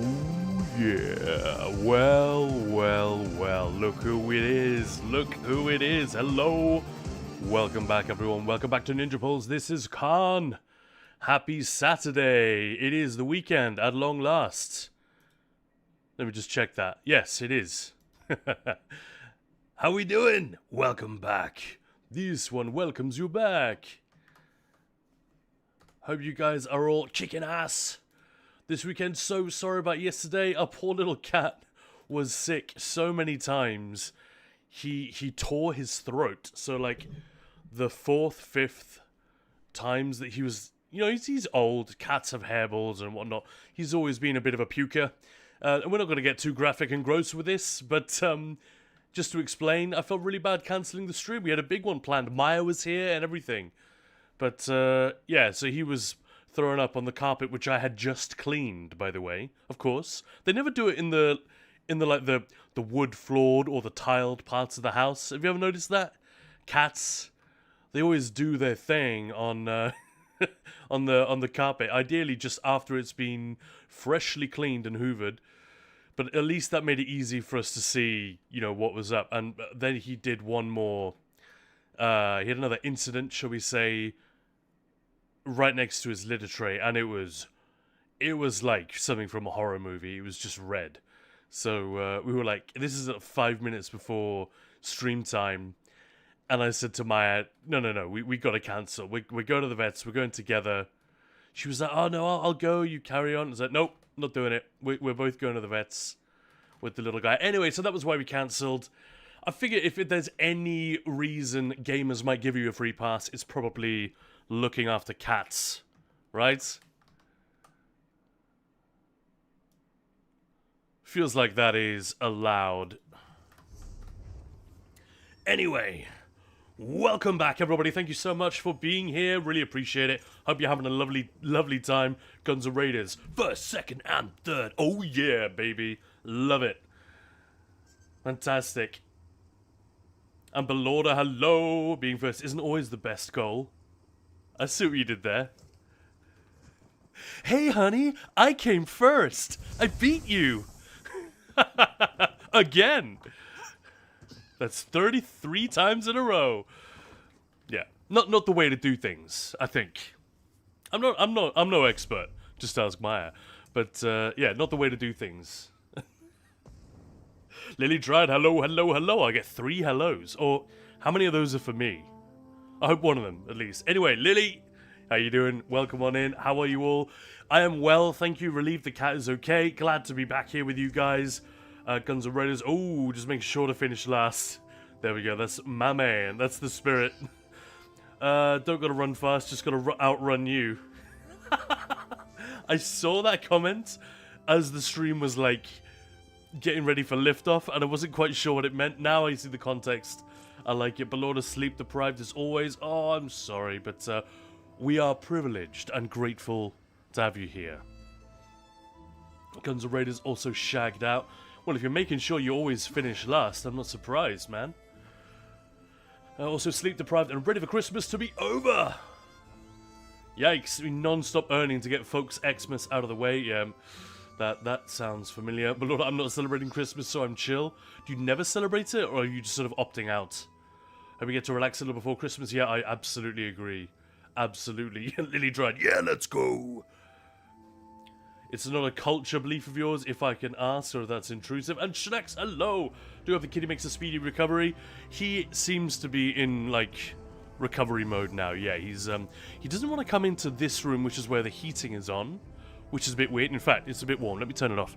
Oh yeah, well, look who it is, hello, welcome back everyone, welcome back to Ninja Pulse. This is Khan. Happy Saturday, it is the weekend at long last. Let me just check that, yes it is. How we doing? Welcome back, this one welcomes you back. Hope you guys are all kicking ass this weekend. So sorry about yesterday. Our poor little cat was sick so many times. He tore his throat. So like the fourth, fifth times that he was, you know, he's old. Cats have hairballs and whatnot. He's always been a bit of a puker. And we're not going to get too graphic and gross with this, but just to explain, I felt really bad cancelling the stream. We had a big one planned. Maya was here and everything. But yeah, so he was thrown up on the carpet, which I had just cleaned, by the way. Of course, they never do it in the like the wood floored or the tiled parts of the house. Have you ever noticed that? Cats, they always do their thing on on the carpet. Ideally, just after it's been freshly cleaned and hoovered. But at least that made it easy for us to see, you know, what was up. And then he did one more. He had another incident, shall we say, right next to his litter tray, and it was like something from a horror movie. It was just red. So we were like, this is at 5 minutes before stream time, and I said to Maya, no, we got to cancel. We're going to the vets. We're going together. She was like, oh no, I'll go. You carry on. I was like, nope, not doing it. We're both going to the vets with the little guy. Anyway, so that was why we cancelled. I figure if there's any reason gamers might give you a free pass, it's probably looking after cats, right? Feels like that is allowed. Anyway, welcome back everybody. Thank you so much for being here. Really appreciate it. Hope you're having a lovely time. Guns N' Raiders, first, second, and third. Oh yeah, baby. Love it. Fantastic. And Belorda, hello. Being first isn't always the best goal. I see what you did there. Hey, honey, I came first. I beat you. Again. That's 33 times in a row. Yeah, not the way to do things, I think. I'm no expert. Just ask Maya. But yeah, not the way to do things. Lily tried. Hello. I get 3 hellos. Or how many of those are for me? I hope one of them, at least. Anyway, Lily, how you doing? Welcome on in. How are you all? I am well, thank you. Relieved the cat is okay. Glad to be back here with you guys. Guns N' Raiders. Oh, just make sure to finish last. There we go. That's my man. That's the spirit. Don't gotta run fast. Just gotta outrun you. I saw that comment as the stream was like getting ready for liftoff, and I wasn't quite sure what it meant. Now I see the context. I like it. Belorda sleep deprived as always. Oh, I'm sorry, but we are privileged and grateful to have you here. Guns N' Raiders also shagged out. Well, if you're making sure you always finish last, I'm not surprised, man. Also sleep deprived and ready for Christmas to be over. Yikes, non-stop earning to get folks' Xmas out of the way. Yeah, that sounds familiar. But Lord, I'm not celebrating Christmas, so I'm chill. Do you never celebrate it, or are you just sort of opting out? And we get to relax a little before Christmas? Yeah, I absolutely agree. Absolutely. Lily tried. Yeah, let's go. It's not a culture belief of yours, if I can ask, or if that's intrusive. And Shnex, hello. Do hope the kitty makes a speedy recovery. He seems to be in, like, recovery mode now. Yeah, he's he doesn't want to come into this room, which is where the heating is on, which is a bit weird. In fact, it's a bit warm. Let me turn it off.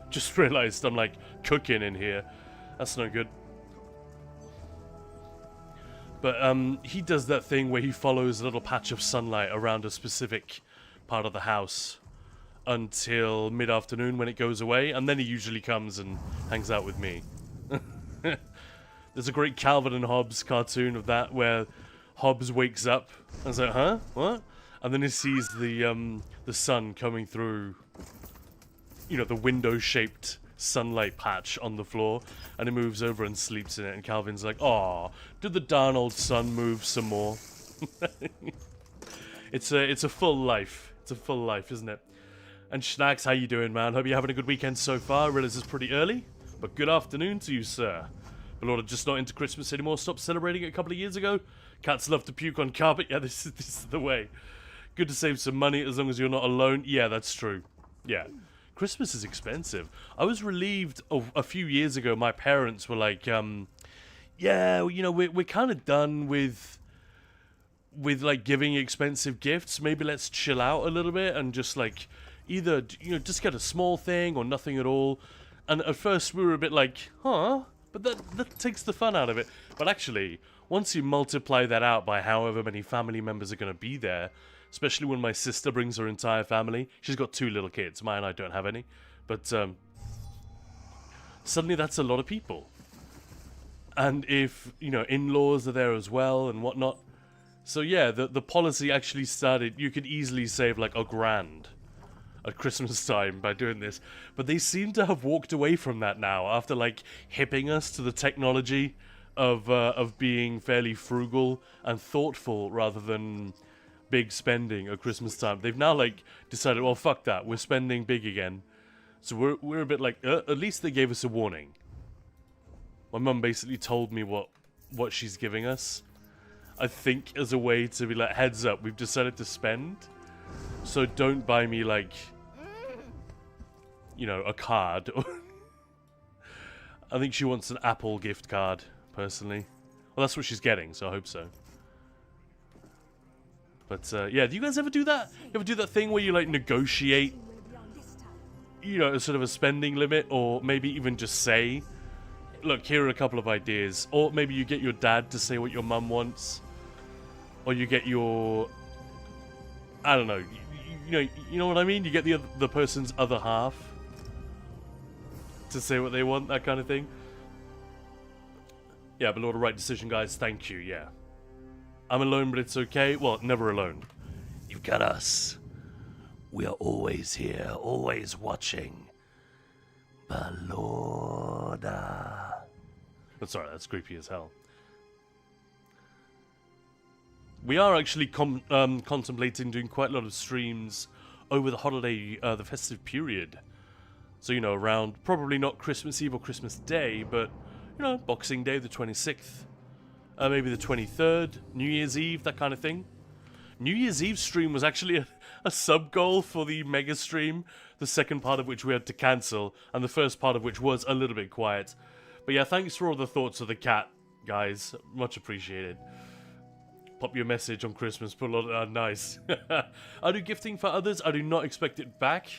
Just realized I'm like cooking in here. That's no good. But he does that thing where he follows a little patch of sunlight around a specific part of the house until mid-afternoon when it goes away, and then he usually comes and hangs out with me. There's a great Calvin and Hobbes cartoon of that where Hobbes wakes up and is like, huh? What? And then he sees the sun coming through, you know, the window-shaped sunlight patch on the floor, and he moves over and sleeps in it, and Calvin's like, aw, did the darn old sun move some more? It's a full life. It's a full life, isn't it? And Schnacks, how you doing, man? Hope you're having a good weekend so far. I realize it's pretty early, but good afternoon to you, sir. Belord, just not into Christmas anymore. Stopped celebrating it a couple of years ago. Cats love to puke on carpet. Yeah, this is the way. Good to save some money as long as you're not alone. Yeah, that's true. Yeah. Christmas is expensive. I was relieved a few years ago. My parents were like, yeah, you know, we're kind of done with like giving expensive gifts. Maybe let's chill out a little bit and just like either, you know, just get a small thing or nothing at all. And at first we were a bit like, huh? But that takes the fun out of it. But actually, once you multiply that out by however many family members are going to be there, especially when my sister brings her entire family. She's got 2 little kids. Mine and I don't have any. But suddenly that's a lot of people. And if, you know, in-laws are there as well and whatnot. So yeah, the policy actually started, you could easily save like $1,000 at Christmas time by doing this. But they seem to have walked away from that now after like hipping us to the technology of being fairly frugal and thoughtful rather than big spending at Christmas time. They've now like decided, well, fuck that, we're spending big again. So we're a bit like, at least they gave us a warning. My mum basically told me what she's giving us. I think as a way to be like, heads up, we've decided to spend. So don't buy me like, you know, a card. I think she wants an Apple gift card, personally. Well, that's what she's getting, so I hope so. But, yeah, do you guys ever do that? You ever do that thing where you, like, negotiate, you know, sort of a spending limit? Or maybe even just say, look, here are a couple of ideas. Or maybe you get your dad to say what your mum wants. Or you get your, I don't know, you know what I mean? You get the person's other half to say what they want, that kind of thing. Yeah, but Lord, right decision, guys. Thank you, yeah. I'm alone, but it's okay. Well, never alone. You've got us. We are always here, always watching. Balorda. Oh, sorry, that's creepy as hell. We are actually contemplating doing quite a lot of streams over the holiday, the festive period. So, you know, around, probably not Christmas Eve or Christmas Day, but, you know, Boxing Day, the 26th. Maybe the 23rd, New Year's Eve, that kind of thing. New Year's Eve stream was actually a sub-goal for the mega stream, the second part of which we had to cancel, and the first part of which was a little bit quiet. But yeah, thanks for all the thoughts of the cat, guys. Much appreciated. Pop your message on Christmas, put a lot of, nice. I do gifting for others, I do not expect it back.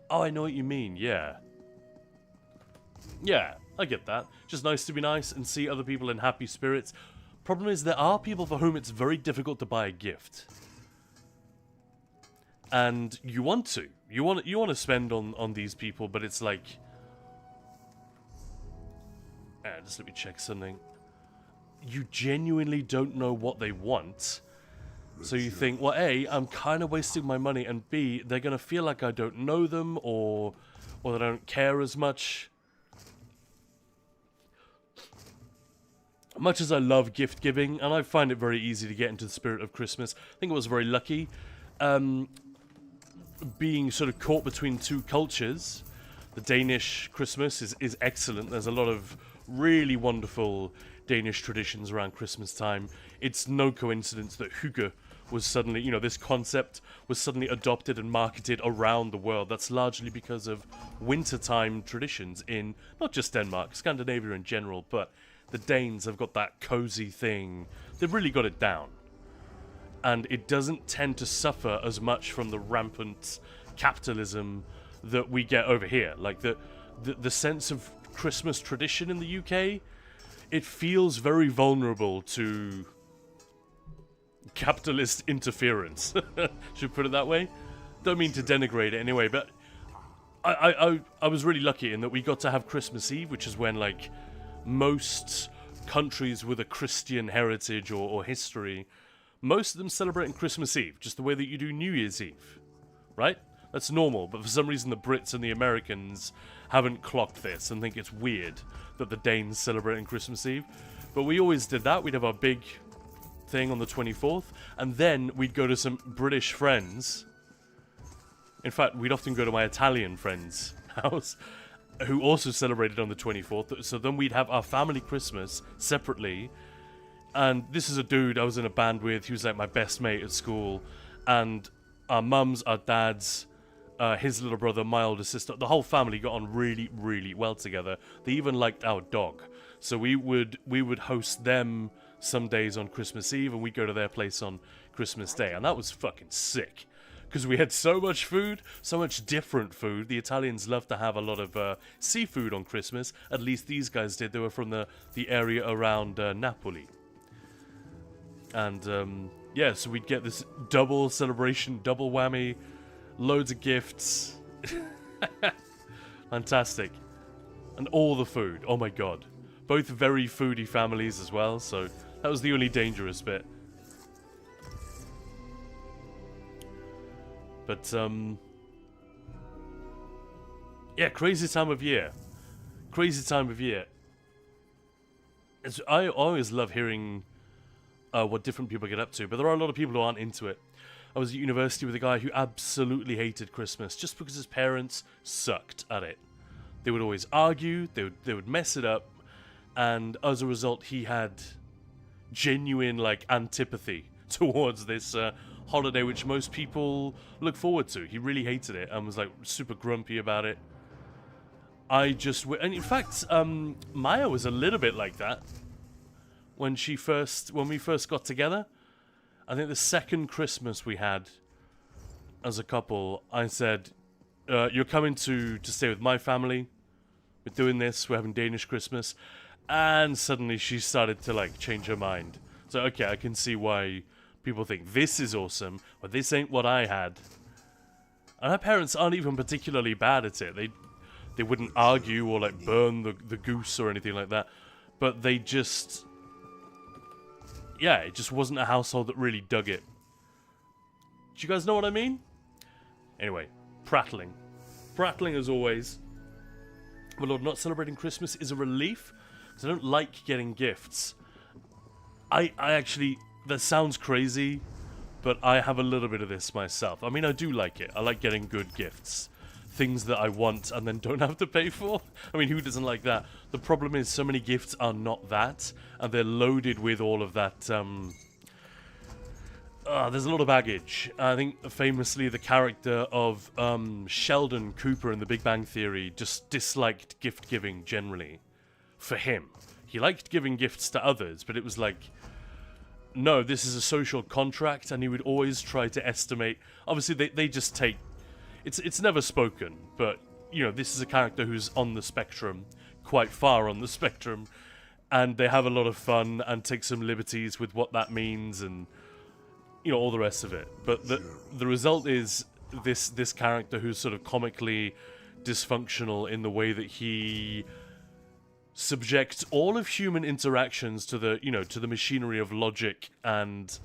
Oh, I know what you mean, yeah. Yeah, I get that. Just nice to be nice and see other people in happy spirits. Problem is, there are people for whom it's very difficult to buy a gift. And you want to. You want to spend on these people, but it's like... just let me check something. You genuinely don't know what they want. So you think, well, A, I'm kind of wasting my money, and B, they're going to feel like I don't know them, or that I don't care as much. Much as I love gift giving, and I find it very easy to get into the spirit of Christmas, I think I was very lucky. Being sort of caught between 2 cultures, the Danish Christmas is excellent. There's a lot of really wonderful Danish traditions around Christmas time. It's no coincidence that hygge was suddenly, you know, this concept was suddenly adopted and marketed around the world. That's largely because of wintertime traditions in not just Denmark, Scandinavia in general, but the Danes have got that cozy thing. They've really got it down. And it doesn't tend to suffer as much from the rampant capitalism that we get over here. Like the sense of Christmas tradition in the UK, it feels very vulnerable to capitalist interference. Should we put it that way? Don't mean to denigrate it anyway, but I was really lucky in that we got to have Christmas Eve, which is when, like, most countries with a Christian heritage or history, most of them celebrate on Christmas Eve, just the way that you do New Year's Eve, right? That's normal, but for some reason the Brits and the Americans haven't clocked this and think it's weird that the Danes celebrate on Christmas Eve. But we always did that. We'd have our big thing on the 24th, and then we'd go to some British friends. In fact, we'd often go to my Italian friend's house, who also celebrated on the 24th. So then we'd have our family Christmas separately. And this is a dude I was in a band with. He was like my best mate at school. And our mums, our dads, his little brother, my older sister, the whole family got on really, really well together. They even liked our dog. So we would host them some days on Christmas Eve, and we'd go to their place on Christmas Day. And that was fucking sick. Because we had so much food, so much different food. The Italians love to have a lot of seafood on Christmas. At least these guys did. They were from the area around Napoli. And, yeah, so we'd get this double celebration, double whammy, loads of gifts. Fantastic. And all the food. Oh, my God. Both very foodie families as well, so that was the only dangerous bit. But, yeah, crazy time of year. Crazy time of year. I always love hearing what different people get up to, but there are a lot of people who aren't into it. I was at university with a guy who absolutely hated Christmas just because his parents sucked at it. They would always argue, they would mess it up, and as a result, he had genuine, like, antipathy towards this holiday which most people look forward to. He really hated it and was like super grumpy about it. And in fact, Maya was a little bit like that when we first got together. I think the second Christmas we had as a couple, I said, you're coming to stay with my family. We're doing this. We're having Danish Christmas. And suddenly she started to like change her mind. So, okay, I can see why people think this is awesome, but this ain't what I had. And her parents aren't even particularly bad at it. They wouldn't argue or like burn the goose or anything like that. But they just... yeah, it just wasn't a household that really dug it. Do you guys know what I mean? Anyway, prattling. Prattling as always. My lord, not celebrating Christmas is a relief, because I don't like getting gifts. I actually... that sounds crazy, but I have a little bit of this myself. I mean, I do like it. I like getting good gifts. Things that I want and then don't have to pay for. I mean, who doesn't like that? The problem is so many gifts are not that, and they're loaded with all of that, there's a lot of baggage. I think famously the character of Sheldon Cooper in The Big Bang Theory just disliked gift giving generally. For him. He liked giving gifts to others, but it was like... no, this is a social contract, and he would always try to estimate. Obviously, they just take... It's never spoken, but, you know, this is a character who's on the spectrum, quite far on the spectrum, and they have a lot of fun and take some liberties with what that means and, you know, all the rest of it. But the result is this character who's sort of comically dysfunctional in the way that he... subjects all of human interactions to the machinery of logic and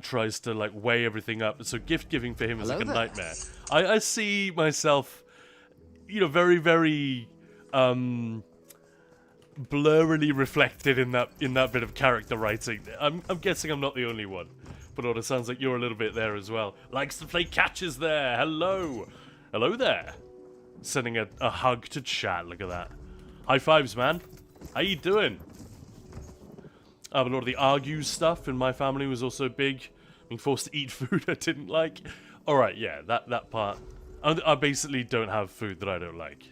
tries to like weigh everything up. So gift giving for him is like a nightmare. I see myself, you know, very, very blurrily reflected in that bit of character writing. I'm guessing I'm not the only one, but it sounds like you're a little bit there as well. Likes to play catches there. Hello there. Sending a hug to chat. Look at that. High fives, man. How you doing? A lot of the argue stuff in my family was also big. Being forced to eat food I didn't like. Alright, yeah, that part. I basically don't have food that I don't like.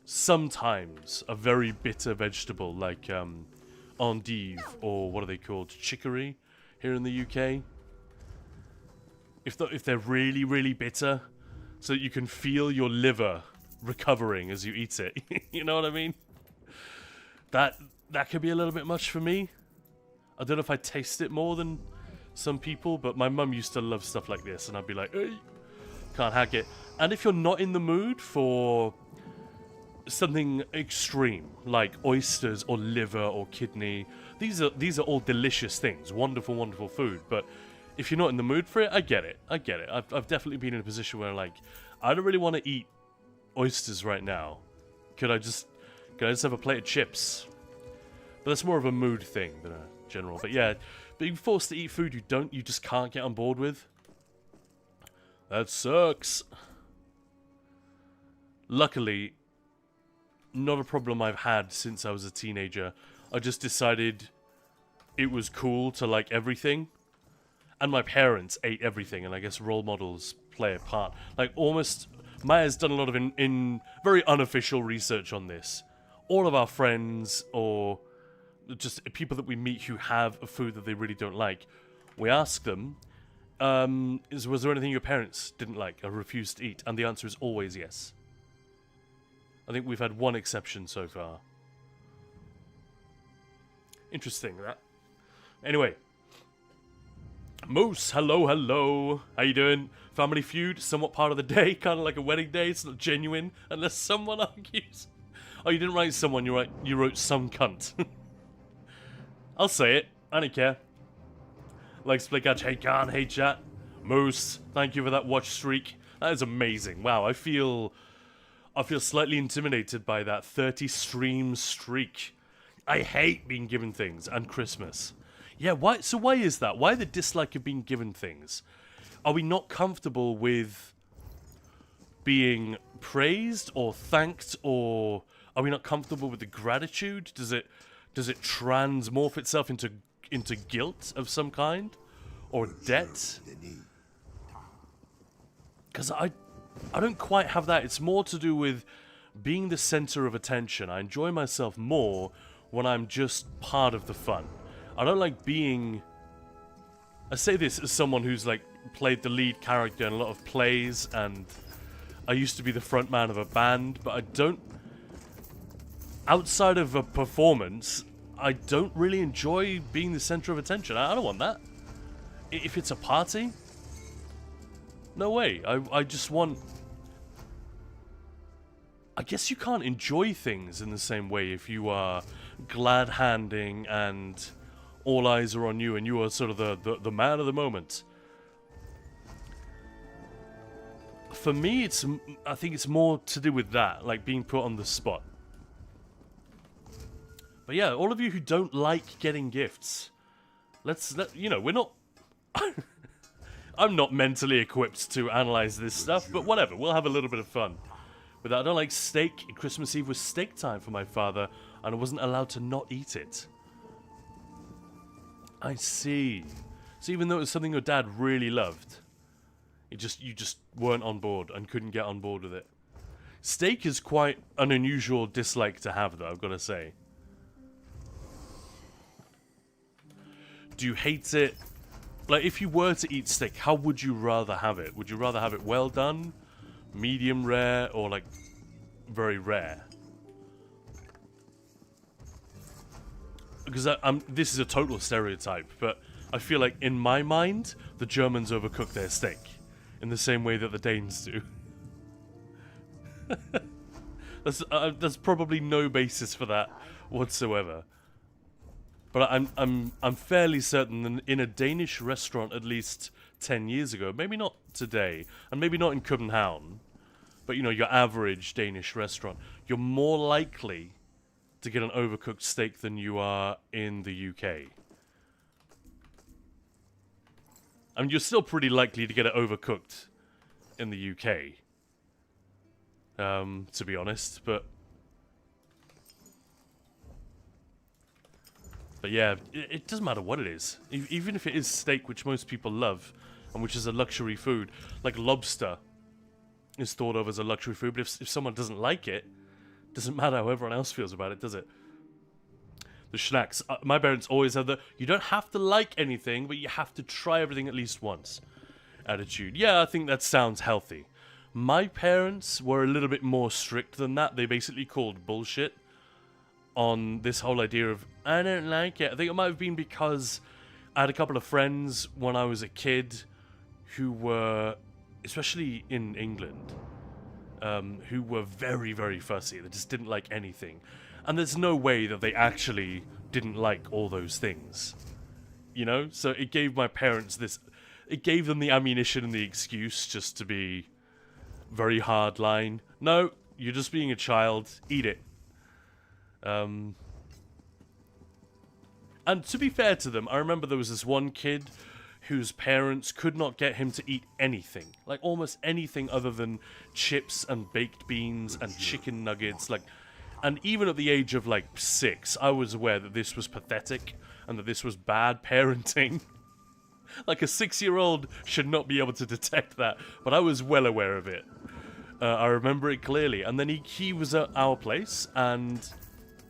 Sometimes a very bitter vegetable like endive, or what are they called? Chicory here in the UK. If they're really, really bitter, so that you can feel your liver recovering as you eat it. You know what I mean? That could be a little bit much for me. I don't know if I taste it more than some people, but my mum used to love stuff like this, and I'd be like, hey, can't hack it. And if you're not in the mood for something extreme, like oysters or liver or kidney, these are all delicious things, wonderful, wonderful food, but if you're not in the mood for it, I get it. I've definitely been in a position where, like, I don't really want to eat oysters right now. Could I just have a plate of chips? But that's more of a mood thing than a general. But yeah, Being forced to eat food you just can't get on board with. That sucks. Luckily, not a problem I've had since I was a teenager. I just decided it was cool to like everything. And my parents ate everything, and I guess role models play a part. Like, almost... Maya's done a lot of in very unofficial research on this. All of our friends, or just people that we meet who have a food that they really don't like, we ask them, was there anything your parents didn't like or refused to eat? And the answer is always yes. I think we've had one exception so far. Interesting, that. Anyway. Moose, hello, hello. How you doing? Family Feud, somewhat part of the day, kind of like a wedding day. It's not genuine unless someone argues. Oh, you didn't write someone, you wrote some cunt. I'll say it. I don't care. Like Splitcatch, hey Khan, hey chat. Moose, thank you for that watch streak. That is amazing. Wow, I feel slightly intimidated by that 30 stream streak. I hate being given things and Christmas. Yeah, why? So why is that? Why the dislike of being given things? Are we not comfortable with being praised or thanked, or are we not comfortable with the gratitude? Does it transmorph itself into guilt of some kind, or debt? Because I don't quite have that. It's more to do with being the center of attention. I enjoy myself more when I'm just part of the fun. I don't like being... I say this as someone who's like played the lead character in a lot of plays, and I used to be the front man of a band, but I don't... Outside of a performance, I don't really enjoy being the center of attention. I don't want that. If it's a party, no way. I just want... I guess you can't enjoy things in the same way if you are glad-handing and all eyes are on you and you are sort of the man of the moment. For me, I think it's more to do with that, like being put on the spot. But yeah, all of you who don't like getting gifts, you know, we're not... I'm not mentally equipped to analyze this stuff, but whatever, we'll have a little bit of fun. With that, I don't like steak. Christmas Eve was steak time for my father, and I wasn't allowed to not eat it. I see. So even though it was something your dad really loved, you just weren't on board and couldn't get on board with it. Steak is quite an unusual dislike to have, though, I've got to say. Do you hate it? Like, if you were to eat steak, how would you rather have it? Would you rather have it well done, medium rare, or, like, very rare? Because this is a total stereotype, but I feel like, in my mind, the Germans overcook their steak in the same way that the Danes do. There's probably no basis for that whatsoever. But I'm fairly certain that in a Danish restaurant at least 10 years ago, maybe not today, and maybe not in Copenhagen, but you know, your average Danish restaurant, you're more likely to get an overcooked steak than you are in the UK. I mean, you're still pretty likely to get it overcooked in the UK, to be honest, but yeah, it doesn't matter what it is. Even if it is steak, which most people love, and which is a luxury food, like lobster is thought of as a luxury food, but if someone doesn't like it, doesn't matter how everyone else feels about it, does it? The schnacks. My parents always have the, you don't have to like anything, but you have to try everything at least once attitude. Yeah, I think that sounds healthy. My parents were a little bit more strict than that. They basically called bullshit on this whole idea of, I don't like it. I think it might have been because I had a couple of friends when I was a kid who were, especially in England, who were very, very fussy. They just didn't like anything. And there's no way that they actually didn't like all those things. You know? So it gave my parents this... It gave them the ammunition and the excuse just to be very hard line. No, you're just being a child. Eat it. And And to be fair to them, I remember there was this one kid whose parents could not get him to eat anything. Like, almost anything other than chips and baked beans and chicken nuggets. Like, and even at the age of, like, 6, I was aware that this was pathetic and that this was bad parenting. Like, a 6-year-old should not be able to detect that, but I was well aware of it. I remember it clearly. And then he was at our place, and,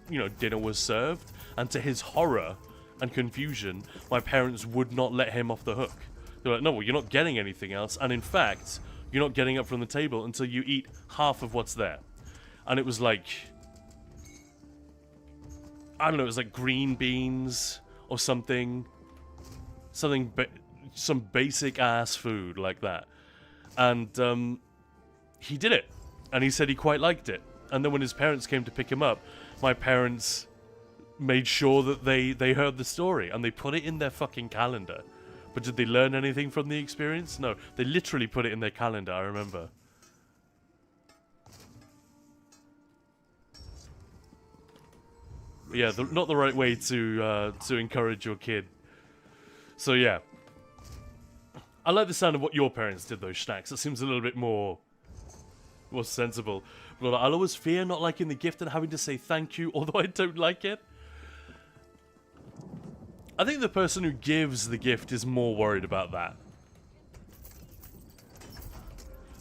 you know, dinner was served, and to his horror and confusion, my parents would not let him off the hook. They're like, no, well, you're not getting anything else, and in fact, you're not getting up from the table until you eat half of what's there. And it was like, I don't know, it was like green beans or something. Some basic ass food like that. And he did it. And he said he quite liked it. And then when his parents came to pick him up, my parents made sure that they heard the story and they put it in their fucking calendar. But did they learn anything from the experience? No, they literally put it in their calendar, I remember. Yeah, not the right way to encourage your kid. So yeah, I like the sound of what your parents did, those snacks. That seems a little bit more sensible. But I'll always fear not liking the gift and having to say thank you, although I don't like it. I think the person who gives the gift is more worried about that.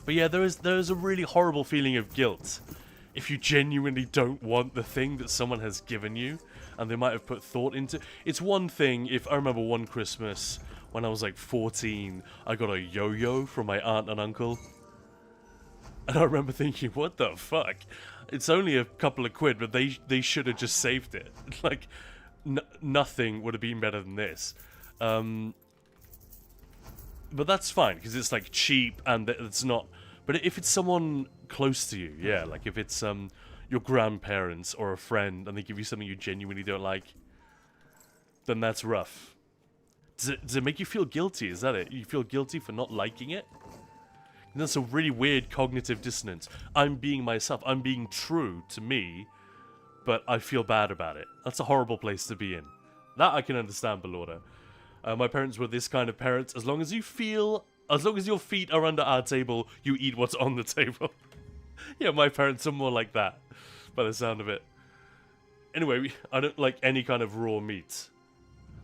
But yeah, there is a really horrible feeling of guilt if you genuinely don't want the thing that someone has given you and they might have put thought into. It's one thing if I remember one Christmas when I was like 14, I got a yo-yo from my aunt and uncle. And I remember thinking, what the fuck? It's only a couple of quid, but they should have just saved it. Like, nothing would have been better than this. But that's fine, because it's like cheap and it's not... But if it's someone close to you, yeah, like if it's your grandparents or a friend and they give you something you genuinely don't like, then that's rough. Does it make you feel guilty? Is that it? You feel guilty for not liking it? And that's a really weird cognitive dissonance. I'm being myself. I'm being true to me, but I feel bad about it. That's a horrible place to be in. That I can understand, Belorda. My parents were this kind of parents. As long as your feet are under our table, you eat what's on the table. Yeah, my parents are more like that, by the sound of it. Anyway, I don't like any kind of raw meat.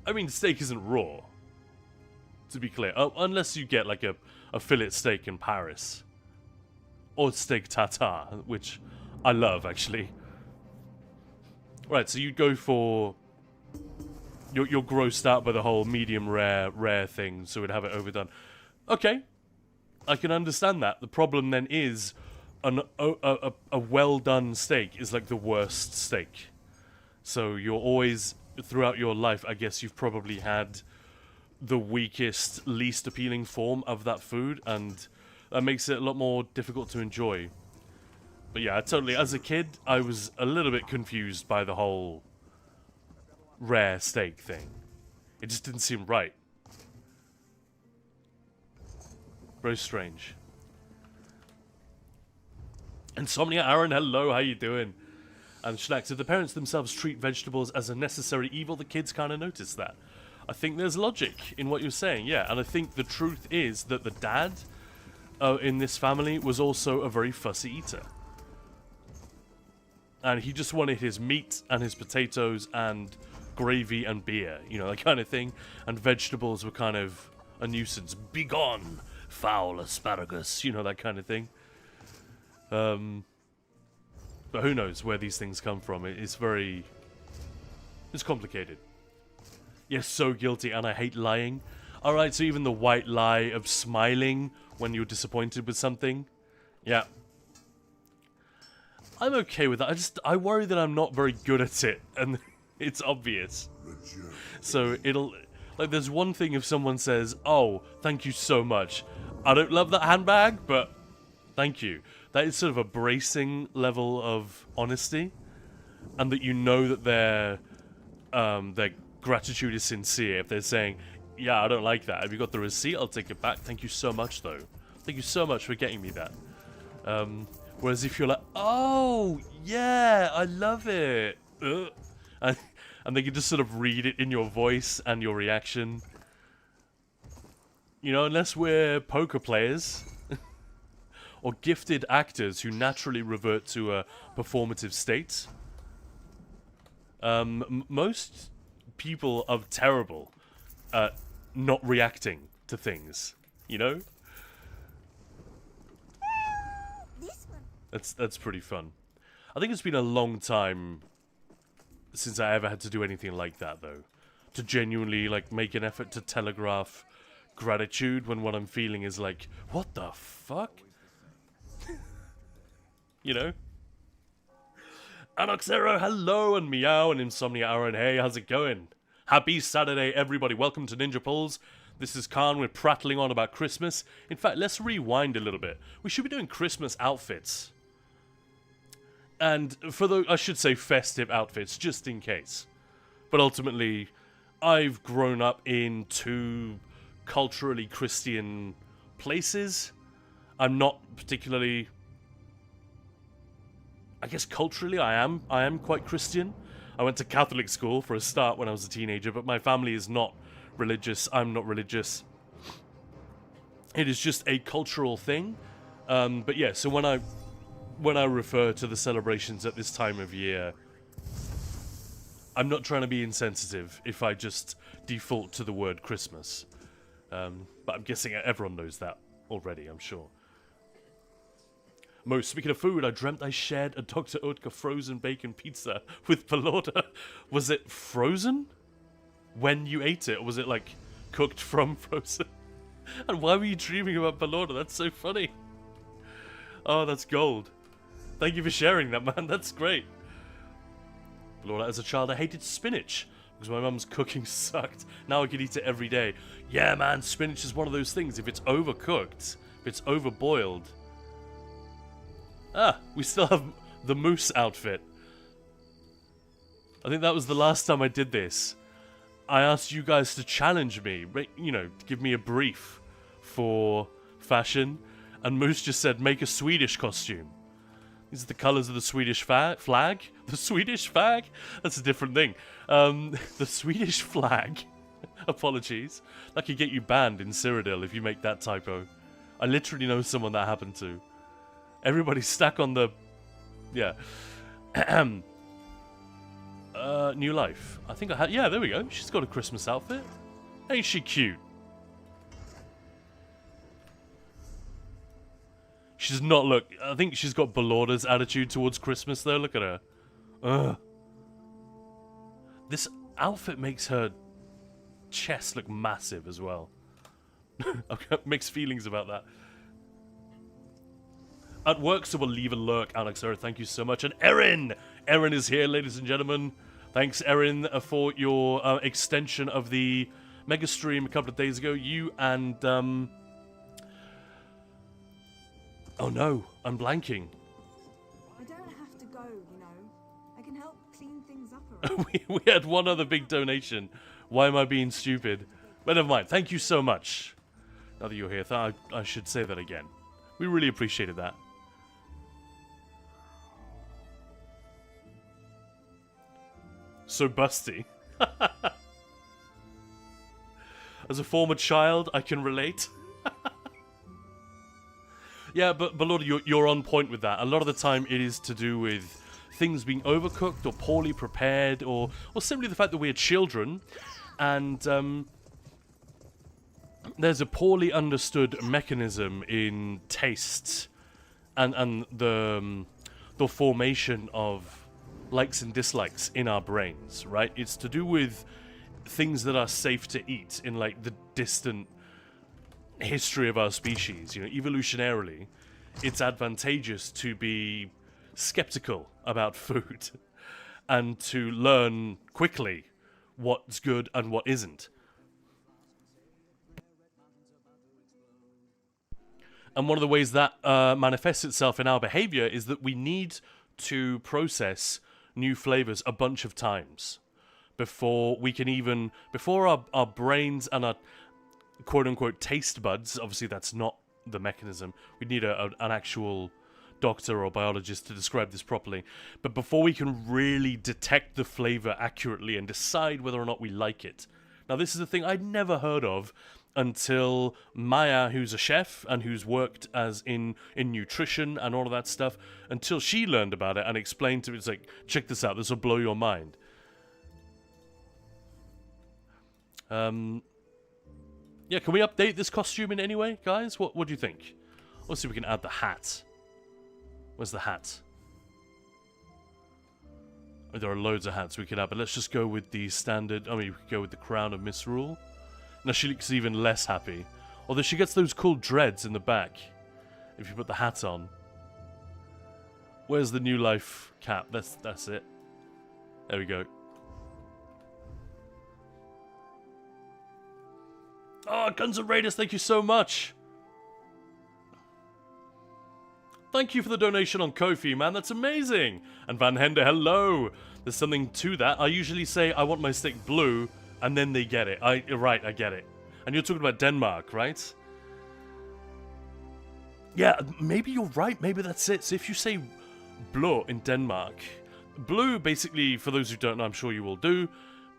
I mean, steak isn't raw, to be clear. Oh, unless you get like a fillet steak in Paris. Or steak tartare, which I love, actually. Right, so you'd go for... You're grossed out by the whole medium rare thing, so we'd have it overdone. Okay, I can understand that. The problem then is a well-done steak is like the worst steak. So you're always, throughout your life, I guess you've probably had the weakest, least appealing form of that food, and that makes it a lot more difficult to enjoy. But yeah, totally, as a kid, I was a little bit confused by the whole rare steak thing. It just didn't seem right. Very strange. Insomnia Aaron, hello, how you doing? And Schnack, if the parents themselves treat vegetables as a necessary evil, the kids kind of notice that. I think there's logic in what you're saying, yeah. And I think the truth is that the dad in this family was also a very fussy eater. And he just wanted his meat and his potatoes and gravy and beer, you know, that kind of thing. And vegetables were kind of a nuisance. Begone, foul asparagus, you know, that kind of thing. But who knows where these things come from. It's complicated. Yes, so guilty, and I hate lying. Alright, so even the white lie of smiling when you're disappointed with something. Yeah. I'm okay with that. I worry that I'm not very good at it, and it's obvious. So like, there's one thing if someone says, oh, thank you so much. I don't love that handbag, but thank you. That is sort of a bracing level of honesty, and that you know that their gratitude is sincere. If they're saying, yeah, I don't like that. Have you got the receipt? I'll take it back. Thank you so much, though. Thank you so much for getting me that. Whereas if you're like, oh, yeah, I love it. And and they can just sort of read it in your voice and your reaction. You know, unless we're poker players or gifted actors who naturally revert to a performative state. Most people are terrible at not reacting to things, you know? That's pretty fun. I think it's been a long time since I ever had to do anything like that, though. To genuinely, like, make an effort to telegraph gratitude when what I'm feeling is like, what the fuck? You know? Anoxero, hello, and Meow, and Insomnia Aaron, hey, how's it going? Happy Saturday, everybody. Welcome to Ninja Pulls. This is Khan. We're prattling on about Christmas. In fact, let's rewind a little bit. We should be doing Christmas outfits. And for the, I should say festive outfits, just in case. But ultimately, I've grown up in two culturally Christian places. I'm not particularly... I guess culturally I am quite Christian. I went to Catholic school for a start when I was a teenager, but my family is not religious. I'm not religious. It is just a cultural thing. But yeah, so when I refer to the celebrations at this time of year, I'm not trying to be insensitive if I just default to the word Christmas. But I'm guessing everyone knows that already, I'm sure. Mo, speaking of food, I dreamt I shared a Dr. Oetker frozen bacon pizza with Pelota. Was it frozen when you ate it, or was it, like, cooked from frozen? And why were you dreaming about Pelota? That's so funny. Oh, that's gold. Thank you for sharing that, man. That's great. Pelota, as a child, I hated spinach because my mum's cooking sucked. Now I can eat it every day. Yeah, man, spinach is one of those things. If it's overcooked, if it's overboiled... Ah, we still have the moose outfit. I think that was the last time I did this. I asked you guys to challenge me, you know, give me a brief for fashion, and Moose just said, make a Swedish costume. These are the colours of the Swedish flag? The Swedish flag? That's a different thing. The Swedish flag. Apologies. That could get you banned in Cyrodiil if you make that typo. I literally know someone that happened to. Everybody's stuck on the... Yeah. New life. I think I had... Yeah, there we go. She's got a Christmas outfit. Ain't she cute? She does not look... I think she's got Belorda's attitude towards Christmas, though. Look at her. Ugh. This outfit makes her chest look massive as well. I've got mixed feelings about that. At work, so we'll leave a lurk, Alex. Thank you so much. And Erin! Erin is here, ladies and gentlemen. Thanks, Erin, for your extension of the mega stream a couple of days ago. You and... Oh no, I'm blanking. I don't have to go, you know. I can help clean things up around. we had one other big donation. Why am I being stupid? But never mind. Thank you so much. Now that you're here, I should say that again. We really appreciated that. So busty. As a former child, I can relate. Yeah, but Lord, you're on point with that. A lot of the time it is to do with things being overcooked or poorly prepared or simply the fact that we're children and there's a poorly understood mechanism in tastes and the formation of likes and dislikes in our brains, right? It's to do with things that are safe to eat in like the distant history of our species. You know, evolutionarily, it's advantageous to be skeptical about food and to learn quickly what's good and what isn't. And one of the ways that manifests itself in our behavior is that we need to process new flavors a bunch of times before we can even, before our brains and our quote-unquote taste buds, obviously that's not the mechanism, we need an actual doctor or biologist to describe this properly. But before we can really detect the flavor accurately and decide whether or not we like it. Now, this is a thing I'd never heard of until Maya, who's a chef and who's worked as in nutrition and all of that stuff, until she learned about it and explained to me, it's like, check this out, this will blow your mind. Yeah, can we update this costume in any way, guys? What do you think? Let's see if we can add the hat. Where's the hat? Oh, there are loads of hats we could add, but let's just go with the standard. I mean, we could go with the crown of Misrule. Now she looks even less happy. Although she gets those cool dreads in the back if you put the hat on. Where's the New Life cap? That's it. There we go. Oh, Guns N' Raiders, thank you so much. Thank you for the donation on Ko-fi, man. That's amazing. And Van Hender, hello. There's something to that. I usually say I want my steak blue, and then they get it. Right, I get it. And you're talking about Denmark, right? Yeah, maybe you're right. Maybe that's it. So if you say blå in Denmark, blue, basically, for those who don't know, I'm sure you will do,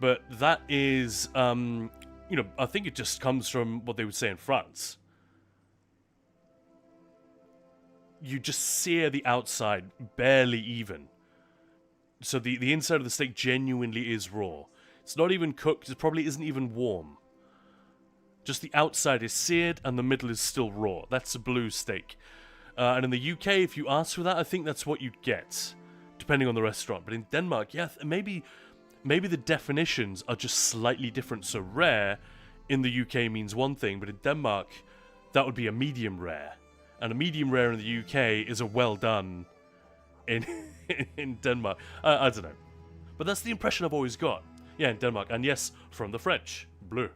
but that is, you know, I think it just comes from what they would say in France. You just sear the outside barely even. So the inside of the steak genuinely is raw. It's not even cooked. It probably isn't even warm. Just the outside is seared and the middle is still raw. That's a blue steak. And in the UK, if you ask for that, I think that's what you'd get, depending on the restaurant. But in Denmark, yeah, maybe the definitions are just slightly different. So rare in the UK means one thing, but in Denmark, that would be a medium rare. And a medium rare in the UK is a well done in Denmark. I don't know. But that's the impression I've always got. Yeah, in Denmark. And yes, from the French. Bleu.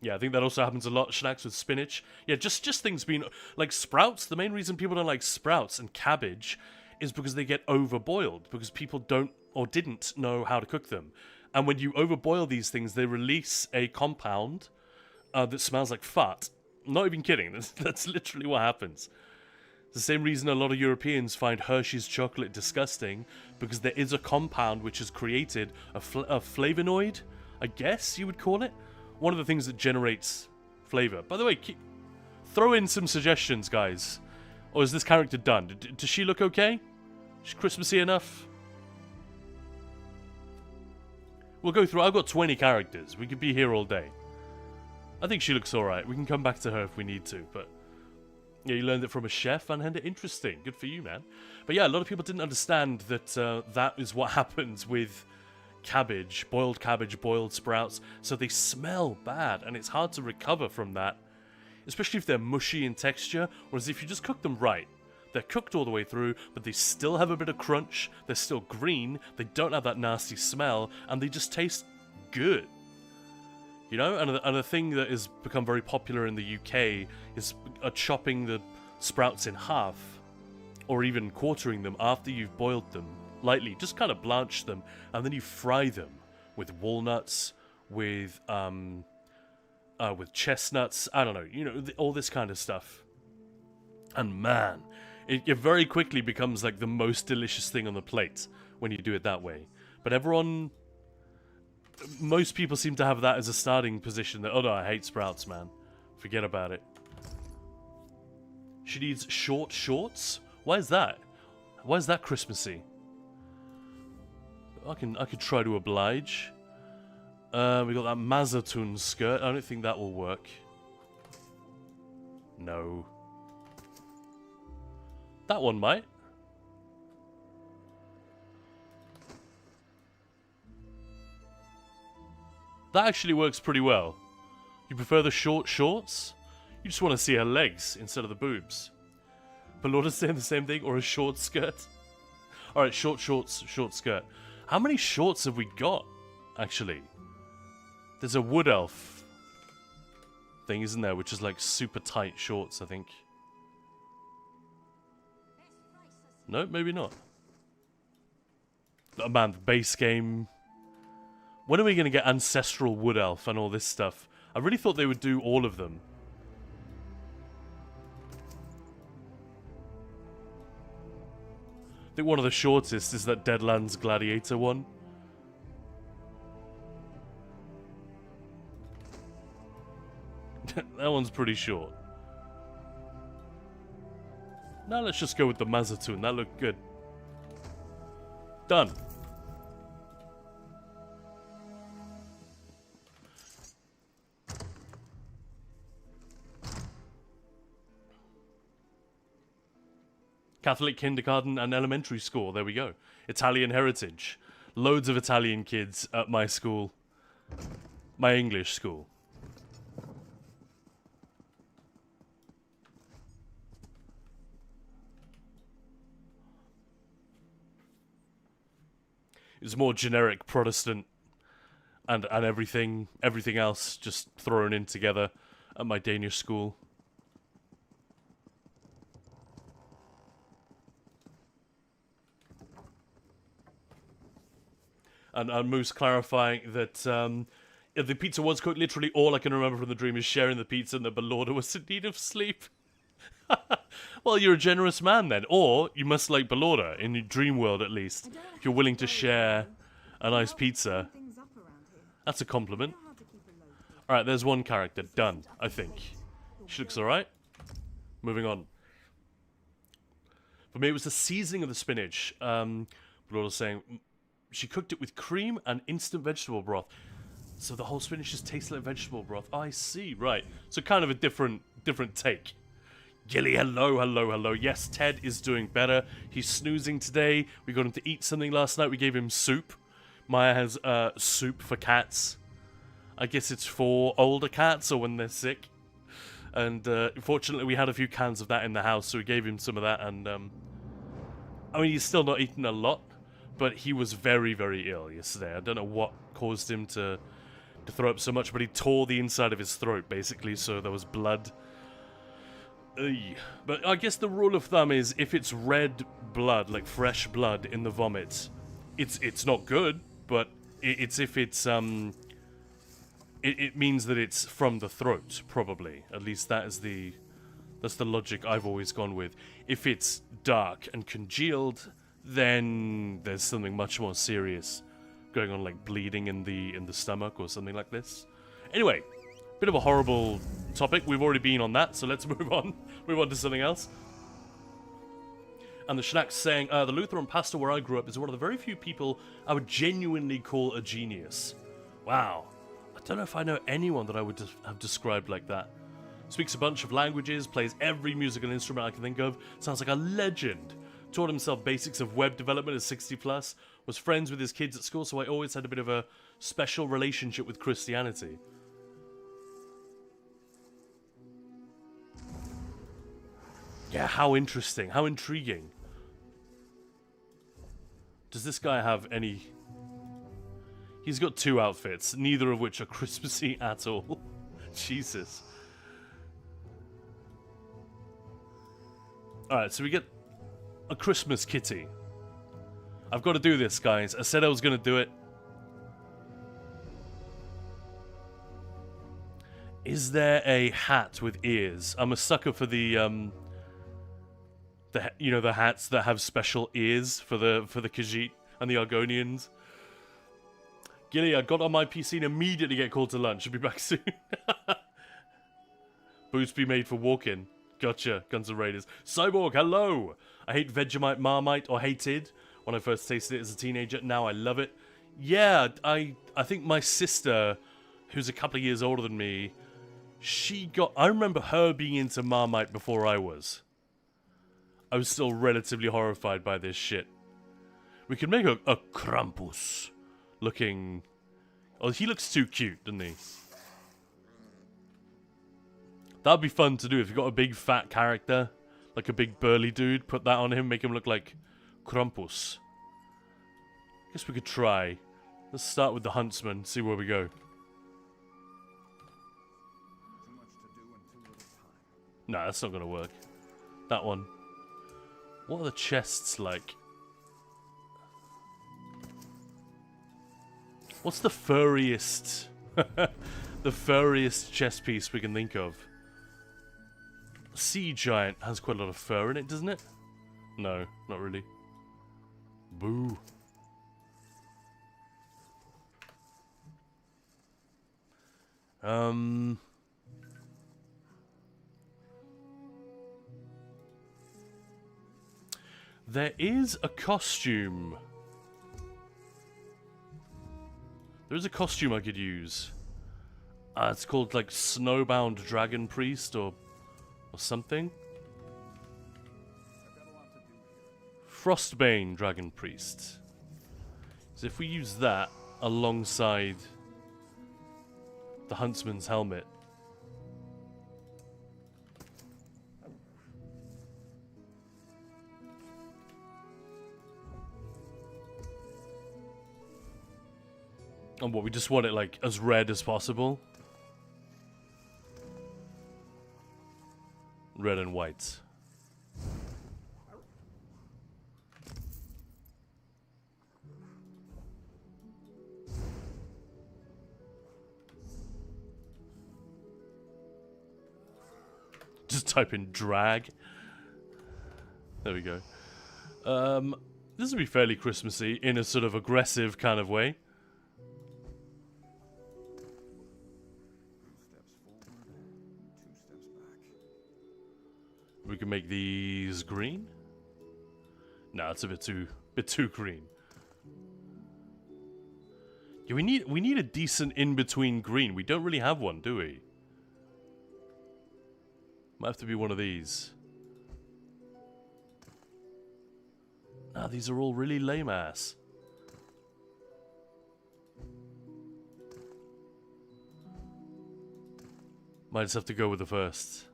Yeah, I think that also happens a lot. Snacks with spinach. Yeah, just things being... Like sprouts, the main reason people don't like sprouts and cabbage is because they get overboiled. Because people don't or didn't know how to cook them. And when you overboil these things, they release a compound that smells like fart. Not even kidding. That's literally what happens. It's the same reason a lot of Europeans find Hershey's chocolate disgusting, because there is a compound which has created a flavonoid, I guess you would call it. One of the things that generates flavor. By the way, throw in some suggestions, guys. Or is this character done? Does she look okay? Is she Christmassy enough? We'll go through. I've got 20 characters. We could be here all day. I think she looks alright. We can come back to her if we need to, but... Yeah, you learned it from a chef, Van Hender. Interesting. Good for you, man. But yeah, a lot of people didn't understand that that is what happens with cabbage, boiled sprouts. So they smell bad, and it's hard to recover from that, especially if they're mushy in texture, whereas if you just cook them right, they're cooked all the way through, but they still have a bit of crunch, they're still green, they don't have that nasty smell, and they just taste good. You know, and a thing that has become very popular in the UK is chopping the sprouts in half, or even quartering them after you've boiled them lightly. Just kind of blanch them, and then you fry them with walnuts, with chestnuts. I don't know, you know, all this kind of stuff. And man, it very quickly becomes like the most delicious thing on the plate when you do it that way. But most people seem to have that as a starting position. That, oh no, I hate sprouts, man. Forget about it. She needs short shorts? Why is that? Why is that Christmassy? I could try to oblige. We got that Mazatun skirt. I don't think that will work. No. That one might. That actually works pretty well. You prefer the short shorts? You just want to see her legs instead of the boobs. Pelorda's saying the same thing, or a short skirt? Alright, short shorts, short skirt. How many shorts have we got, actually? There's a wood elf thing, isn't there? Which is like super tight shorts, I think. No, maybe not. Oh man, the base game... When are we going to get Ancestral Wood Elf and all this stuff? I really thought they would do all of them. I think one of the shortest is that Deadlands Gladiator one. That one's pretty short. Now let's just go with the Mazatoon. That looked good. Done. Catholic kindergarten and elementary school. There we go. Italian heritage. Loads of Italian kids at my school. My English school. It was more generic Protestant and everything else just thrown in together at my Danish school. And Moose clarifying that the pizza was cooked. Literally all I can remember from the dream is sharing the pizza and that Belorda was in need of sleep. Well, you're a generous man then. Or you must like Belorda, in your dream world at least. If you're willing to share a nice pizza. That's a compliment. Alright, there's one character. Done, I think. She looks alright. Moving on. For me, it was the seasoning of the spinach. Belorda's saying... She cooked it with cream and instant vegetable broth. So the whole spinach just tastes like vegetable broth. I see, right. So kind of a different take. Gilly, hello, hello, hello. Yes, Ted is doing better. He's snoozing today. We got him to eat something last night. We gave him soup. Maya has soup for cats. I guess it's for older cats or when they're sick. And fortunately, we had a few cans of that in the house, so we gave him some of that. And I mean, he's still not eating a lot. But he was very, very ill yesterday. I don't know what caused him to throw up so much, but he tore the inside of his throat, basically, so there was blood. Ugh. But I guess the rule of thumb is if it's red blood, like fresh blood in the vomit, it's not good, but it's if it's it means that it's from the throat, probably. At least that's the logic I've always gone with. If it's dark and congealed, then there's something much more serious going on, like bleeding in the stomach or something like this. Anyway, bit of a horrible topic. We've already been on that, so let's move on. Move on to something else. And the Schnack's saying, the Lutheran pastor where I grew up is one of the very few people I would genuinely call a genius. Wow. I don't know if I know anyone that I would have described like that. Speaks a bunch of languages, plays every musical instrument I can think of, sounds like a legend. Taught himself basics of web development at 60 plus, was friends with his kids at school, so I always had a bit of a special relationship with Christianity. Yeah, how interesting, how intriguing. Does this guy have any... He's got two outfits, neither of which are Christmassy at all. Jesus. Alright, so we get a Christmas kitty. I've got to do this, guys. I said I was going to do it. Is there a hat with ears? I'm a sucker for the hats that have special ears for the Khajiit and the Argonians. Gilly, I got on my PC and immediately get called to lunch. I'll be back soon. Boots be made for walking. Gotcha, Guns N' Raiders. Cyborg, hello! I hate Vegemite Marmite, or hated, when I first tasted it as a teenager. Now I love it. Yeah, I think my sister, who's a couple of years older than me, I remember her being into Marmite before I was. I was still relatively horrified by this shit. We could make a Krampus looking... Oh, he looks too cute, doesn't he? That'd be fun to do if you got a big fat character, like a big burly dude, put that on him, make him look like Krampus. Guess we could try. Let's start with the Huntsman, see where we go. Nah, that's not gonna work. That one. What are the chests like? What's the furriest... the furriest chest piece we can think of? Sea Giant has quite a lot of fur in it, doesn't it? No, not really. Boo. There is a costume. There is a costume I could use. It's called like Snowbound Dragon Priest or something. Frostbane Dragon Priest. So if we use that alongside the Huntsman's helmet. And what, we just want it like as red as possible? Red and white. Just type in drag. There we go. This will be fairly Christmassy in a sort of aggressive kind of way. We can make these green. No, it's a bit too green. Yeah, we need a decent in-between green. We don't really have one, do we? Might have to be one of these. Nah, these are all really lame ass. Might just have to go with the first.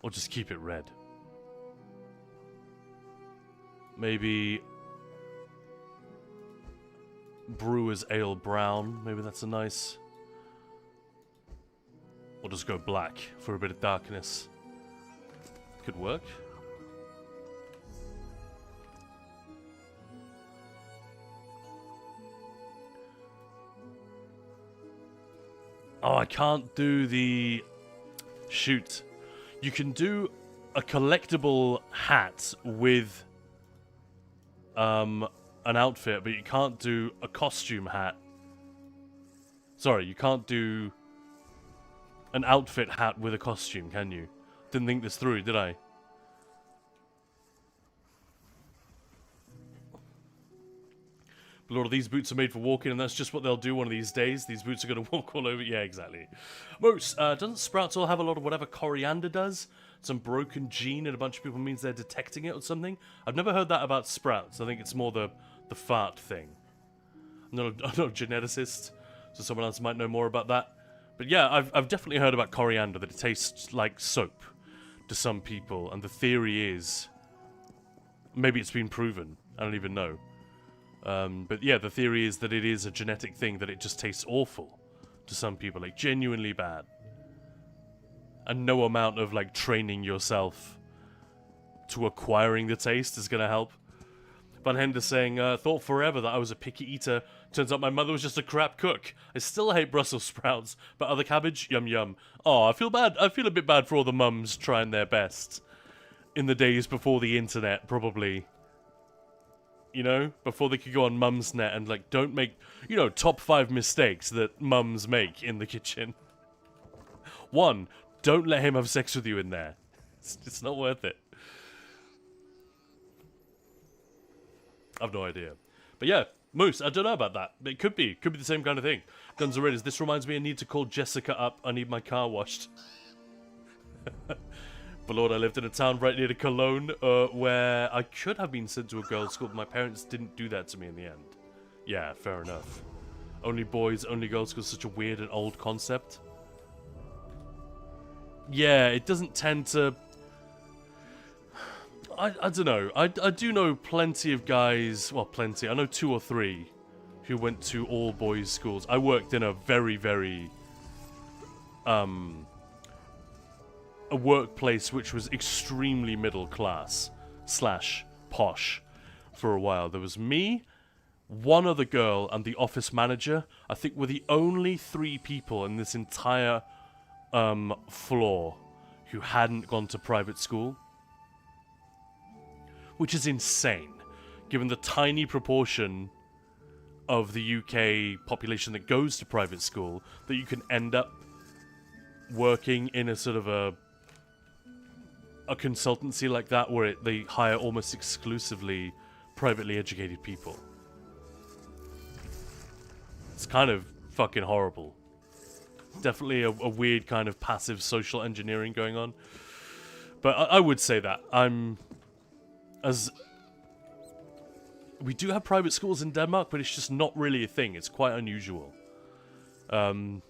Or just keep it red. Maybe Brewer's Ale Brown. Maybe that's a nice... Or just go black for a bit of darkness. Could work. Oh, I can't do the... Shoot. You can do a collectible hat with an outfit, but you can't do a costume hat. Sorry, you can't do an outfit hat with a costume, can you? Didn't think this through, did I? But Lord, these boots are made for walking, and that's just what they'll do one of these days. These boots are going to walk all over. Yeah, exactly. Moose, doesn't Sprouts all have a lot of whatever coriander does? Some broken gene and a bunch of people means they're detecting it or something? I've never heard that about Sprouts. I think it's more the fart thing. I'm not a geneticist, so someone else might know more about that. But yeah, I've definitely heard about coriander, that it tastes like soap to some people, and the theory is... Maybe it's been proven. I don't even know. But yeah, the theory is that it is a genetic thing, that it just tastes awful to some people, like genuinely bad. And no amount of like training yourself to acquiring the taste is gonna help. Van Hender saying, thought forever that I was a picky eater. Turns out my mother was just a crap cook. I still hate Brussels sprouts, but other cabbage, yum yum. Oh, I feel bad. I feel a bit bad for all the mums trying their best in the days before the internet, probably. You know, before they could go on Mumsnet and like, don't make, you know, top 5 mistakes that mums make in the kitchen. 1, don't let him have sex with you in there. It's not worth it. I've no idea. But yeah, Moose, I don't know about that. It could be the same kind of thing. Guns N' Roses, this reminds me I need to call Jessica up. I need my car washed. But Lord, I lived in a town right near to Cologne where I could have been sent to a girls' school, but my parents didn't do that to me in the end. Yeah, fair enough. Only boys, only girls' school is such a weird and old concept. Yeah, it doesn't tend to... I don't know. I do know plenty of guys... Well, plenty. I know 2 or 3 who went to all-boys schools. I worked in a very, very... a workplace which was extremely middle class / posh for a while. There was me, one other girl, and the office manager. I think we're the only 3 people in this entire floor who hadn't gone to private school. which is insane, given the tiny proportion of the UK population that goes to private school, that you can end up working in a sort of a consultancy like that where they hire almost exclusively privately educated people. It's kind of fucking horrible. Definitely a weird kind of passive social engineering going on. But I would say that we do have private schools in Denmark, but it's just not really a thing. It's quite unusual. So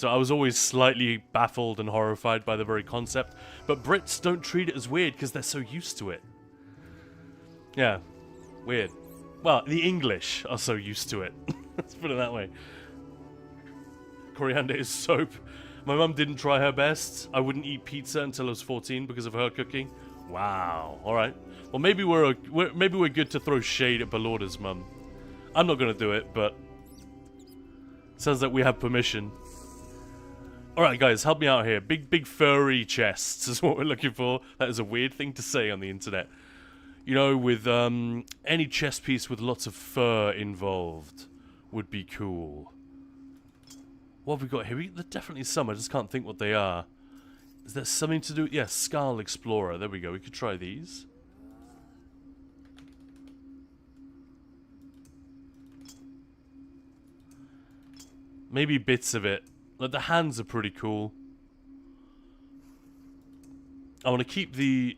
I was always slightly baffled and horrified by the very concept. But Brits don't treat it as weird because they're so used to it. Yeah, weird. Well, the English are so used to it. Let's put it that way. Coriander is soap. My mum didn't try her best. I wouldn't eat pizza until I was 14 because of her cooking. Wow. All right. Well, maybe we're good to throw shade at Balorda's mum. I'm not gonna do it, but sounds like we have permission. All right, guys, help me out here. Big furry chests is what we're looking for. That is a weird thing to say on the internet. You know, with any chest piece with lots of fur involved would be cool. What have we got here? There's definitely some. I just can't think what they are. Is there something to do? Yeah, Skull Explorer. There we go. We could try these. Maybe bits of it. Like, the hands are pretty cool. I want to keep the...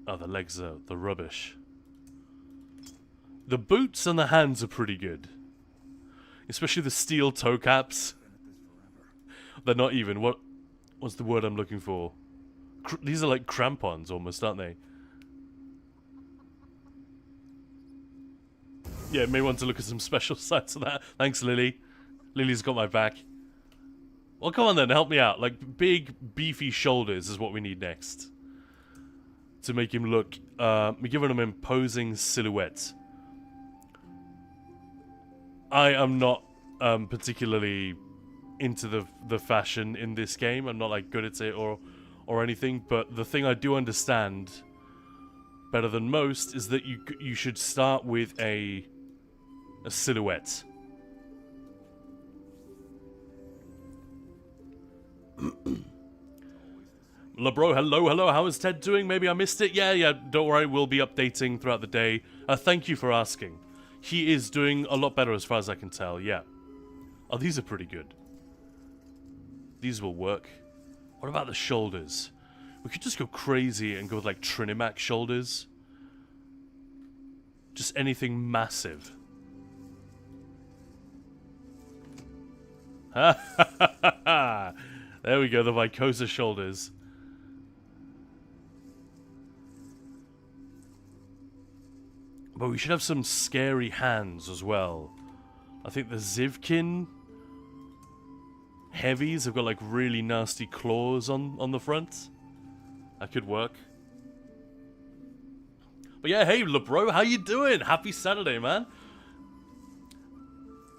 Oh, the legs are the rubbish. The boots and the hands are pretty good. Especially the steel toe caps. They're not even. What's the word I'm looking for? These are like crampons almost, aren't they? Yeah, may want to look at some special sides of that. Thanks, Lily. Lily's got my back. Well, come on then, help me out. Like, big, beefy shoulders is what we need next. To make him look, we're giving him an imposing silhouette. I am not particularly into the fashion in this game. I'm not like good at it or anything, but the thing I do understand better than most is that you should start with a silhouette. LeBro, hello, how is Ted doing? Maybe I missed it? Yeah, don't worry, we'll be updating throughout the day. Thank you for asking. He is doing a lot better as far as I can tell, yeah. Oh, these are pretty good. These will work. What about the shoulders? We could just go crazy and go with like Trinimac shoulders. Just anything massive. Ha ha ha ha! There we go, the Vicosa shoulders. But we should have some scary hands as well. I think the Zivkin heavies have got like really nasty claws on the front. That could work. But yeah, hey LeBro, how you doing? Happy Saturday, man.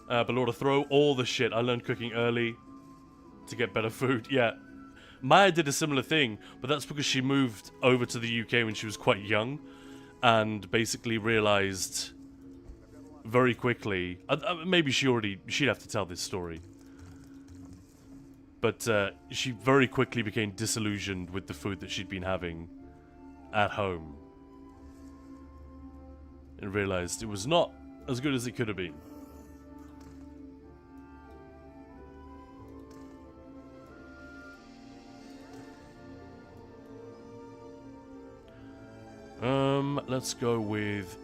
But Lord, throw all the shit. I learned cooking early to get better food. Yeah. Maya did a similar thing, but that's because she moved over to the UK when she was quite young. And basically realized very quickly, maybe she'd have to tell this story. But she very quickly became disillusioned with the food that she'd been having at home. And realized it was not as good as it could have been. Let's go with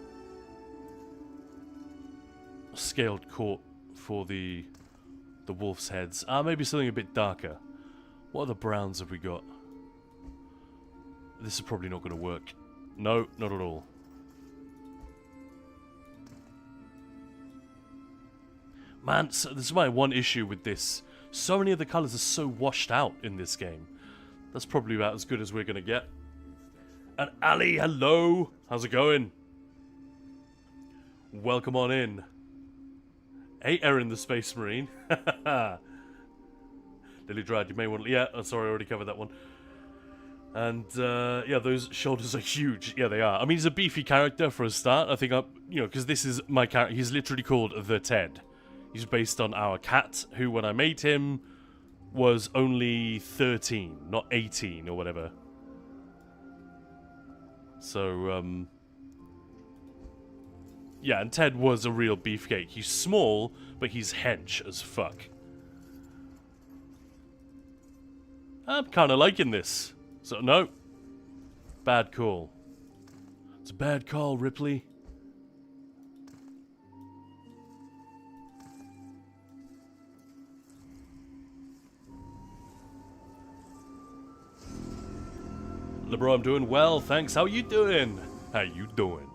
scaled court for the wolf's heads. Maybe something a bit darker. What other browns have we got? This is probably not going to work. No, not at all. Man, so this is my one issue with this. So many of the colours are so washed out in this game. That's probably about as good as we're going to get. And Ali, hello! How's it going? Welcome on in. Hey, Erin the Space Marine. Lily Dried, you may want to... Yeah, oh, sorry, I already covered that one. And, yeah, those shoulders are huge. Yeah, they are. I mean, he's a beefy character for a start. I think, because this is my character. He's literally called The Ted. He's based on our cat, who, when I made him, was only 13, not 18 or whatever. So, yeah, and Ted was a real beefcake. He's small, but he's hench as fuck. I'm kind of liking this. So, no. Bad call. It's a bad call, Ripley. LeBron, I'm doing well, thanks. How you doing? How you doing?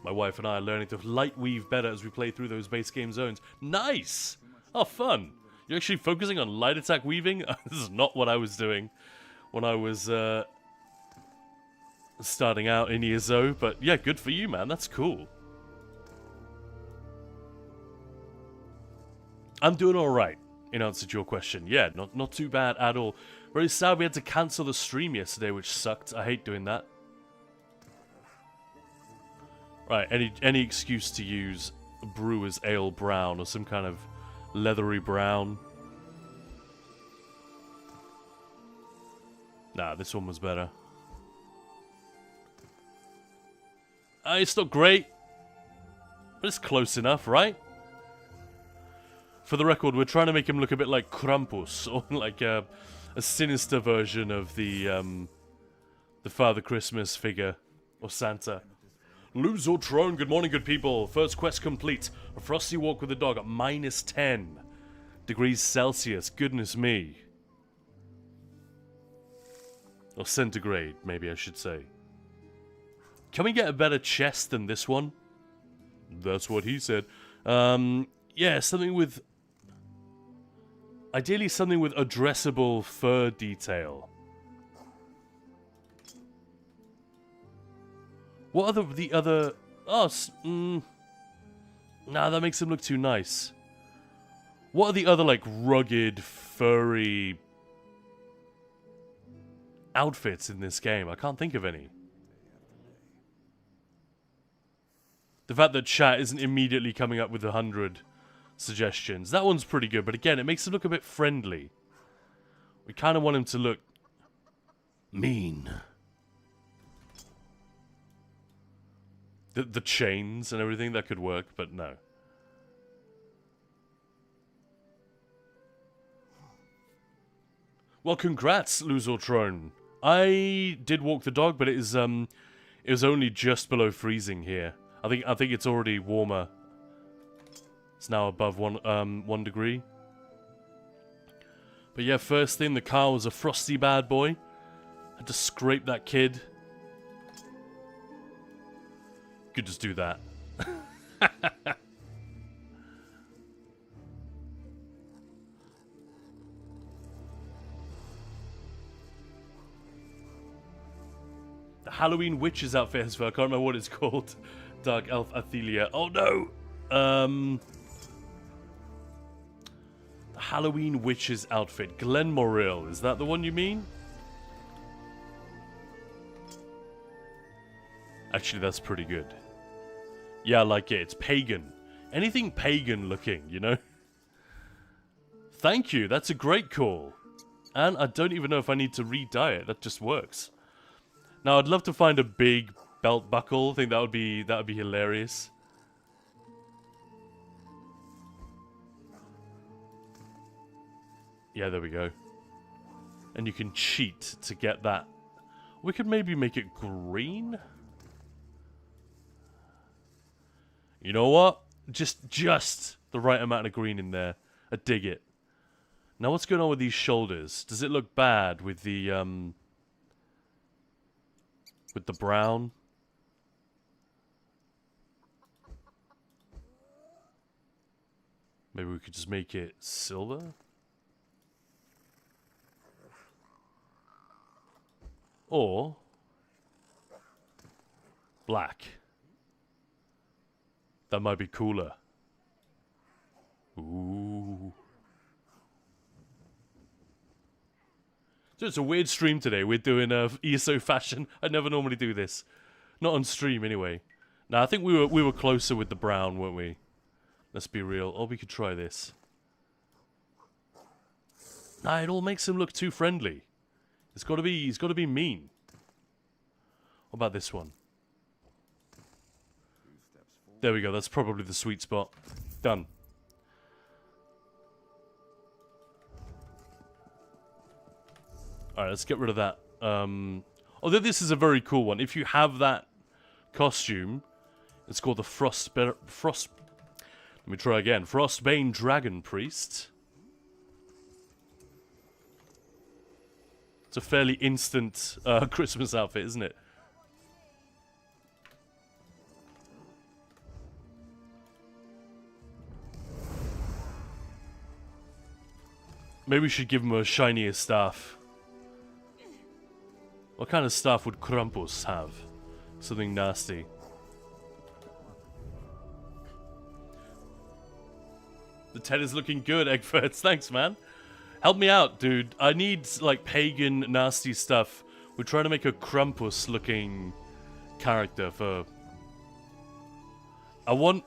My wife and I are learning to light weave better as we play through those base game zones. Nice! Oh, fun. You're actually focusing on light attack weaving? This is not what I was doing when I was, starting out in ESO, but yeah, good for you, man. That's cool. I'm doing alright, in answer to your question. Yeah, not too bad at all. Very sad we had to cancel the stream yesterday, which sucked. I hate doing that. Right, any excuse to use Brewer's Ale Brown or some kind of leathery brown. Nah, this one was better. It's not great, but it's close enough, right? For the record, we're trying to make him look a bit like Krampus, or like a sinister version of the Father Christmas figure, or Santa. Lose or Trone, good morning, good people. First quest complete. A frosty walk with the dog at -10 degrees Celsius. Goodness me. Or centigrade, maybe I should say. Can we get a better chest than this one? That's what he said. Yeah, something with... Ideally something with addressable fur detail. What are the other... Oh, nah, that makes him look too nice. What are the other, like, rugged, furry... outfits in this game? I can't think of any. The fact that chat isn't immediately coming up with 100 suggestions. That one's pretty good, but again, it makes him look a bit friendly. We kind of want him to look mean. The chains and everything, that could work, but no. Well, congrats, Luzortrone. I did walk the dog, but it was only just below freezing here. I think it's already warmer. It's now above 1 degree. But yeah, first thing, the car was a frosty bad boy. Had to scrape that kid. Could just do that. The Halloween Witch's outfit as well. I can't remember what it's called. Dark Elf Athelia. Oh no! The Halloween Witch's outfit. Glenmoril. Is that the one you mean? Actually, that's pretty good. Yeah, I like it. It's pagan. Anything pagan looking, you know? Thank you. That's a great call. And I don't even know if I need to re-dye it. That just works. Now, I'd love to find a big belt buckle. I think that would be hilarious. Yeah, there we go. And you can cheat to get that. We could maybe make it green. You know what? Just the right amount of green in there. I dig it. Now, what's going on with these shoulders? Does it look bad with the brown? Maybe we could just make it silver? Or black. That might be cooler. Ooh. So it's a weird stream today. We're doing ESO fashion. I never normally do this. Not on stream, anyway. Now I think we were closer with the brown, weren't we? Let's be real. Or we could try this. Nah, it all makes him look too friendly. He's got to be mean. What about this one? There we go. That's probably the sweet spot. Done. Alright, let's get rid of that. Although this is a very cool one. If you have that costume, it's called the Let me try again. Frostbane Dragon Priest. It's a fairly instant Christmas outfit, isn't it? Maybe we should give him a shinier staff. What kind of staff would Krampus have? Something nasty. The Ted is looking good, Eggfurts. Thanks, man. Help me out, dude. I need, like, pagan, nasty stuff. We're trying to make a Krampus-looking character for... I want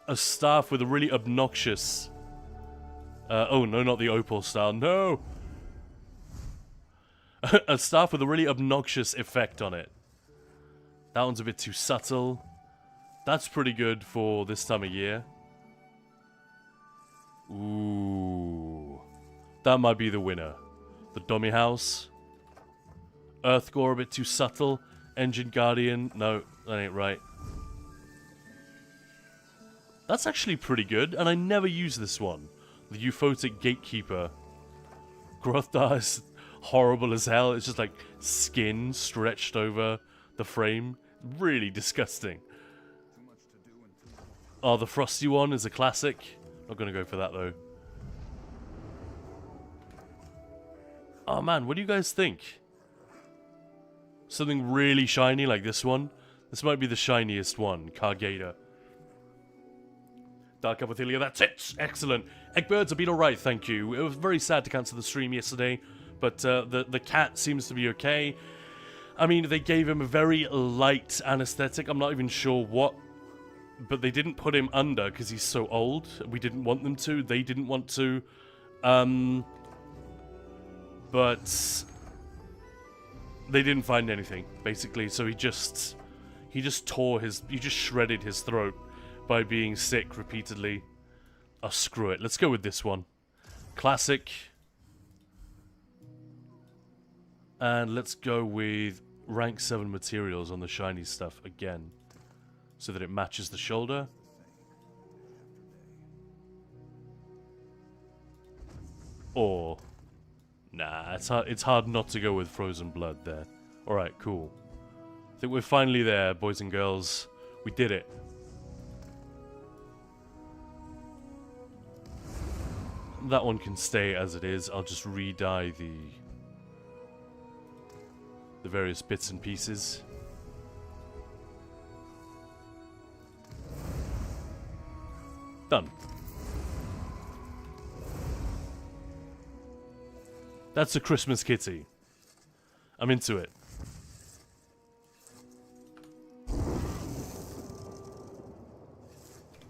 a staff with a really obnoxious... oh, no, not the Opal style. No! A staff with a really obnoxious effect on it. That one's a bit too subtle. That's pretty good for this time of year. Ooh. That might be the winner. The Dummy House. Earthgore a bit too subtle. Engine Guardian. No, that ain't right. That's actually pretty good, and I never use this one. The Euphotic Gatekeeper. Grothar is horrible as hell. It's just like skin stretched over the frame. Really disgusting. Oh, the Frosty one is a classic. Not gonna go for that though. Oh man, what do you guys think? Something really shiny like this one? This might be the shiniest one. Cargada. Dark Apothelia, that's it! Excellent. Eggbirds have been alright, thank you. It was very sad to cancel the stream yesterday, but the cat seems to be okay. I mean, they gave him a very light anesthetic. I'm not even sure what, but they didn't put him under because he's so old. We didn't want them to. They didn't want to. But they didn't find anything, basically. So he just shredded his throat by being sick repeatedly. Oh, screw it. Let's go with this one. Classic. And let's go with rank 7 materials on the shiny stuff again. So that it matches the shoulder. Or... Nah, it's hard not to go with Frozen Blood there. Alright, cool. I think we're finally there, boys and girls. We did it. That one can stay as it is. I'll just re-dye the various bits and pieces. Done. That's a Christmas kitty. I'm into it.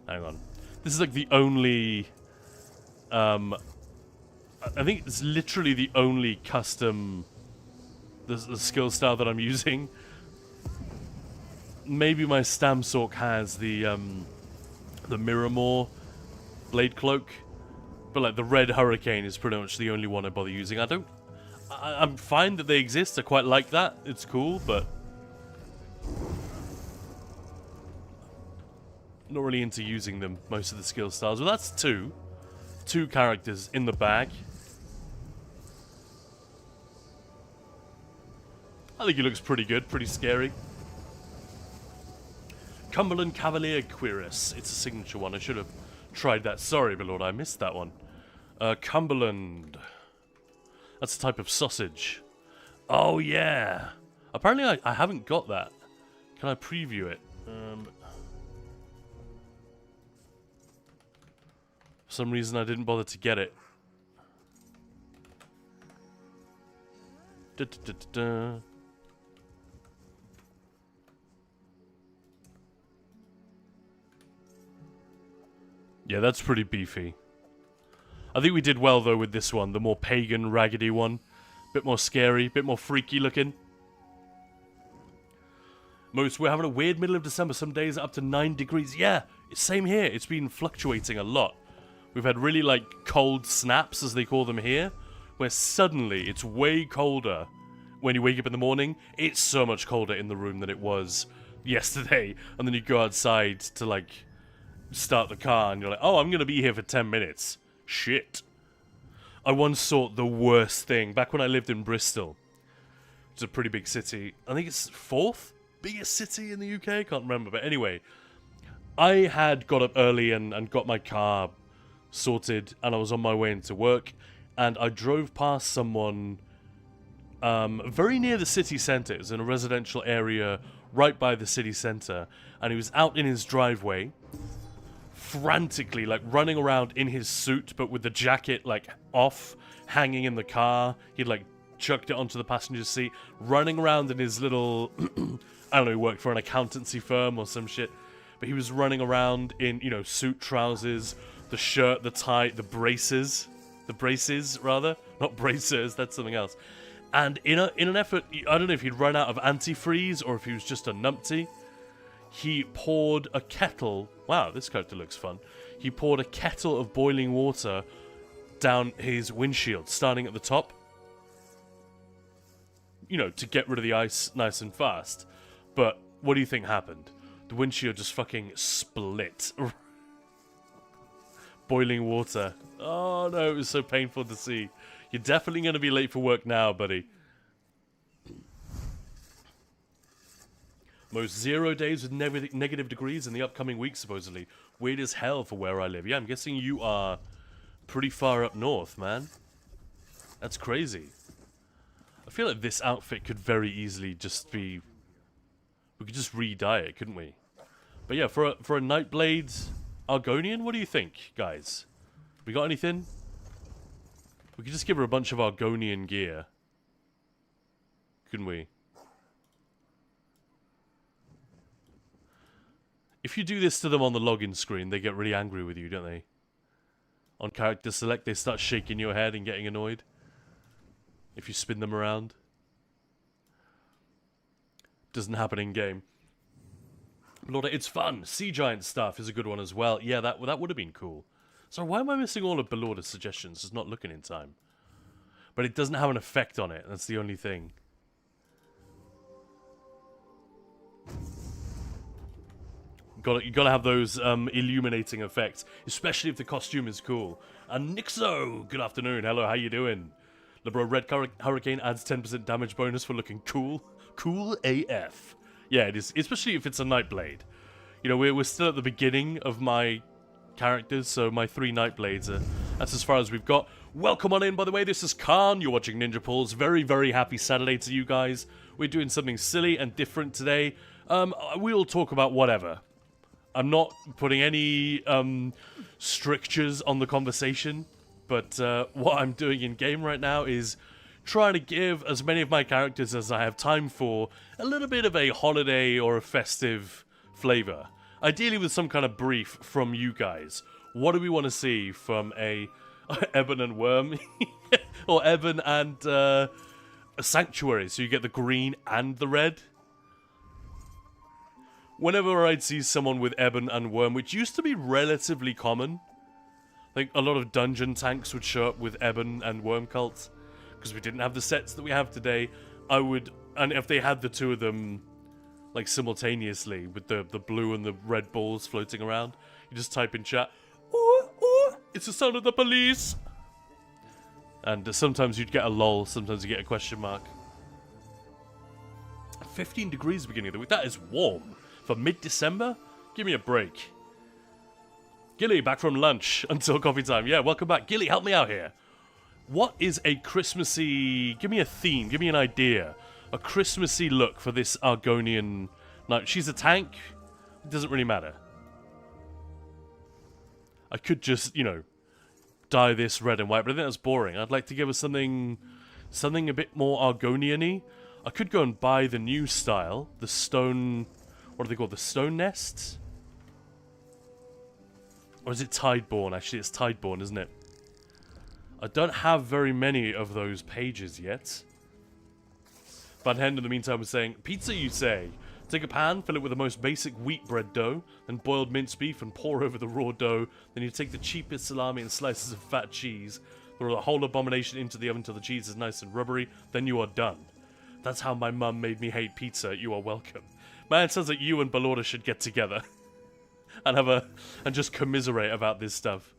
Hang on. This is like the only... I think it's literally the only custom... The skill style that I'm using. Maybe my Stamsork has the Miramore Blade Cloak. But like the Red Hurricane is pretty much the only one I bother using. I'm fine that they exist. I quite like that. It's cool, but... not really into using them, most of the skill styles. Well, that's two. Two characters in the bag. I think he looks pretty good, pretty scary. Cumberland Cavalier Cuirass. It's a signature one. I should have tried that. Sorry, my lord, I missed that one. Cumberland. That's a type of sausage. Oh, yeah. Apparently, I haven't got that. Can I preview it? For some reason, I didn't bother to get it. Da, da, da, da, da. Yeah, that's pretty beefy. I think we did well, though, with this one. The more pagan, raggedy one. Bit more scary, bit more freaky looking. Most, we're having a weird middle of December. Some days up to 9 degrees. Yeah, same here. It's been fluctuating a lot. We've had really, like, cold snaps, as they call them here, where suddenly it's way colder when you wake up in the morning. It's so much colder in the room than it was yesterday. And then you go outside to, like, start the car, and you're like, oh, I'm going to be here for 10 minutes. Shit. I once saw the worst thing back when I lived in Bristol. It's a pretty big city. I think it's 4th biggest city in the UK. I can't remember. But anyway, I had got up early and got my car sorted, and I was on my way into work, and I drove past someone very near the city centre. It was in a residential area right by the city centre, and he was out in his driveway frantically, like, running around in his suit, but with the jacket, like, off, hanging in the car. He'd, like, chucked it onto the passenger seat, running around in his little, I don't know, he worked for an accountancy firm or some shit, but he was running around in, you know, suit, trousers, the shirt, the tie, the braces, rather, not bracers, that's something else. And in an effort, I don't know if he'd run out of antifreeze or if he was just a numpty, he poured a kettle. Wow, this character looks fun. He poured a kettle of boiling water down his windshield, starting at the top. You know, to get rid of the ice nice and fast. But what do you think happened? The windshield just fucking split. Boiling water. Oh no, it was so painful to see. You're definitely going to be late for work now, buddy. Most 0 days with negative degrees in the upcoming week, supposedly. Weird as hell for where I live. Yeah, I'm guessing you are pretty far up north, man. That's crazy. I feel like this outfit could very easily just be... We could just re-dye it, couldn't we? But yeah, for a Nightblade Argonian, what do you think, guys? We got anything? We could just give her a bunch of Argonian gear. Couldn't we? If you do this to them on the login screen, they get really angry with you, don't they? On character select, they start shaking your head and getting annoyed. If you spin them around. Doesn't happen in game. Lord, it's fun. Sea Giant stuff is a good one as well. Yeah, that would have been cool. So why am I missing all of Belorda's suggestions? Just not looking in time. But it doesn't have an effect on it. That's the only thing. You gotta have those illuminating effects, especially if the costume is cool. And Nixo, good afternoon. Hello, how you doing? LeBro, Red Hurricane adds 10% damage bonus for looking cool. Cool AF. Yeah, it is, especially if it's a Nightblade. You know, we're still at the beginning of my characters, so my 3 Nightblades that's as far as we've got. Welcome on in, by the way. This is Khan. You're watching Ninja Pulls. Very, very happy Saturday to you guys. We're doing something silly and different today. We'll talk about whatever. I'm not putting any strictures on the conversation, but what I'm doing in game right now is trying to give as many of my characters as I have time for a little bit of a holiday or a festive flavor. Ideally with some kind of brief from you guys. What do we want to see from a Ebon and Worm? Or Ebon and a Sanctuary, so you get the green and the red? Whenever I'd see someone with Ebon and Worm, which used to be relatively common, like a lot of dungeon tanks would show up with Ebon and Worm cults, because we didn't have the sets that we have today, and if they had the two of them, like simultaneously, with the blue and the red balls floating around, you just type in chat, oh, it's the sound of the police! And sometimes you'd get a lol, sometimes you get a question mark. 15 degrees at the beginning of the week, that is warm. For mid-December? Give me a break. Gilly, back from lunch until coffee time. Yeah, welcome back. Gilly, help me out here. What is a Christmassy... Give me a theme, give me an idea. A Christmassy look for this Argonian knight. She's a tank. It doesn't really matter. I could just, you know, dye this red and white, but I think that's boring. I'd like to give her something something a bit more Argonian-y. I could go and buy the new style, the stone... What are they called? The stone nests? Or is it Tideborn? Actually, it's Tideborn, isn't it? I don't have very many of those pages yet. Van Hen, in the meantime, was saying, pizza, you say? Take a pan, fill it with the most basic wheat bread dough, then boiled minced beef and pour over the raw dough. Then you take the cheapest salami and slices of fat cheese. Throw the whole abomination into the oven until the cheese is nice and rubbery. Then you are done. That's how my mum made me hate pizza. You are welcome. Man, it sounds like you and Ballora should get together. and just commiserate about this stuff.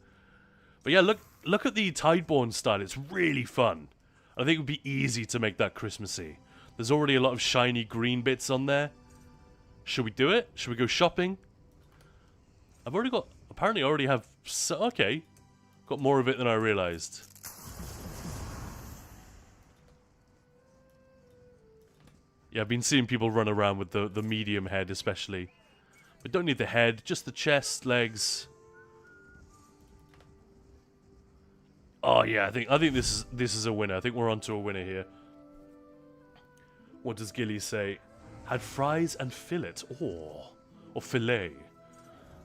But yeah, look at the Tideborn style. It's really fun. I think it would be easy to make that Christmassy. There's already a lot of shiny green bits on there. Should we do it? Should we go shopping? I've already got... Apparently I already have... Okay. Got more of it than I realized. Yeah, I've been seeing people run around with the medium head especially. We don't need the head, just the chest, legs. Oh yeah, I think this is a winner. I think we're onto a winner here. What does Gilly say? Had fries and fillet. Oh. Or filet.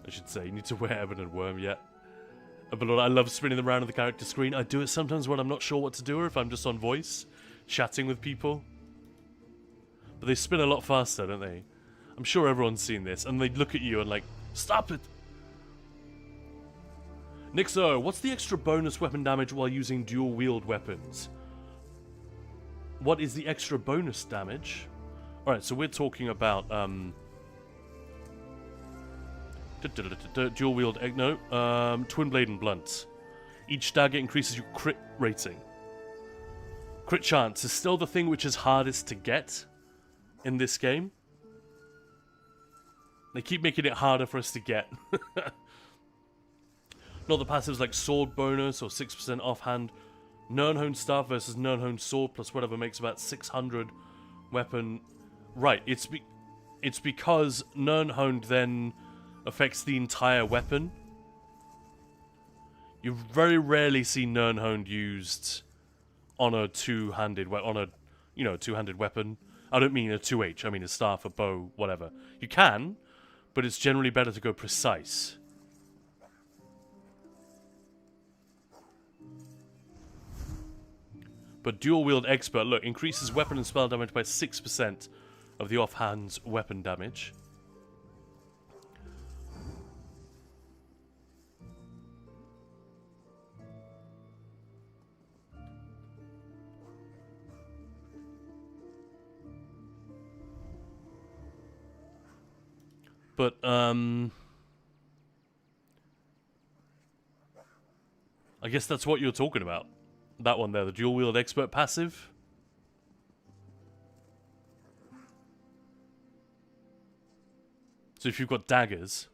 I should say. You need to wear Ebon and Worm, yeah. But I love spinning them around on the character screen. I do it sometimes when I'm not sure what to do or if I'm just on voice, chatting with people. But they spin a lot faster, don't they? I'm sure everyone's seen this. And they look at you and like, stop it! Nixo, what's the extra bonus weapon damage while using dual-wield weapons? What is the extra bonus damage? Alright, so we're talking about, dual wield, no, twin blade and blunt. Each dagger increases your crit rating. Crit chance is still the thing which is hardest to get in this game. They keep making it harder for us to get. Not the passives like sword bonus or 6% offhand. Nirnhone staff versus Nirnhone sword plus whatever makes about 600 weapon. Right, it's because Nirnhone then affects the entire weapon. You very rarely see Nirnhone used on a two-handed two-handed weapon. I don't mean a 2H, I mean a staff, a bow, whatever. You can, but it's generally better to go precise. But dual wield expert, look, increases weapon and spell damage by 6% of the offhand's weapon damage. But, I guess that's what you're talking about. That one there, the dual wield expert passive. So if you've got daggers,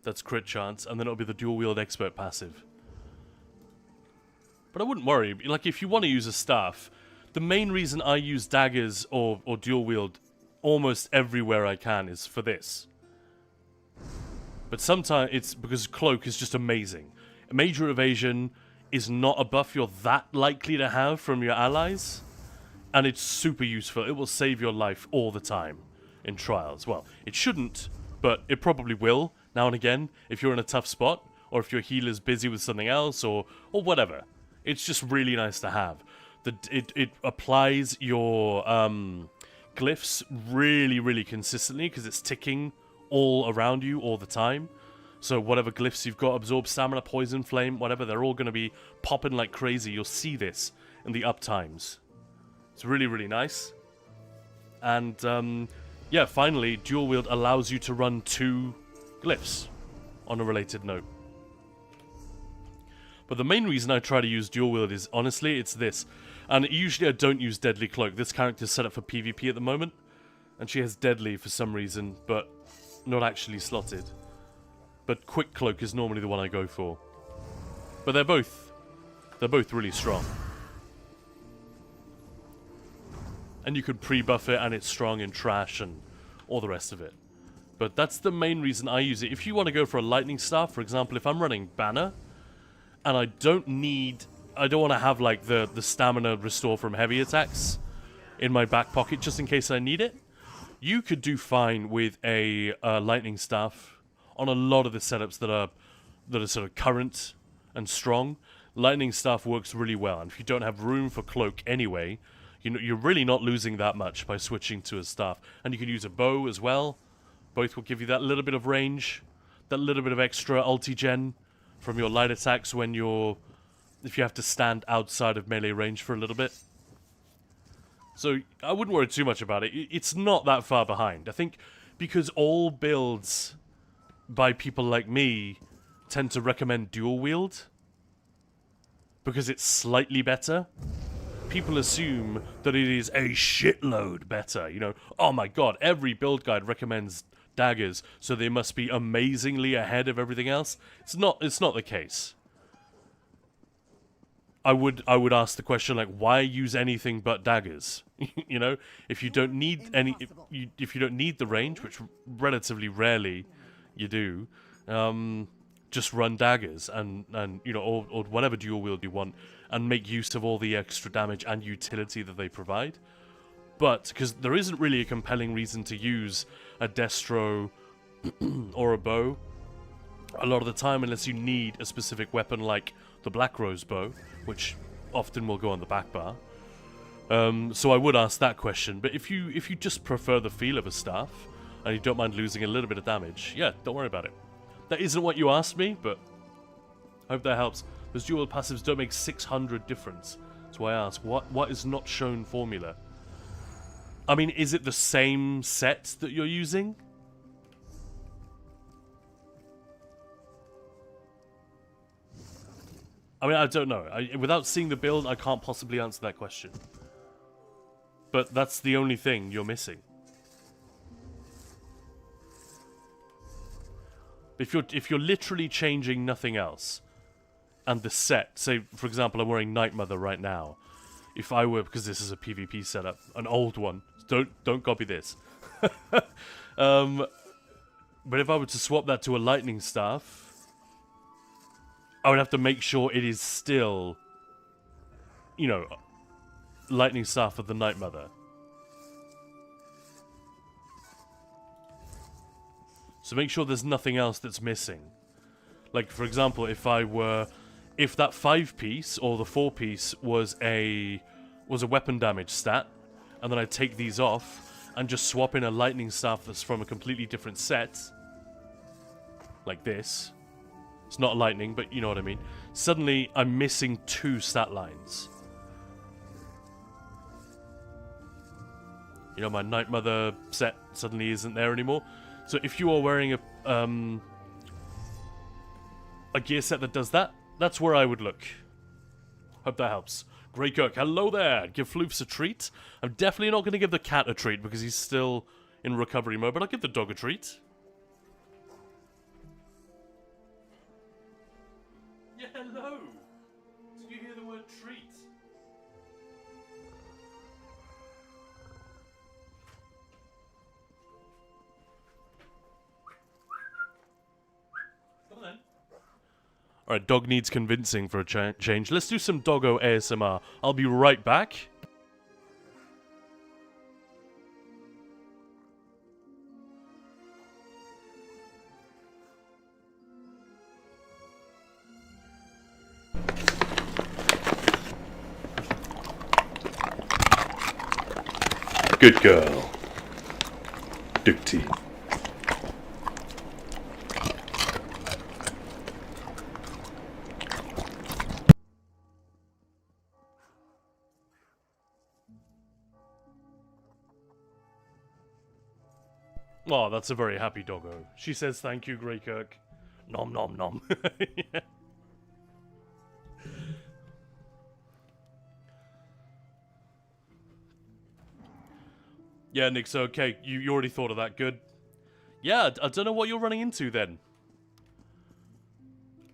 that's crit chance, and then it'll be the dual wield expert passive. But I wouldn't worry. Like, if you want to use a staff, the main reason I use daggers or dual wield almost everywhere I can is for this. But sometimes it's because cloak is just amazing. Major evasion is not a buff you're that likely to have from your allies, and it's super useful. It will save your life all the time in trials. Well, it shouldn't, but it probably will now and again if you're in a tough spot, or if your healer's busy with something else, or whatever. It's just really nice to have. It applies your glyphs really, really consistently because it's ticking all around you all the time. So whatever glyphs you've got, absorb stamina, poison, flame, whatever, they're all going to be popping like crazy. You'll see this in the uptimes. It's really, really nice. And yeah, finally, dual wield allows you to run 2 glyphs on a related note. But the main reason I try to use dual wield is, honestly, it's this. And usually I don't use Deadly Cloak. This character's set up for PvP at the moment. And she has Deadly for some reason, but not actually slotted. But Quick Cloak is normally the one I go for. But they're both really strong. And you could pre-buff it and it's strong and trash and all the rest of it. But that's the main reason I use it. If you want to go for a lightning staff, for example, if I'm running Banner and I don't need I don't want to have like the stamina restore from heavy attacks in my back pocket just in case I need it. You could do fine with a lightning staff on a lot of the setups that are sort of current and strong. Lightning staff works really well, and if you don't have room for cloak anyway, you're really not losing that much by switching to a staff. And you can use a bow as well. Both will give you that little bit of range, that little bit of extra ulti-gen from your light attacks if you have to stand outside of melee range for a little bit. So I wouldn't worry too much about it. It's not that far behind. I think because all builds by people like me tend to recommend dual wield because it's slightly better, people assume that it is a shitload better. You know, oh my god, every build guide recommends daggers, so they must be amazingly ahead of everything else. It's not the case. I would ask the question, like, why use anything but daggers? You know, if you don't need if you don't need the range, which relatively rarely you do, just run daggers and you know, or whatever dual wield you want, and make use of all the extra damage and utility that they provide. But because there isn't really a compelling reason to use a destro or a bow a lot of the time, unless you need a specific weapon like the Black Rose bow, which often will go on the back bar. So I would ask that question. But if you just prefer the feel of a staff and you don't mind losing a little bit of damage, yeah, don't worry about it. That isn't what you asked me, but I hope that helps. Those dual passives don't make 600 difference. That's why I ask, what is not shown formula? I mean, is it the same set that you're using? I mean, I don't know. Without seeing the build, I can't possibly answer that question. But that's the only thing you're missing. If you're literally changing nothing else, and the set, say for example, I'm wearing Night Mother right now. If I were, because this is a PvP setup, an old one, don't copy this. But if I were to swap that to a lightning staff, I would have to make sure it is still, you know, lightning staff of the Night Mother. So make sure there's nothing else that's missing. Like, for example, if that 5-piece or the 4-piece was a weapon damage stat, and then I take these off and just swap in a lightning staff that's from a completely different set, like this. It's not lightning, but you know what I mean. Suddenly, I'm missing 2 stat lines. You know, my Night Mother set suddenly isn't there anymore. So if you are wearing a gear set that does that, that's where I would look. Hope that helps. Grey Kirk, hello there. Give Floofs a treat. I'm definitely not going to give the cat a treat because he's still in recovery mode, but I'll give the dog a treat. Yeah, hello. Did you hear the word treat? Come on then. Alright, dog needs convincing for a change. Let's do some doggo ASMR. I'll be right back. Good girl. Dukty. Oh, that's a very happy doggo. She says thank you, Grey Kirk. Nom nom nom. Yeah. Yeah, Nick, so okay, you already thought of that, good. Yeah, I don't know what you're running into then.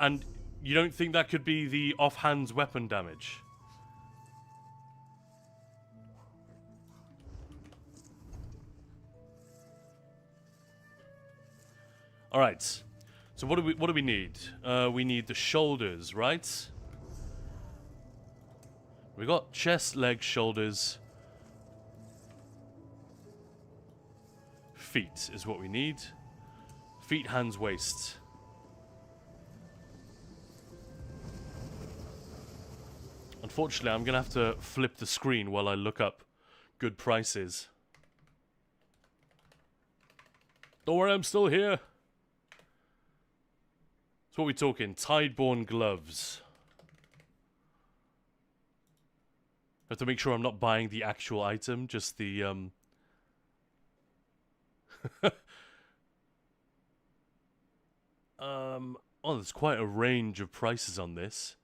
And you don't think that could be the offhand's weapon damage? Alright, so what do we need? We need the shoulders, right? We got chest, legs, shoulders. Feet is what we need. Feet, hands, waist. Unfortunately, I'm going to have to flip the screen while I look up good prices. Don't worry, I'm still here. So what are we talking? Tideborne gloves. I have to make sure I'm not buying the actual item, just the, oh, there's quite a range of prices on this.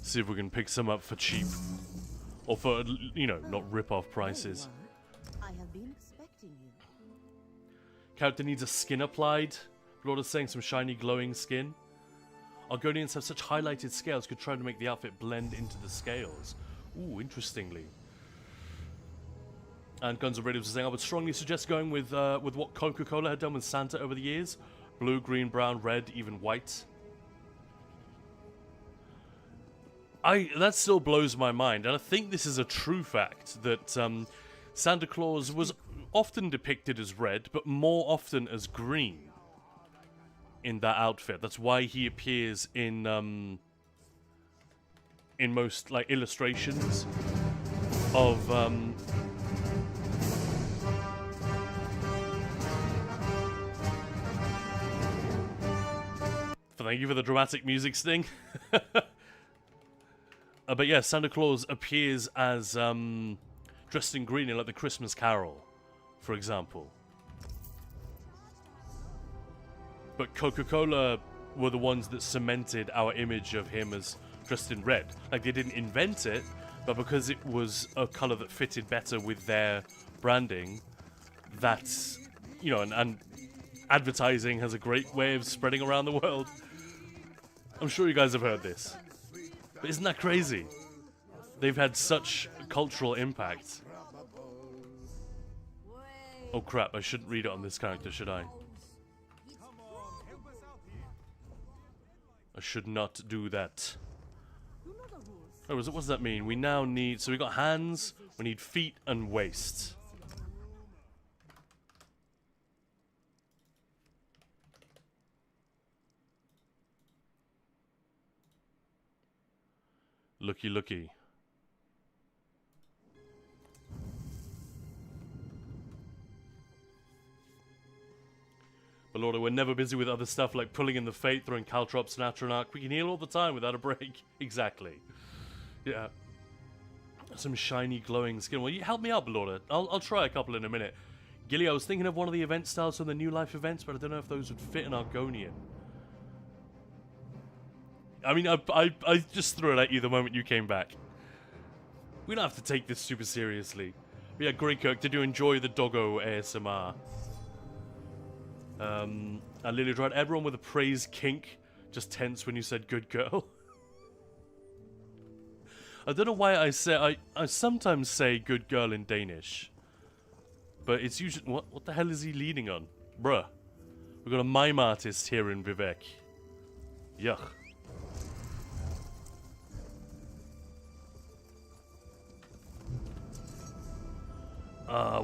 See if we can pick some up for cheap. Or for, you know, not rip-off prices. I have been expecting you. Character needs a skin applied. Lord is saying some shiny glowing skin. Argonians have such highlighted scales, could try to make the outfit blend into the scales. Ooh, interestingly. And Guns N' Roses are saying, I would strongly suggest going with what Coca-Cola had done with Santa over the years. Blue, green, brown, red, even white. That still blows my mind, and I think this is a true fact, that Santa Claus was often depicted as red, but more often as green in that outfit. That's why he appears in most, like, illustrations of, Thank you for the dramatic music sting. But yeah, Santa Claus appears as dressed in green in, like, the Christmas Carol, for example. But Coca-Cola were the ones that cemented our image of him as dressed in red. Like, they didn't invent it, but because it was a color that fitted better with their branding, that's, you know, and advertising has a great way of spreading around the world. I'm sure you guys have heard this. But isn't that crazy? They've had such cultural impact. Oh crap, I shouldn't read it on this character, should I? I should not do that. Oh, what does that mean? We now need... So we got hands, we need feet and waist. Looky, looky. But Lord, we're never busy with other stuff like pulling in the fate, throwing caltrops and Atronach. We can heal all the time without a break. Exactly. Yeah. Some shiny glowing skin. Well, you help me out, Belorda. I'll try a couple in a minute. Gilly, I was thinking of one of the event styles from the New Life events, but I don't know if those would fit an Argonian. I mean, I just threw it at you the moment you came back. We don't have to take this super seriously. But yeah, Grey Kirk, did you enjoy the doggo ASMR? And Lily Dried, everyone with a praise kink just tense when you said good girl. I don't know why I sometimes say good girl in Danish. But it's usually... What the hell is he leaning on? Bruh. We've got a mime artist here in Vivek. Yuck.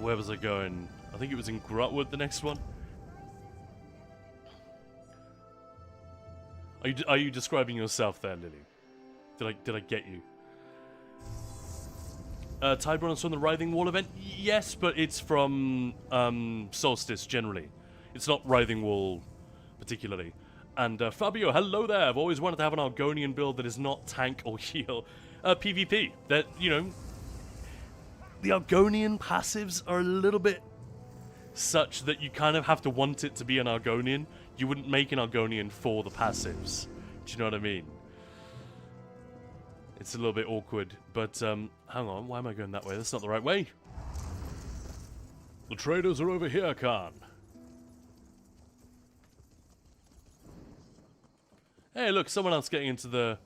Where was I going? I think it was in Grotwood, the next one. Are you describing yourself there, Lily? Did I get you? Tideborne is from the Writhing Wall event? Yes, but it's from Solstice generally. It's not Writhing Wall particularly. And Fabio, hello there. I've always wanted to have an Argonian build that is not tank or heal. PvP. That, you know, the Argonian passives are a little bit such that you kind of have to want it to be an Argonian. You wouldn't make an Argonian for the passives. Do you know what I mean? It's a little bit awkward, but hang on, why am I going that way? That's not the right way. The traders are over here, Khan. Hey, look, someone else getting into the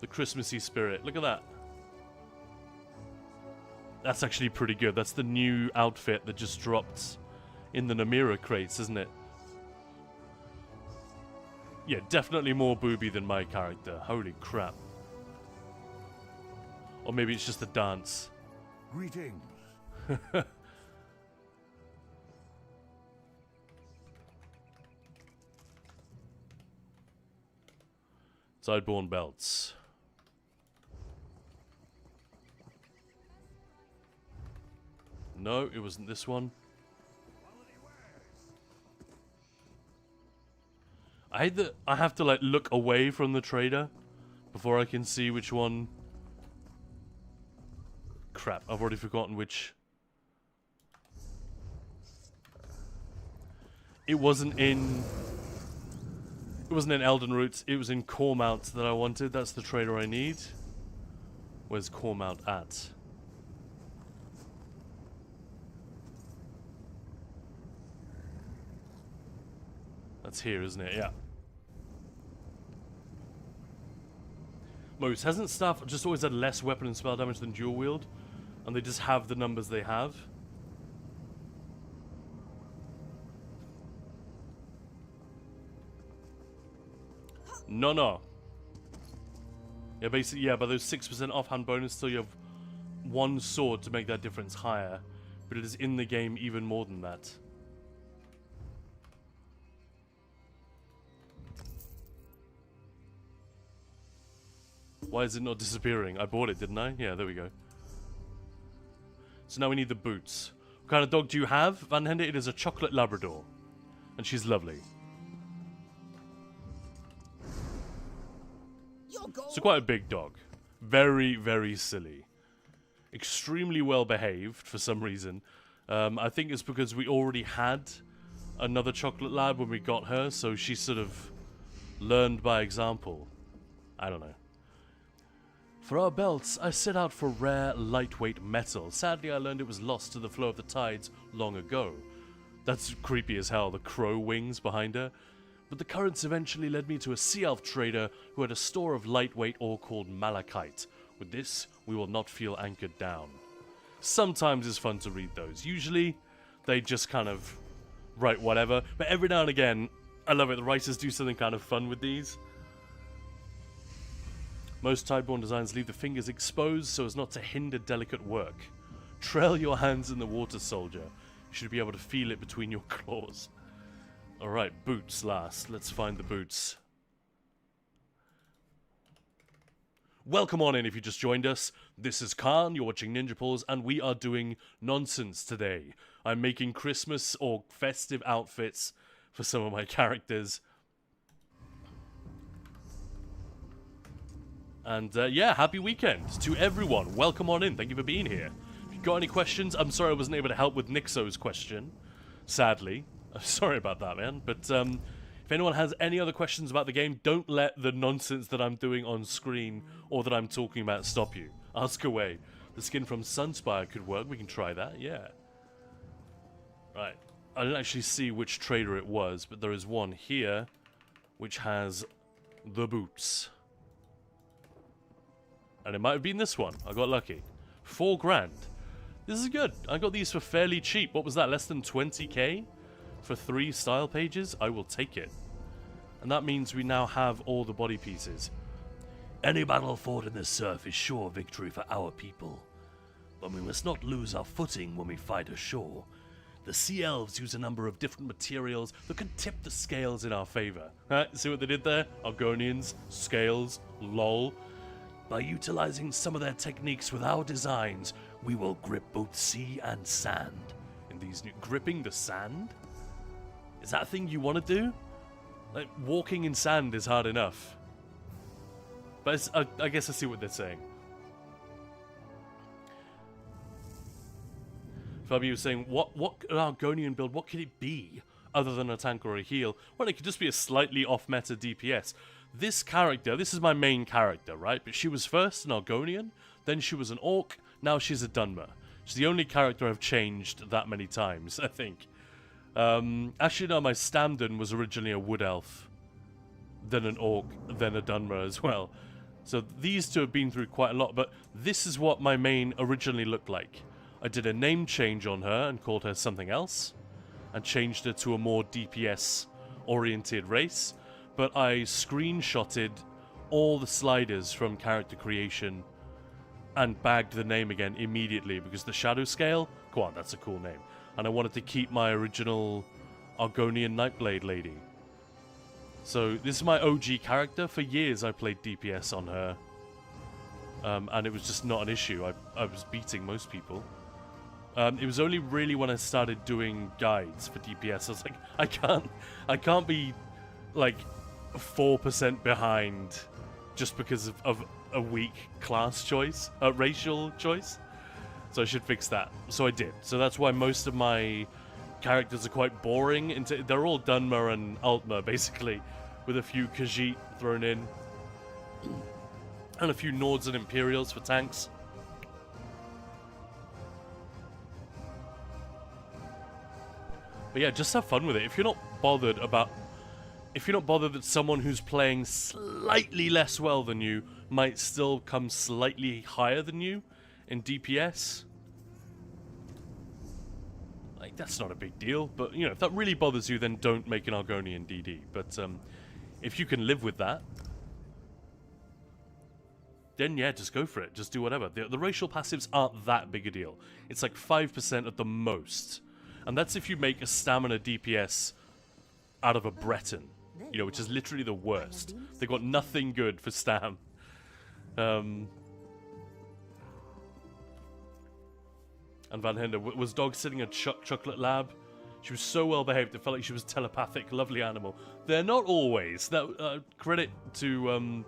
Christmassy spirit. Look at that. That's actually pretty good. That's the new outfit that just dropped in the Namira crates, isn't it? Yeah, definitely more booby than my character. Holy crap. Or maybe it's just the dance. Greetings. Sideborne belts. No, it wasn't this one. I hate that I have to like look away from the trader before I can see which one. Crap, I've already forgotten which. It wasn't in Elden Roots, it was in Cormount that I wanted. That's the trader I need. Where's Cormount at? That's here, isn't it? Yeah. Most hasn't stuff just always had less weapon and spell damage than dual wield, and they just have the numbers they have. No. Yeah, basically, yeah, by those 6% offhand bonus, still you have one sword to make that difference higher, but it is in the game even more than that. Why is it not disappearing? I bought it, didn't I? Yeah, there we go. So now we need the boots. What kind of dog do you have, Van Hende? It is a chocolate Labrador. And she's lovely. So quite a big dog. Very, very silly. Extremely well behaved for some reason. I think it's because we already had another chocolate lab when we got her, so she sort of learned by example. I don't know. For our belts, I set out for rare, lightweight metal. Sadly, I learned it was lost to the flow of the tides long ago. That's creepy as hell, the crow wings behind her. But the currents eventually led me to a sea elf trader who had a store of lightweight ore called malachite. With this, we will not feel anchored down. Sometimes it's fun to read those. Usually, they just kind of write whatever. But every now and again, I love it. The writers do something kind of fun with these. Most Tideborne designs leave the fingers exposed so as not to hinder delicate work. Trail your hands in the water, soldier. You should be able to feel it between your claws. Alright, boots last. Let's find the boots. Welcome on in if you just joined us. This is Khan, you're watching Ninja Pulls, and we are doing nonsense today. I'm making Christmas or festive outfits for some of my characters. And yeah, happy weekend to everyone. Welcome on in. Thank you for being here. If you've got any questions, I'm sorry I wasn't able to help with Nixo's question. Sadly. I'm sorry about that, man. But if anyone has any other questions about the game, don't let the nonsense that I'm doing on screen or that I'm talking about stop you. Ask away. The skin from Sunspire could work. We can try that, yeah. Right. I didn't actually see which trader it was, but there is one here which has the boots. And it might have been this one. I got lucky. 4 grand. This is good. I got these for fairly cheap. What was that? Less than 20k? For 3 style pages? I will take it. And that means we now have all the body pieces. Any battle fought in the surf is sure victory for our people. But we must not lose our footing when we fight ashore. The sea elves use a number of different materials That could tip the scales in our favor. See what they did there? Argonians, scales, lol. By utilizing some of their techniques with our designs, we will grip both sea and sand. In these new... Gripping the sand? Is that a thing you want to do? Like, walking in sand is hard enough. But it's, I guess I see what they're saying. Fabi was saying, what an Argonian build, what could it be other than a tank or a heal? Well, it could just be a slightly off-meta DPS. This character, this is my main character, right? But she was first an Argonian, then she was an Orc, now she's a Dunmer. She's the only character I've changed that many times, I think. Actually, no, my stand-in was originally a Wood Elf, then an Orc, then a Dunmer as well. So these two have been through quite a lot, but this is what my main originally looked like. I did a name change on her and called her something else, and changed her to a more DPS-oriented race. but I screenshotted all the sliders from character creation and bagged the name again immediately because the shadow scale, come on, that's a cool name. And I wanted to keep my original Argonian Nightblade lady. So this is my OG character. For years I played DPS on her. And it was just not an issue. I was beating most people. It was only really when I started doing guides for DPS, I was like, I can't be like 4% behind just because of a weak class choice, a racial choice. So I should fix that. So I did. So that's why most of my characters are quite boring. They're all Dunmer and Altmer, basically, with a few Khajiit thrown in. And a few Nords and Imperials for tanks. But yeah, just have fun with it. If you're not bothered that someone who's playing slightly less well than you might still come slightly higher than you in DPS, like, that's not a big deal. But, you know, if that really bothers you, then don't make an Argonian DD. But if you can live with that, then yeah, just go for it. Just do whatever. The racial passives aren't that big a deal. It's like 5% at the most. And that's if you make a stamina DPS out of a Breton, you know, which is literally the worst. They got nothing good for stam. And Van Hender, was Dog sitting at Chocolate Lab? She was so well behaved, it felt like she was telepathic, lovely animal. They're not always. That credit to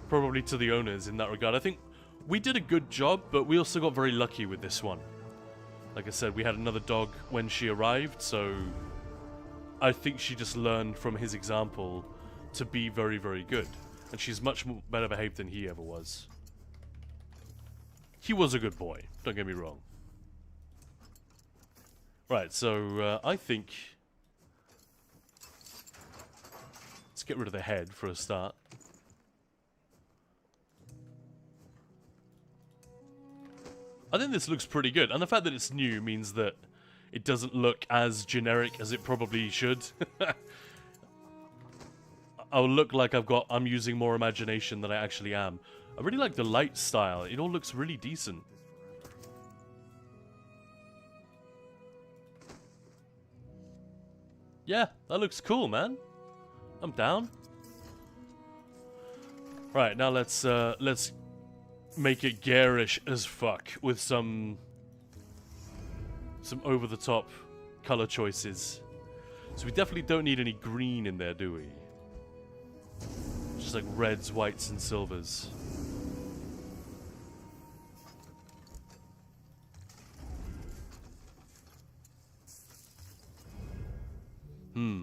probably to the owners in that regard. I think we did a good job, but we also got very lucky with this one. Like I said, we had another dog when she arrived, so I think she just learned from his example to be very, very good. And she's much better behaved than he ever was. He was a good boy, don't get me wrong. Right, so I think... let's get rid of the head for a start. I think this looks pretty good, and the fact that it's new means that it doesn't look as generic as it probably should. I'll look like I'm using more imagination than I actually am. I really like the light style. It all looks really decent. Yeah, that looks cool, man. I'm down. Right, now let's make it garish as fuck with some over-the-top color choices. So we definitely don't need any green in there, do we? Just like reds, whites, and silvers.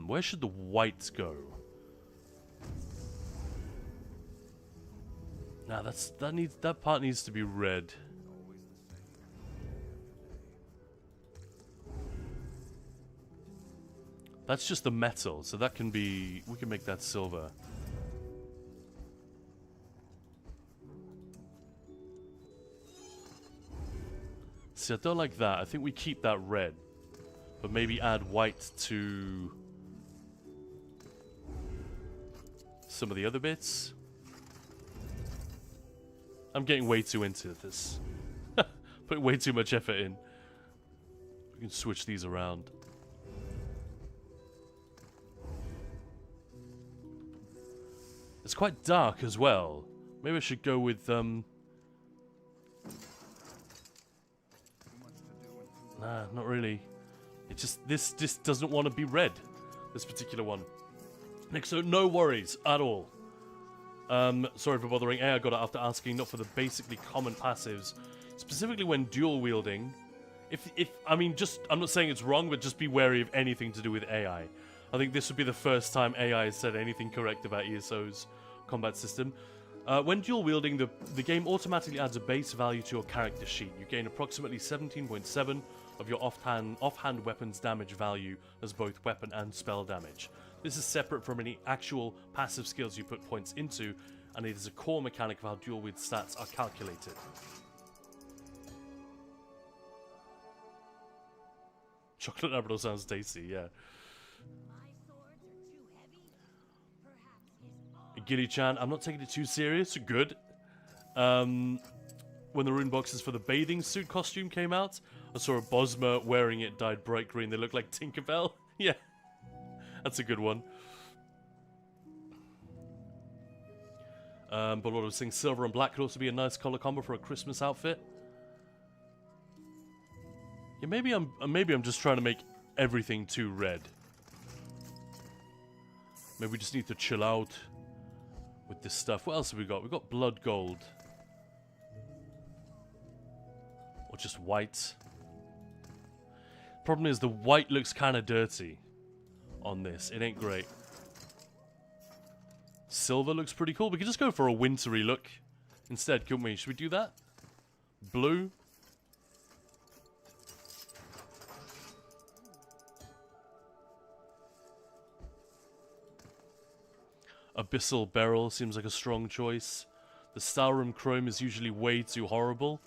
Where should the whites go? Nah, that part needs to be red. That's just the metal, so that can be... we can make that silver. See, I don't like that. I think we keep that red. But maybe add white to... some of the other bits. I'm getting way too into this. Putting way too much effort in. We can switch these around. It's quite dark as well. Maybe I should go with Nah, not really. It just this doesn't want to be red. This particular one. Nick, so no worries at all. Sorry for bothering. I got it after asking not for the basically common passives, specifically when dual wielding. I mean, I'm not saying it's wrong, but just be wary of anything to do with AI. I think this would be the first time AI has said anything correct about ESO's combat system. When dual wielding, the game automatically adds a base value to your character sheet. You gain approximately 17.7 of your offhand weapon's damage value as both weapon and spell damage. This is separate from any actual passive skills you put points into, and it is a core mechanic of how dual wield stats are calculated. Chocolate Labrador sounds tasty, yeah. Gilly-chan, I'm not taking it too serious. Good. When the rune boxes for the bathing suit costume came out, I saw a Bosma wearing it dyed bright green. They look like Tinkerbell. Yeah, that's a good one. But what I was saying, silver and black could also be a nice color combo for a Christmas outfit. Yeah, maybe I'm just trying to make everything too red. Maybe we just need to chill out with this stuff. What else have we got? We've got blood gold. Or just white. Problem is the white looks kind of dirty on this. It ain't great. Silver looks pretty cool. We could just go for a wintry look instead, couldn't we? Should we do that? Blue. Abyssal Beryl seems like a strong choice. The Starum Chrome is usually way too horrible.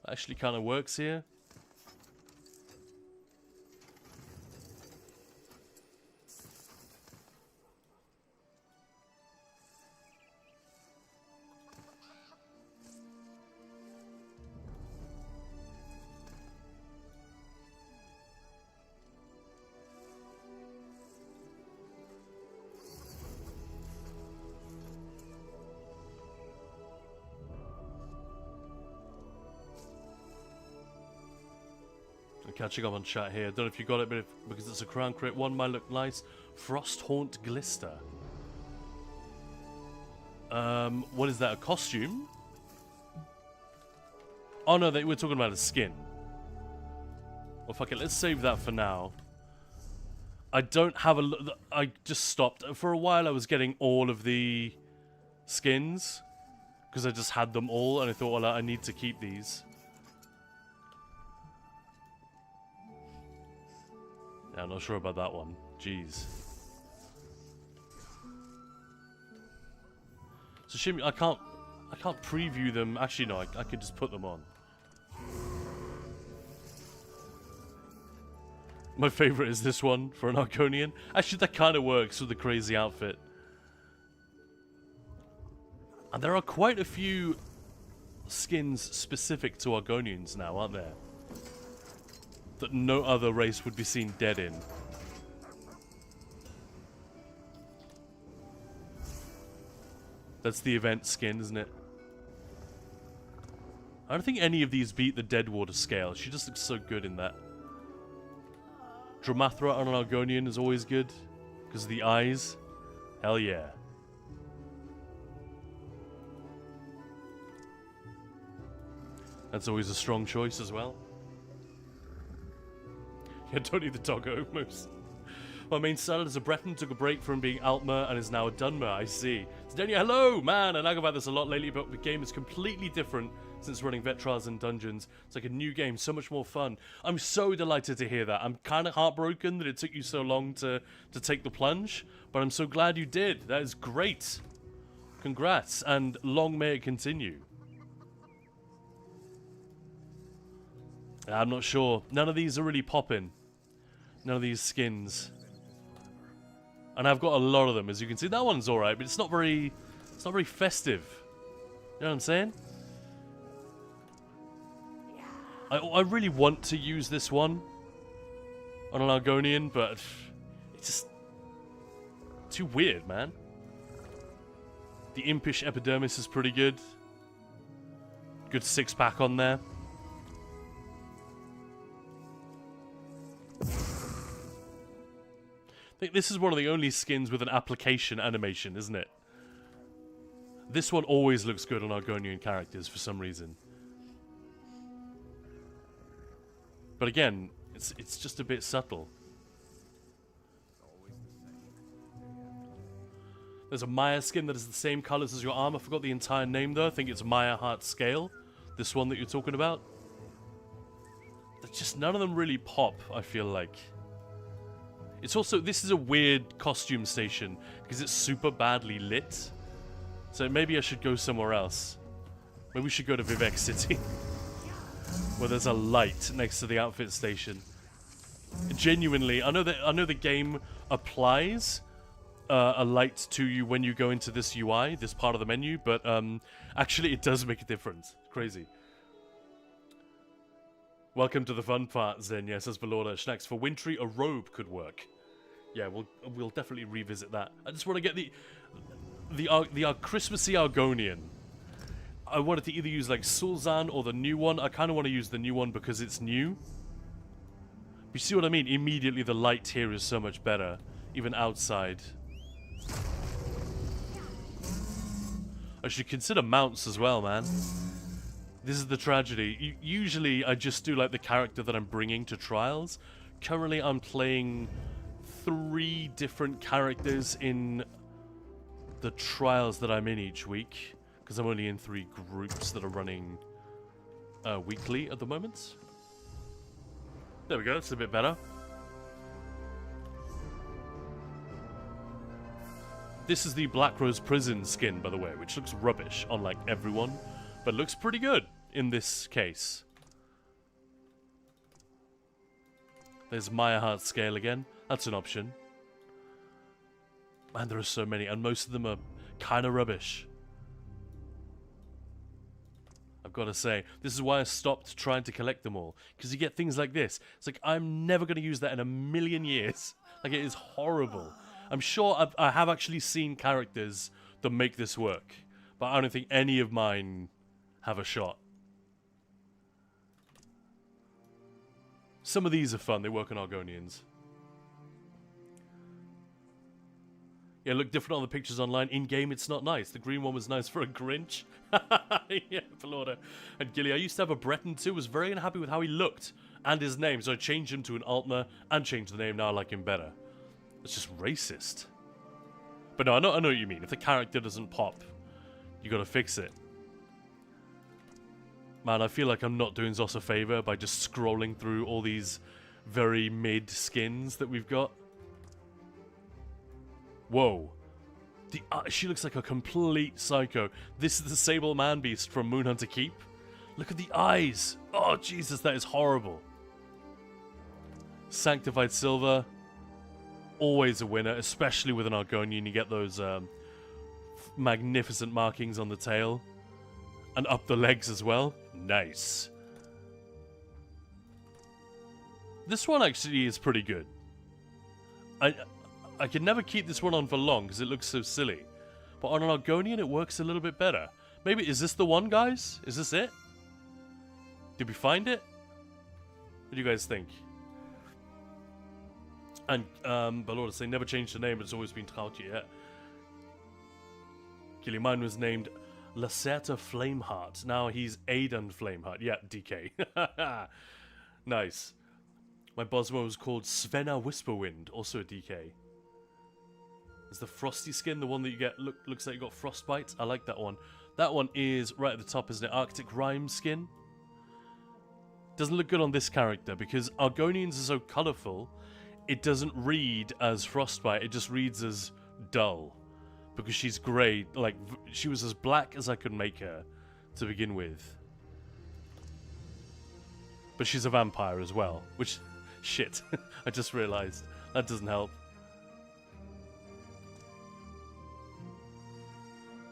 Actually kind of works here. Catching up on chat here. Don't know if you got it, but because it's a crown crit, one might look nice. Frosthaunt Glister. What is that? A costume? Oh no, we're talking about a skin. Well, fuck it. Let's save that for now. I don't have a. I just stopped for a while. I was getting all of the skins because I just had them all, and I thought, well, I need to keep these. Yeah, I'm not sure about that one. Jeez. So Shimmy, I can't preview them. Actually, no, I could just put them on. My favorite is this one for an Argonian. Actually, that kind of works with the crazy outfit. And there are quite a few skins specific to Argonians now, aren't there? That no other race would be seen dead in. That's the event skin, isn't it? I don't think any of these beat the Deadwater scale. She just looks so good in that. Dramathra on an Argonian is always good. Because of the eyes. Hell yeah. That's always a strong choice as well. Yeah, don't need the doggo most. My main salad is a Breton, took a break from being Altmer and is now a Dunmer, I see. Zdenia, hello, man! I know about this a lot lately, but the game is completely different since running vet trials and dungeons. It's like a new game, so much more fun. I'm so delighted to hear that. I'm kind of heartbroken that it took you so long to take the plunge, but I'm so glad you did. That is great. Congrats, and long may it continue. I'm not sure. None of these are really popping. None of these skins. And I've got a lot of them, as you can see. That one's alright, but it's not very festive. You know what I'm saying? I really want to use this one on an Argonian, but it's just too weird, man. The impish epidermis is pretty good. Good six-pack on there. I think this is one of the only skins with an application animation, isn't it? This one always looks good on Argonian characters for some reason. But again, it's just a bit subtle. There's a Maya skin that is the same colors as your arm. I forgot the entire name though. I think it's Maya Heart Scale. This one that you're talking about. There's just none of them really pop, I feel like. It's also, this is a weird costume station because it's super badly lit. So maybe I should go somewhere else. Maybe we should go to Vivek City. Where there's a light next to the outfit station. Genuinely, I know the game applies a light to you when you go into this UI, this part of the menu, but actually it does make a difference. Crazy. Welcome to the fun part, Zen. Yeah, says Valorda. Schnacks, for wintry, a robe could work. Yeah, we'll definitely revisit that. I just want to get the Christmassy Argonian. I wanted to either use like Sulzan or the new one. I kind of want to use the new one because it's new. You see what I mean? Immediately the light here is so much better, even outside. I should consider mounts as well, man. This is the tragedy. Usually I just do like the character that I'm bringing to trials. Currently I'm playing 3 different characters in the trials that I'm in each week. Because I'm only in 3 groups that are running weekly at the moment. There we go, that's a bit better. This is the Black Rose Prison skin, by the way, which looks rubbish on like everyone, but looks pretty good in this case. There's Maya Heart Scale again. That's an option. Man, there are so many, and most of them are kind of rubbish. I've got to say, this is why I stopped trying to collect them all. Because you get things like this. It's like, I'm never going to use that in a million years. Like, it is horrible. I'm sure I have actually seen characters that make this work. But I don't think any of mine have a shot. Some of these are fun. They work on Argonians. Yeah, look different on the pictures online. In-game, it's not nice. The green one was nice for a Grinch. Yeah, Florida. And Gilly, I used to have a Breton too. Was very unhappy with how he looked and his name, so I changed him to an Altmer and changed the name. Now I like him better. It's just racist. But no, I know what you mean. If the character doesn't pop, you gotta fix it. Man, I feel like I'm not doing Zos a favor by just scrolling through all these very mid skins that we've got. Whoa. She looks like a complete psycho. This is the Sable Man-Beast from Moonhunter Keep. Look at the eyes. Oh, Jesus, that is horrible. Sanctified Silver. Always a winner, especially with an Argonian. You get those magnificent markings on the tail. And up the legs as well. Nice. This one actually is pretty good. I can never keep this one on for long because it looks so silly. But on an Argonian, it works a little bit better. Maybe, is this the one, guys? Is this it? Did we find it? What do you guys think? And, Balorda say, never changed the name, but it's always been Trauti, yeah. Gilly, mine was named Lacerta Flameheart. Now he's Aidan Flameheart. Yeah, DK. Nice. My Bosmo was called Svenna Whisperwind, also a DK. Is the Frosty skin the one that you get, looks like you got frostbite? I like that one. That one is right at the top, isn't it? Arctic Rime skin. Doesn't look good on this character because Argonians are so colourful, it doesn't read as frostbite, it just reads as dull. Because she's grey, like, she was as black as I could make her to begin with. But she's a vampire as well, which, shit, I just realised. That doesn't help.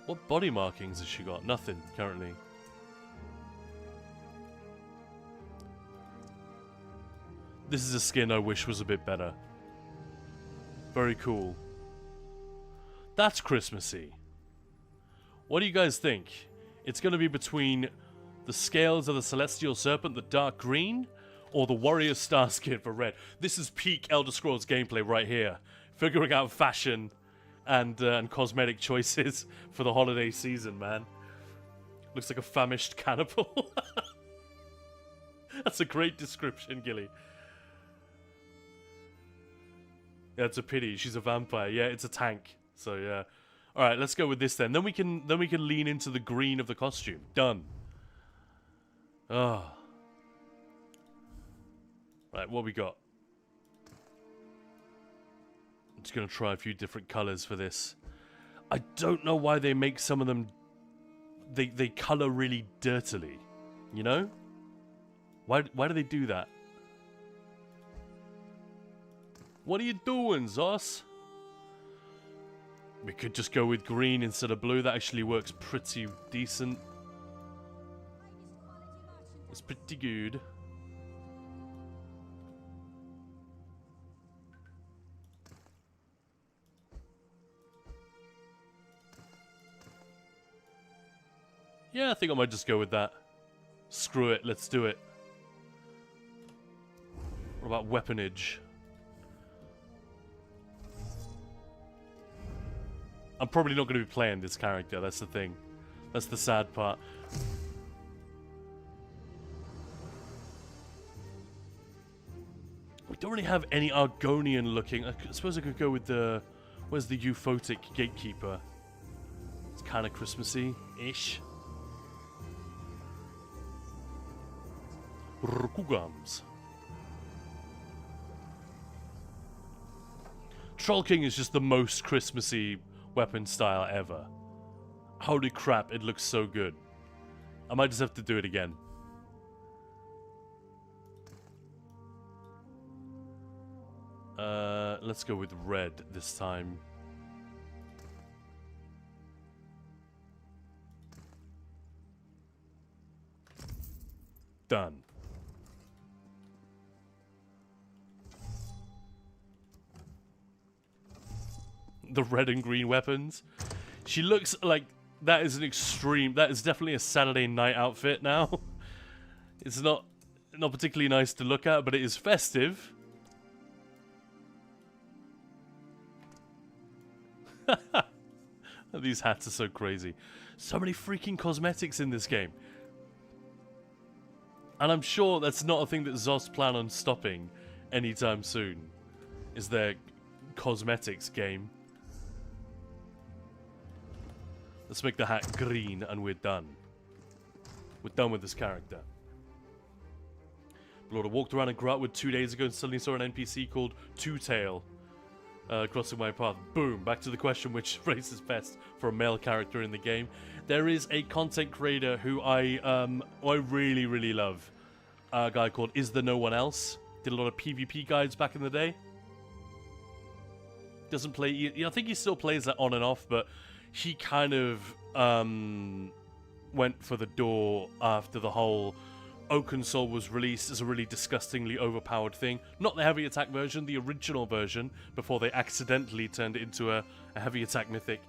What body markings has she got? Nothing, currently. This is a skin I wish was a bit better. Very cool. That's Christmassy. What do you guys think? It's going to be between the scales of the Celestial Serpent, the dark green, or the Warrior Star skin for red. This is peak Elder Scrolls gameplay right here. Figuring out fashion and cosmetic choices for the holiday season, man. Looks like a famished cannibal. That's a great description, Gilly. Yeah, it's a pity. She's a vampire. Yeah, it's a tank. So yeah. All right, let's go with this then. Then we can lean into the green of the costume. Done. Ah. Right, what we got? I'm just gonna try a few different colors for this. I don't know why they make some of them. They color really dirtily. You know? Why do they do that? What are you doing, Zos? We could just go with green instead of blue. That actually works pretty decent. It's pretty good. Yeah, I think I might just go with that. Screw it, let's do it. What about weaponage? I'm probably not going to be playing this character, that's the thing. That's the sad part. We don't really have any Argonian looking. I suppose I could go with the... Where's the Euphotic Gatekeeper? It's kind of Christmassy-ish. Rukugams. Troll King is just the most Christmassy weapon style ever. Holy crap, it looks so good. I might just have to do it again. Let's go with red this time. Done. The red and green weapons. She looks like that is an extreme. That is definitely a Saturday night outfit now. It's not particularly nice to look at, but it is festive. These hats are so crazy. So many freaking cosmetics in this game. And I'm sure that's not a thing that Zos plan on stopping anytime soon. Is their cosmetics game. Let's make the hat green and we're done. We're done with this character. Lord, I walked around in Grotwood 2 days ago and suddenly saw an NPC called Two-Tail crossing my path. Boom. Back to the question, which race is best for a male character in the game. There is a content creator who I really, really love. A guy called Is There No One Else. Did a lot of PvP guides back in the day. Doesn't play... I think he still plays that on and off, but... He kind of went for the door after the whole Oaken Soul was released as a really disgustingly overpowered thing. Not the heavy attack version, the original version, before they accidentally turned it into a heavy attack mythic.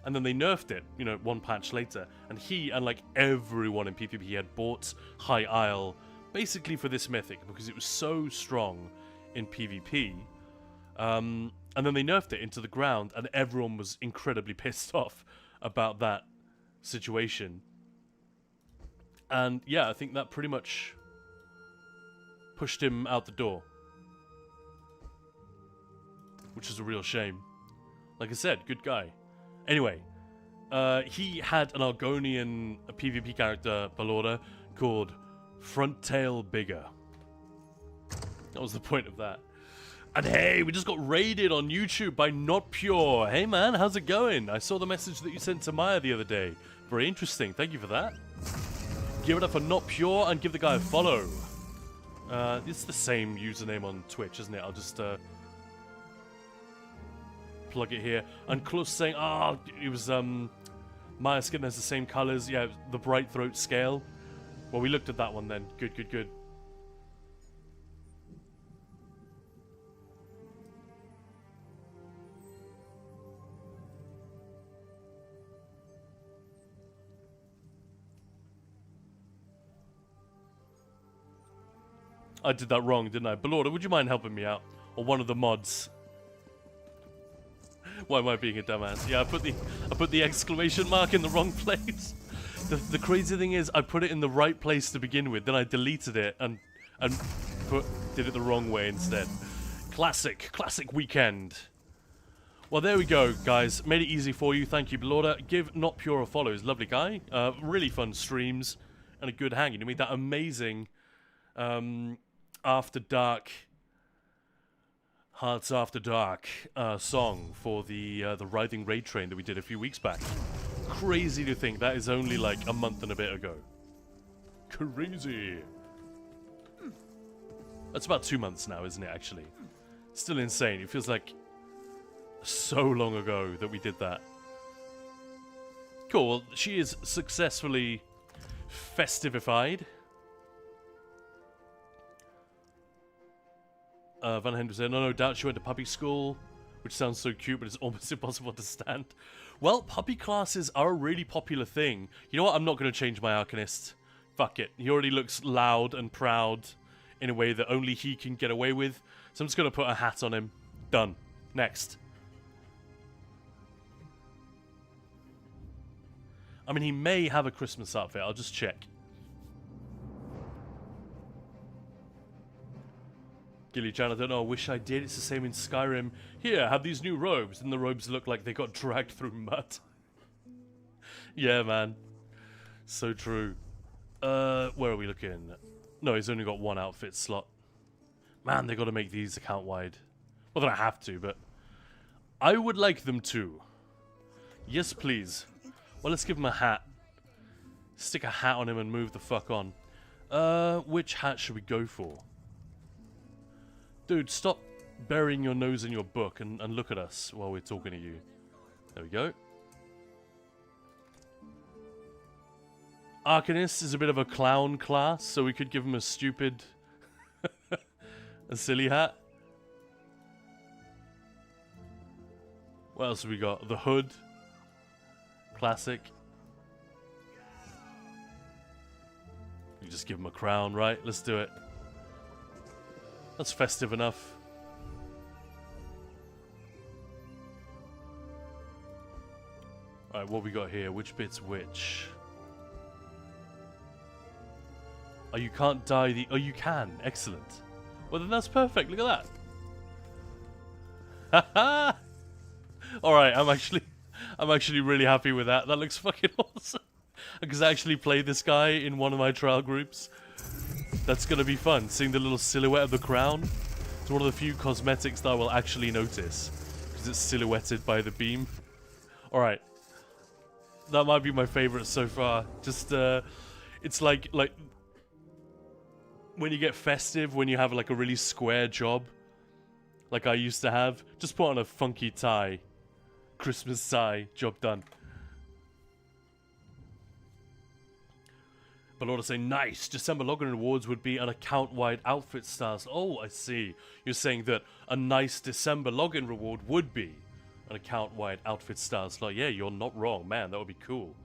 And then they nerfed it, you know, one patch later. And he, and like everyone in PvP, had bought High Isle basically for this mythic because it was so strong in PvP. And then they nerfed it into the ground, and everyone was incredibly pissed off about that situation. And yeah, I think that pretty much pushed him out the door. Which is a real shame. Like I said, good guy. Anyway, he had an Argonian PvP character, Balorda, called Front Tail Bigger. That was the point of that. And hey, we just got raided on YouTube by Not Pure. Hey man, how's it going? I saw the message that you sent to Maya the other day. Very interesting. Thank you for that. Give it up for Not Pure and give the guy a follow. It's the same username on Twitch, isn't it? I'll just plug it here. And Close saying, it was Maya's skin has the same colors. Yeah, the Bright Throat scale. Well, we looked at that one then. Good, good, good. I did that wrong, didn't I? Balorda, would you mind helping me out? Or one of the mods? Why am I being a dumbass? Yeah, I put the exclamation mark in the wrong place. The crazy thing is, I put it in the right place to begin with, then I deleted it and did it the wrong way instead. Classic weekend. Well, there we go, guys. Made it easy for you. Thank you, Balorda. Give Not Pure a follow. He's a lovely guy. Really fun streams and a good hang. You made that amazing. After Dark, Hearts After Dark song for the Writhing Raid Train that we did a few weeks back. Crazy to think that is only like a month and a bit ago. Crazy. That's about 2 months now, isn't it, actually? Still insane. It feels like so long ago that we did that. Cool, well, she is successfully festivified. Van Hendren said, no doubt she went to puppy school, which sounds so cute, but it's almost impossible to stand. Well, puppy classes are a really popular thing. You know what? I'm not going to change my Arcanist. Fuck it. He already looks loud and proud in a way that only he can get away with. So I'm just going to put a hat on him. Done. Next. I mean, he may have a Christmas outfit. I'll just check. Gilly-chan, I don't know. I wish I did. It's the same in Skyrim. Here, have these new robes. And the robes look like they got dragged through mud. Yeah, man. So true. Where are we looking? No, he's only got one outfit slot. Man, they got to make these account wide. Well, they don't have to, but I would like them to. Yes, please. Well, let's give him a hat. Stick a hat on him and move the fuck on. Which hat should we go for? Dude, stop burying your nose in your book and look at us while we're talking to you. There we go. Arcanist is a bit of a clown class, so we could give him a stupid... a silly hat. What else have we got? The hood. Classic. You just give him a crown, right? Let's do it. That's festive enough. Alright, what we got here? Which bit's which? Oh, you can't dye the... Oh, you can. Excellent. Well, then that's perfect. Look at that. Haha! Alright, I'm actually really happy with that. That looks fucking awesome. Because I actually played this guy in one of my trial groups. That's gonna be fun. Seeing the little silhouette of the crown. It's one of the few cosmetics that I will actually notice. Because it's silhouetted by the beam. Alright. That might be my favorite so far. Just, it's like... When you get festive, when you have like a really square job, like I used to have, just put on a funky tie. Christmas tie, job done. But I want to say, nice. December login rewards would be an account-wide outfit styles. Oh, I see. You're saying that a nice December login reward would be an account-wide outfit styles. Like, yeah, you're not wrong, man. That would be cool.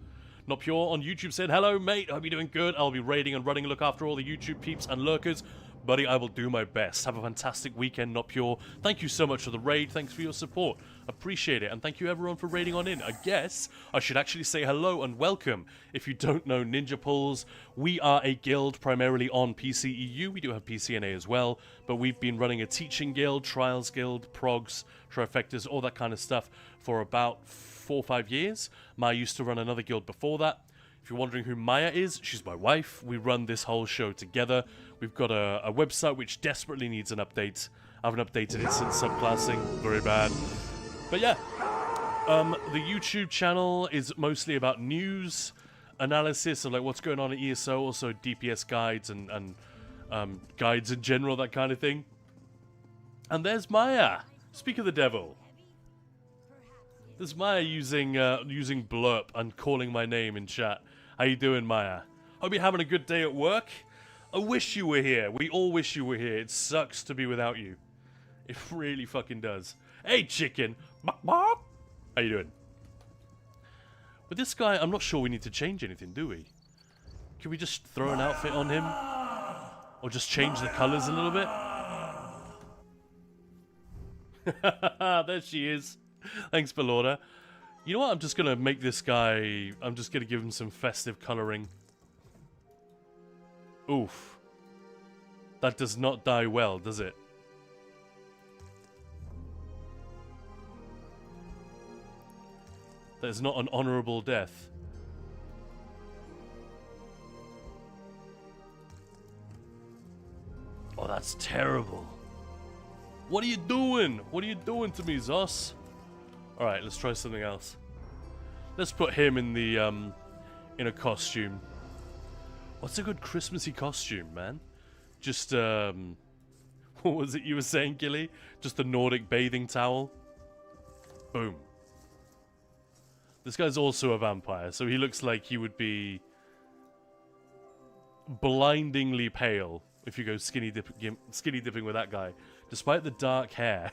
Not Pure on YouTube said, hello, mate. Hope you're doing good. I'll be raiding and running a look after all the YouTube peeps and lurkers. Buddy, I will do my best. Have a fantastic weekend, Not Pure. Thank you so much for the raid. Thanks for your support. Appreciate it. And thank you, everyone, for raiding on in. I guess I should actually say hello and welcome. If you don't know Ninja Pulls, we are a guild primarily on PCEU. We do have PCNA as well. But we've been running a teaching guild, trials guild, progs, trifectas, all that kind of stuff for about 4 or 5 years. Maya used to run another guild before that. If you're wondering who Maya is, she's my wife. We run this whole show together. We've got a website which desperately needs an update. I haven't updated it since subclassing. Very bad. But yeah, the YouTube channel is mostly about news, analysis of like what's going on at ESO, also DPS guides and guides in general, that kind of thing. And there's Maya. Speak of the devil. There's Maya using blurp and calling my name in chat. How you doing, Maya? Hope you're having a good day at work. I wish you were here. We all wish you were here. It sucks to be without you. It really fucking does. Hey, chicken. How you doing? With this guy, I'm not sure we need to change anything, do we? Can we just throw an outfit on him? Or just change the colors a little bit? There she is. Thanks, Belorda. You know what? I'm just going to make this guy... I'm just going to give him some festive coloring. Oof. That does not die well, does it? That is not an honorable death. Oh, that's terrible. What are you doing? What are you doing to me, Zos? Alright, let's try something else. Let's put him in the, in a costume. What's a good Christmassy costume, man? Just, what was it you were saying, Gilly? Just a Nordic bathing towel? Boom. This guy's also a vampire, so he looks like he would be blindingly pale if you go skinny dipping with that guy, despite the dark hair.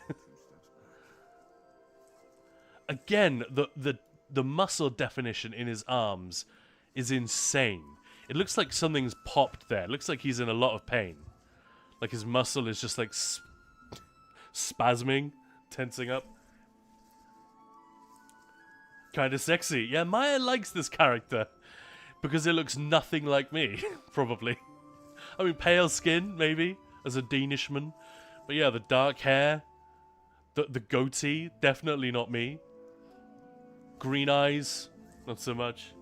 Again, the muscle definition in his arms is insane. It looks like something's popped there. It looks like he's in a lot of pain. Like his muscle is just like spasming, tensing up. Kind of sexy. Yeah, Maya likes this character because it looks nothing like me, probably. I mean, pale skin, maybe, as a Danishman. But yeah, the dark hair, the goatee, definitely not me. Green eyes, not so much.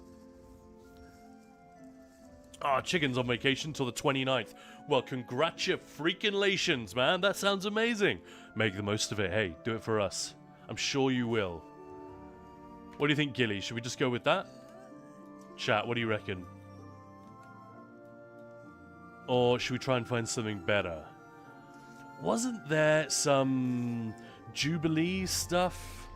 Ah, chicken's on vacation till the 29th. Well, congratulations, man. That sounds amazing. Make the most of it. Hey, do it for us. I'm sure you will. What do you think, Gilly? Should we just go with that? Chat, what do you reckon? Or should we try and find something better? Wasn't there some Jubilee stuff?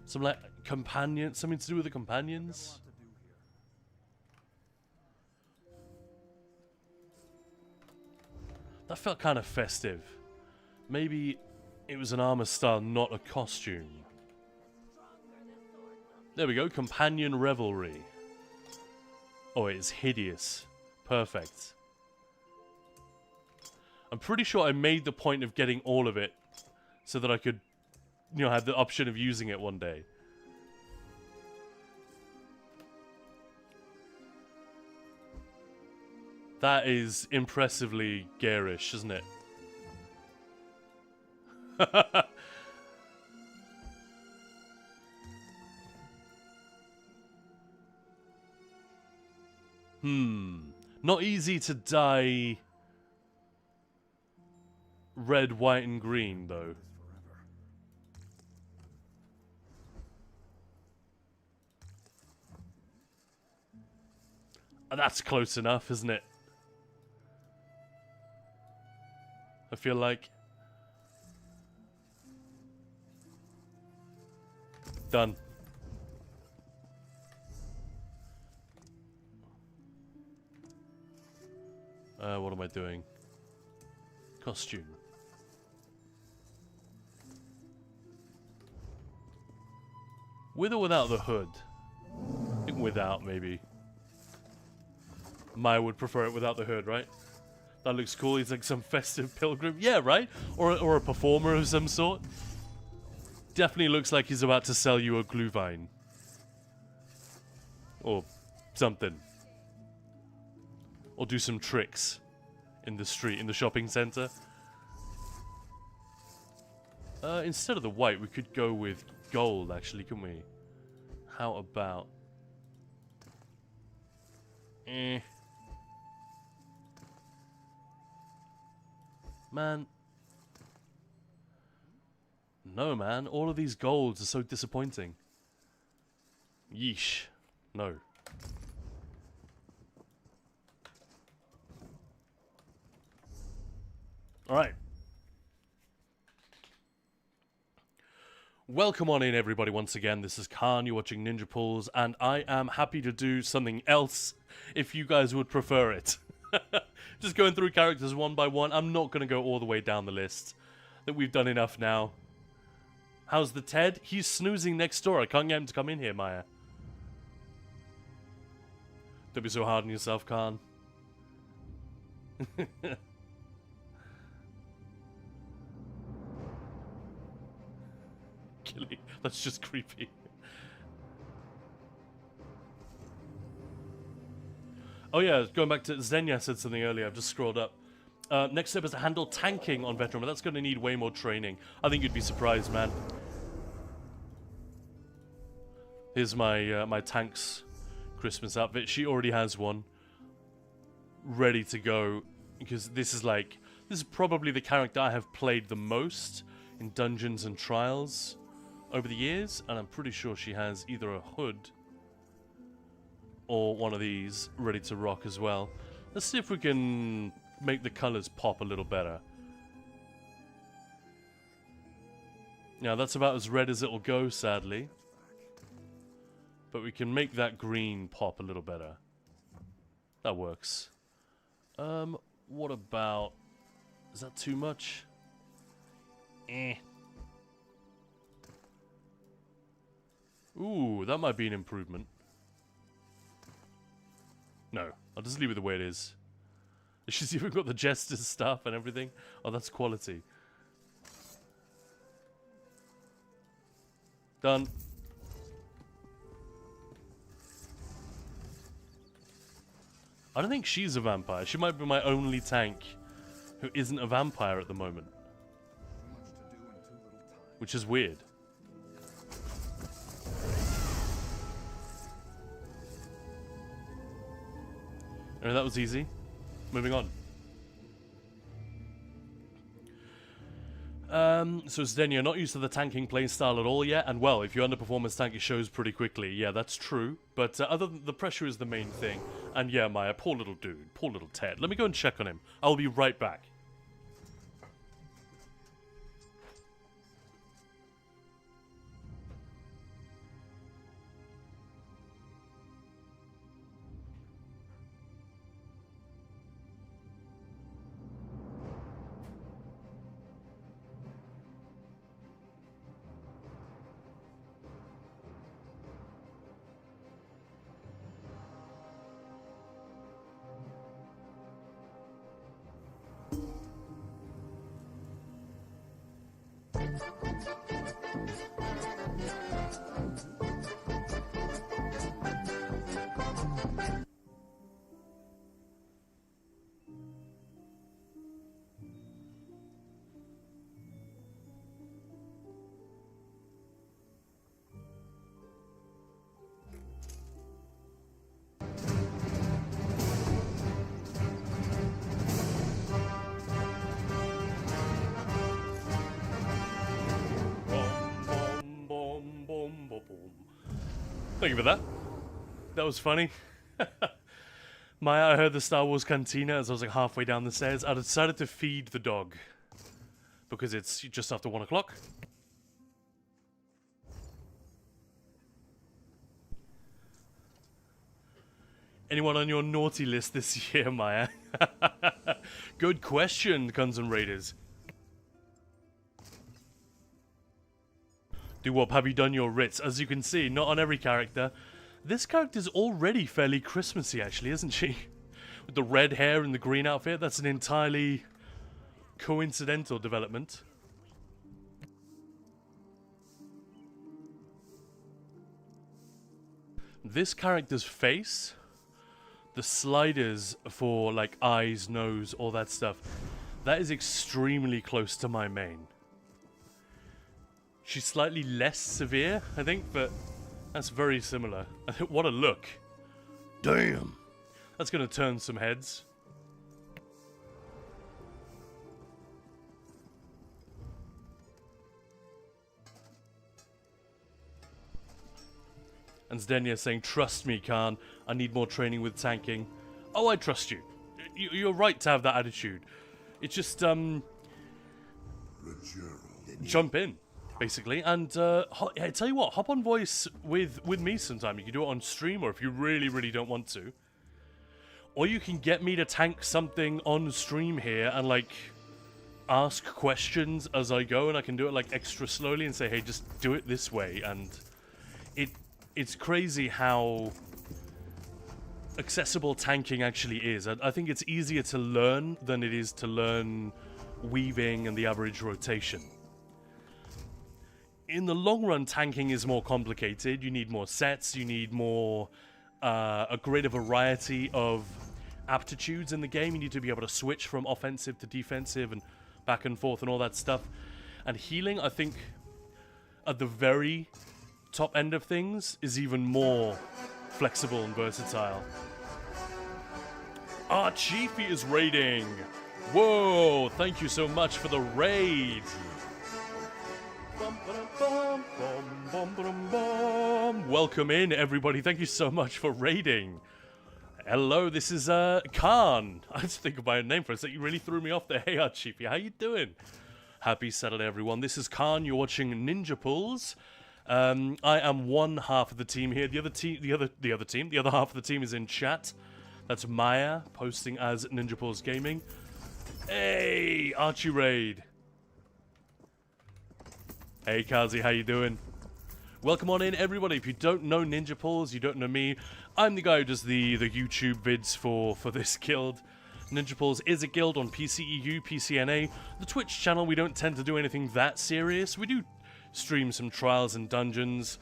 Some, like, companion... Something to do with the companions? That felt kind of festive. Maybe it was an armor style, not a costume. There we go, companion revelry. Oh, it's hideous. Perfect. I'm pretty sure I made the point of getting all of it so that I could, you know, have the option of using it one day. That is impressively garish, isn't it? Not easy to dye red, white, and green, though. That's close enough, isn't it? I feel like. Done. What am I doing? Costume. With or without the hood? I think without, maybe. Maya would prefer it without the hood, right? That looks cool. He's like some festive pilgrim. Yeah, right? Or a performer of some sort. Definitely looks like he's about to sell you a glühwein. Or something. Or do some tricks in the street, in the shopping center. Instead of the white, we could go with gold, actually, couldn't we? How about... Man. No, man. All of these golds are so disappointing. Yeesh. No. Alright. Welcome on in, everybody, once again. This is Khan, you're watching Ninja Pulls, and I am happy to do something else if you guys would prefer it. Just going through characters one by one. I'm not going to go all the way down the list. I think we've done enough now. How's the Ted? He's snoozing next door. I can't get him to come in here, Maya. Don't be so hard on yourself, Khan. Killy. That's just creepy. Oh yeah, going back to Xenia said something earlier. I've just scrolled up. Next step is to handle tanking on veteran, but that's going to need way more training. I think you'd be surprised, man. Here's my my tank's Christmas outfit. She already has one ready to go because this is probably the character I have played the most in Dungeons and Trials over the years, and I'm pretty sure she has either a hood or one of these ready to rock as well. Let's see if we can make the colors pop a little better. Now that's about as red as it'll go, sadly. But we can make that green pop a little better. That works. What about... Is that too much? Ooh, that might be an improvement. No, I'll just leave it the way it is. She's even got the jester's stuff and everything. Oh, that's quality. Done. I don't think she's a vampire. She might be my only tank who isn't a vampire at the moment. Which is weird. Anyway, that was easy. Moving on. So Zdenia, not used to the tanking playstyle at all yet, and well, if you underperform as tank, it shows pretty quickly. Yeah, that's true. But other than the pressure is the main thing. And yeah, Maya, poor little dude, poor little Ted. Let me go and check on him. I'll be right back. Thank you for that. That was funny. Maya, I heard the Star Wars cantina as I was like halfway down the stairs. I decided to feed the dog. Because it's just after 1 o'clock. Anyone on your naughty list this year, Maya? Good question, Guns N' Raiders. Do what? Have you done your writs? As you can see, not on every character. This character's already fairly Christmassy, actually, isn't she? With the red hair and the green outfit, that's an entirely coincidental development. This character's face, the sliders for like eyes, nose, all that stuff, that is extremely close to my main. She's slightly less severe, I think, but that's very similar. What a look. Damn. That's going to turn some heads. And Zdenia saying, trust me, Khan. I need more training with tanking. Oh, I trust you. You're right to have that attitude. It's just, jump in. Basically, and I tell you what, hop on voice with me sometime. You can do it on stream, or if you really don't want to, or you can get me to tank something on stream here and like ask questions as I go, and I can do it like extra slowly and say, hey, just do it this way. And it's crazy how accessible tanking actually is. I think it's easier to learn than it is to learn weaving and the average rotation. In the long run, tanking is more complicated. You need more sets, you need more, a greater variety of aptitudes in the game. You need to be able to switch from offensive to defensive and back and forth and all that stuff. And healing, I think, at the very top end of things, is even more flexible and versatile. Our Chiefy is raiding! Whoa, thank you so much for the raid! Welcome in, everybody. Thank you so much for raiding. Hello, this is Khan. I had to think of my own name for a sec. You really threw me off there. Hey, Archiefy, how you doing? Happy Saturday, everyone. This is Khan. You're watching Ninja Pulls. I am one half of the team here. The other half of the team is in chat. That's Maya posting as Ninja Pulls Gaming. Hey, Archie Raid. Hey, Kazi, how you doing? Welcome on in, everybody. If you don't know Ninja Pulls, you don't know me. I'm the guy who does the YouTube vids for this guild. Ninja Pulls is a guild on PCEU, PCNA. The Twitch channel, we don't tend to do anything that serious. We do stream some trials and dungeons.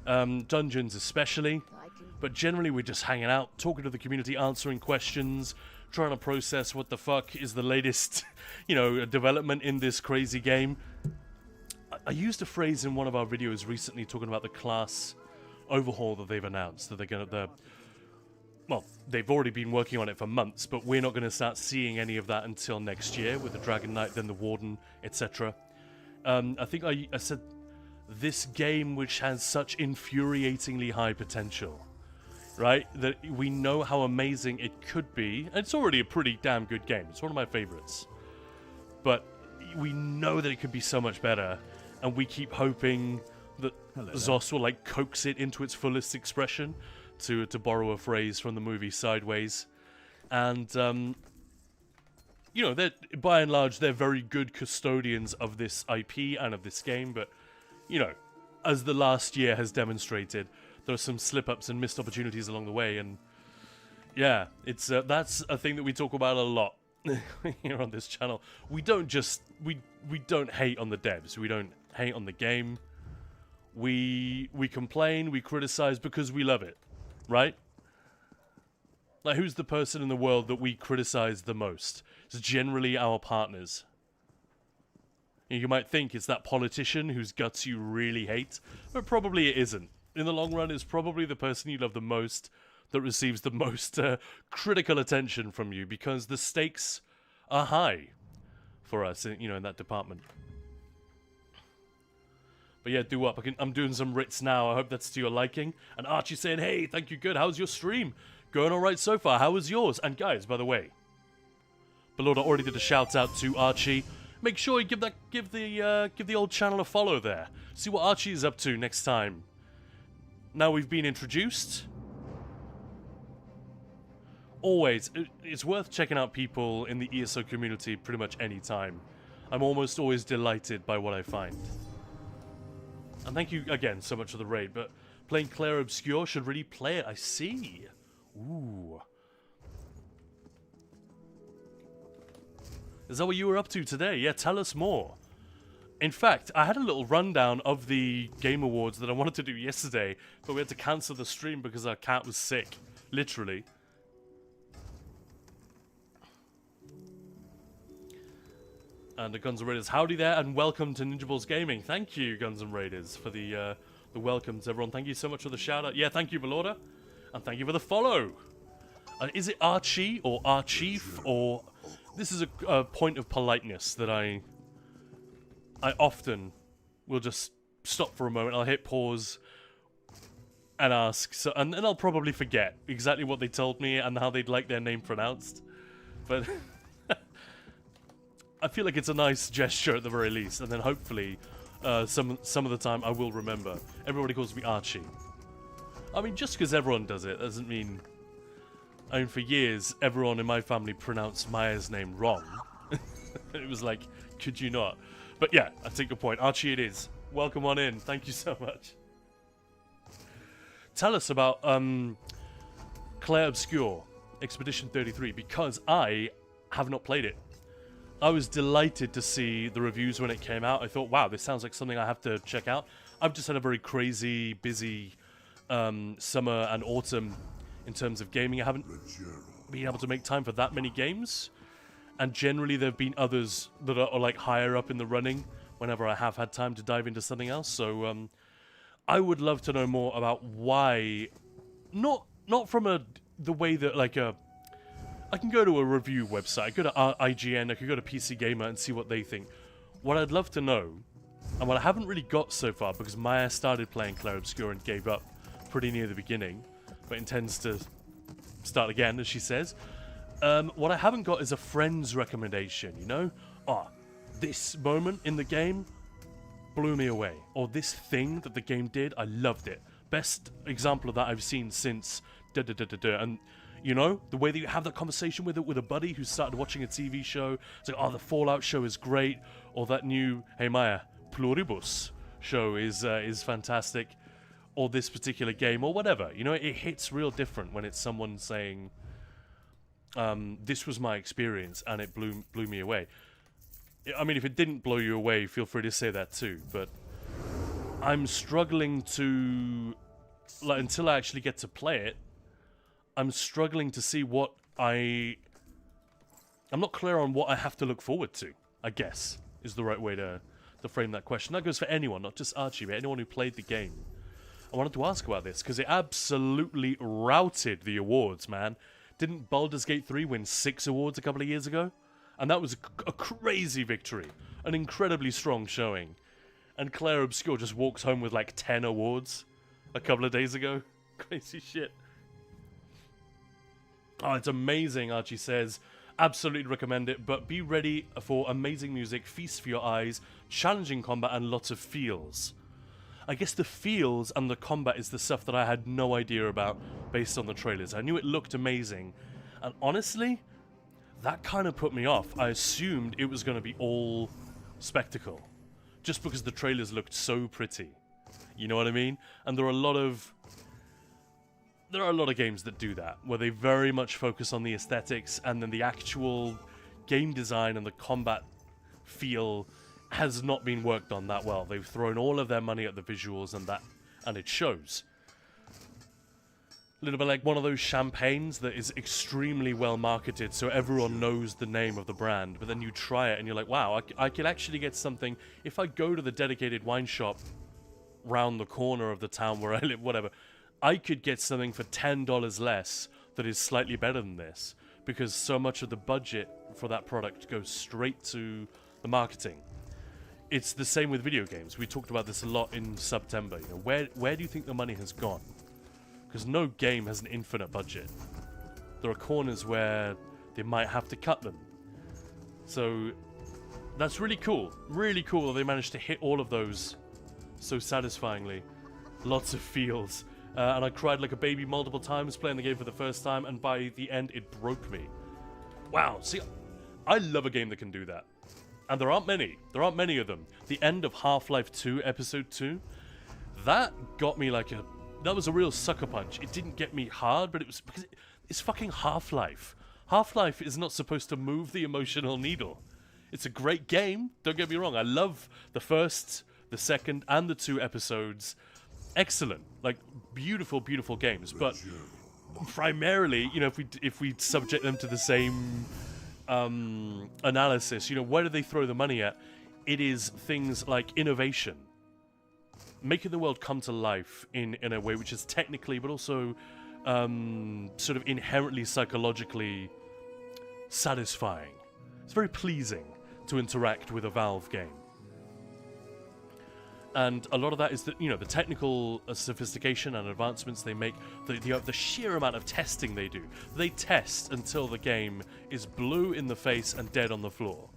Dungeons especially. But generally we're just hanging out, talking to the community, answering questions, trying to process what the fuck is the latest, development in this crazy game. I used a phrase in one of our videos recently talking about the class overhaul that they've announced, that they've already been working on it for months, but we're not going to start seeing any of that until next year with the Dragon Knight, then the Warden, etc. I think I said this game, which has such infuriatingly high potential, right? That we know how amazing it could be. And it's already a pretty damn good game. It's one of my favorites. But we know that it could be so much better, and we keep hoping that Zos will coax it into its fullest expression, to borrow a phrase from the movie Sideways. And by and large, they're very good custodians of this IP and of this game, but as the last year has demonstrated, there are some slip-ups and missed opportunities along the way, and yeah, it's that's a thing that we talk about a lot here on this channel. We don't just we don't hate on the devs, we don't hate on the game. We complain, we criticize because we love it, right? Like, who's the person in the world that we criticize the most? It's generally our partners. You might think it's that politician whose guts you really hate, but probably it isn't. In the long run, it's probably the person you love the most that receives the most critical attention from you, because the stakes are high for us, in that department. But yeah, do up. I'm doing some writs now. I hope that's to your liking. And Archie saying, hey, thank you, good. How's your stream? Going all right so far. How was yours? And guys, by the way, Belorda already did a shout out to Archie. Make sure you give the old channel a follow there. See what Archie is up to next time. Now we've been introduced. Always, it's worth checking out people in the ESO community pretty much any time. I'm almost always delighted by what I find. And thank you again so much for the raid, but playing Claire Obscure should really play it. I see. Ooh. Is that what you were up to today? Yeah, tell us more. In fact, I had a little rundown of the Game Awards that I wanted to do yesterday, but we had to cancel the stream because our cat was sick. Literally. And the Guns N' Raiders, howdy there, and welcome to Ninja Balls Gaming. Thank you, Guns N' Raiders, for the welcomes, everyone. Thank you so much for the shout-out. Yeah, thank you, Belorda. And thank you for the follow. Is it Archie or Archief, or... This is a point of politeness that I often will just stop for a moment. I'll hit pause and ask, and then I'll probably forget exactly what they told me and how they'd like their name pronounced. But I feel like it's a nice gesture at the very least, and then hopefully some of the time I will remember. Everybody calls me Archie. I mean, just because everyone does it doesn't mean... I mean, for years, everyone in my family pronounced Maya's name wrong. It was like, could you not? But yeah, I take your point. Archie it is. Welcome on in. Thank you so much. Tell us about Claire Obscure, Expedition 33, because I have not played it. I was delighted to see the reviews when it came out. I thought, wow, this sounds like something I have to check out. I've just had a very crazy, busy summer and autumn in terms of gaming. I haven't been able to make time for that many games. And generally there have been others that are like higher up in the running whenever I have had time to dive into something else. So I would love to know more about why, not from the way that I can go to a review website, I go to IGN, I could go to PC Gamer and see what they think. What I'd love to know, and what I haven't really got so far, because Maya started playing Claire Obscure and gave up pretty near the beginning, but intends to start again, as she says. What I haven't got is a friend's recommendation, you know? this moment in the game blew me away. Or this thing that the game did, I loved it. Best example of that I've seen since And you know, the way that you have that conversation with a buddy who started watching a TV show. It's like, oh, the Fallout show is great, or that new Hey Maya Pluribus show is fantastic, or this particular game, or whatever. You know, it hits real different when it's someone saying, this was my experience and it blew me away. I mean, if it didn't blow you away, feel free to say that too, but I'm struggling to, like, until I actually get to play it, I'm struggling to see what I'm not clear on what I have to look forward to, I guess, is the right way to frame that question. That goes for anyone, not just Archie, but anyone who played the game. I wanted to ask about this, because it absolutely routed the awards, man. Didn't Baldur's Gate 3 win 6 awards a couple of years ago? And that was a crazy victory. An incredibly strong showing. And Claire Obscure just walks home with like 10 awards a couple of days ago. Crazy shit. Oh, it's amazing, Archie says. Absolutely recommend it, but be ready for amazing music, feast for your eyes, challenging combat, and lots of feels. I guess the feels and the combat is the stuff that I had no idea about based on the trailers. I knew it looked amazing, and honestly, that kind of put me off. I assumed it was going to be all spectacle, just because the trailers looked so pretty. You know what I mean? And there are a lot of games that do that, where they very much focus on the aesthetics, and then the actual game design and the combat feel has not been worked on that well. They've thrown all of their money at the visuals, and it shows. A little bit like one of those champagnes that is extremely well marketed, so everyone knows the name of the brand, but then you try it and you're like, wow, I could actually get something if I go to the dedicated wine shop round the corner of the town where I live, whatever. I could get something for $10 less that is slightly better than this, because so much of the budget for that product goes straight to the marketing. It's the same with video games. We talked about this a lot in September. You know, where do you think the money has gone? Because no game has an infinite budget. There are corners where they might have to cut them. So that's really cool. Really cool that they managed to hit all of those so satisfyingly. Lots of feels. And I cried like a baby multiple times playing the game for the first time, and by the end it broke me. Wow, see, I love a game that can do that. And there aren't many. There aren't many of them. The end of Half-Life 2, Episode 2, that got me like that was a real sucker punch. It didn't get me hard, but it was because it's fucking Half-Life. Half-Life is not supposed to move the emotional needle. It's a great game, don't get me wrong. I love the first, the second, and the 2 episodes. Excellent, like beautiful, beautiful games. But primarily, you know, if we subject them to the same analysis, you know, where do they throw the money at? It is things like innovation, making the world come to life in a way which is technically, but also sort of inherently psychologically satisfying. It's very pleasing to interact with a Valve game. And a lot of that is that, you know, the technical sophistication and advancements they make, the sheer amount of testing they do. They test until the game is blue in the face and dead on the floor.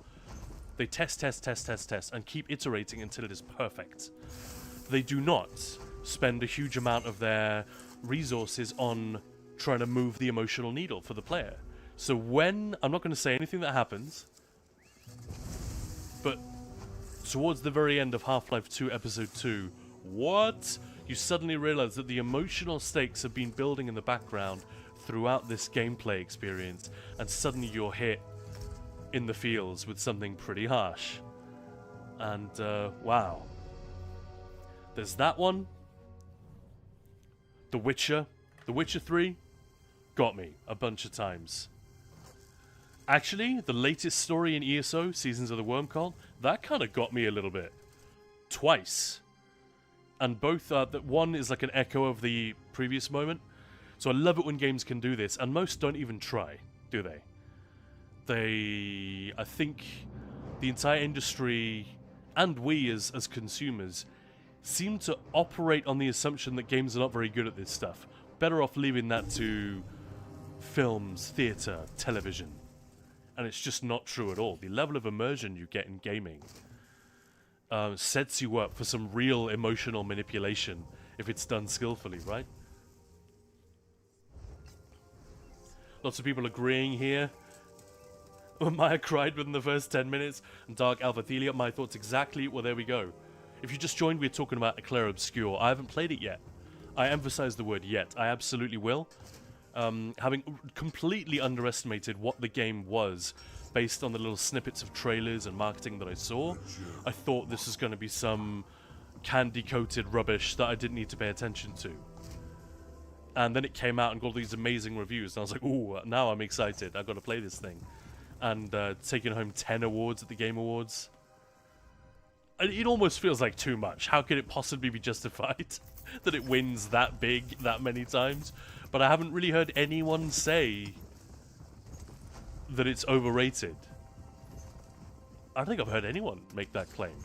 They test, and keep iterating until it is perfect. They do not spend a huge amount of their resources on trying to move the emotional needle for the player. So when, I'm not going to say anything that happens, but towards the very end of Half-Life 2 Episode 2, what? You suddenly realize that the emotional stakes have been building in the background throughout this gameplay experience, and suddenly you're hit in the feels with something pretty harsh. And, wow. There's that one. The Witcher 3 got me a bunch of times. Actually, the latest story in ESO, Seasons of the Worm Cult, that kind of got me a little bit. Twice. And both, that one is like an echo of the previous moment. So I love it when games can do this, and most don't even try, do they? I think the entire industry, and we as consumers, seem to operate on the assumption that games are not very good at this stuff. Better off leaving that to films, theatre, television. And it's just not true at all. The level of immersion you get in gaming sets you up for some real emotional manipulation if it's done skillfully, right? Lots of people agreeing here. Maya cried within the first 10 minutes, and Dark Alphathelia, my thoughts exactly. Well, there we go. If you just joined, we're talking about Eclair Obscure. I haven't played it yet. I emphasize the word yet. I absolutely will. Having completely underestimated what the game was based on the little snippets of trailers and marketing that I saw, I thought this was going to be some candy-coated rubbish that I didn't need to pay attention to. And then it came out and got these amazing reviews, and I was like, ooh, now I'm excited. I've got to play this thing. And taking home 10 awards at the Game Awards. It almost feels like too much. How could it possibly be justified that it wins that big, that many times? But I haven't really heard anyone say that it's overrated. I don't think I've heard anyone make that claim.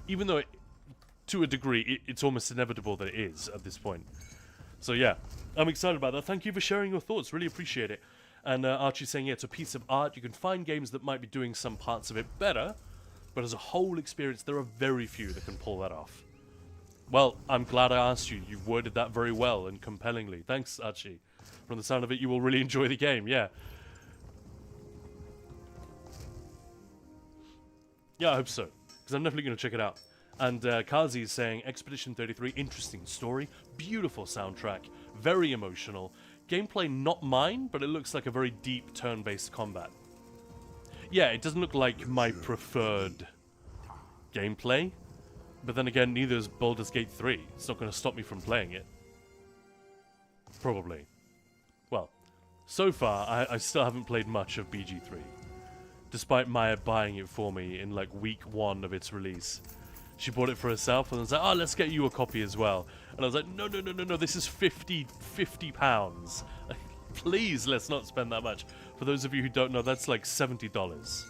Even though, to a degree, it's almost inevitable that it is at this point. So yeah, I'm excited about that. Thank you for sharing your thoughts. Really appreciate it. And Archie's saying, yeah, it's a piece of art. You can find games that might be doing some parts of it better, but as a whole experience, there are very few that can pull that off. Well, I'm glad I asked you. You worded that very well and compellingly. Thanks, Archie. From the sound of it, you will really enjoy the game, yeah. Yeah, I hope so, because I'm definitely going to check it out. And Kazi is saying, Expedition 33, interesting story, beautiful soundtrack, very emotional. Gameplay not mine, but it looks like a very deep turn-based combat. Yeah, it doesn't look like my preferred gameplay, but then again, neither is Baldur's Gate 3. It's not going to stop me from playing it. Probably. Well, so far, I still haven't played much of BG3, despite Maya buying it for me in like week 1 of its release. She bought it for herself and was like, oh, let's get you a copy as well. And I was like, no, this is 50 pounds. Please, let's not spend that much. For those of you who don't know, that's like $70.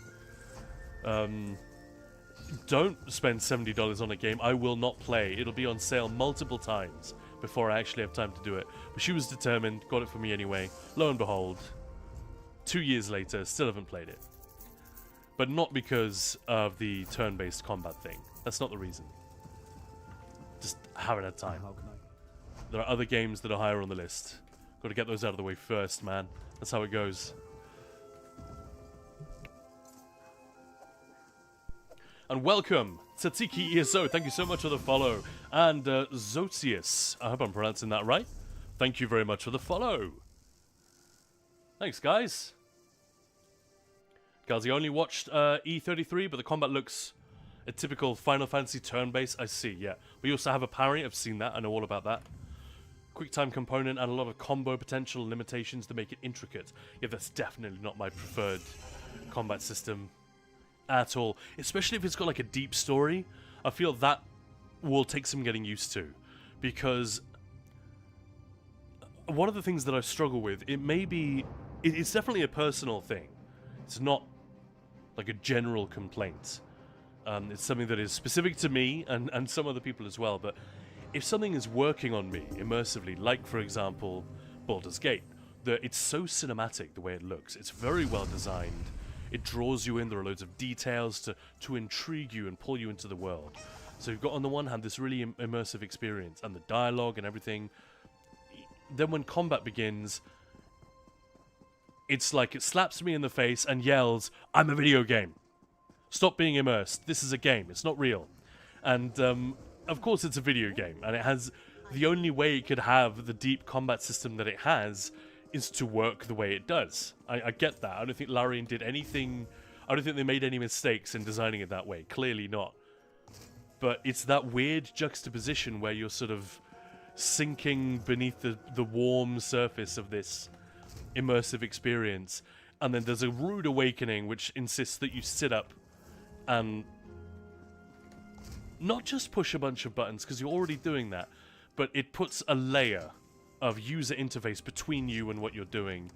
Don't spend $70 on a game I will not play. It'll be on sale multiple times before I actually have time to do it. But she was determined, got it for me anyway. Lo and behold, 2 years later, still haven't played it. But not because of the turn-based combat thing. That's not the reason. Just haven't had time. There are other games that are higher on the list. Got to get those out of the way first, man. That's how it goes. And welcome, Tzatziki ESO. Thank you so much for the follow. And Zotius. I hope I'm pronouncing that right. Thank you very much for the follow. Thanks, guys. Guys, you only watched E33, but the combat looks a typical Final Fantasy turn-based. I see, yeah. We also have a parry. I've seen that. I know all about that. Quick time component and a lot of combo potential limitations to make it intricate. Yeah, that's definitely not my preferred combat system at all. Especially if it's got like a deep story. I feel that will take some getting used to. Because one of the things that I struggle with, it's definitely a personal thing. It's not like a general complaint. It's something that is specific to me and some other people as well, but if something is working on me immersively, like, for example, Baldur's Gate, it's so cinematic the way it looks. It's very well designed. It draws you in. There are loads of details to intrigue you and pull you into the world. So you've got, on the one hand, this really immersive experience and the dialogue and everything. Then when combat begins, it's like it slaps me in the face and yells, I'm a video game. Stop being immersed. This is a game. It's not real. And, of course it's a video game. And it has... The only way it could have the deep combat system that it has is to work the way it does. I get that. I don't think Larian did anything... I don't think they made any mistakes in designing it that way. Clearly not. But it's that weird juxtaposition where you're sort of sinking beneath the warm surface of this immersive experience. And then there's a rude awakening which insists that you sit up and not just push a bunch of buttons, because you're already doing that, but it puts a layer of user interface between you and what you're doing.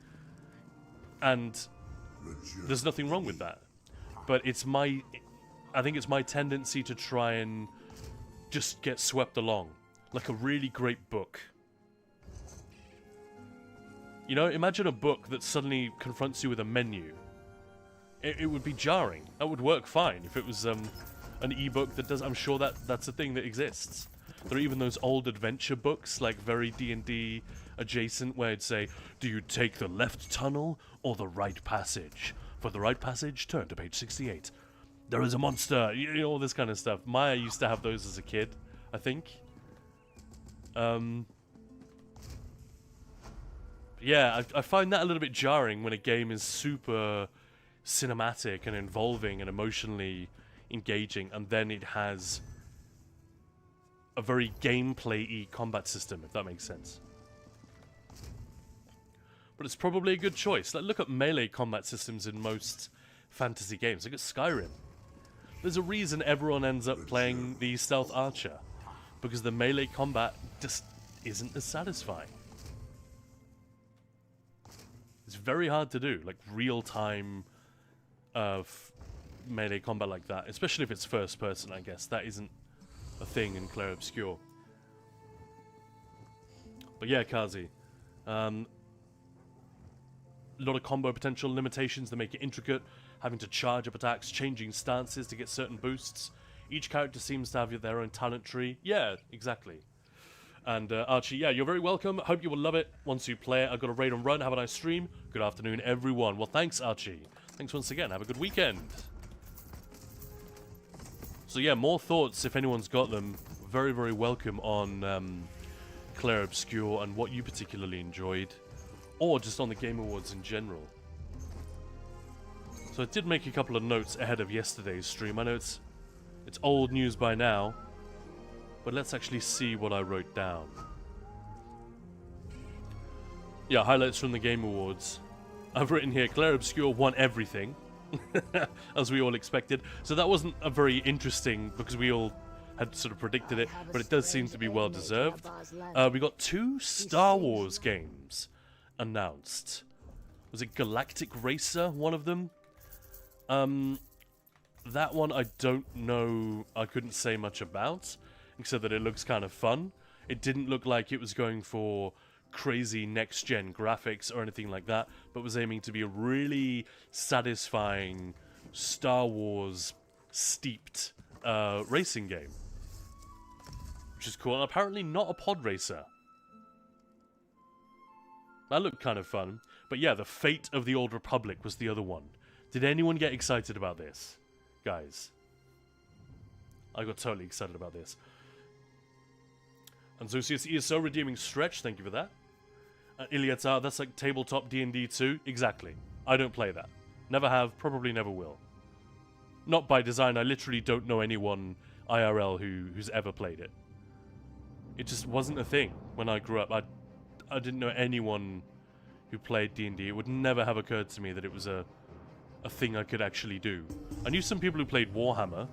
And there's nothing wrong with that. But I think it's my tendency to try and just get swept along, like a really great book. You know, imagine a book that suddenly confronts you with a menu, it would be jarring. That would work fine if it was an ebook that does. I'm sure that's a thing that exists. There are even those old adventure books, like very D&D adjacent, where it'd say, "Do you take the left tunnel or the right passage? For the right passage, turn to page 68. There is a monster." You know, all this kind of stuff. Maya used to have those as a kid, I think. Yeah, I find that a little bit jarring when a game is super cinematic and involving and emotionally engaging, and then it has a very gameplay-y combat system, if that makes sense. But it's probably a good choice. Like, look at melee combat systems in most fantasy games. Look at Skyrim. There's a reason everyone ends up playing the stealth archer, because the melee combat just isn't as satisfying. It's very hard to do, like real-time melee combat like that, especially if it's first person, I guess. That isn't a thing in Clair Obscur. But yeah, Kazi. A lot of combo potential limitations that make it intricate, having to charge up attacks, changing stances to get certain boosts. Each character seems to have their own talent tree. Yeah, exactly. And Archie, yeah, you're very welcome. Hope you will love it once you play it. I've got a raid and run. Have a nice stream. Good afternoon, everyone. Well, thanks, Archie. Thanks once again. Have a good weekend. So yeah, more thoughts if anyone's got them. Very, very welcome on Clair Obscur and what you particularly enjoyed, or just on the Game Awards in general. So I did make a couple of notes ahead of yesterday's stream. I know it's old news by now, but let's actually see what I wrote down. Yeah, highlights from the Game Awards. I've written here, Clair Obscur won everything. As we all expected. So that wasn't a very interesting, because we all had sort of predicted it, but it does seem to be well deserved. We got 2 Star Wars games announced. Was it Galactic Racer, one of them? That one I don't know, I couldn't say much about, except that it looks kind of fun. It didn't look like it was going for crazy next-gen graphics or anything like that, but was aiming to be a really satisfying Star Wars steeped racing game, which is cool. And apparently not a pod racer. That looked kind of fun. But yeah, the Fate of the Old Republic was the other one. Did anyone get excited about this, guys? I got totally excited about this. And Zusius ESO redeeming stretch, thank you for that. Iliatar, that's like tabletop D&D 2. Exactly. I don't play that. Never have, probably never will. Not by design, I literally don't know anyone IRL who's ever played it. It just wasn't a thing when I grew up. I didn't know anyone who played D&D. It would never have occurred to me that it was a thing I could actually do. I knew some people who played Warhammer,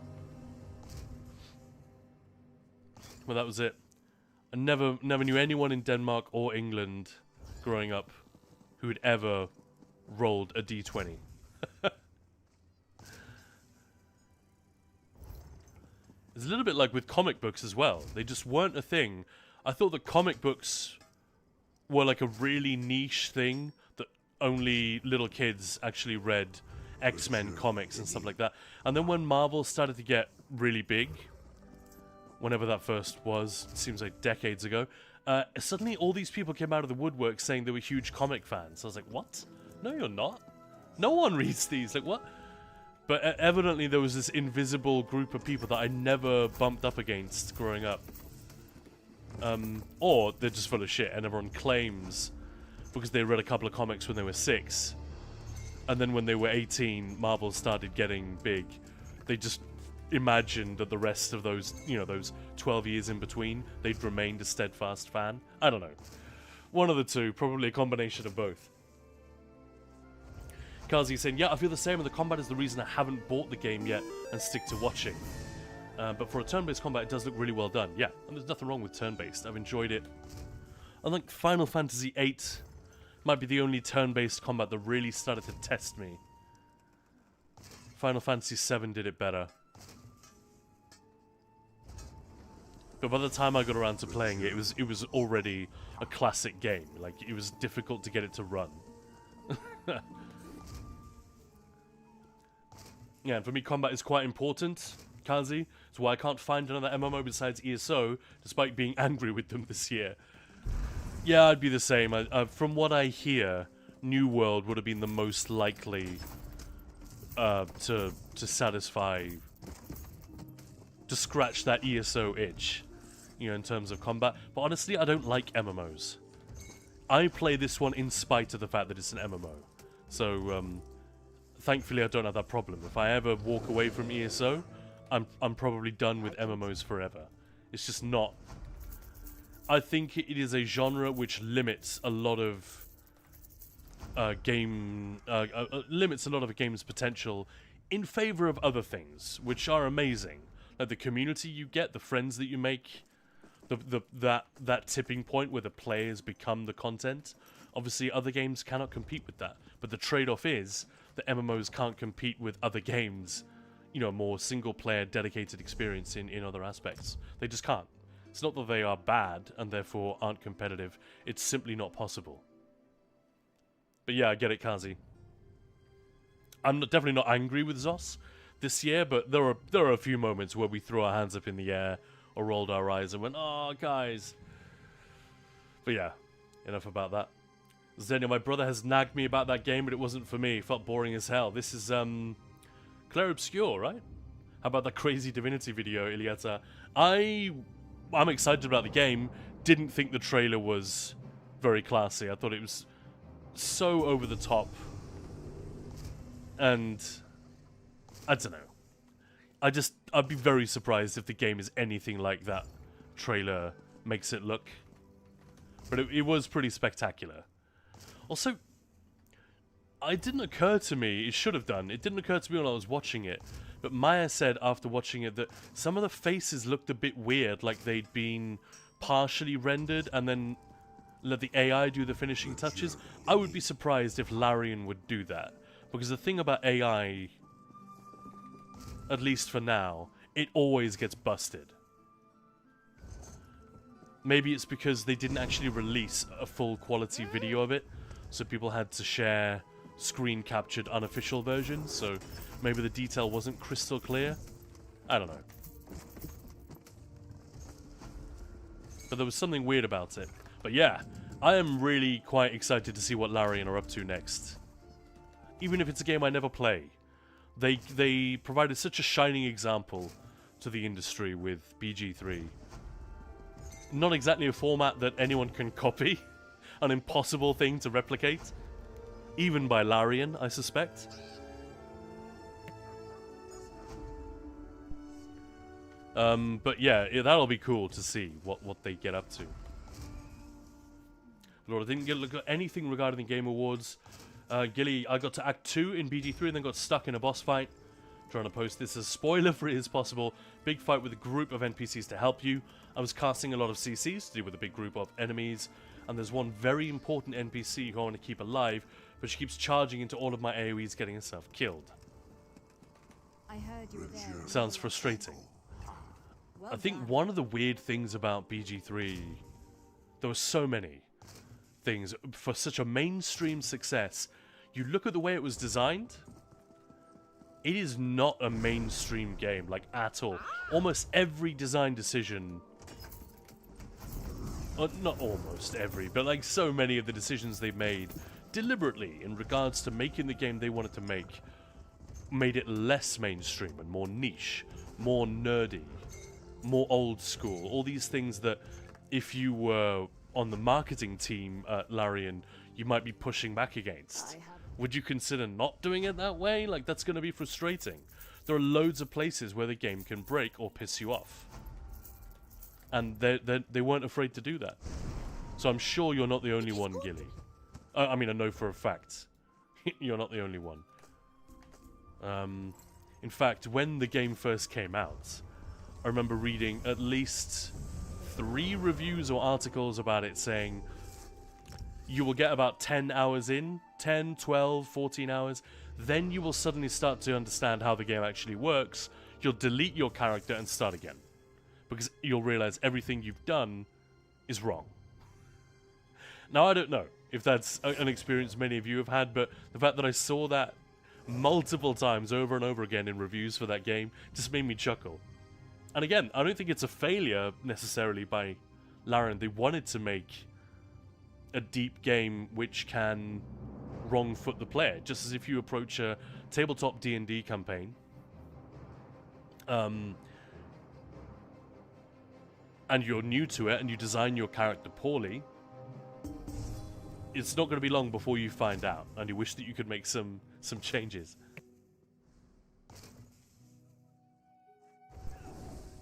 but that was it. I never knew anyone in Denmark or England growing up who had ever rolled a d20. It's a little bit like with comic books as well. They just weren't a thing. I thought that comic books were like a really niche thing that only little kids actually read, X-Men comics and stuff like that. And then when Marvel started to get really big, whenever that first was, it seems like decades ago, suddenly all these people came out of the woodwork saying they were huge comic fans. I was like, what? No, you're not. No one reads these. Like, what? But evidently there was this invisible group of people that I never bumped up against growing up. Or they're just full of shit and everyone claims because they read a couple of comics when they were 6. And then when they were 18, Marvel started getting big. They just imagined that the rest of those, those 12 years in between, they'd remained a steadfast fan. I don't know. One of the two, probably a combination of both. Kazi saying, yeah, I feel the same, and the combat is the reason I haven't bought the game yet and stick to watching. But for a turn-based combat, it does look really well done. Yeah, and there's nothing wrong with turn-based. I've enjoyed it. I think Final Fantasy VIII might be the only turn-based combat that really started to test me. Final Fantasy VII did it better. But by the time I got around to playing it, it was already a classic game. Like, it was difficult to get it to run. Yeah, and for me, combat is quite important, Kazi. It's why I can't find another MMO besides ESO, despite being angry with them this year. Yeah, I'd be the same. From what I hear, New World would have been the most likely to satisfy, to scratch that ESO itch, you know, in terms of combat. But honestly, I don't like MMOs. I play this one in spite of the fact that it's an MMO. So, thankfully, I don't have that problem. If I ever walk away from ESO, I'm probably done with MMOs forever. It's just not. I think it is a genre which limits a lot of limits a lot of a game's potential in favor of other things, which are amazing. Like the community you get, the friends that you make, that tipping point where the players become the content. Obviously, other games cannot compete with that. But the trade-off is that MMOs can't compete with other games, you know, more single-player, dedicated experience in other aspects. They just can't. It's not that they are bad and therefore aren't competitive. It's simply not possible. But yeah, I get it, Kazi. I'm definitely not angry with Zos this year, but there are a few moments where we threw our hands up in the air or rolled our eyes and went, "Oh, guys." But yeah, enough about that. Xenia, my brother has nagged me about that game, but it wasn't for me. It felt boring as hell. This is Claire Obscure, right? How about that crazy Divinity video, Iliata? I'm excited about the game. Didn't think the trailer was very classy. I thought it was so over the top. And I don't know. I'd be very surprised if the game is anything like that trailer makes it look. But it was pretty spectacular. Also, it didn't occur to me, it should have done, it didn't occur to me when I was watching it, but Maya said after watching it that some of the faces looked a bit weird, like they'd been partially rendered and then let the AI do the finishing touches. I would be surprised if Larian would do that, because the thing about AI, at least for now, it always gets busted. Maybe it's because they didn't actually release a full quality video of it, so people had to share screen captured unofficial versions, so maybe the detail wasn't crystal clear. I don't know. But there was something weird about it. But yeah, I am really quite excited to see what Larian are up to next. Even if it's a game I never play. They provided such a shining example to the industry with BG3. Not exactly a format that anyone can copy. An impossible thing to replicate. Even by Larian, I suspect. But yeah, that'll be cool to see what they get up to. Lord, I didn't get a look at anything regarding the Game Awards. Gilly, I got to Act 2 in BG3 and then got stuck in a boss fight. Trying to post this as spoiler-free as possible. Big fight with a group of NPCs to help you. I was casting a lot of CCs to deal with a big group of enemies. And there's one very important NPC who I want to keep alive, but she keeps charging into all of my AoEs, getting herself killed. I heard you were there. Sounds frustrating. Well I think done. one of the weird things about BG3, there were so many things. For such a mainstream success, you look at the way it was designed, it is not a mainstream game, like, at all. Almost every design decision... not almost every, but like so many of the decisions they made deliberately in regards to making the game they wanted to make made it less mainstream and more niche, more nerdy, more old school. All these things that if you were on the marketing team at Larian, you might be pushing back against. Would you consider not doing it that way? Like, that's going to be frustrating. There are loads of places where the game can break or piss you off. And they weren't afraid to do that. So I'm sure you're not the only one, Gilly. I mean, I know for a fact. You're not the only one. In fact, when the game first came out, I remember reading at least 3 reviews or articles about it saying you will get about 10 hours in, 10, 12, 14 hours, then you will suddenly start to understand how the game actually works. You'll delete your character and start again. Because you'll realize everything you've done is wrong. Now, I don't know if that's an experience many of you have had, but the fact that I saw that multiple times over and over again in reviews for that game. Just made me chuckle. And again, I don't think it's a failure necessarily by Larian. They wanted to make a deep game which can wrong foot the player, just as if you approach a tabletop D&D campaign and you're new to it and you design your character poorly, it's not going to be long before you find out and you wish that you could make some changes.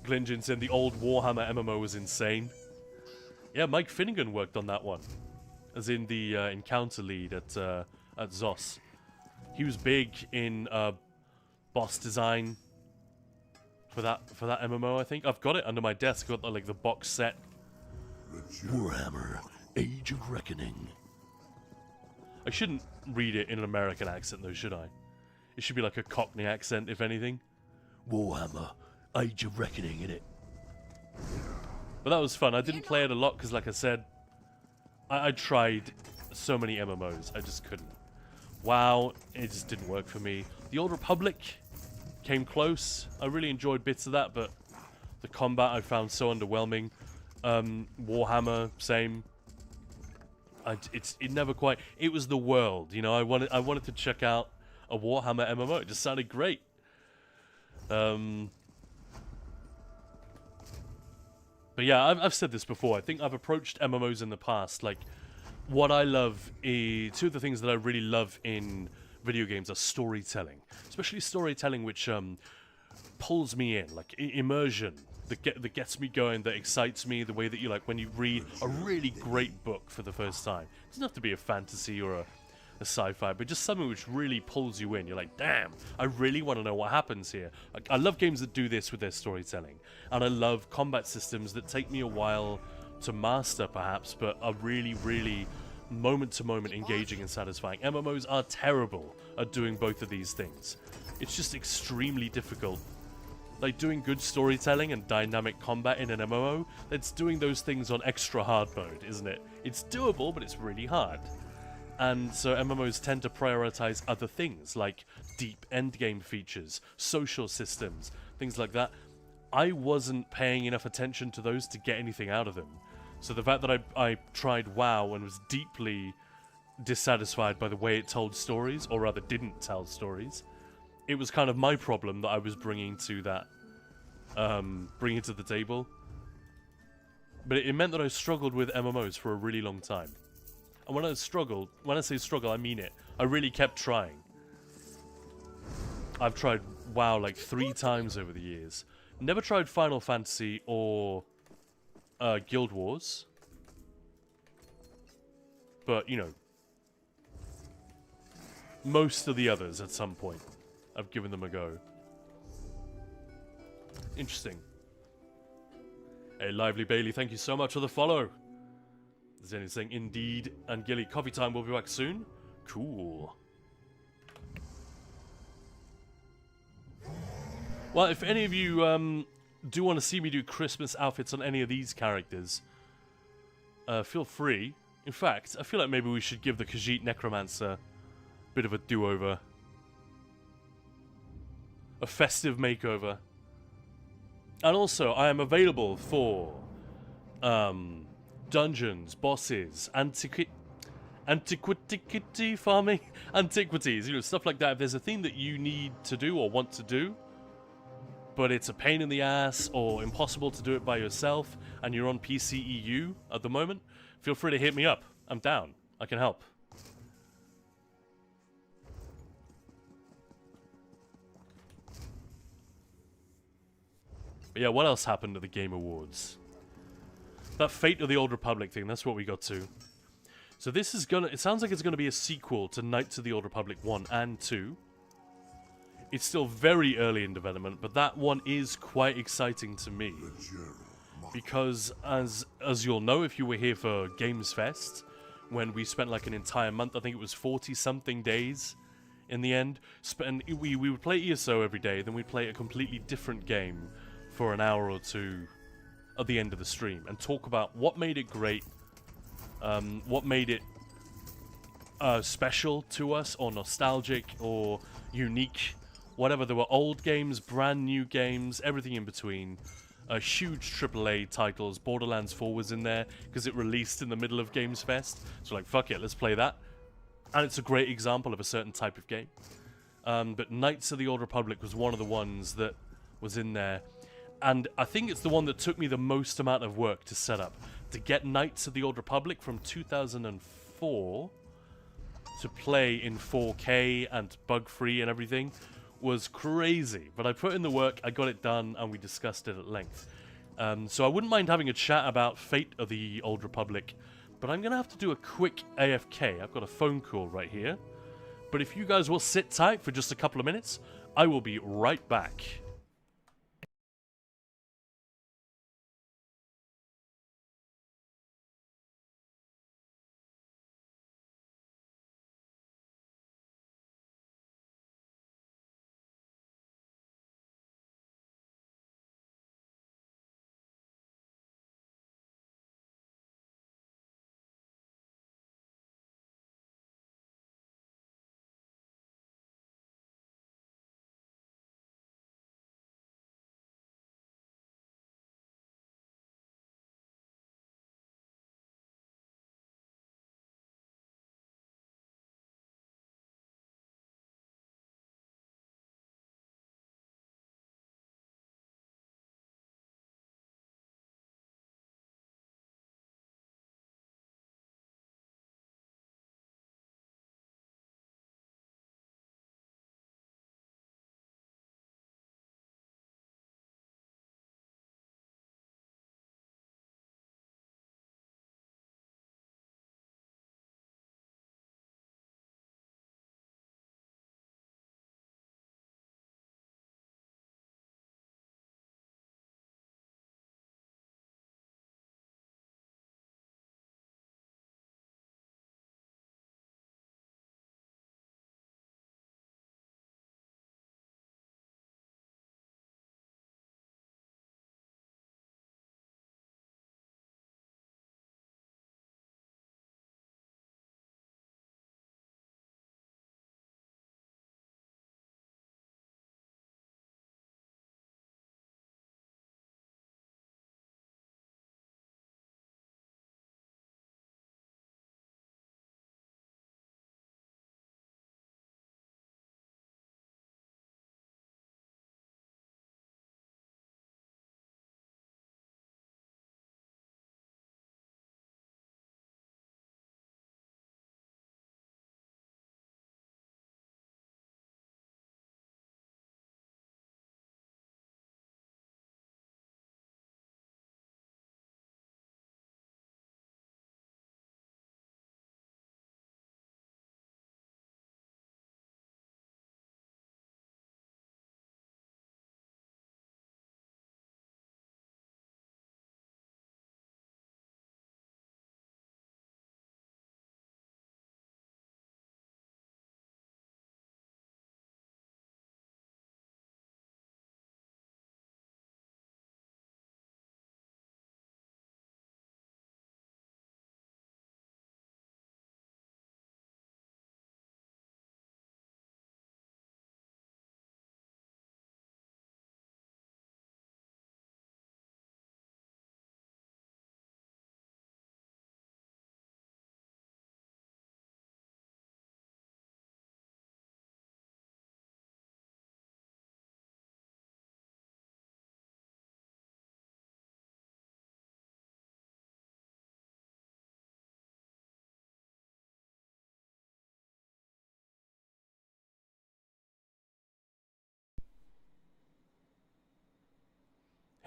Glinjin said the old Warhammer MMO was insane. Yeah, Mike Finnegan worked on that one, as in the encounter lead at ZOS. He was big in boss design for that MMO. I think I've got it under my desk. Got like the box set. Warhammer, Age of Reckoning. I shouldn't read it in an American accent though, should I? It should be like a Cockney accent, if anything. Warhammer, Age of Reckoning, innit? But that was fun. I didn't play it a lot because, like I said, I tried so many MMOs. I just couldn't. WoW, it just didn't work for me. The Old Republic came close. I really enjoyed bits of that, but the combat I found so underwhelming. Warhammer, same. It never quite. It was the world, you know. I wanted to check out a Warhammer MMO. It just sounded great. But yeah, I've said this before. I think I've approached MMOs in the past. Like, what I love is... Two of the things that I really love in video games are storytelling. Especially storytelling which pulls me in. Like, immersion. That gets me going, that excites me. The way that you, like, when you read a really great book for the first time. It doesn't have to be a fantasy or a sci-fi, but just something which really pulls you in. You're like, damn, I really want to know what happens here. Like, I love games that do this with their storytelling, and I love combat systems that take me a while to master, perhaps, but are really, really moment-to-moment engaging and satisfying. MMOs are terrible at doing both of these things. It's just extremely difficult. Like, doing good storytelling and dynamic combat in an MMO, that's doing those things on extra hard mode, isn't it? It's doable, but it's really hard. And so MMOs tend to prioritize other things, like deep endgame features, social systems, things like that. I wasn't paying enough attention to those to get anything out of them. So the fact that I tried WoW and was deeply dissatisfied by the way it told stories, or rather didn't tell stories, it was kind of my problem that I was bringing to that, bringing to the table. But it meant that I struggled with MMOs for a really long time. And when I say struggle, I mean it. I really kept trying. I've tried WoW like 3 times over the years. Never tried Final Fantasy or Guild Wars. But, you know, most of the others at some point, I've given them a go. Interesting. Hey, Lively Bailey, thank you so much for the follow. There's anything indeed. And Gilly, coffee time will be back soon. Cool. Well, if any of you do want to see me do Christmas outfits on any of these characters, feel free. In fact, I feel like maybe we should give the Khajiit Necromancer a bit of a do-over. A festive makeover. And also, I am available for dungeons, bosses, antiquity farming, antiquities, you know, stuff like that. If there's a thing that you need to do or want to do, but it's a pain in the ass or impossible to do it by yourself, and you're on PCEU at the moment, feel free to hit me up. I'm down. I can help. But yeah, what else happened at the Game Awards? That Fate of the Old Republic thing, that's what we got to. So this is gonna... It sounds like it's gonna be a sequel to Knights of the Old Republic 1 and 2. It's still very early in development, but that one is quite exciting to me. Because, as you'll know if you were here for Games Fest, when we spent like an entire month, I think it was 40-something days in the end. We would play ESO every day, then we'd play a completely different game for an hour or two at the end of the stream and talk about what made it great, what made it special to us, or nostalgic, or unique. Whatever. There were old games, brand new games, everything in between. Huge AAA titles. Borderlands 4 was in there because it released in the middle of Games Fest. So like, fuck it, let's play that. And it's a great example of a certain type of game. But Knights of the Old Republic was one of the ones that was in there. And I think it's the one that took me the most amount of work to set up. To get Knights of the Old Republic from 2004 to play in 4K and bug-free and everything was crazy. But I put in the work, I got it done, and we discussed it at length. So I wouldn't mind having a chat about Fate of the Old Republic, but I'm going to have to do a quick AFK. I've got a phone call right here. But if you guys will sit tight for just a couple of minutes, I will be right back.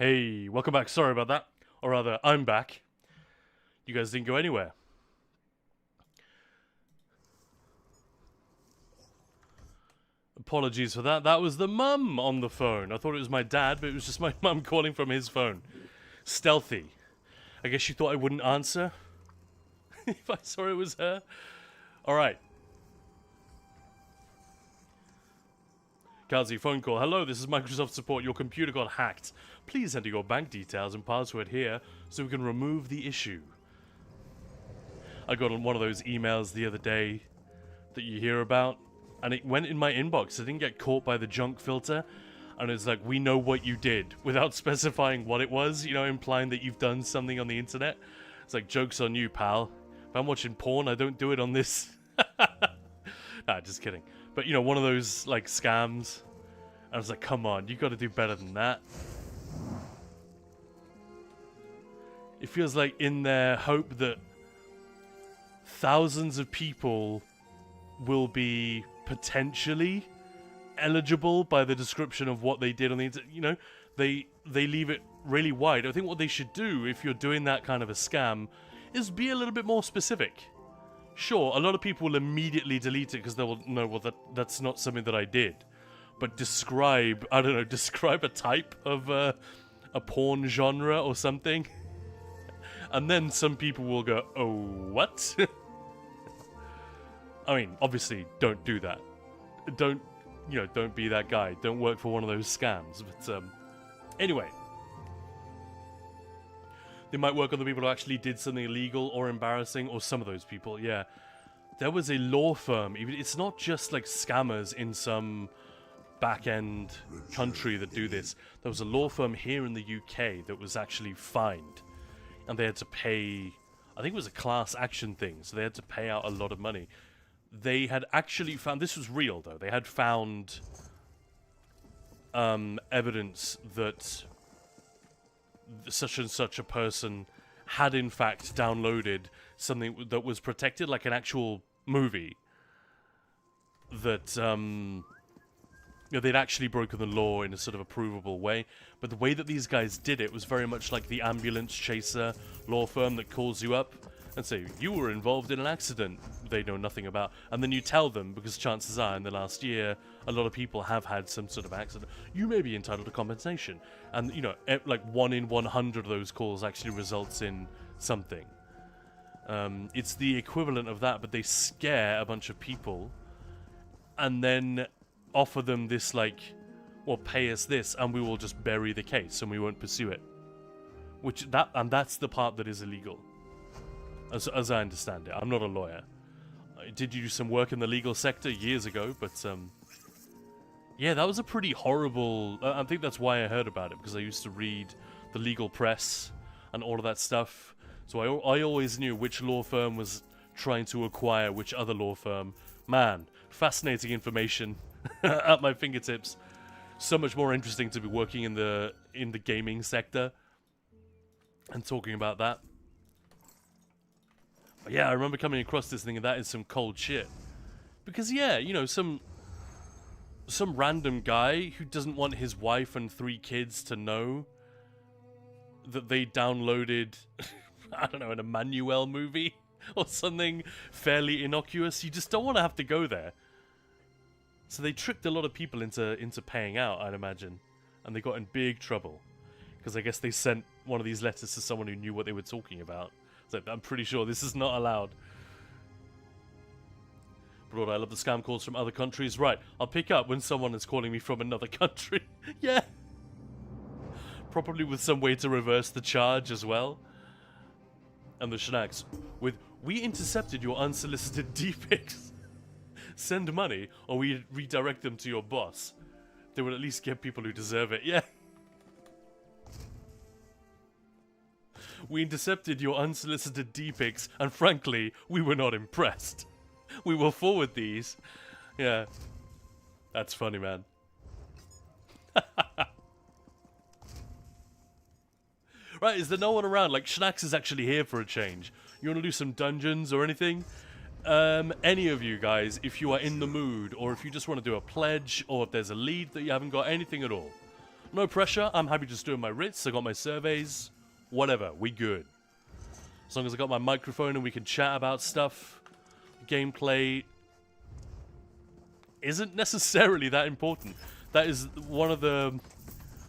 Hey, welcome back. Sorry about that. Or rather, I'm back. You guys didn't go anywhere. Apologies for that. That was the mum on the phone. I thought it was my dad, but it was just my mum calling from his phone. Stealthy. I guess she thought I wouldn't answer if I saw it was her. Alright. Kazi, phone call. Hello, this is Microsoft support. Your computer got hacked. Please enter your bank details and password here so we can remove the issue. I got one of those emails the other day that you hear about, and it went in my inbox. I didn't get caught by the junk filter, and it's like, we know what you did, without specifying what it was, you know, implying that you've done something on the internet. It's like, joke's on you, pal. If I'm watching porn, I don't do it on this. Nah, just kidding. But, you know, one of those, like, scams. I was like, come on, you gotta do better than that. It feels like in their hope that thousands of people will be potentially eligible by the description of what they did on the internet. You know, they leave it really wide. I think what they should do, if you're doing that kind of a scam, is be a little bit more specific. Sure, a lot of people will immediately delete it because they will know, well, that's not something that I did. But describe, I don't know, describe a type of a porn genre or something. And then some people will go, oh, what? I mean, obviously, don't do that. Don't be that guy. Don't work for one of those scams. But, anyway. They might work on the people who actually did something illegal or embarrassing, or some of those people, yeah. There was a law firm. It's not just, like, scammers in some back-end country that do this. There was a law firm here in the UK that was actually fined. And they had to pay, I think it was a class action thing, so they had to pay out a lot of money. They had actually found, this was real though, they had found evidence that such and such a person had in fact downloaded something that was protected, like an actual movie, that they'd actually broken the law in a sort of a provable way. But the way that these guys did it was very much like the ambulance chaser law firm that calls you up and say, you were involved in an accident they know nothing about. And then you tell them, because chances are in the last year, a lot of people have had some sort of accident. You may be entitled to compensation. And, you know, like 1 in 100 of those calls actually results in something. It's the equivalent of that, but they scare a bunch of people and then offer them this, like, well, pay us this and we will just bury the case and we won't pursue it. That's the part that is illegal, as I understand it. I'm not a lawyer. I did do some work in the legal sector years ago, but yeah, that was a pretty horrible. I think that's why I heard about it, because I used to read the legal press and all of that stuff. So I always knew which law firm was trying to acquire which other law firm. Man, fascinating information at my fingertips. So much more interesting to be working in the gaming sector and talking about that. But yeah, I remember coming across this thing, and that is some cold shit. Because yeah, you know, some random guy who doesn't want his wife and 3 kids to know that they downloaded I don't know, an Emmanuel movie or something fairly innocuous. You just don't want to have to go there. So they tricked a lot of people into paying out, I'd imagine. And they got in big trouble. Because I guess they sent one of these letters to someone who knew what they were talking about. So I'm pretty sure this is not allowed. Broad, I love the scam calls from other countries. Right, I'll pick up when someone is calling me from another country. Yeah. Probably with some way to reverse the charge as well. And the Shnacks with, we intercepted your unsolicited D-pics. Send money, or we redirect them to your boss. They will at least get people who deserve it. Yeah. We intercepted your unsolicited D-pics, and frankly, we were not impressed. We will forward these. Yeah. That's funny, man. Right, is there no one around? Like, Schnacks is actually here for a change. You want to do some dungeons or anything? Any of you guys, if you are in the mood, or if you just want to do a pledge, or if there's a lead that you haven't got, anything at all. No pressure, I'm happy just doing my writs, I got my surveys, whatever, we good. As long as I got my microphone and we can chat about stuff, gameplay isn't necessarily that important. That is one of the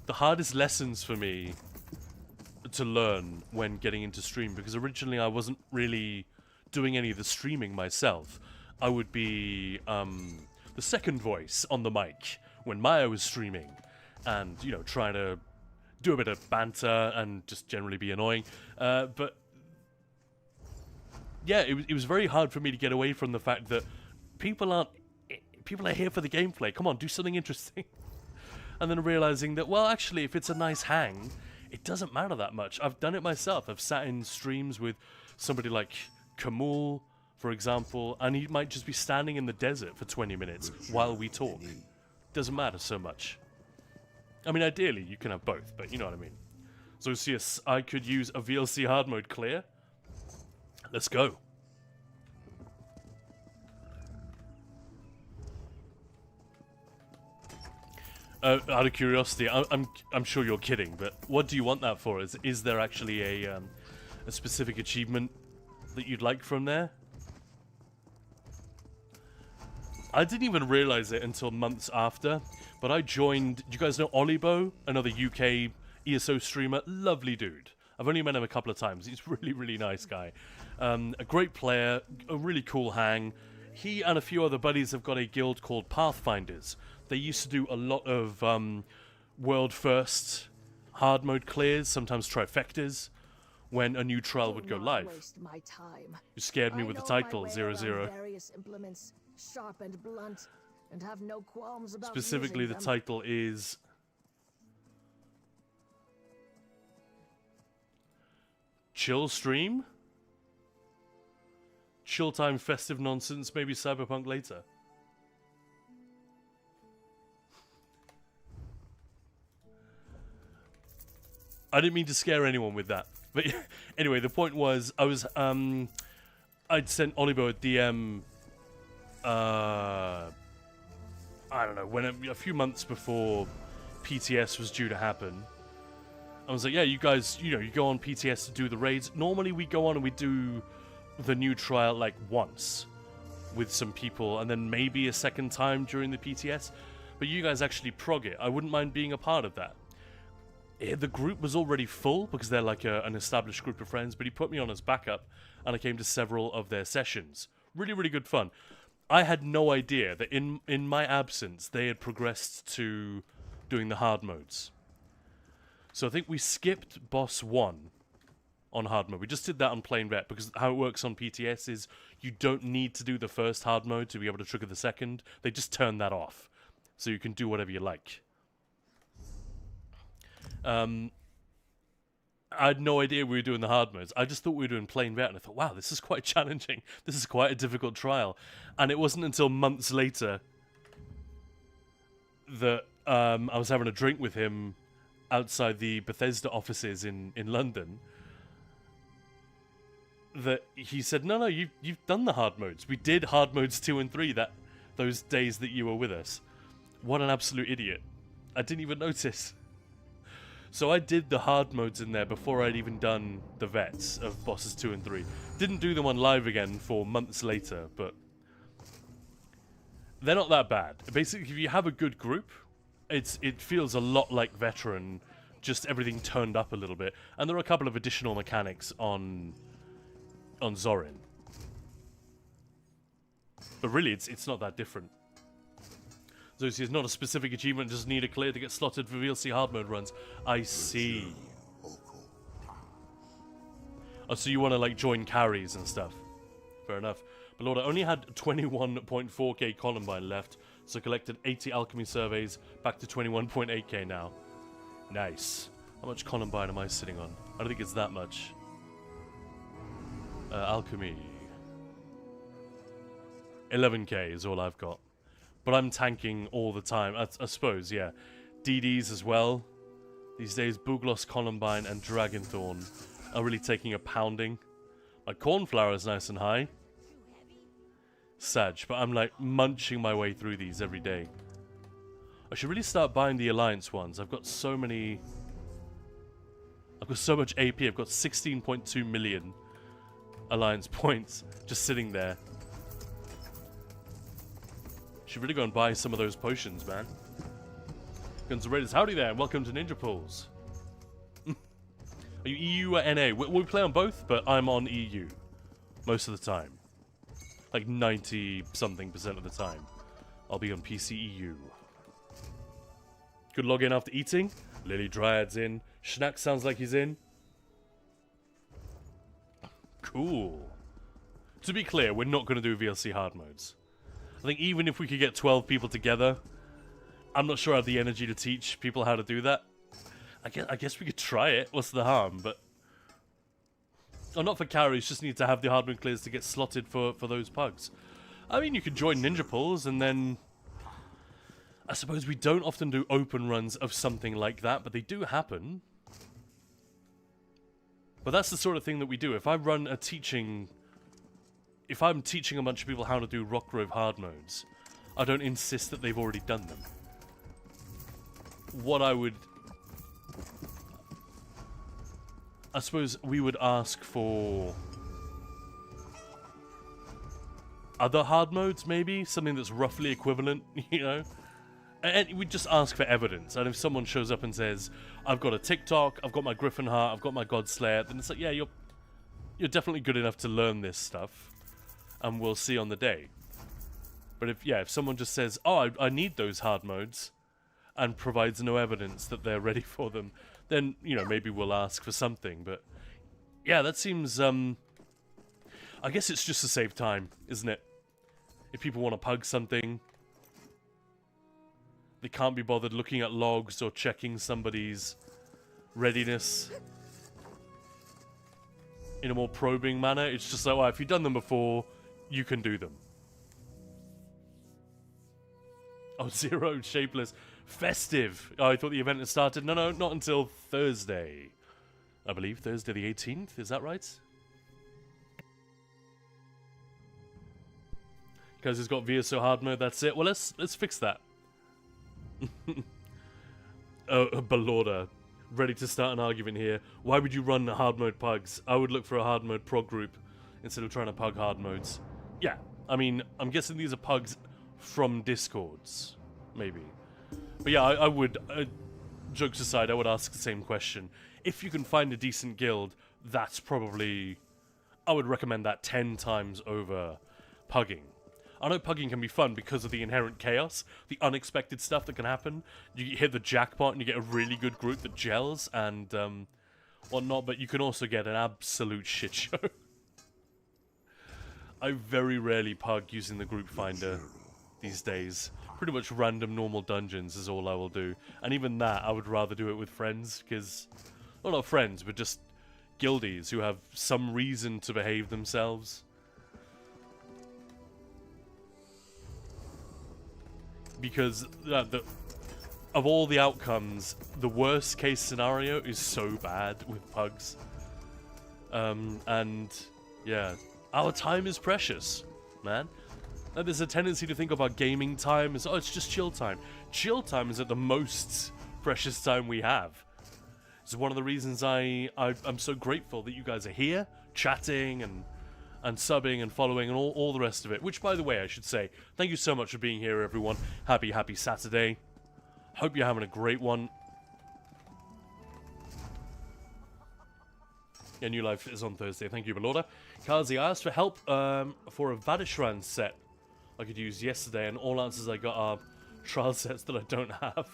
hardest lessons for me to learn when getting into stream, because originally I wasn't really doing any of the streaming myself. I would be the second voice on the mic when Maya was streaming, and, you know, trying to do a bit of banter and just generally be annoying. But yeah, it was very hard for me to get away from the fact that people are here for the gameplay. Come on, do something interesting. And then realizing that, well, actually, if it's a nice hang, it doesn't matter that much. I've done it myself. I've sat in streams with somebody like Kamul, for example, and he might just be standing in the desert for 20 minutes while we talk. Doesn't matter so much. I mean, ideally, you can have both, but you know what I mean. So, yes, I could use a VLC hard mode clear. Let's go. Out of curiosity, I'm sure you're kidding, but what do you want that for? Is there actually a specific achievement that you'd like from there? I didn't even realize it until months after, but I joined. Do you guys know Olibo, another UK ESO streamer? Lovely dude. I've only met him a couple of times. He's really, really nice guy. A great player, a really cool hang. He and a few other buddies have got a guild called Pathfinders. They used to do a lot of world first hard mode clears, sometimes trifectas, when a new trial would go live. You scared me with the title, 00. Sharp and blunt, and have no qualms about Specifically, the title is Chill Stream? Chill Time Festive Nonsense, maybe Cyberpunk later. I didn't mean to scare anyone with that. But anyway, the point was, I'd sent Oliver a DM, I don't know, a few months before PTS was due to happen. I was like, yeah, you guys, you go on PTS to do the raids. Normally we go on and we do the new trial like once with some people and then maybe a second time during the PTS. But you guys actually prog it. I wouldn't mind being a part of that. The group was already full because they're like an established group of friends, but he put me on as backup and I came to several of their sessions. Really, really good fun. I had no idea that in my absence, they had progressed to doing the hard modes. So I think we skipped boss 1 on hard mode. We just did that on plain vet because how it works on PTS is you don't need to do the first hard mode to be able to trigger the second. They just turn that off. So you can do whatever you like. I had no idea we were doing the hard modes. I just thought we were doing plain vet, and I thought, wow, this is quite challenging. This is quite a difficult trial. And it wasn't until months later that I was having a drink with him outside the Bethesda offices in London that he said, no, you've done the hard modes. We did hard modes 2 and 3 those days that you were with us. What an absolute idiot. I didn't even notice. So I did the hard modes in there before I'd even done the vets of bosses 2 and 3. Didn't do them on live again for months later, but they're not that bad. Basically, if you have a good group, it feels a lot like veteran, just everything turned up a little bit. And there are a couple of additional mechanics on Zorin. But really, it's not that different. So it's not a specific achievement, just need a clear to get slotted for VLC hard mode runs. I see. Oh, so you want to like join carries and stuff. Fair enough. But Lord, I only had 21.4k Columbine left, so I collected 80 alchemy surveys, back to 21.8k now. Nice. How much Columbine am I sitting on? I don't think it's that much. Alchemy. 11k is all I've got. But I'm tanking all the time, I suppose, yeah. DDs as well. These days, Bugloss, Columbine, and Dragonthorn are really taking a pounding. My Cornflower is nice and high. Sag, but I'm like munching my way through these every day. I should really start buying the Alliance ones. I've got so many... I've got so much AP. I've got 16.2 million Alliance points just sitting there. Should really go and buy some of those potions, man. Guns and Raiders, howdy there, and welcome to Ninja Pools. Are you EU or NA? We play on both, but I'm on EU. Most of the time. Like 90-something% of the time. I'll be on PC EU. Good log in after eating. Lily Dryad's in. Schnack sounds like he's in. Cool. To be clear, we're not going to do VLC hard modes. I think even if we could get 12 people together, I'm not sure I have the energy to teach people how to do that. I guess we could try it. What's the harm? But oh, not for carries. Just need to have the hard mode clears to get slotted for those pugs. I mean, you could join ninja pulls, and then I suppose we don't often do open runs of something like that, but they do happen. But that's the sort of thing that we do. If I run a teaching, if I'm teaching a bunch of people how to do Rock Grove hard modes, I don't insist that they've already done them. What I suppose we would ask for other hard modes, maybe? Something that's roughly equivalent, you know? And we just ask for evidence. And if someone shows up and says, I've got a TikTok, I've got my Griffin Heart, I've got my God Slayer, then it's like, yeah, you're definitely good enough to learn this stuff. And we'll see on the day. But if someone just says, oh, I need those hard modes, and provides no evidence that they're ready for them, then, you know, maybe we'll ask for something. But yeah, that seems, I guess it's just to save time, isn't it? If people want to pug something, they can't be bothered looking at logs or checking somebody's readiness in a more probing manner. It's just like, well, if you've done them before, you can do them. Oh, Zero, Shapeless. Festive. Oh, I thought the event had started. No, not until Thursday. I believe Thursday the 18th. Is that right? Because it's got VSO hard mode. That's it. Well, let's fix that. Balorda, ready to start an argument here. Why would you run hard mode pugs? I would look for a hard mode prog group instead of trying to pug hard modes. Yeah, I mean, I'm guessing these are pugs from Discords, maybe. But yeah, I would, jokes aside, I would ask the same question. If you can find a decent guild, that's probably, I would recommend that 10 times over pugging. I know pugging can be fun because of the inherent chaos, the unexpected stuff that can happen. You hit the jackpot and you get a really good group that gels and whatnot, but you can also get an absolute shit show. I very rarely pug using the group finder these days. Pretty much random normal dungeons is all I will do. And even that, I would rather do it with friends, because, well, not friends, but just guildies who have some reason to behave themselves. Because of all the outcomes, the worst case scenario is so bad with pugs. And yeah, our time is precious, man. And there's a tendency to think of our gaming time as, oh, it's just chill time. Chill time is at the most precious time we have. It's one of the reasons I'm so grateful that you guys are here, chatting and subbing and following and all the rest of it. Which, by the way, I should say, thank you so much for being here, everyone. Happy Saturday. Hope you're having a great one. Yeah, New Life is on Thursday. Thank you, Balorda. Kazi, I asked for help for a Vadishran set I could use yesterday, and all answers I got are trial sets that I don't have.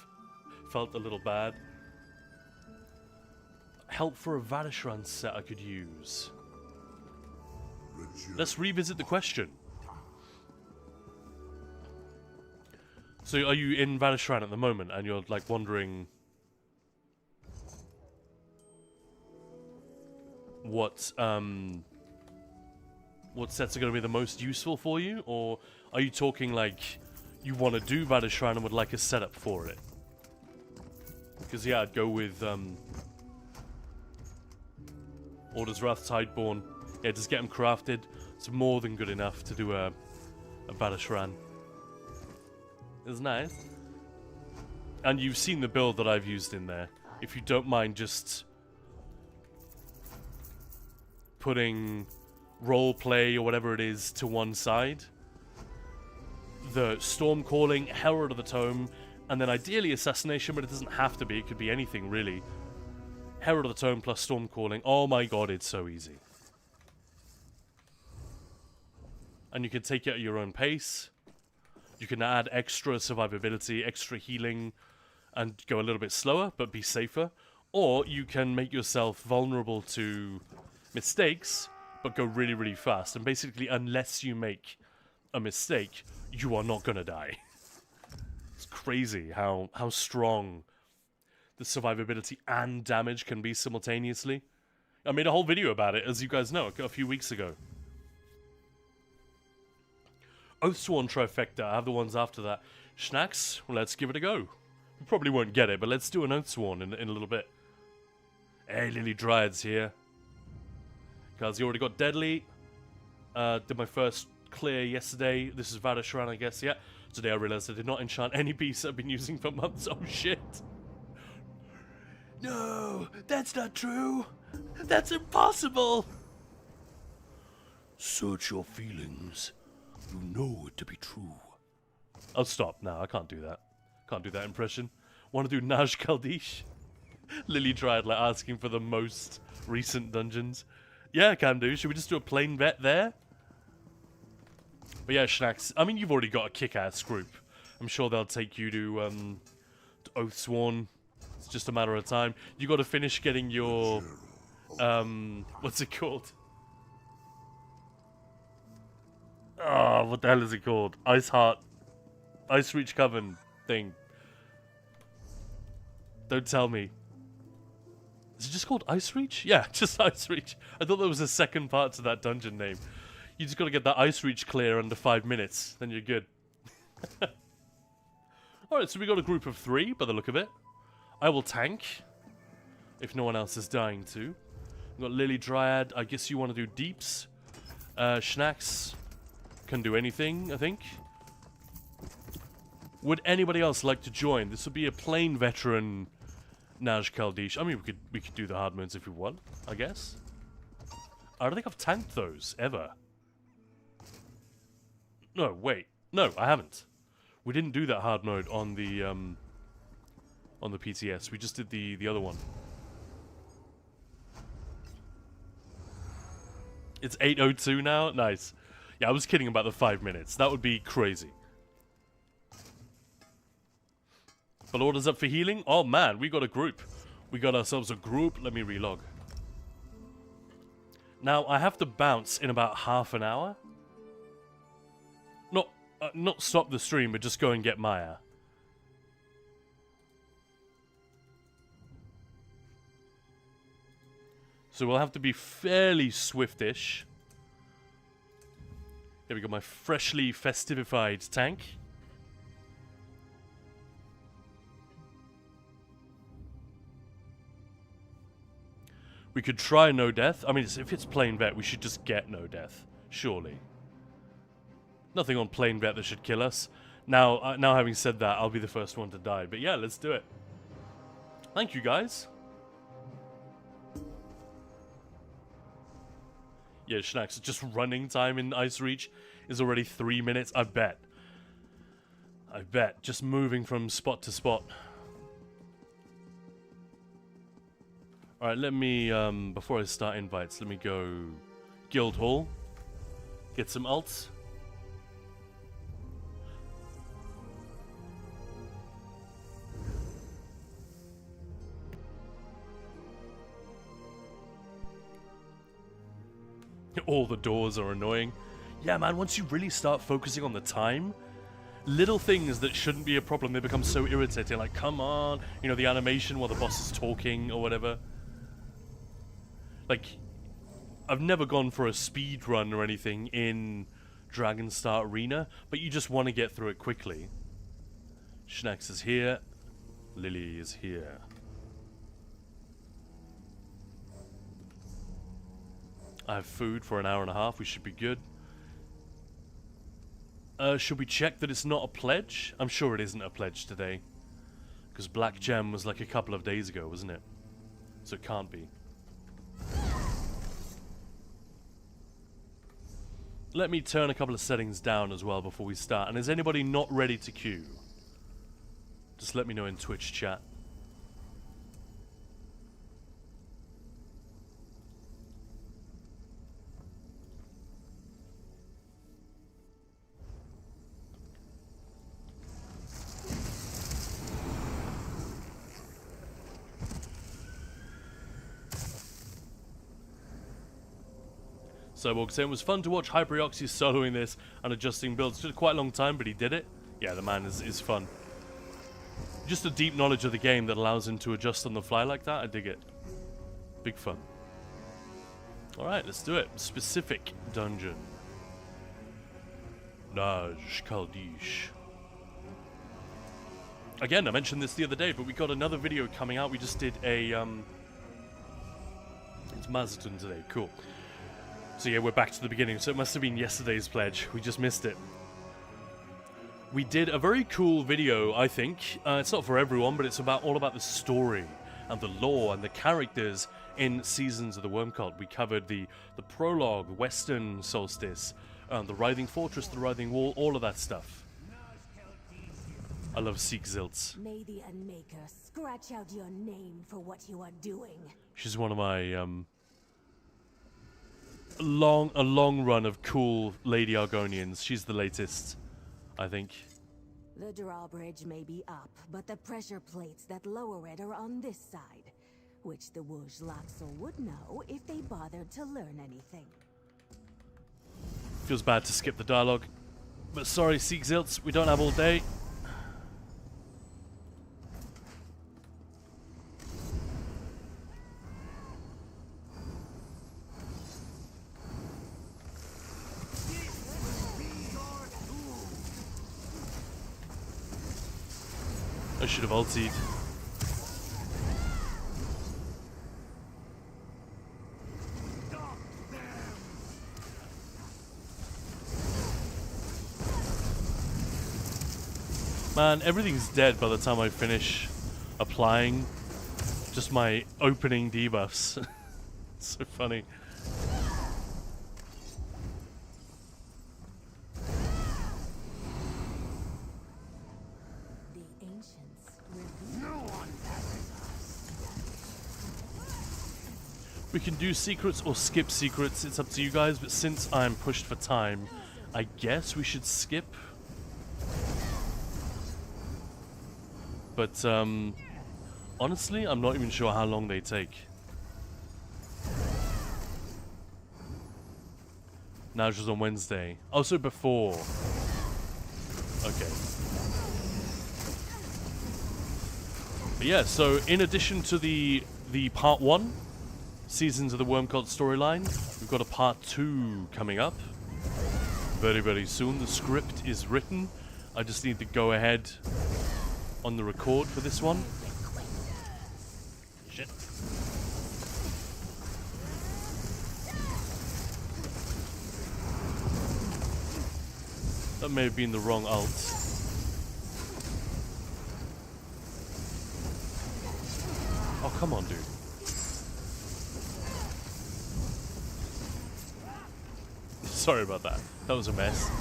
Felt a little bad. Help for a Vadishran set I could use. Let's revisit the question. So are you in Vadishran at the moment and you're like wondering what sets are going to be the most useful for you, or are you talking like you want to do Vadishran and would like a setup for it? Because yeah, I'd go with Order's Wrath Tideborn. Yeah, just get them crafted. It's more than good enough to do a Vadishran. It's nice. And you've seen the build that I've used in there. If you don't mind just putting roleplay or whatever it is to one side. The Storm Calling, Herald of the Tome, and then ideally Assassination, but it doesn't have to be. It could be anything, really. Herald of the Tome plus Storm Calling. Oh my god, it's so easy. And you can take it at your own pace. You can add extra survivability, extra healing, and go a little bit slower, but be safer. Or you can make yourself vulnerable to mistakes, but go really, really fast. And basically, unless you make a mistake, you are not gonna die. It's crazy how strong the survivability and damage can be simultaneously. I made a whole video about it, as you guys know, a few weeks ago. Oathsworn Trifecta, I have the ones after that. Schnacks, well, let's give it a go. We probably won't get it, but let's do an Oathsworn in a little bit. Hey, Lily Dryad's here. Guys, you already got Deadly. Did my first clear yesterday. This is Vadashran, I guess, yeah. Today I realized I did not enchant any piece I've been using for months. Oh, shit. No, that's not true. That's impossible. Search your feelings. You know it to be true. Oh, stop. No, I can't do that. Can't do that impression. Want to do Naj Kaldish? Lily Dryad, like, asking for the most recent dungeons. Yeah, I can do. Should we just do a plain vet there? But yeah, Schnacks, I mean, you've already got a kick-ass group. I'm sure they'll take you to Oathsworn. It's just a matter of time. You got to finish getting your, what's it called? Oh, what the hell is it called? Ice Heart. Ice Reach Coven thing. Don't tell me. Is it just called Ice Reach? Yeah, just Ice Reach. I thought there was a second part to that dungeon name. You just gotta get that Ice Reach clear under 5 minutes, then you're good. Alright, so we got a group of 3, by the look of it. I will tank, if no one else is dying to. We've got Lily Dryad, I guess you want to do deeps. Schnacks can do anything, I think. Would anybody else like to join? This would be a plain veteran Naj Kaldish. I mean, we could do the hard modes if we want, I guess. I don't think I've tanked those, ever. No, wait. No, I haven't. We didn't do that hard mode on the PTS. We just did the other one. It's 8:02 now? Nice. Yeah, I was kidding about the 5 minutes. That would be crazy. But orders up for healing? Oh man, we got a group. We got ourselves a group. Let me relog. Now, I have to bounce in about half an hour. Not stop the stream, but just go and get Maya. So we'll have to be fairly swiftish. Here we go, my freshly festivified tank. We could try no death. I mean, if it's plain vet, we should just get no death. Surely. Nothing on plain vet that should kill us. Now having said that, I'll be the first one to die. But yeah, let's do it. Thank you, guys. Yeah, Schnacks, just running time in Ice Reach is already 3 minutes. I bet. Just moving from spot to spot. Alright, let me, before I start invites, let me go Guild Hall. Get some alts. All the doors are annoying. Yeah, man, once you really start focusing on the time, little things that shouldn't be a problem, they become so irritating. Like, come on, you know, the animation while the boss is talking or whatever. Like, I've never gone for a speed run or anything in Dragonstar Arena, but you just want to get through it quickly. Schnacks is here. Lily is here. I have food for an hour and a half. We should be good. Should we check that it's not a pledge? I'm sure it isn't a pledge today. Because Black Gem was like a couple of days ago, wasn't it? So it can't be. Let me turn a couple of settings down as well before we start. And is anybody not ready to queue? Just let me know in Twitch chat. Cyborg saying it was fun to watch Hyperioxy soloing this and adjusting builds. It took quite a long time, but he did it. Yeah, the man is fun. Just a deep knowledge of the game that allows him to adjust on the fly like that. I dig it. Big fun. Alright, let's do it. Specific dungeon. Naj Kaldish. Again, I mentioned this the other day, but we got another video coming out. We just did a, it's Mazatun today. Cool. So yeah, we're back to the beginning. So it must have been yesterday's pledge. We just missed it. We did a very cool video, I think. It's not for everyone, but it's all about the story and the lore and the characters in Seasons of the Worm Cult. We covered the prologue, Western Solstice, the Writhing Fortress, the Writhing Wall, all of that stuff. I love Seek Zilts. May the Unmaker scratch out your name for what you are doing. She's one of my a long run of cool Lady Argonians. She's the latest, I think. The drawbridge may be up, but the pressure plates that lower it are on this side, which the Wuj Laxel would know if they bothered to learn anything. Feels bad to skip the dialogue, but sorry, Seek Zilts, we don't have all day. I should have ultied. Man, everything's dead by the time I finish applying just my opening debuffs. It's so funny. We can do secrets or skip secrets, it's up to you guys, but since I'm pushed for time, I guess we should skip. But, honestly, I'm not even sure how long they take. Now it's just on Wednesday. Also before. Okay. But yeah, so in addition to the part 1, Seasons of the Worm Cult storyline, we've got a part 2 coming up very, very soon. The script is written. I just need to go ahead on the record for this one. Shit. That may have been the wrong alt. Oh, come on, dude. Sorry about that. That was a mess.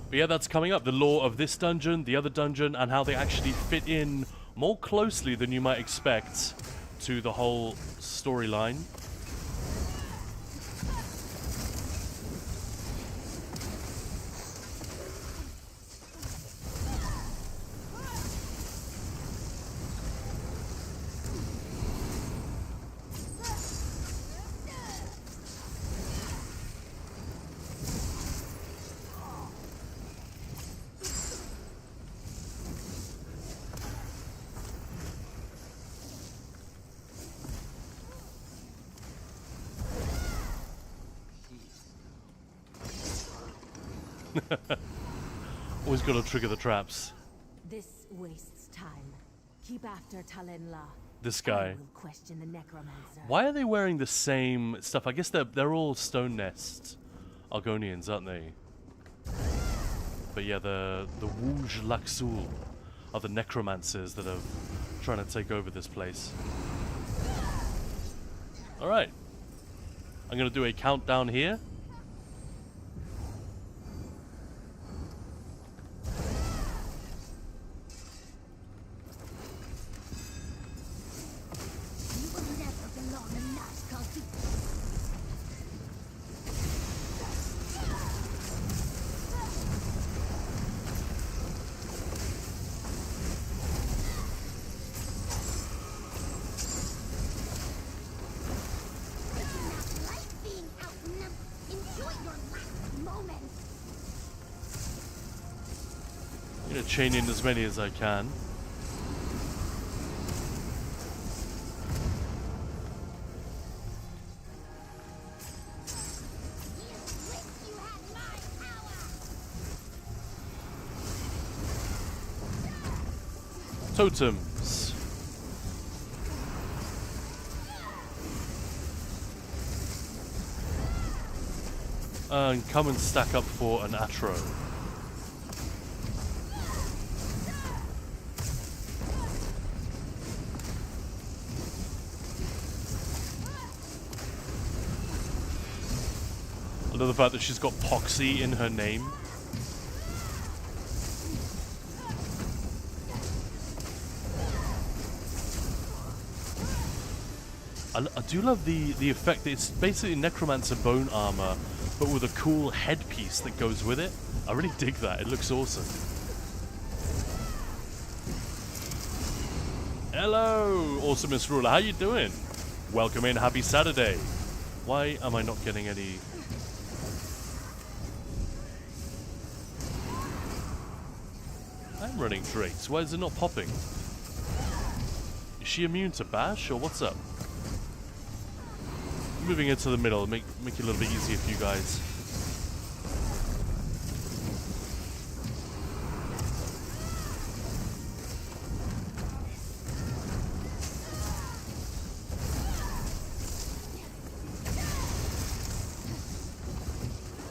But yeah, that's coming up. The lore of this dungeon, the other dungeon, and how they actually fit in more closely than you might expect to the whole storyline. Always got to trigger the traps. This wastes time. Keep after Talenla. This guy. I will question the necromancer. Why are they wearing the same stuff? I guess they're all Stone Nest Argonians, aren't they? But yeah, the Wuj Laxul are the necromancers that are trying to take over this place. Alright. I'm going to do a countdown here. chain in as many as I can. Totems. And come and stack up for an Atro. I love the fact that she's got Poxy in her name. I do love the effect that it's basically Necromancer bone armor, but with a cool headpiece that goes with it. I really dig that. It looks awesome. Hello, awesome Miss Ruler. How you doing? Welcome in. Happy Saturday. Why am I not getting any... I'm running drakes. Why is it not popping? Is she immune to bash, or what's up? Moving into the middle, make it a little bit easier for you guys.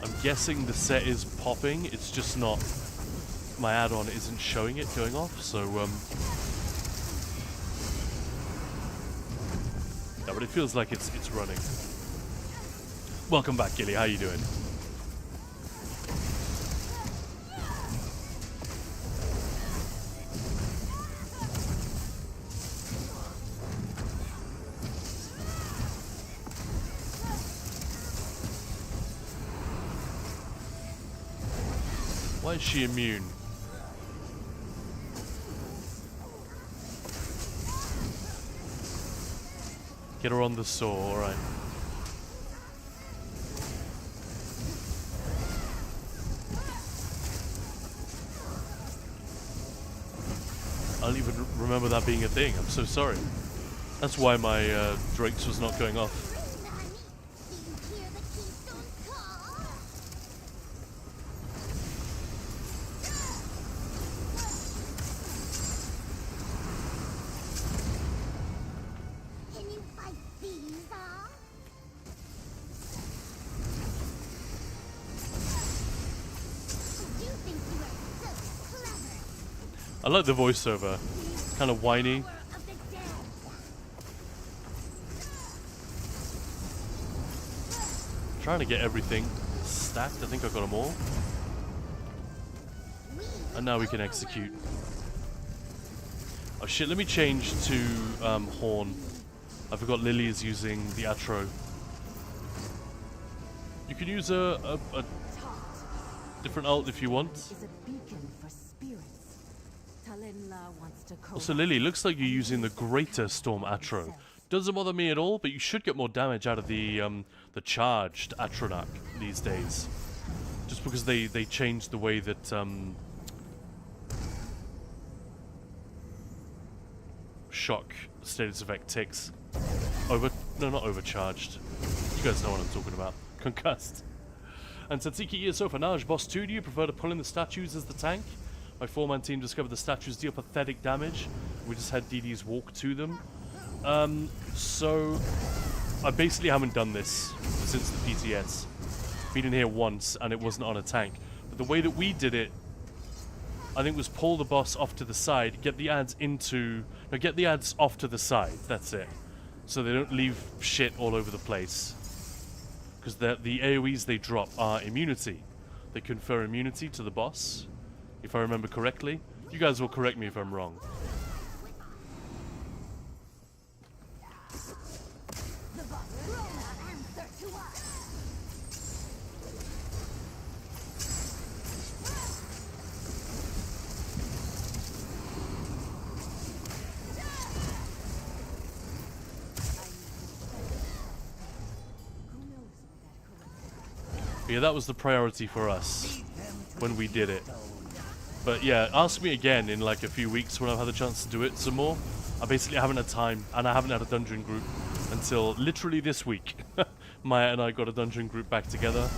I'm guessing the set is popping, it's just not... My add-on isn't showing it going off, so yeah, but it feels like it's running. Welcome back, Gilly. How you doing? Why is she immune? Get her on the saw, alright. I don't even remember that being a thing. I'm so sorry. That's why my Drake's was not going off. I like the voiceover. Kind of whiny. Trying to get everything stacked. I think I got them all. And now we can execute. Oh shit, let me change to Horn. I forgot Lily is using the Atro. You can use a different ult if you want. Also, Lily, looks like you're using the Greater Storm Atro. Doesn't bother me at all, but you should get more damage out of the charged Atronach these days. Just because they changed the way that shock status effect ticks. No, not overcharged. You guys know what I'm talking about. Concussed. And Satsiki Iso for Naj, Boss 2, do you prefer to pull in the statues as the tank? My 4-man team discovered the statues deal pathetic damage. We just had DDs walk to them. So I basically haven't done this since the PTS. Been in here once and it wasn't on a tank. But the way that we did it, I think, was pull the boss off to the side, get the ads into... No, get the ads off to the side. That's it. So they don't leave shit all over the place. Because the AoEs they drop are immunity. They confer immunity to the boss, if I remember correctly. You guys will correct me if I'm wrong. Yeah, that was the priority for us when we did it. But yeah, ask me again in like a few weeks when I've had the chance to do it some more. I basically haven't had time, and I haven't had a dungeon group until literally this week. Maya and I got a dungeon group back together.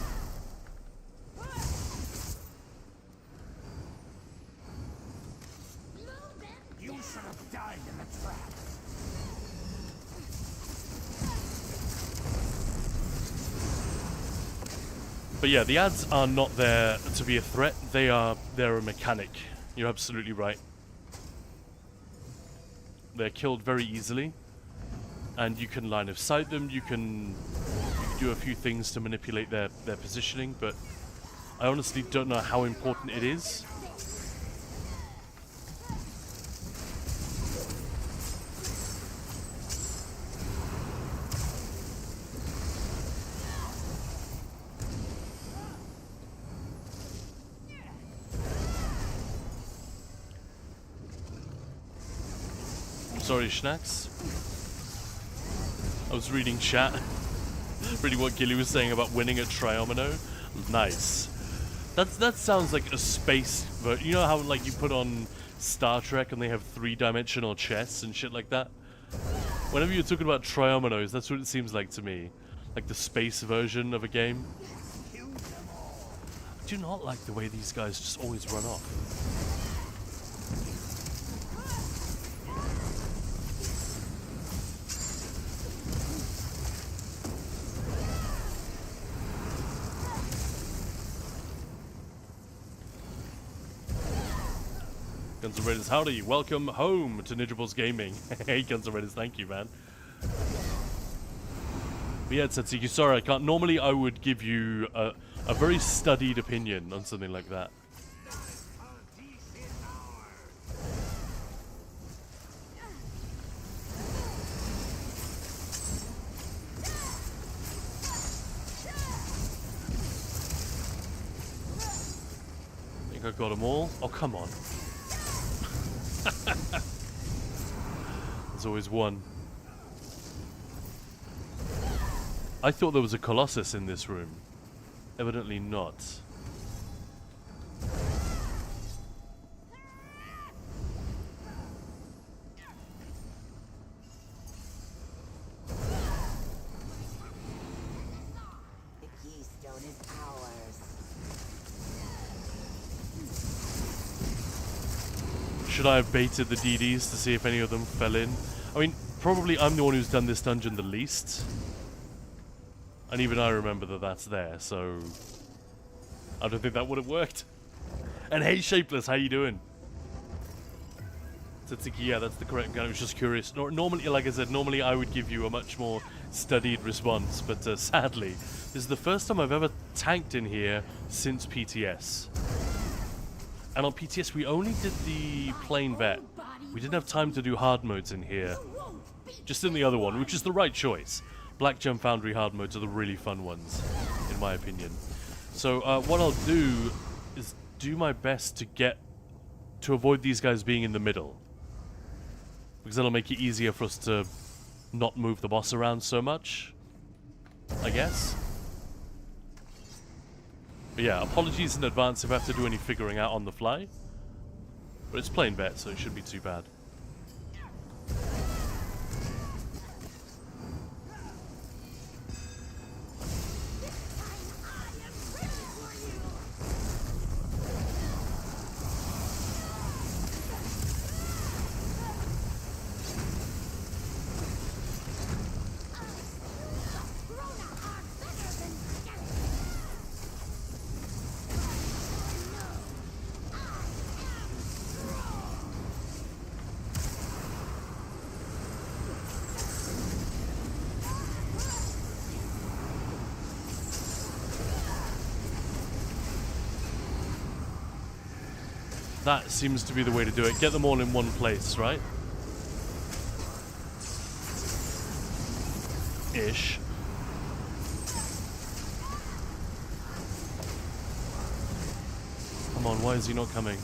You should have died in the trap. But yeah, the ads are not there to be a threat. They're a mechanic. You're absolutely right. They're killed very easily, and you can line of sight them. You can do a few things to manipulate their positioning, but I honestly don't know how important it is. Sorry, Schnacks. I was reading chat. Reading what Gilly was saying about winning at Triomino. Nice. That sounds like a space, but you know how like you put on Star Trek and they have 3-dimensional chess and shit like that? Whenever you're talking about Triominos, that's what it seems like to me. Like the space version of a game. I do not like the way these guys just always run off. Guns N' Raiders, howdy, welcome home to Ninja Balls Gaming. Hey Guns N' Raiders, thank you, man. But yeah, Tsuki, sorry, I can't. Normally I would give you a very studied opinion on something like that. I think I got them all. Oh, come on. There's always one. I thought there was a Colossus in this room. Evidently not. The keystone is ours. Should I have baited the DDs to see if any of them fell in? I mean, probably I'm the one who's done this dungeon the least. And even I remember that that's there, so I don't think that would have worked. And hey, Shapeless, how you doing? Tsuki, yeah, that's the correct guy. I was just curious. Normally, like I said, normally I would give you a much more studied response, but sadly, this is the first time I've ever tanked in here since PTS. And on PTS, we only did the plain vet. We didn't have time to do hard modes in here. Just in the other one, which is the right choice. Black Gem Foundry hard modes are the really fun ones, in my opinion. So what I'll do is do my best to avoid these guys being in the middle. Because that'll make it easier for us to not move the boss around so much, I guess. But yeah, apologies in advance if I have to do any figuring out on the fly. But it's plain vet, so it shouldn't be too bad. That seems to be the way to do it. Get them all in one place, right? Ish. Come on, why is he not coming?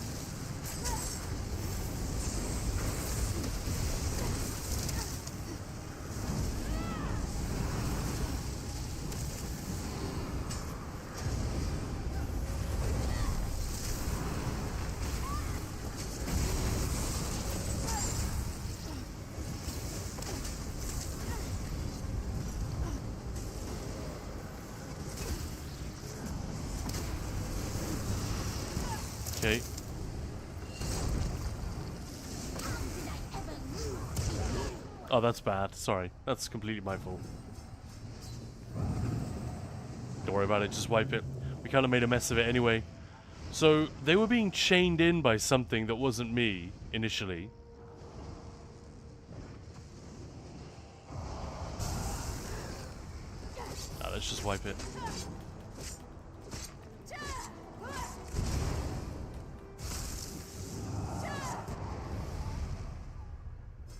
Okay. Oh, that's bad. Sorry. That's completely my fault. Don't worry about it. Just wipe it. We kind of made a mess of it anyway. So, they were being chained in by something that wasn't me, initially. Ah, let's just wipe it.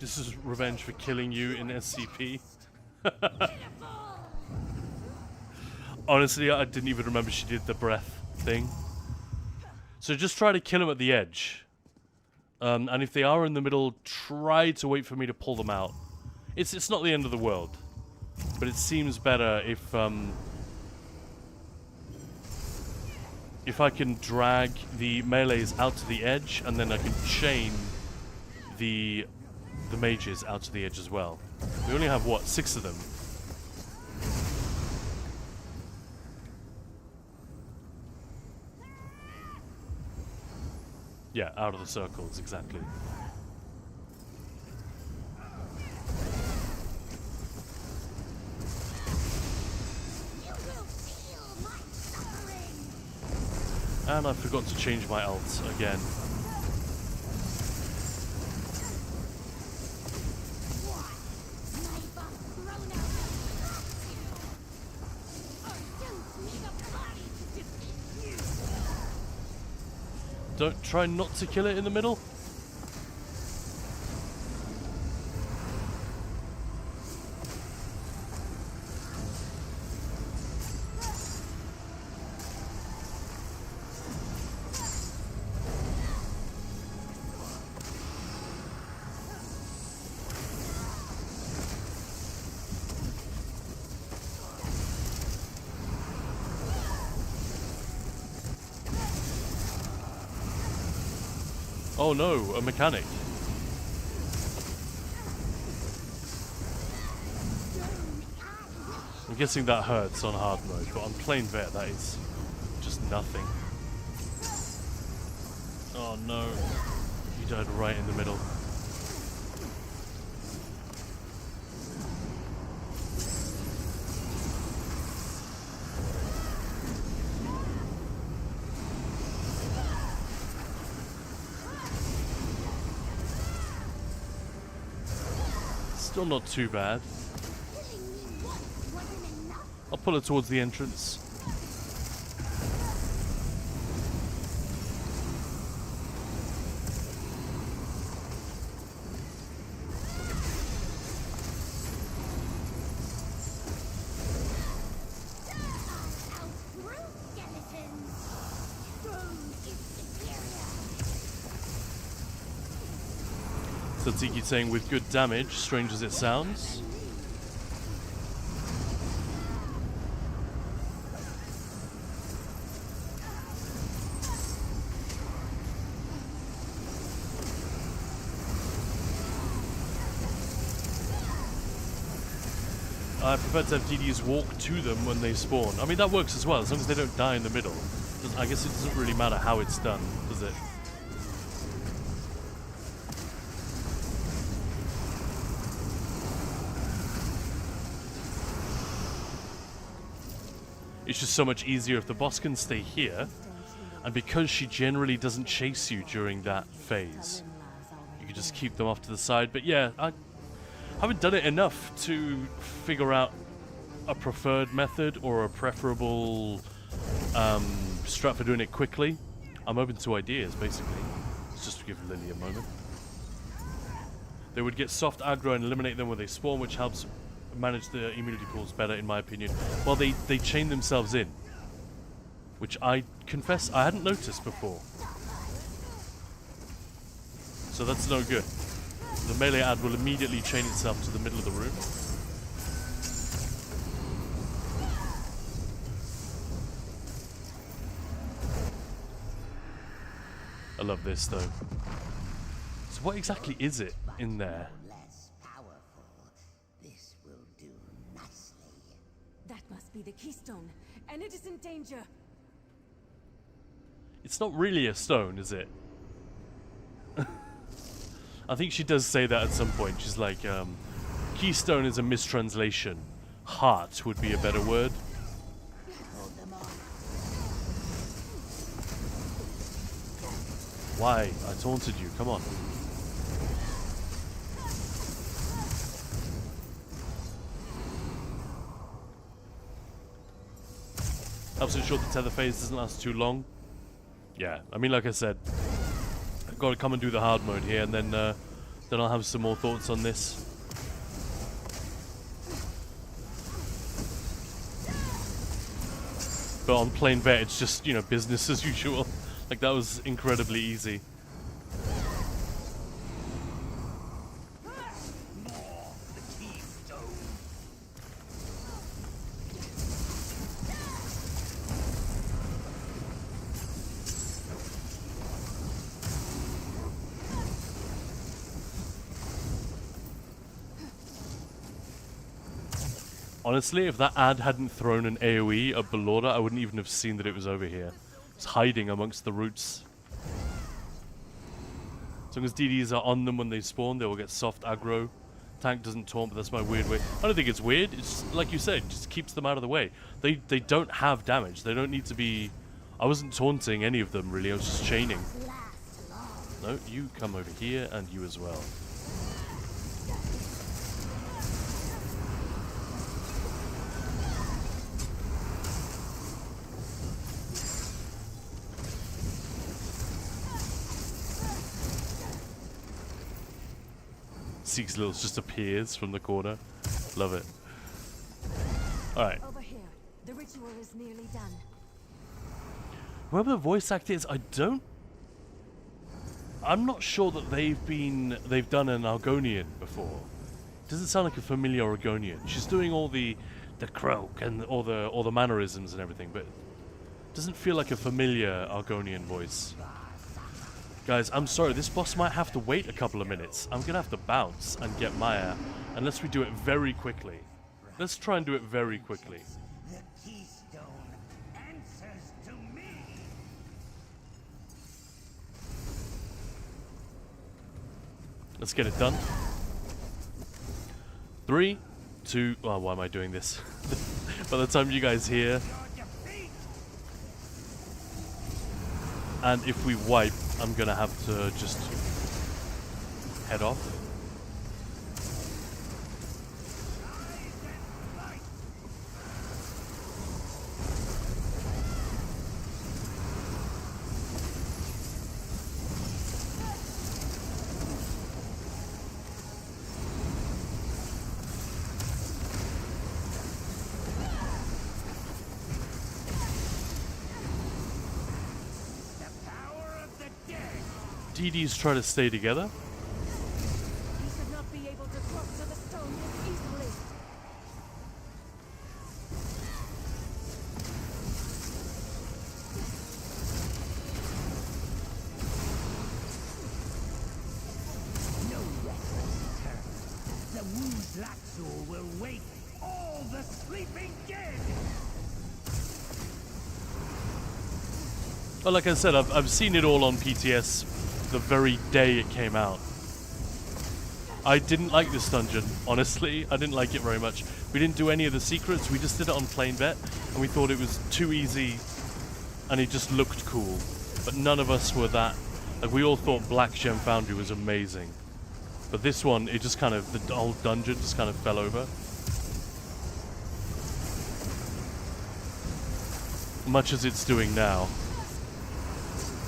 This is revenge for killing you in SCP. Honestly, I didn't even remember she did the breath thing. So just try to kill him at the edge. And if they are in the middle, try to wait for me to pull them out. It's not the end of the world. But it seems better if I can drag the melees out to the edge, and then I can chain the mages out to the edge as well. We only have, what, 6 of them? Yeah, out of the circles, exactly. And I forgot to change my ult again. Don't try not to kill it in the middle. Oh no, a mechanic. I'm guessing that hurts on hard mode, but on plain vet that is just nothing. Oh no, you died right in the middle. Still not too bad. I'll pull it towards the entrance. So Tiki saying with good damage, strange as it sounds. I prefer to have DDs walk to them when they spawn. I mean, that works as well, as long as they don't die in the middle. I guess it doesn't really matter how it's done, does it? It's just so much easier if the boss can stay here, and because she generally doesn't chase you during that phase, you can just keep them off to the side. But yeah, I haven't done it enough to figure out a preferred method or a preferable strat for doing it quickly. I'm open to ideas, basically. Let's just give Lily a moment. They would get soft aggro and eliminate them when they spawn, which helps manage the immunity pools better, in my opinion. Well, they chain themselves in, which I confess I hadn't noticed before. So that's no good. The melee ad will immediately chain itself to the middle of the room. I love this though. So what exactly is it in there? That must be the keystone, and it is in danger. It's not really a stone, is it? I think she does say that at some point. She's like, keystone is a mistranslation. Heart would be a better word. Hold them off. Why? I taunted you. Come on. Absolutely sure the tether phase doesn't last too long. Yeah, I mean, like I said, I've got to come and do the hard mode here, and then I'll have some more thoughts on this. But on plain vet, it's just, you know, business as usual. Like, that was incredibly easy. Honestly, if that ad hadn't thrown an AoE at Belorda, I wouldn't even have seen that it was over here. It's hiding amongst the roots. As long as DDs are on them when they spawn, they will get soft aggro. Tank doesn't taunt, but that's my weird way. I don't think it's weird. It's like you said, it just keeps them out of the way. They don't have damage. They don't need to be... I wasn't taunting any of them, really. I was just chaining. No, you come over here, and you as well. Six Lils just appears from the corner. Love it. Alright. Over here. The ritual is nearly done. Whoever the voice actor is, I'm not sure that they've done an Argonian before. Doesn't sound like a familiar Argonian. She's doing all the croak and all the mannerisms and everything, but doesn't feel like a familiar Argonian voice. Guys, I'm sorry, this boss might have to wait a couple of minutes. I'm gonna have to bounce and get Maya, unless we do it very quickly. Let's try and do it very quickly. The keystone answers to me. Let's get it done. 3, 2... Oh, why am I doing this? By the time you guys hear... And if we wipe, I'm gonna have to just head off. DDs try to stay together. He should not be able to cross to the stone this easily. No reckless turn. The wounded Laxor will wake all the sleeping dead. Well, like I said, I've seen it all on PTS the very day it came out. I didn't like this dungeon, honestly. I didn't like it very much. We didn't do any of the secrets. We just did it on plain vet, and we thought it was too easy, and it just looked cool. But none of us were that. Like, we all thought Black Gem Foundry was amazing. But this one, it just kind of, the whole dungeon just kind of fell over. Much as it's doing now.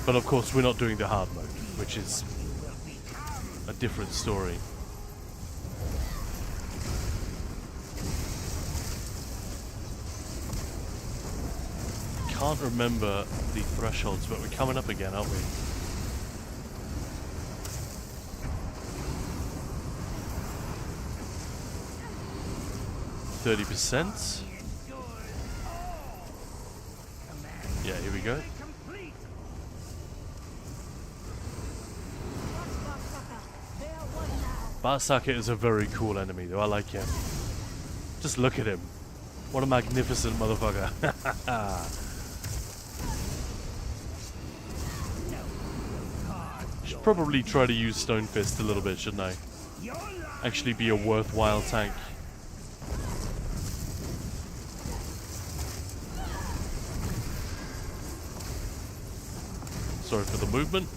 But of course, we're not doing the hard mode, which is a different story. Can't remember the thresholds, but we're coming up again, aren't we? %? Yeah, here we go. Barsaka is a very cool enemy, though. I like him. Just look at him. What a magnificent motherfucker. Should probably try to use Stone Fist a little bit, shouldn't I? Actually be a worthwhile tank. Sorry for the movement.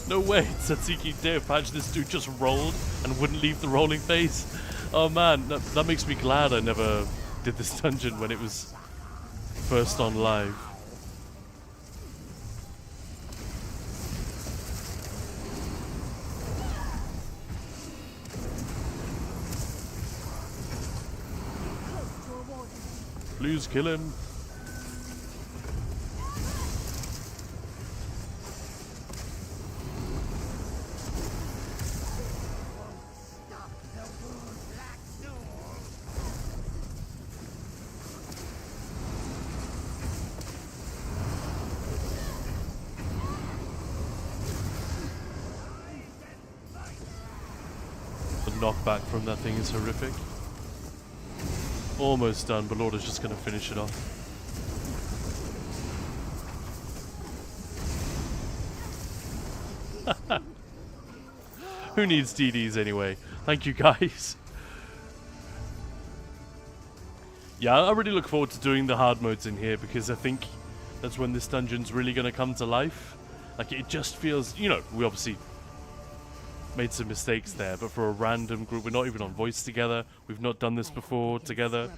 No way, Tzatziki dare patch. This dude just rolled and wouldn't leave the rolling phase. Oh man, that makes me glad I never did this dungeon when it was first on live. Please kill him. The knockback from that thing is horrific. Almost done, but Lord is just going to finish it off. Who needs DDs anyway? Thank you guys. Yeah, I really look forward to doing the hard modes in here because I think that's when this dungeon's really going to come to life. Like, it just feels, you know, we obviously made some mistakes there, but for a random group, we're not even on voice together. We've not done this before together.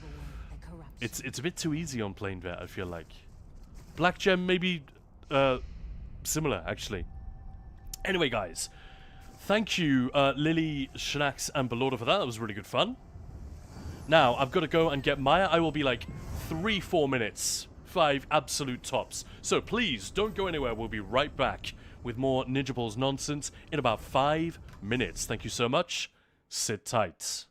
It's a bit too easy on Plain Vet, I feel like. Black Gem maybe similar, actually. Anyway, guys, thank you, Lily, Schnax, and Belorda for that. That was really good fun. Now, I've got to go and get Maya. I will be like 3-4 minutes. 5 absolute tops. So please, don't go anywhere. We'll be right back with more Ninja Balls nonsense in about 5 minutes. Thank you so much. Sit tight.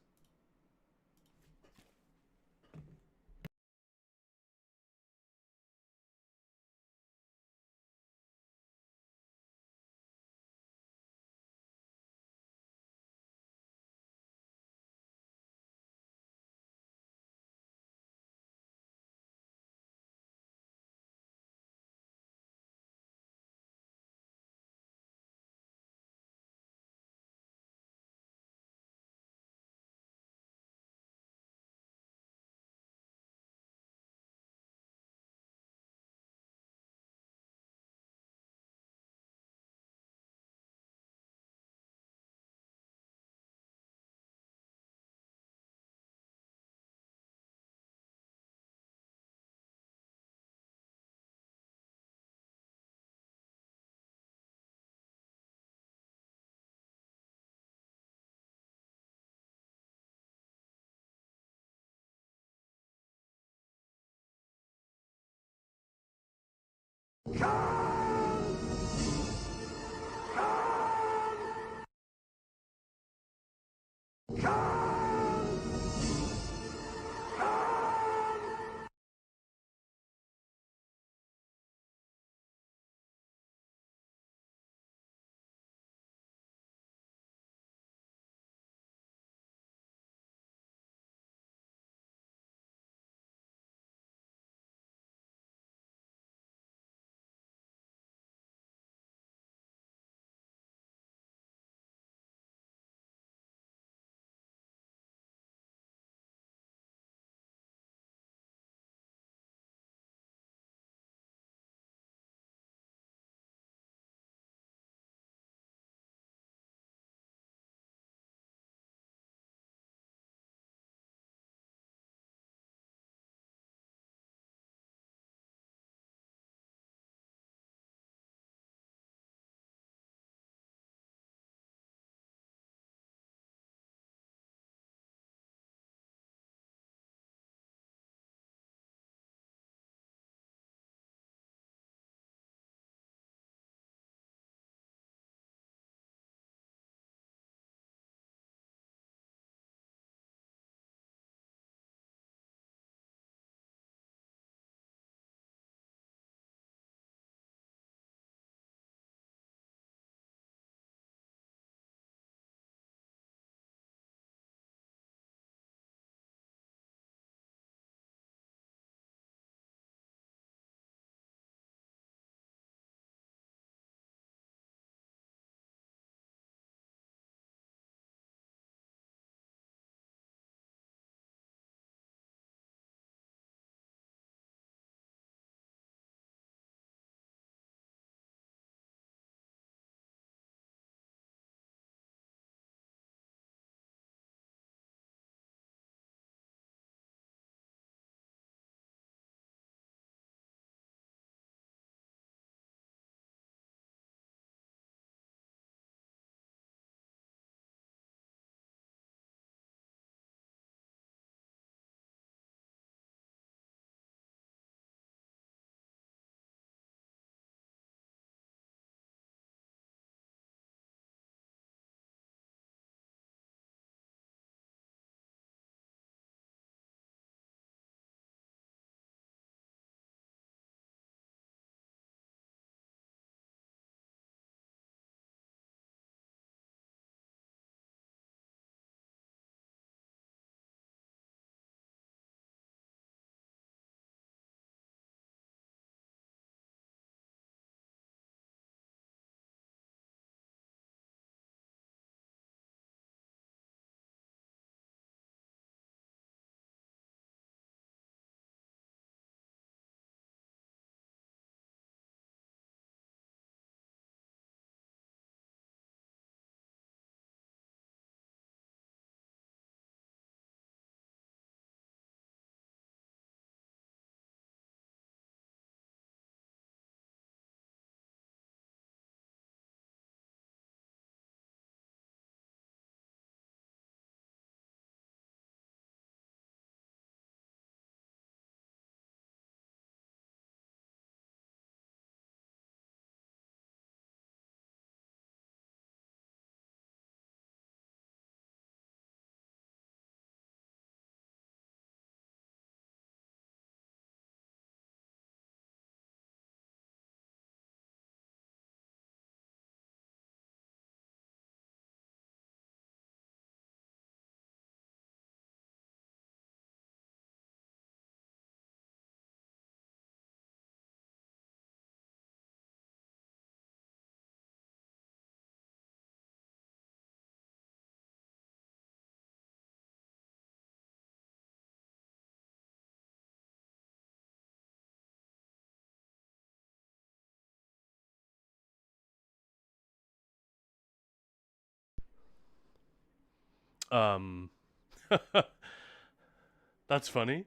That's funny.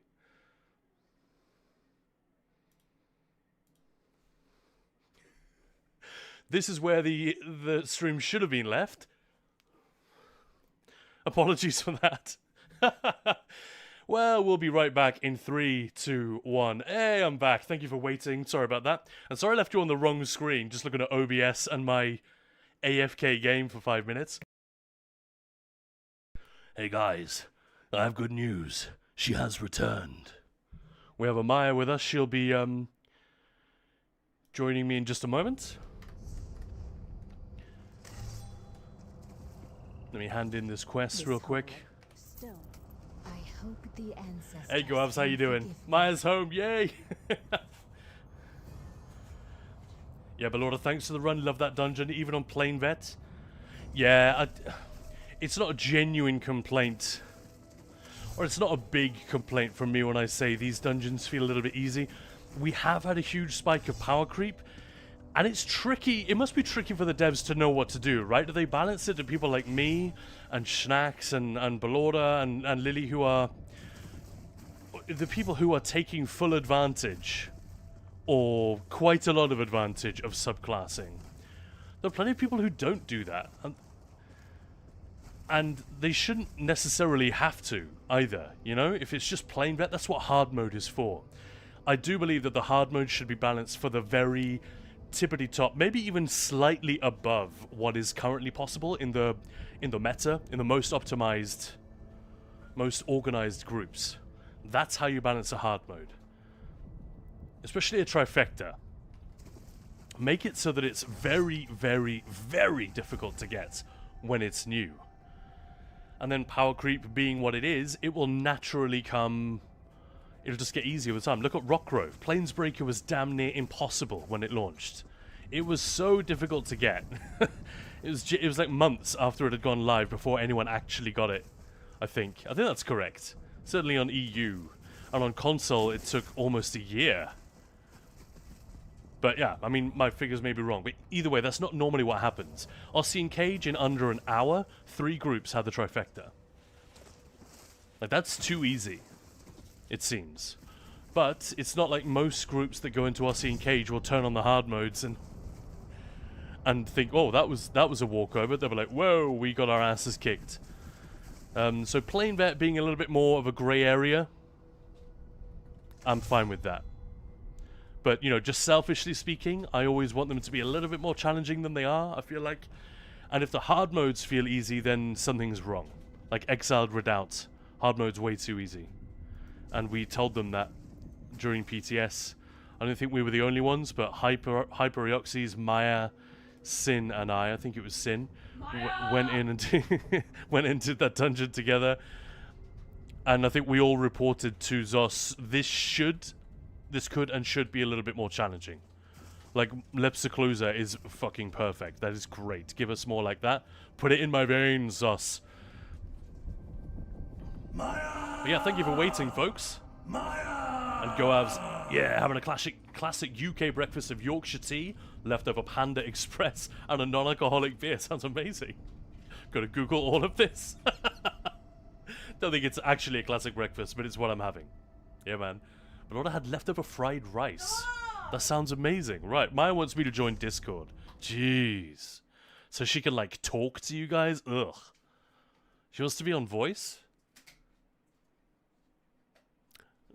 This is where the stream should have been left. Apologies for that. Well, we'll be right back in 3, 2, 1. Hey, I'm back. Thank you for waiting. Sorry about that. And sorry I left you on the wrong screen, just looking at OBS and my AFK game for 5 minutes. Hey guys, I have good news. She has returned. We have Amaya with us. She'll be joining me in just a moment. Let me hand in this quest real quick. Still, I hope the ancestors. Hey, Goabs, how you doing? Maya's home, yay! Yeah, Belorda, thanks for the run. Love that dungeon, even on plain vet. Yeah, it's not a genuine complaint. Or it's not a big complaint from me when I say these dungeons feel a little bit easy. We have had a huge spike of power creep. And it's tricky. It must be tricky for the devs to know what to do, right? Do they balance it to people like me and Schnacks and Belorda and Lily, who are the people who are taking full advantage or quite a lot of advantage of subclassing? There are plenty of people who don't do that. And they shouldn't necessarily have to either, you know? If it's just plain vet, that's what hard mode is for. I do believe that the hard mode should be balanced for the very tippity top, maybe even slightly above what is currently possible in the meta, in the most optimized, most organized groups. That's how you balance a hard mode. Especially a trifecta. Make it so that it's very, very, very difficult to get when it's new. And then power creep being what it is, it will naturally come. It'll just get easier with time. Look at Rockgrove. Planesbreaker was damn near impossible when it launched. It was so difficult to get. It was like months after it had gone live before anyone actually got it, I think. I think that's correct. Certainly on EU. And on console, it took almost a year. But yeah, I mean, my figures may be wrong. But either way, that's not normally what happens. Ossian Cage, in under an hour, 3 groups had the trifecta. Like, that's too easy. It seems. But it's not like most groups that go into Ossian Cage will turn on the hard modes and think, oh, that was a walkover. They'll be like, whoa, we got our asses kicked. So plain vet being a little bit more of a grey area, I'm fine with that. But, you know, just selfishly speaking, I always want them to be a little bit more challenging than they are, I feel like. And if the hard modes feel easy, then something's wrong. Like Exiled Redoubt. Hard mode's way too easy. And we told them that during PTS. I don't think we were the only ones, but Hyperioxys, Maya, Sin, and I think it was Sin, went in and went into that dungeon together. And I think we all reported to Zos, this could and should be a little bit more challenging. Like, Lepsiclusa is fucking perfect. That is great. Give us more like that. Put it in my veins, Zos. But yeah, thank you for waiting, folks. And Goavs, yeah, having a classic UK breakfast of Yorkshire tea, leftover Panda Express, and a non-alcoholic beer. Sounds amazing. Gotta Google all of this. Don't think it's actually a classic breakfast, but it's what I'm having. Yeah, man. But I had leftover fried rice. That sounds amazing. Right, Maya wants me to join Discord. Jeez. So she can, like, talk to you guys? Ugh. She wants to be on voice?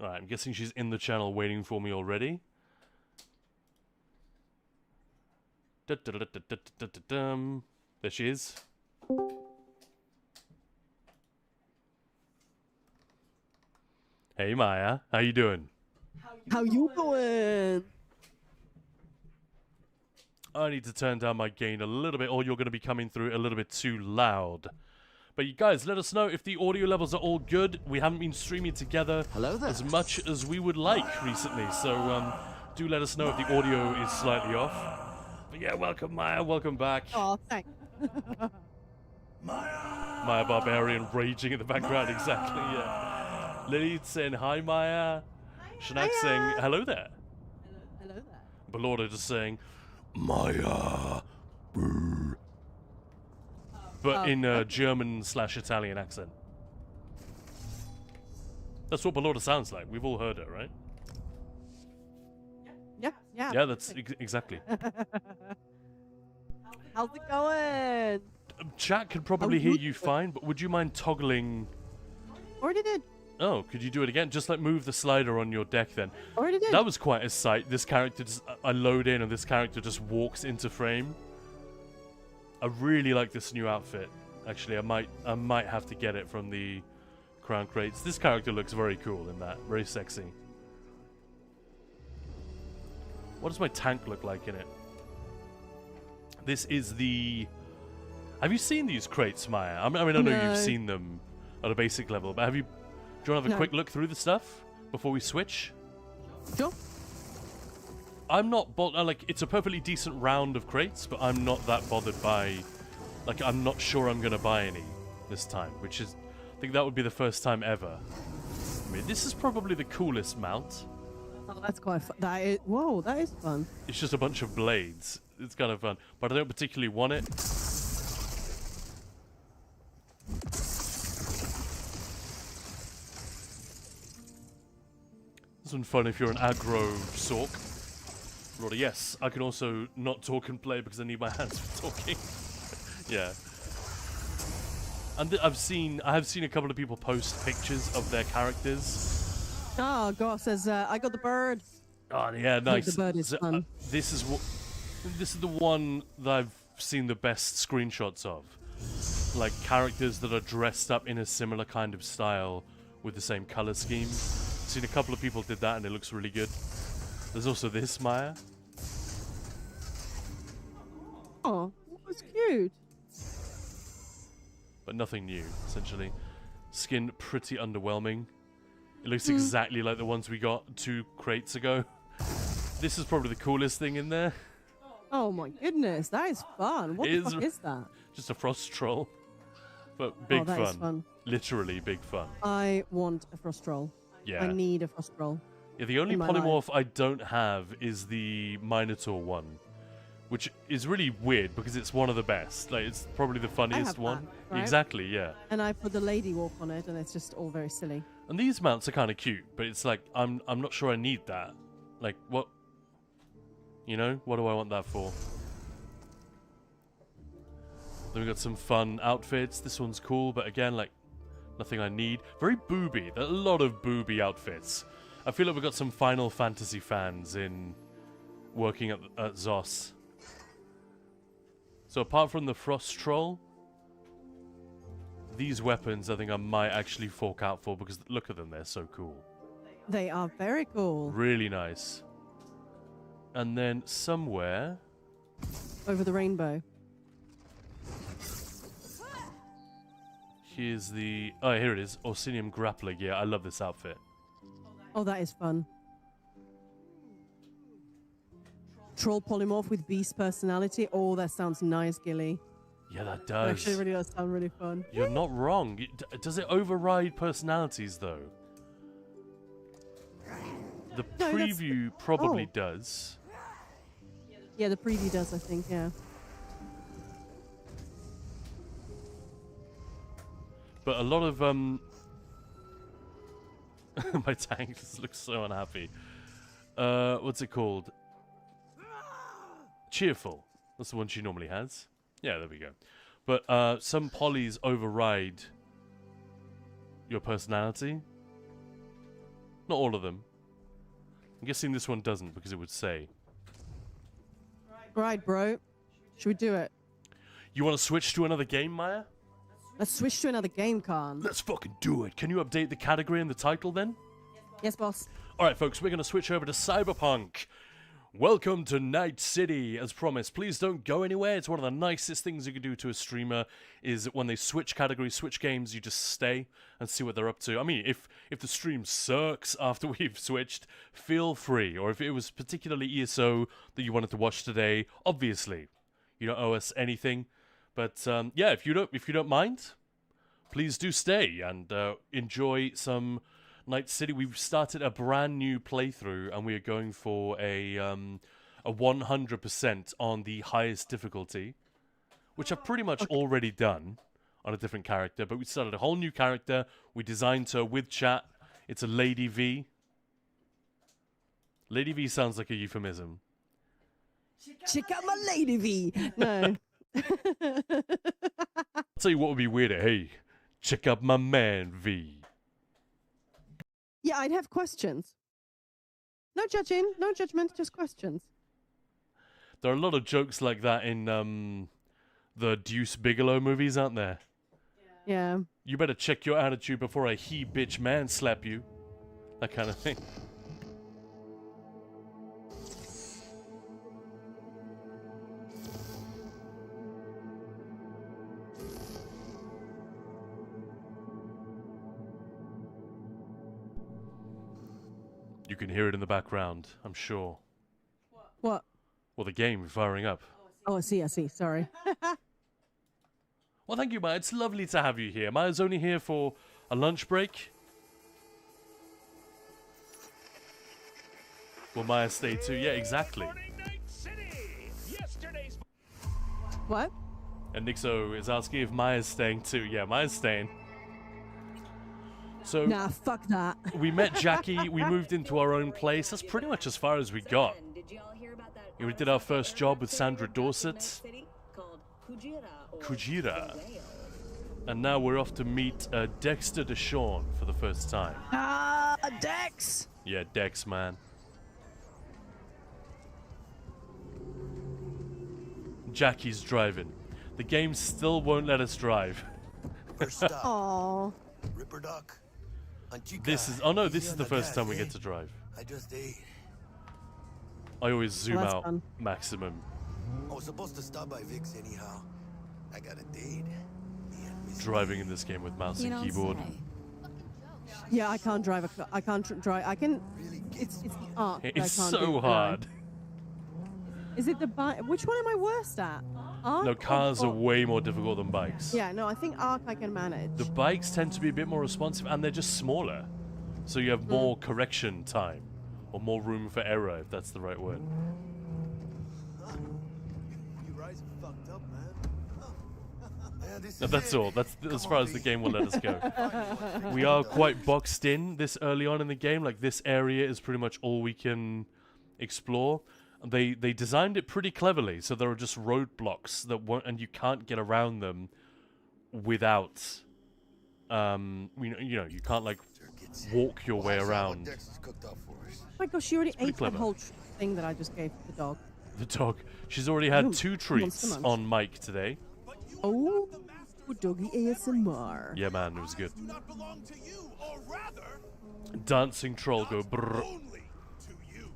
Alright, I'm guessing she's in the channel waiting for me already. There she is. Hey Maya, how you doing? How you doing? I need to turn down my gain a little bit, or you're going to be coming through a little bit too loud. But you guys, let us know if the audio levels are all good. We haven't been streaming together as much as we would like recently, so do let us know if the audio is slightly off. But yeah, welcome Maya, welcome back. Oh, thanks. Maya Barbarian raging in the background, exactly, yeah. Lily saying hi Maya. Shanax saying hello there. Hello there. Belorda just saying, Maya. but in a German/Italian accent. That's what Ballora sounds like. We've all heard it, right? Yeah, yeah. Yeah, that's exactly. How's it going? Chat can probably hear you fine, but would you mind toggling? Already did. Oh, could you do it again? Just like move the slider on your deck then. Already did. That was quite a sight. This character just, I load in and this character just walks into frame. I really like this new outfit. Actually, I might have to get it from the Crown Crates. This character looks very cool in that. Very sexy. What does my tank look like in it? This is the... Have you seen these crates, Maya? I mean, I know you've seen them at a basic level, but have you... Do you want to have a quick look through the stuff before we switch? Sure. I'm not like, it's a perfectly decent round of crates, but I'm not that bothered by... Like, I'm not sure I'm going to buy any this time, which is... I think that would be the first time ever. I mean, this is probably the coolest mount. Oh, that's quite fun. That is, whoa, that is fun. It's just a bunch of blades. It's kind of fun, but I don't particularly want it. This one's fun if you're an aggro Sork. Roddy, yes, I can also not talk and play because I need my hands for talking. Yeah. And I have seen a couple of people post pictures of their characters. Oh, God says, I got the bird. Oh, yeah, nice. The bird is fun. This is the one that I've seen the best screenshots of. Like characters that are dressed up in a similar kind of style with the same color scheme. Seen a couple of people did that and it looks really good. There's also this Maya. Oh, that was cute. But nothing new, essentially. Skin pretty underwhelming. It looks exactly like the ones we got 2 crates ago. This is probably the coolest thing in there. Oh my goodness, that is fun. What the fuck is that? Just a frost troll. But big that fun. is fun. Literally big fun. I want a frost troll. Yeah. I need a frost troll. Yeah, the only in my polymorph I don't have is the Minotaur one. Which is really weird because it's one of the best. Like, it's probably the funniest have one. that, right? Exactly, yeah. And I put the lady walk on it, and it's just all very silly. And these mounts are kind of cute, but it's like I'm not sure I need that. Like, what? You know, what do I want that for? Then we got some fun outfits. This one's cool, but again, like, nothing I need. Very booby. There are a lot of booby outfits. I feel like we've got some Final Fantasy fans in working at Zos. So apart from the Frost Troll, these weapons I think I might actually fork out for because look at them, they're so cool. They are very cool. Really nice. And then somewhere... Over the rainbow. Here's the... Oh, here it is. Orsinium Grappler. Yeah, I love this outfit. Oh, that is fun. Troll polymorph with beast personality. Oh, that sounds nice, Gilly. Yeah, that That does. actually really does sound really fun. You're not wrong. Does it override personalities, though? The No, preview probably does. Yeah, the preview does, I think, yeah. But a lot of... My tank just looks so unhappy. What's it called? Cheerful. That's the one she normally has. Yeah, there we go. But some polys override your personality. Not all of them. I'm guessing this one doesn't because it would say. Right, bro. Should we do it? You want to switch to another game, Maya? Let's switch to another game, Khan. Let's fucking do it. Can you update the category and the title then? Yes, boss. Alright, folks, we're going to switch over to Cyberpunk. Welcome to Night City. As promised, please don't go anywhere. It's one of the nicest things you can do to a streamer is when they switch categories, switch games, you just stay and see what they're up to. I mean, if the stream sucks after we've switched, feel free. Or if it was particularly ESO that you wanted to watch today, obviously, you don't owe us anything. But yeah, if you don't mind, please do stay and enjoy some Night City. We've started a brand new playthrough, and we are going for a 100% on the highest difficulty, which I've pretty much already done on a different character, but we started a whole new character. We designed her with chat. It's a Lady V. Lady V sounds like a euphemism. Check out my Lady V. No. I'll tell you what would be weirder. Hey, check out my man V. Yeah, I'd have questions. No judging, no judgment, just questions. There are a lot of jokes like that in the Deuce Bigelow movies, aren't there? Yeah. You better check your attitude before I bitch man slap you. That kind of thing. You can hear it in the background, I'm sure. What? Well, the game firing up. Oh, I see, sorry. Well, thank you, Maya. It's lovely to have you here. Maya's only here for a lunch break. Will Maya stay too? Yeah, exactly. What? And Nixo is asking if Maya's staying too. Yeah, Maya's staying. So Nah, fuck that. we met Jackie. We moved into our own place. That's pretty much as far as we got. We did our first job with Sandra Dorset. Kujira. And now we're off to meet Dexter Deshawn for the first time. Ah, Dex! Yeah, Dex, man. Jackie's driving. The game still won't let us drive. First stop, Aww. Ripper Duck. This is... Oh no, this is the first time we get to drive. I just ate. I always zoom that's out fun. maximum. I was supposed to stop by Vic's anyhow. I got a date. Me and Miss Driving in this game with mouse and keyboard. Yeah, I can't drive I can't drive. I can... It's the arc that I It's can't so do. hard. Is it the bike? Which one am I worst at? Arc No, or- cars are or- way more difficult than bikes. Yeah, no, I think arc I can manage. The bikes tend to be a bit more responsive, and they're just smaller. So you have more correction time. Or more room for error, if that's the right word. You guys are fucked up, man. Yeah, this No, is that's it. all. That's as Come far on, as the V. game will let us go. We are quite boxed in this early on in the game. Like, this area is pretty much all we can explore. They designed it pretty cleverly, so there are just roadblocks that won't, and you can't get around them without, you know, you can't like walk your way Well, that's not what around. Dex has cooked up for us. Oh my gosh, she already pretty ate clever. that whole thing that I just gave the dog. The dog. She's already had Ooh, 2 monster treats munch. on mic today. Oh, doggy ASMR. Yeah, man, it was good. Do not belong to you, or rather, Dancing troll go brrr. only to you.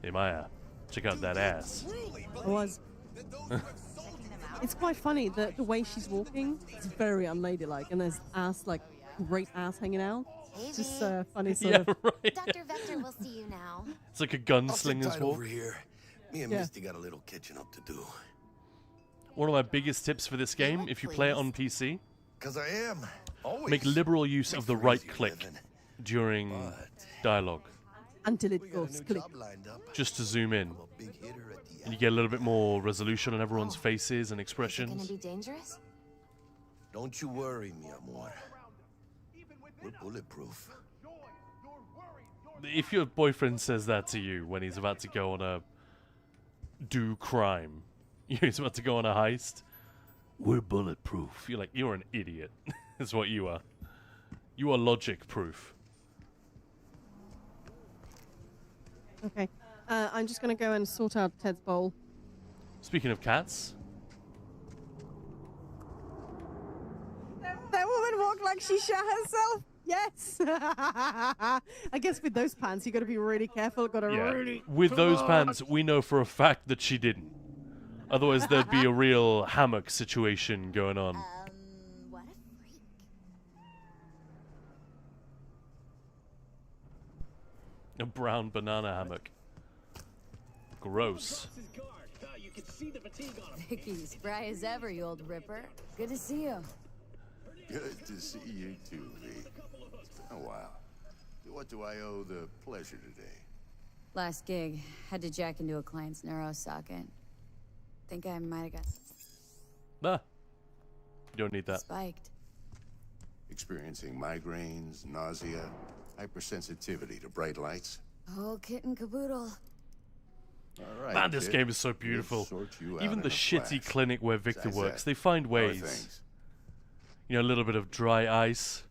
Hey Maya, check out that ass. Truly I was. that those who have sold you It's quite funny the way she's walking. It's very unladylike, and there's ass like great ass hanging out. It's just funny sort Yeah, of. right. Dr. Vector will see you now. It's like a I'll sit gunslinger's tight walk. over here. Me and Yeah. Misty got a little catching up to do. One of my biggest tips for this game, if you play it on PC, Cause I am always make liberal use of the right crazy click living. during But dialogue, Until we it got a goes new click. job lined up. just to zoom in. I'm a big hitter at the And you get a little bit more resolution on everyone's faces and Is it gonna expressions. be dangerous? Don't you worry, mi amor. We're bulletproof. If your boyfriend says that to you when he's about to go on do crime, he's about to go on a heist, we're bulletproof. You're like, you're an idiot. Is what you are. You are logic proof. Okay, I'm just gonna go and sort out Ted's bowl. Speaking of cats, That woman walked like she shot herself. Yes. I guess with those pants, you got to be really careful. Got to yeah, really. with those pants, we know for a fact that she didn't. Otherwise, there'd be a real hammock situation going on. What a freak. A brown banana hammock. Gross. Vicky, spry as ever, you old ripper. Good to see you. Good to see you too, V. It's been a while. To what do I owe the pleasure today? Last gig, had to jack into a client's neuro socket. Think I might have got Ah, you don't need that. spiked. Experiencing migraines, nausea, hypersensitivity to bright lights. Whole kit and caboodle. All right, Man, this kid. game is so We'll beautiful. sort you out Even in the a shitty flash. clinic where Victor Besides works, that, they find how are ways. things? You know, a little bit of dry ice,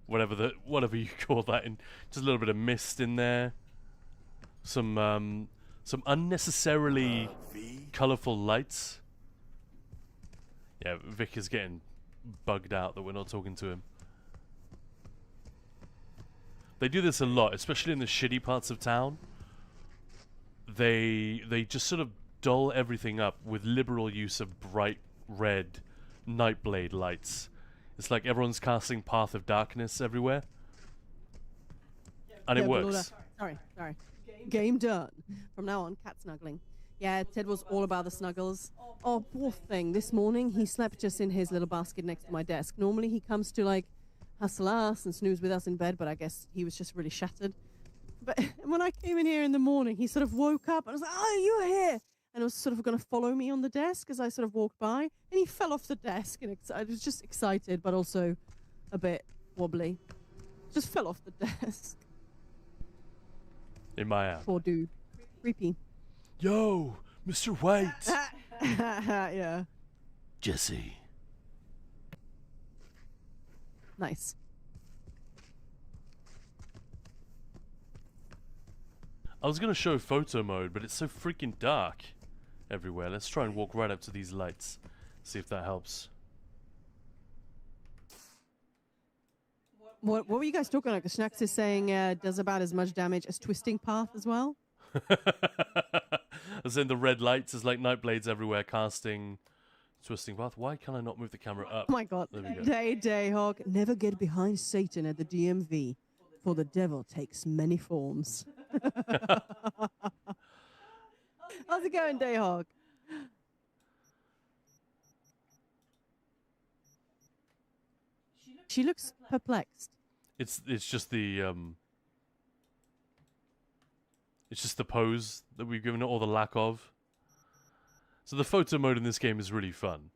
whatever you call that, and just a little bit of mist in there. Some unnecessarily V? colorful lights. Yeah, Vic is getting bugged out that we're not talking to him. They do this a lot, especially in the shitty parts of town. They just sort of dull everything up with liberal use of bright red Nightblade lights. It's like everyone's casting Path of Darkness everywhere. And it Yeah, works. Sorry. Game done. From now on, cat snuggling. Yeah, Ted was all about the snuggles. Oh, poor thing. This morning, he slept just in his little basket next to my desk. Normally, he comes to, like, hustle us and snooze with us in bed, but I guess he was just really shattered. But when I came in here in the morning, he sort of woke up and I was like, oh, you're here. And was sort of going to follow me on the desk as I sort of walked by. And he fell off the desk. And I was just excited, but also a bit wobbly. Just fell off the desk. In my app. Poor dude. Creepy. Yo, Mr. White. Yeah. Jesse. Nice. I was going to show photo mode, but it's so freaking dark everywhere. Let's try and walk right up to these lights. See if that helps. What were you guys talking about? Because Schnax is saying does about as much damage as Twisting Path as well. As in the red lights, there's like Nightblades everywhere casting Twisting Path. Why can I not move the camera up? Oh my god. There we go. Dayhawk. Never get behind Satan at the DMV, for the devil takes many forms. How's it going, Dayhawk? She looks perplexed. It's just the pose that we've given it, or the lack of. So the photo mode in this game is really fun.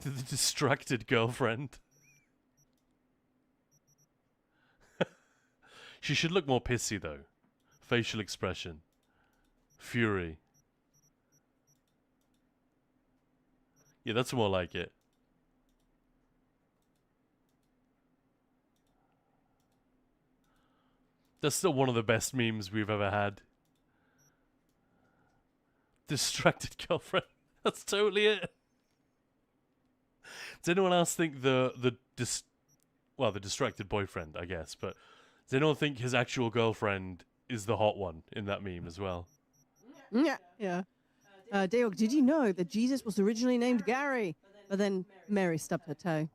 The distracted girlfriend. She should look more pissy though. Facial expression. Fury. Yeah, that's more like it. That's still one of the best memes we've ever had. Distracted girlfriend. That's totally it. Does anyone else think the distracted boyfriend, I guess, but does anyone think his actual girlfriend is the hot one in that meme as well? Yeah. Dayhawk, did you know that Jesus was originally named Gary, but then Mary stubbed her toe?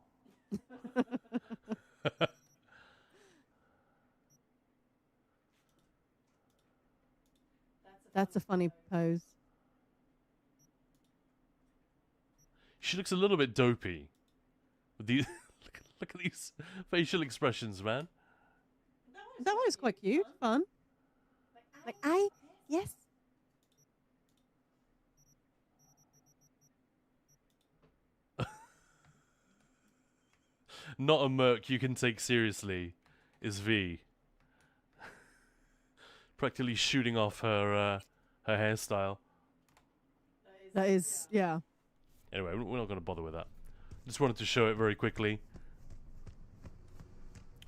That's a funny pose. She looks a little bit dopey. With these, look at these facial expressions, man. That one is quite cute. Fun. Like, yes. Not a merc you can take seriously is V. Practically shooting off her hairstyle. That is, yeah. Anyway, we're not going to bother with that. Just wanted to show it very quickly.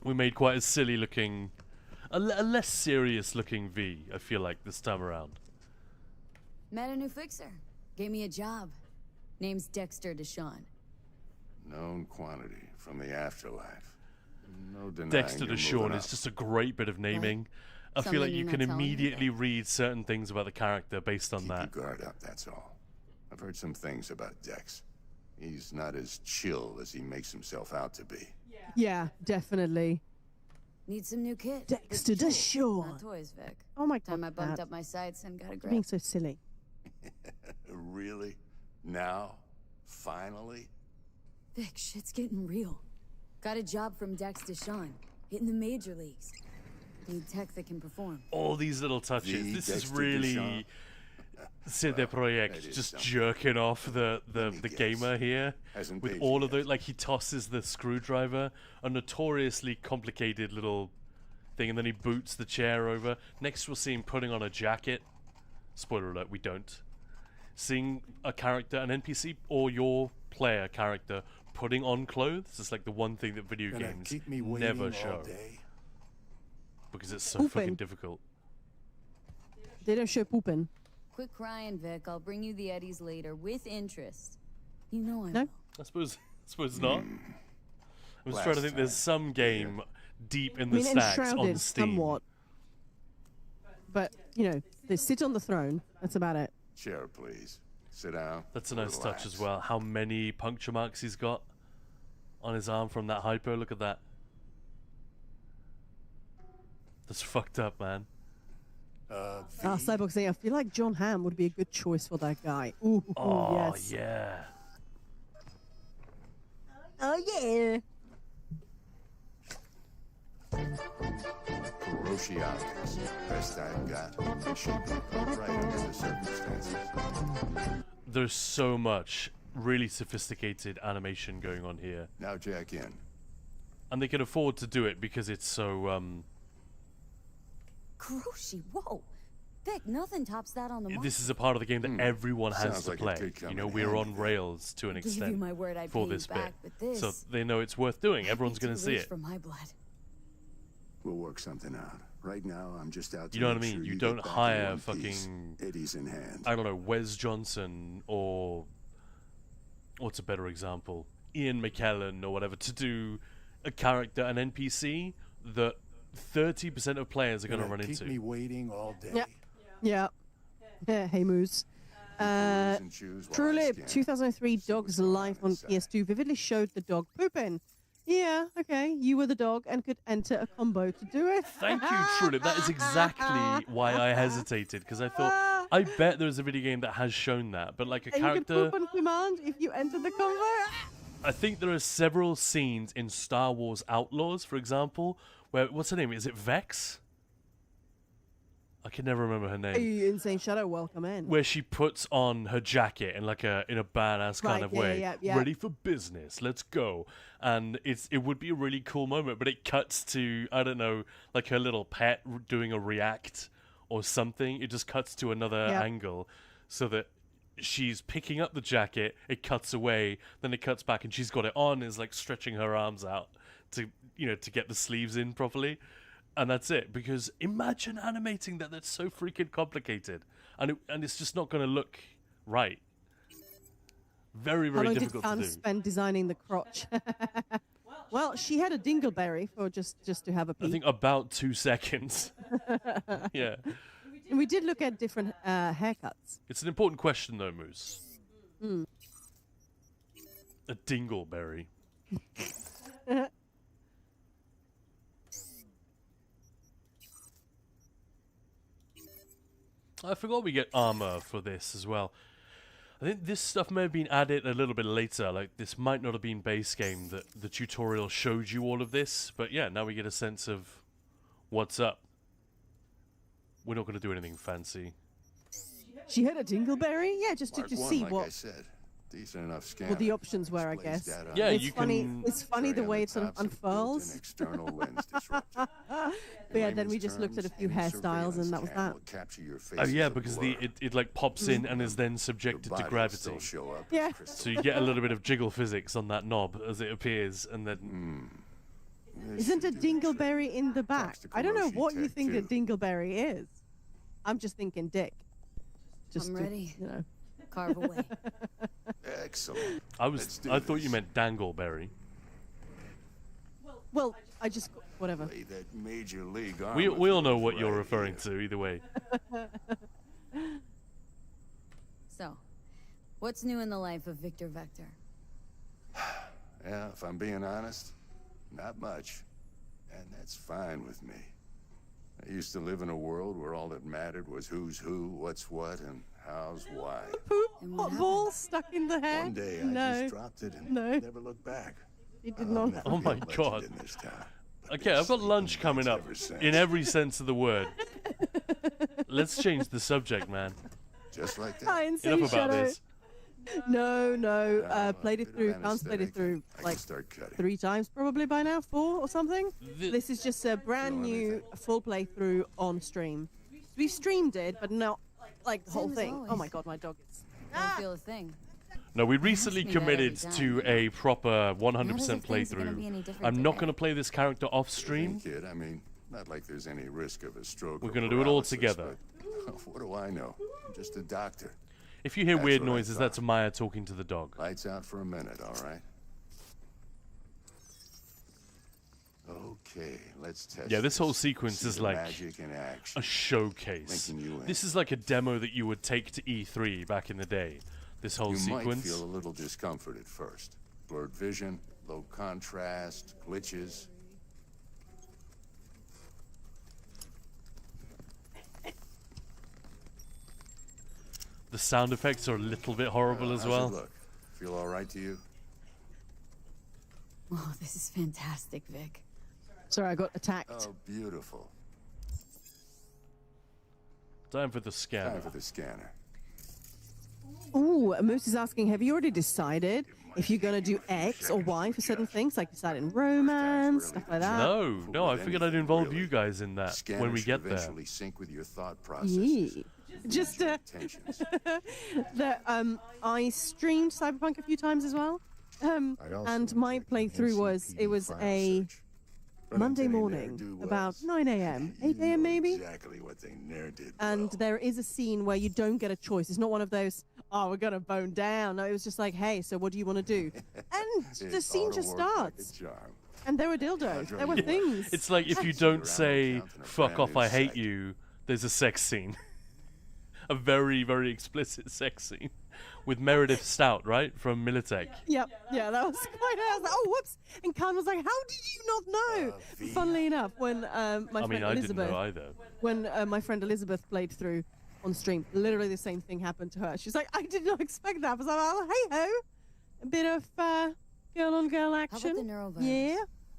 We made quite a silly looking, a less serious looking V, I feel like, this time around. Met a new fixer. Gave me a job. Name's Dexter Deshawn. Known quantity from the afterlife. No denying Dexter you're Deshawn moving is up. just a great bit of naming. I feel Something like you you're can not telling me, immediately Vic. read certain things about the character based on Keep that. your guard up, that's all. I've heard some things about Dex. He's not as chill as he makes himself out to be. Yeah, definitely. Need some new kit. Dexter Not Deshawn. toys, Vic. Oh my god. Time I bumped Dad. up my sights and got a You're grip. being so silly. Really? Now? Finally? Vic, shit's getting real. Got a job from Dex Deshawn. Hitting the major leagues. Need tech that can perform. All these little touches. The This is Dexter really... Deshawn. CD Projekt that is just something. jerking off the me guess. gamer here Hasn't with paid all you of the yet. like he tosses the screwdriver, a notoriously complicated little thing, and then he boots the chair over. Next we'll see him putting on a jacket. Spoiler alert, we don't. Seeing a character, an NPC or your player character putting on clothes is like the one thing that video Gonna games keep me waiting never all show day? because it's so Pooping. fucking difficult. They don't show pooping. Quit crying, Vic. I'll bring you the Eddies later with interest. You know I No? will. I suppose not. I'm just trying to Last think. There's some game deep in the I mean, stacks on enshrouded Steam. somewhat. But, you know, they sit on the throne. That's about it. Chair, please. Sit down. That's a nice touch as relax. well. How many puncture marks he's got on his arm from that hypo? Look at that. That's fucked up, man. Cyborg saying, I feel like John Hamm would be a good choice for that guy. Ooh, Oh yes. yeah. Oh, yeah. Kuroshi optics. Best I've got. It should be about right under the circumstances. There's so much really sophisticated animation going on here, Now jack in. and they can afford to do it because it's so Kuroshi, whoa. Vic, nothing tops that on the market. this is a part of the game that everyone has Sounds to like it play. could come You know, in we're on handy then. rails to an Give you extent my word I'd for pay you this back, bit, but so this they know it's worth doing. Everyone's going to see it. From my blood. We'll work something out. Right now, I'm just out to You know what I make mean? sure You get don't back in hire one piece. fucking- Eddie's in hand. I don't know, Wes Johnson or what's a better example? Ian McKellen or whatever to do a character, an NPC that 30% of players are going to Gonna run keep into. me waiting all day. Yeah. Yeah. Yeah, hey, Moose. And choose while I Truly, scan. 2003 Dog's Life on PS2 vividly showed the dog pooping. Yeah, okay, you were the dog and could enter a combo to do it. Thank you, Trulip. That is exactly why I hesitated, because I thought, I bet there's a video game that has shown that, but like a And you can character... poop on command if you enter the combo. I think there are several scenes in Star Wars Outlaws, for example, where, what's her name? Is it Vex? I can never remember her name. Hey, Insane Shadow, welcome in. Where she puts on her jacket in like in a badass kind Right, of yeah, way, yeah. ready for business, let's go. And it would be a really cool moment, but it cuts to, I don't know, like her little pet doing a react or something. It just cuts to another Yep. angle so that she's picking up the jacket, it cuts away, then it cuts back and she's got it on, is like stretching her arms out to, you know, to get the sleeves in properly. And that's it, because imagine animating that. That's so freaking complicated, and it's just not going to look right. Very, How very long did difficult to Fan do. spend designing the crotch? Well, she had a dingleberry for just to have a I peek. think about 2 seconds. Yeah, And we did look at different haircuts. it's an important question though, Moose. A dingleberry. I forgot we get armor for this as well. I think this stuff may have been added a little bit later. Like, this might not have been base game that the tutorial showed you all of this. But yeah, now we get a sense of what's up. We're not going to do anything fancy. She had a dingleberry? Yeah, just to Mark just one, see like what I said. Decent enough scan. what the options were, I Displays guess. data Yeah, on it's you funny. can- It's funny the tray on way it sort of top's a built-in unfurls. external lens disruptor. But yeah, then we just looked at a few hairstyles, and that was that. Oh yeah, because it like pops in and is then subjected to gravity. Yeah. So you get a little bit of jiggle physics on that knob as it appears, and then Isn't a dingleberry in the back? to I don't know Kuroshi what you Tech, think a too. dingleberry is. I'm just thinking dick. Just I'm to, ready. you know. Carve away. Excellent. I Let's do thought this. you meant dangleberry. Well, I just whatever. Play that major league We armor all know through what you're right referring here. to either way. So, what's new in the life of Victor Vector? Yeah, if I'm being honest, not much. And that's fine with me. I used to live in a world where all that mattered was who's who, what's what, and how's why. Poop And what ball stuck in the hair. One day I no, just dropped it and no. never looked back. It did I'll not. never Oh be my a legend God. in this town. But Okay, there's I've got lunch sleeping coming bags up ever since. in every sense of the word. Let's change the subject, man. Just like that. I didn't see Enough about Shadow. this. No. Now, Played it bit of through. Can't played it anesthetic, through I can like start cutting. 3 times probably by now, 4 or something. Th- This is just a brand new full playthrough on stream. We streamed it, but not like the whole Same as thing. Oh always. my god, my dog is. Don't feel a thing. No, we recently me that every committed to a proper 100% Not as if things are gonna be any playthrough. different I'm not today. going to play this character off stream. Kid, I mean, not like there's any risk of a stroke. We're or gonna do it all paralysis, together. but what do I know? I'm just a doctor. If you hear That's weird what I noises, thought. that's Maya talking to the dog. Lights out for a minute, all right? Okay, let's test. Yeah, this whole sequence See is the like magic in action. a showcase. Linking you in. This is like a demo that you would take to E3 back in the day. This whole You might sequence. feel a little discomfort at first. Blurred vision, low contrast, glitches. The sound effects are a little bit horrible as How's well. it look? Feel all right to you? Oh, this is fantastic, Vic. Sorry, I got attacked. Oh, beautiful. Time for the scanner. Time for the scanner. Ooh, Moose is asking, have you already decided if you're going to do X or Y for certain things, like decided in romance, stuff like that? No, I figured I'd involve you guys in that Scanner when we should get there. eventually sync with your thought process. Yeah. Just Intentions. I streamed Cyberpunk a few times as well. And my playthrough was a Monday morning, about 9 a.m., 8 a.m. maybe. Exactly what they ne'er did. And well. there is a scene where you don't get a choice. It's not one of those, oh, we're gonna bone down. No, it was just like, hey, so what do you want to do? And the It scene oughta just work like a starts. charm. And there were dildos. There were Yeah. things. It's like if you Around don't the say counter in a "fuck brand off, new I hate site. you," there's a sex scene, a very, very explicit sex scene with Meredith Stout, right, from Militech. Yep, yeah, that was quite. I was like, oh, whoops! And Khan was like, "How did you not know?" Funnily enough, when my I friend mean, I didn't Elizabeth, know either. when my friend Elizabeth played through on stream, literally the same thing happened to her. She's like, "I did not expect that." I was like, "Oh, hey ho, a bit of girl on girl How action." about the neurovirus? Yeah,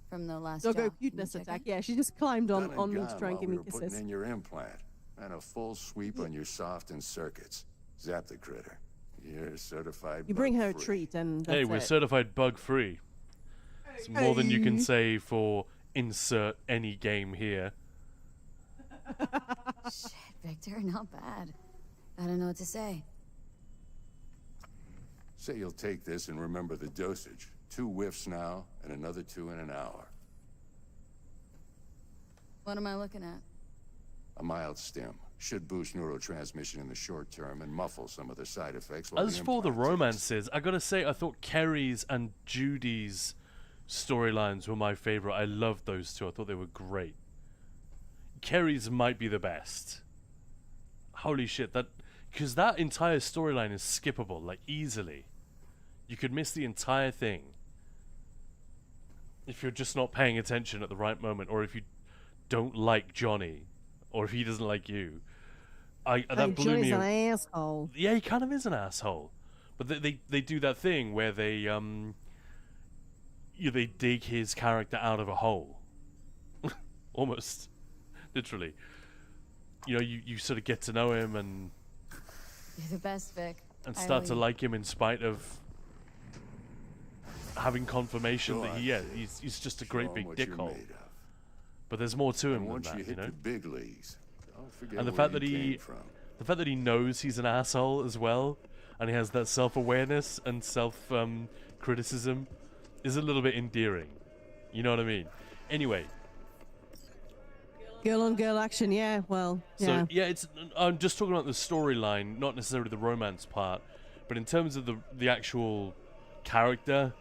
From the last doggo job? cuteness Can you check attack. it? Yeah, she just climbed on Done and me to gone try and while give we me were putting kisses. in your implant. And a full sweep on your soft and circuits. Zap the critter. You're certified. You bring her a bug-free. treat, and that's Hey, we're it. certified bug-free. It's more than you can Hey. say for insert any game here. Shit, Victor, not bad. I don't know what to say. Say you'll take this and remember the dosage. 2 whiffs now, and another 2 in an hour. What am I looking at? A mild stim. Should boost neurotransmission in the short term and muffle some of the side effects. While As for the implant takes. romances, I gotta say, I thought Kerry's and Judy's storylines were my favorite. I loved those two. I thought they were great. Kerry's might be the best. Holy shit, because that entire storyline is skippable, like easily. You could miss the entire thing if you're just not paying attention at the right moment, or if you don't like Johnny, or if he doesn't like you. That Hey, blew Johnny's me. an asshole. Yeah, he kind of is an asshole, but they do that thing where they they dig his character out of a hole, almost, literally. You know, you sort of get to know him and You're the best, Vic. I start owe to you. like him in spite of having confirmation that he's just a great Show 'em big what you're dickhole. made of. But there's more to him And than once that, you you hit know. the big leagues, don't forget And the where fact you that he came from. The fact that he knows he's an asshole as well, and he has that self-awareness and self-criticism, is a little bit endearing. You know what I mean? Anyway, Girl on girl action, yeah. Well, yeah. so yeah, I'm just talking about the storyline, not necessarily the romance part, but in terms of the actual character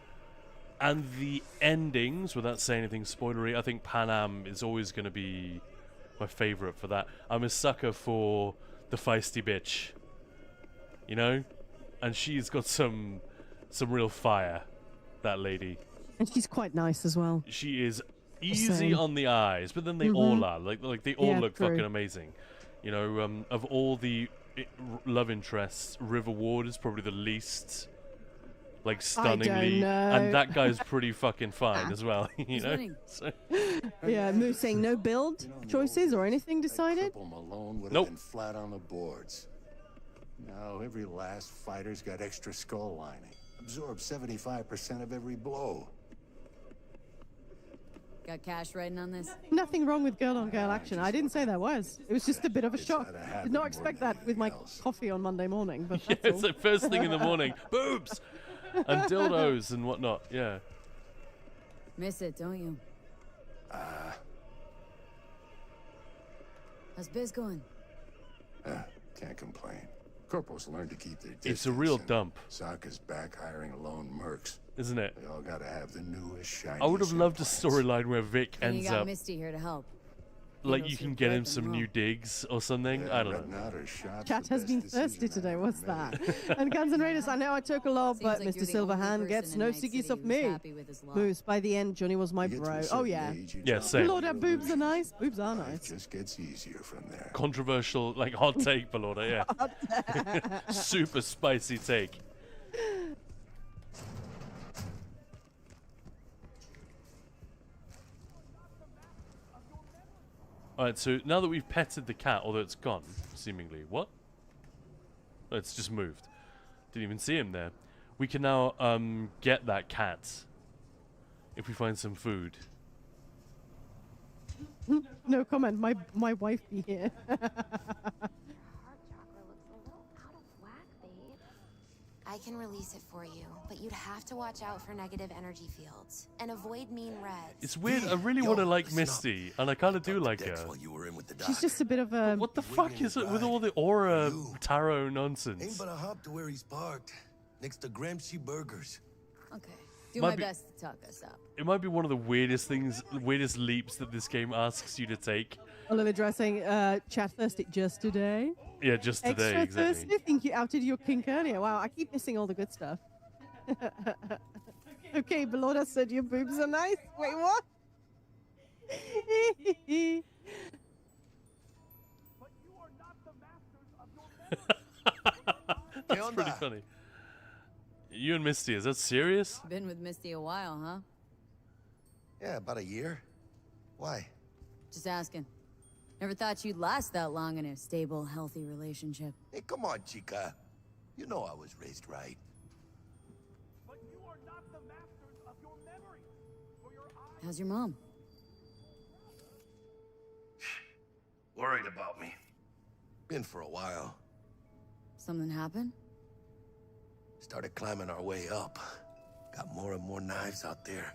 and the endings, without saying anything spoilery, I think Pan Am is always going to be my favorite for that. I'm a sucker for the feisty bitch, you know, and she's got some real fire, that lady. And she's quite nice as well. She is easy saying. on the eyes, but then they all are like they all Yeah, look true. fucking amazing. You know, of all the love interests, River Ward is probably the least like stunningly, know. and that guy's pretty fucking fine as well. You know, winning. so, Yeah, Moose saying no build choices or anything decided. Triple Malone would have Nope. been flat on the boards. Now every last fighter's got extra skull lining. Absorbs 75% of every blow. Got cash writing on this? Nothing wrong with girl-on-girl action. I didn't say there was. It was just a bit of a It's shock. gotta Did happen not more expect than that with my anything else. coffee on Monday morning. But Yeah, that's it's all. like first thing in the morning. Boobs! And dildos and whatnot. Yeah. Miss it, don't you? How's biz going? Can't complain. Corporals learn to keep their distance. It's a real and dump. Sokka's back hiring lone mercs. Isn't it? They all gotta have the newest, shiny. I would have loved a storyline where Vic And you ends got up Misty here to help. like Handles you can her get him prep some and new all. digs or something. I don't know. Chat has been thirsty today. What's that? And Guns N' Raiders, I know I took a lot, Seems but like you're Mr. the only Silverhand person gets in no Night ciggies City off who's me. happy with his lot. Moose, by the end, Johnny was my bro. Oh, yeah. Yeah, same. Lord, our boobs are nice. Boobs are Life nice. just gets easier from there. Controversial, like hot take, Belorda, yeah. Super spicy take. Alright, so now that we've petted the cat, although it's gone, seemingly. What? Oh, it's just moved. Didn't even see him there. We can now get that cat if we find some food. No comment. My wife be here. Heart chakra looks a little out of whack, babe. I can release it for you, but you'd have to watch out for negative energy fields and avoid mean reds. It's weird. I really want to like Misty, and I kind of do like her. She's just a bit of a... What the fuck is it with all the aura tarot Ain't nonsense? but a hop to where he's parked, next to Gramsci Burgers. Okay. Do Might my be- best to talk us up. It might be one of the weirdest things, weirdest leaps that this game asks you to take. Lily dressing chat thirsty just today. Yeah, just today, Extra exactly. thirsty. Think you outed your kink earlier. Wow, I keep missing all the good stuff. Okay, Belorda said your boobs are nice. Wait, what? That's pretty funny. You and Misty, is that serious? Been with Misty a while, huh? Yeah, about a year. Why? Just asking. Never thought you'd last that long in a stable, healthy relationship. Hey, come on, chica. You know I was raised right. How's your mom? Worried about me. Been for a while. Something happened? Started climbing our way up. Got more and more knives out there,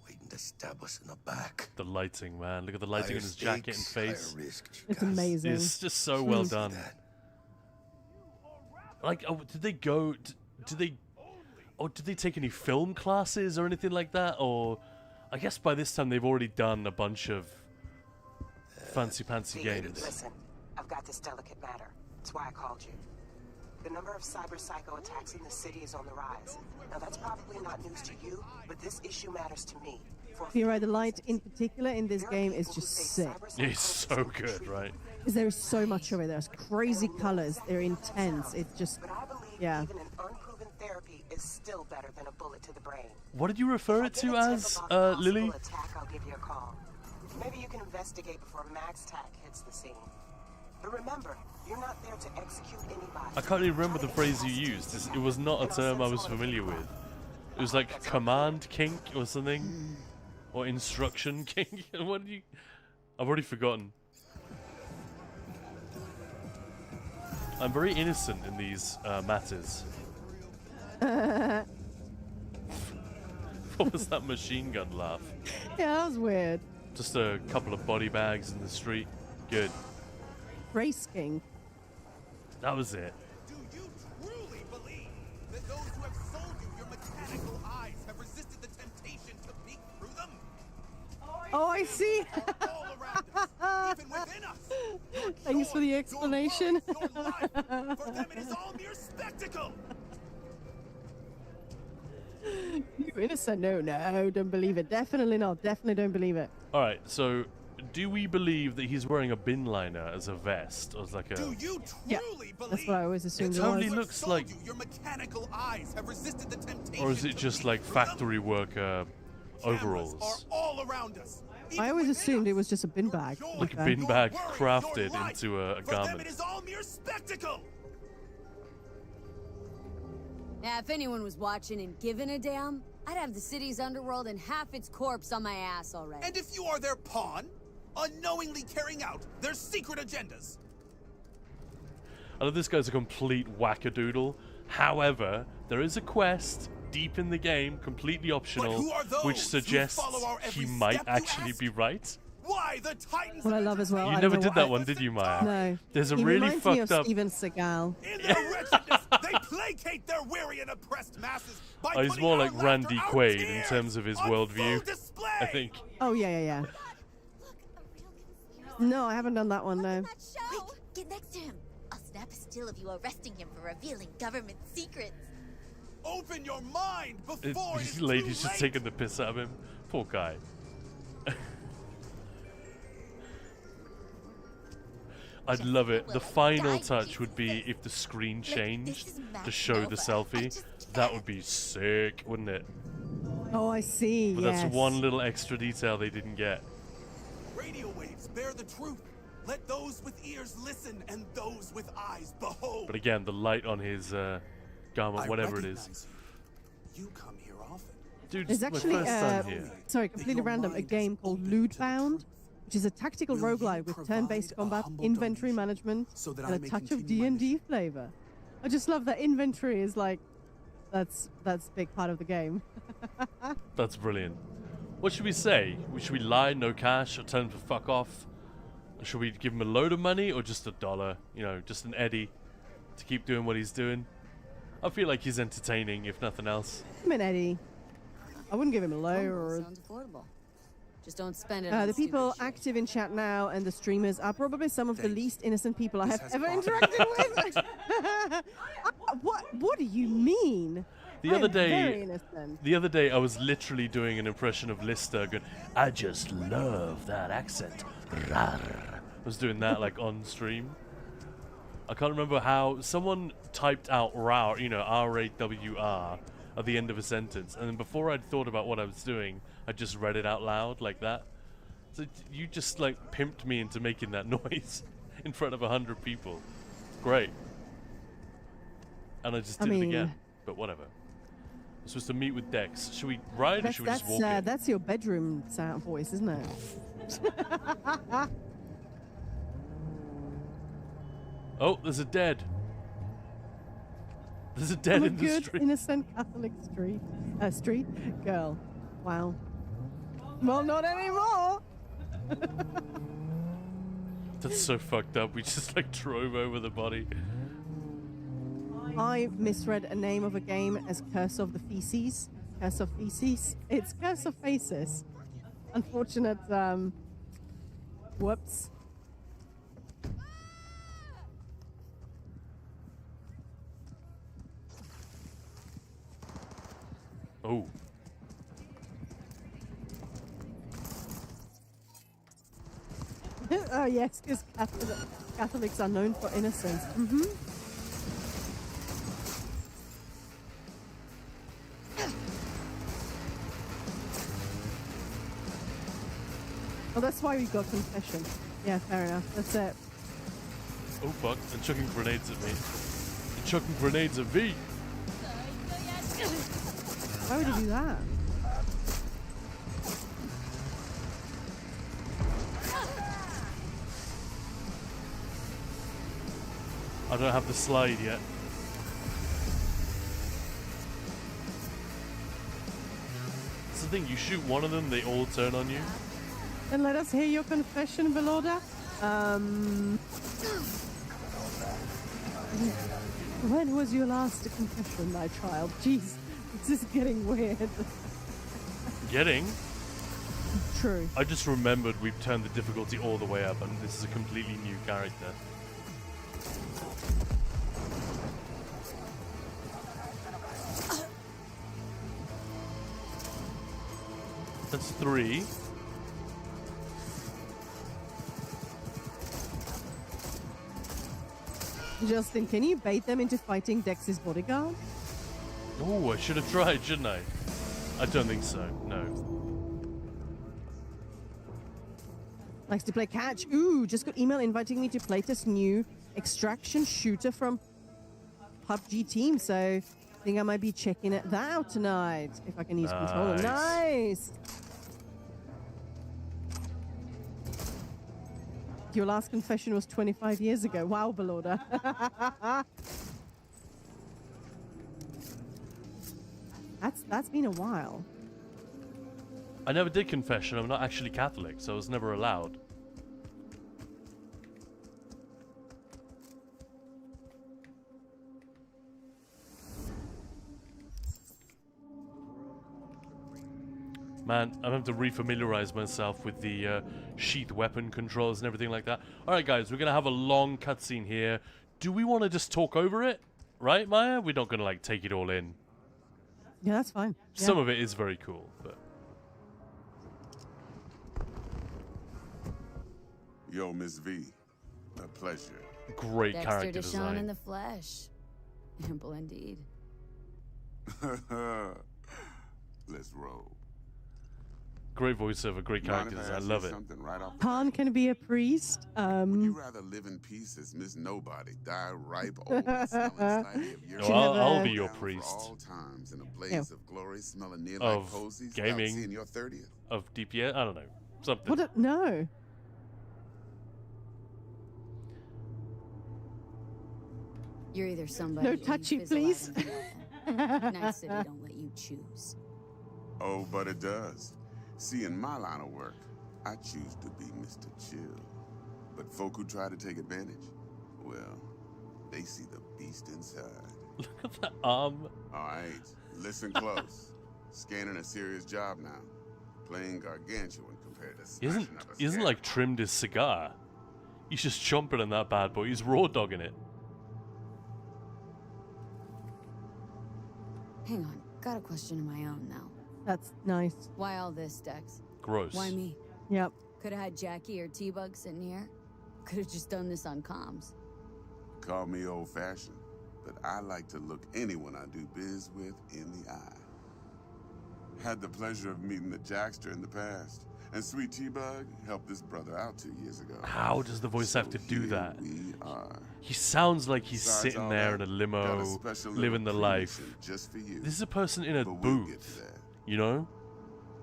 waiting to stab us in the back. The lighting, man. Look at the lighting on Higher his jacket and stakes, face. higher risk, It's chicas. amazing. It's just so well done. Like, oh, did they go? Did they? Or did they take any film classes or anything like that? Or I guess by this time they've already done a bunch of fancy pantsy games. Listen, I've got this delicate matter. That's why I called you. The number of cyber psycho attacks in the city is on the rise. Now that's probably not news to you, but this issue matters to me. You're right, the light in particular in this game is just sick. It's so good, right? Because there is so much of it. There's crazy colors. They're intense. It's just, yeah. Even an unproven therapy is still better than a bullet to the brain. What did you refer it to as, Lily? Attack, I'll give you a call. Maybe you can investigate before Max Tack hits the scene. But remember, you're not there to execute anybody. I can't even remember the phrase you used. It was not a term I was familiar with. It was like command kink or something, or instruction kink. What did you? I've already forgotten. I'm very innocent in these matters. What was that machine gun laugh? Yeah, that was weird. Just a couple of body bags in the street. Good. Race King. That was it. Do you truly believe that those who have sold you your mechanical eyes have resisted the temptation to peek through them? Oh, I see. All around us, even within us. Your Thanks for the joy, explanation. Your love, your life. For them, it is all mere spectacle. You innocent? No, don't believe it. Definitely not. Definitely don't believe it. All right. So, do we believe that he's wearing a bin liner as a vest, or as like a? Do you Yeah, truly believe? that's what I always assumed it totally was. looks Sold like- you your mechanical eyes have resisted the temptation. Or is it to just peek like through them? factory worker Cameras overalls? are all around us. I always assumed it was just a bin bag. Like a Okay. bin bag Your worry, crafted your life. into a For them, garment. it is all mere spectacle. Now, if anyone was watching and giving a damn, I'd have the city's underworld and half its corpse on my ass already. And if you are their pawn, unknowingly carrying out their secret agendas. I know this guy's a complete wackadoodle. However, there is a quest deep in the game, completely optional, which suggests he might actually be right. Why the Titans? What I love as well. You never did that one, did you, Maya? No. There's a he really reminds me of fucked up. Steven Seagal. In their wretchedness, they placate their weary and oppressed masses by Oh, he's putting more our like laughter, Randy our Quaid in tears terms of his on worldview, full display. I think. Oh yeah. No, I haven't done that one. No. Quick, get next to him. I'll snap a still of you arresting him for revealing government secrets. Open your mind before This it's lady's too just late. taking the piss out of him. Poor guy. I'd love it. The final touch would be if the screen changed to show the selfie. That would be sick, wouldn't it? Oh, I see. But yes. that's one little extra detail they didn't get. Radio waves bear the truth. Let those with ears listen and those with eyes behold. But again, the light on his garment, whatever it is. You come here often. Dude, There's it's my actually, first time here. sorry, completely random, a game called Lootbound, which is a tactical roguelike with turn-based combat, inventory management, and a touch of D&D flavor. I just love that inventory is like, that's a big part of the game. That's brilliant. What should we say? Should we lie, no cash, or tell him to fuck off? Or should we give him a load of money, or just $1? You know, just an Eddie to keep doing what he's doing. I feel like he's entertaining, if nothing else. I'm an Eddie. I wouldn't give him a low or... Sounds affordable. Just don't spend it. The people active in chat now and the streamers are probably some of the least innocent people I have ever interacted with. What do you mean? The other very day, innocent. I was literally doing an impression of Lister going, I just love that accent. Rawr. I was doing that like on stream. I can't remember how someone typed out "rawr," you know, R-A-W-R at the end of a sentence, and then before I'd thought about what I was doing, I just read it out loud like that. So you just like pimped me into making that noise in front of 100 people. Great. And I just did it again. But whatever. I'm supposed to meet with Dex. Should we ride or should we just walk in? That's your bedroom sound voice, isn't it? Oh, there's a dead. There's a dead in the good, street. innocent Catholic street girl. Wow. Well, not anymore. That's so fucked up. We just like drove over the body. I misread a name of a game as Curse of the Feces. Curse of Feces. It's Curse of Faces. Unfortunate, whoops. Oh. Oh yes, because Catholics are known for innocence. Mm-hmm. Well, that's why we got confession. Yeah, fair enough. That's it. Oh fuck, they're chucking grenades at me. They're chucking grenades at me. Why would you do that? I don't have the slide yet. That's the thing, you shoot one of them, they all turn on you. And let us hear your confession, Veloda. When was your last confession, my child? Jeez, this is getting weird. Getting? True. I just remembered we've turned the difficulty all the way up and this is a completely new character. That's 3. Justin, can you bait them into fighting Dex's bodyguard? Oh, I should have tried, shouldn't I? I don't think so, no. Likes to play catch. Ooh, just got email inviting me to play this new extraction shooter from PUBG team. So think I might be checking that out tonight. If I can use controller. Nice! Your last confession was 25 years ago. Wow, Belorda. That's been a while. I never did confession. I'm not actually Catholic, so I was never allowed. Man, I'm having to refamiliarize myself with the sheath weapon controls and everything like that. Alright guys, we're going to have a long cutscene here. Do we want to just talk over it? Right, Maya? We're not going to like take it all in. Yeah, that's fine. Some of it is very cool, but... Yo, Miss V. A pleasure. Great Dexter character Deshawn design. in the flesh. Ample indeed. Let's roll. Great voiceover, great character design. I love it. Right off Han can be a priest. Would you rather live in peace as Miss Nobody, die ripe, old, and smelling slightly of your I'll be your down priest. For all times in a blaze of glory, smelling near Of like posies gaming. seeing your 30th. Of DPS? I don't know. Something. What? No. You're either somebody. No or you touchy, fizzle out please. into nothing. Night City don't let you choose. Oh, but it does. See, in my line of work, I choose to be Mr. Chill. But folk who try to take advantage, well, they see the beast inside. Look at that arm. All right, listen close. Scanning a serious job now. Playing gargantuan compared to smashing up a He isn't like trimmed his cigar. He's just chomping on that bad boy. He's raw dogging it. Hang on, got a question of my own now. That's nice. Why all this, Dex? Gross. Why me? Yep. Could have had Jackie or T-Bug sitting here. Could have just done this on comms. Call me old-fashioned, but I like to look anyone I do biz with in the eye. Had the pleasure of meeting the Jackster in the past, and Sweet T-Bug helped this brother out 2 years ago. How does the voice actor do that? We are. He sounds like he's Besides sitting all there that, in a limo, got a special little living the life. creation just for you. This is a person in a But we'll get to booth, that. you know,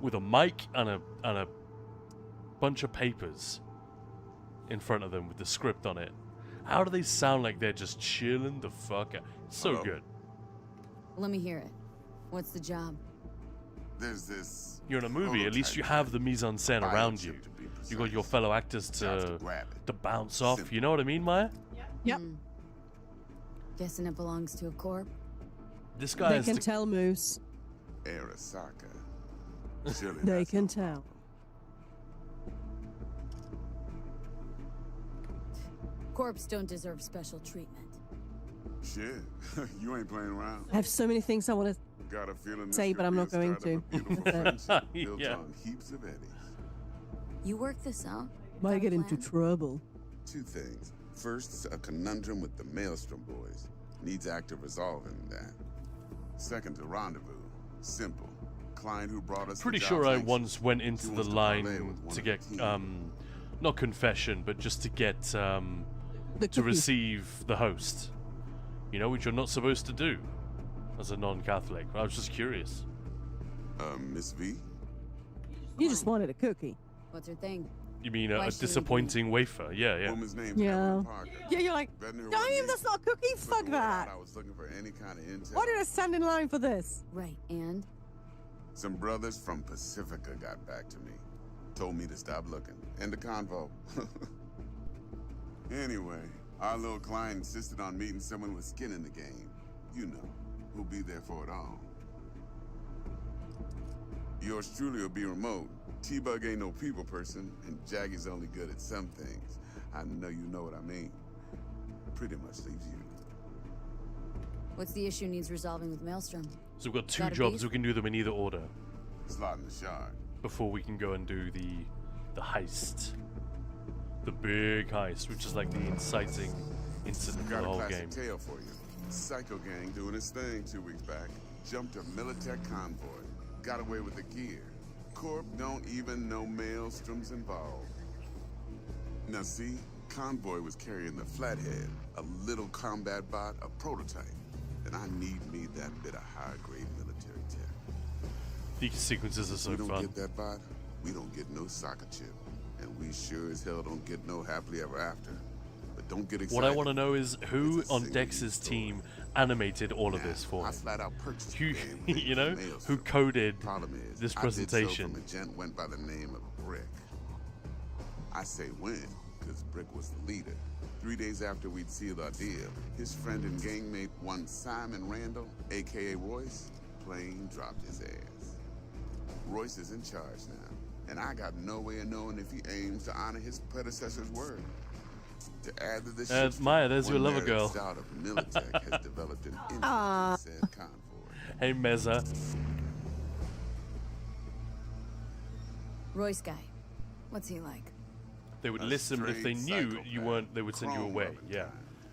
with a mic and a bunch of papers in front of them with the script on it. How do they sound like they're just chilling the fuck out? So Hello? good. Let me hear it. What's the job? There's this. You're in a movie. At least you have the mise en scène around you. You got your fellow actors to bounce off. Simple. You know what I mean, Maya? Yep. Guessing it belongs to a corp. This guy They is can tell, Moose. Arasaka. Surely They that's can no tell. Corps don't deserve special treatment. Shit, you ain't playing around. I have so many things I want to Got a feeling this say, could but I'm be not the going start of to. a beautiful friendship built Yeah. on heaps of eddies. You work this out? Might Got a get into plan? trouble. Two things. First, a conundrum with the Maelstrom boys. Needs active resolving that. Second, a rendezvous. Simple. Client who brought us. Pretty the sure job I thanks. once went into He the wants to parlay line with one to of get the team. not confession, but just to get The to cookie. receive the host. You know, which you're not supposed to do as a non-Catholic. I was just curious. Miss V? You just wanted a cookie. What's her thing? You mean Why a should we disappointing wafer? Yeah, yeah. Woman's name's Yeah. Evelyn Parker. Yeah, you're like, Vetting her damn, with that's me. not a cookie? Put Fuck the word out that. I was looking for any kind of intel. Why did I stand in line for this? Right, and? Some brothers from Pacifica got back to me. Told me to stop looking. End the convo. Anyway, our little client insisted on meeting someone with skin in the game. You know, who'll be there for it all. Yours truly will be remote. T-Bug ain't no people person, and Jaggy's only good at some things. I know you know what I mean. Pretty much leaves you. What's the issue needs resolving with Maelstrom? So we've got two Got a jobs. beef? We can do them in either order Slot in the shard. before we can go and do the heist, the big heist, which is like the inciting incident of Got the a whole classic game. tale for you. Psycho gang doing his thing 2 weeks back. Jumped a Militech convoy. Got away with the gear. Corp don't even know Maelstrom's involved. Now see, convoy was carrying the Flathead, a little combat bot, a prototype. and I need me that bit of high-grade military tech. These sequences are so we don't fun. get that bot, we don't get no soccer chip. And we sure as hell don't get no happily ever after. But don't get excited. What I want to know is who on Dex's team animated all of this for him. Who, you know, who coded this presentation. I did so from a gent went by the name of Brick. I say when, because Brick was the leader. 3 days after we'd sealed our deal, his friend and gangmate, one Simon Randall, aka Royce, plain dropped his ass. Royce is in charge now. And I got no way of knowing if he aims to honor his predecessor's word. To add to this, Maya, there's your lover girl. Out of Militech has developed an interest in said convoy. Hey, Meza. Royce guy, what's he like? They would listen, but if they knew you weren't, they would send you away. Yeah.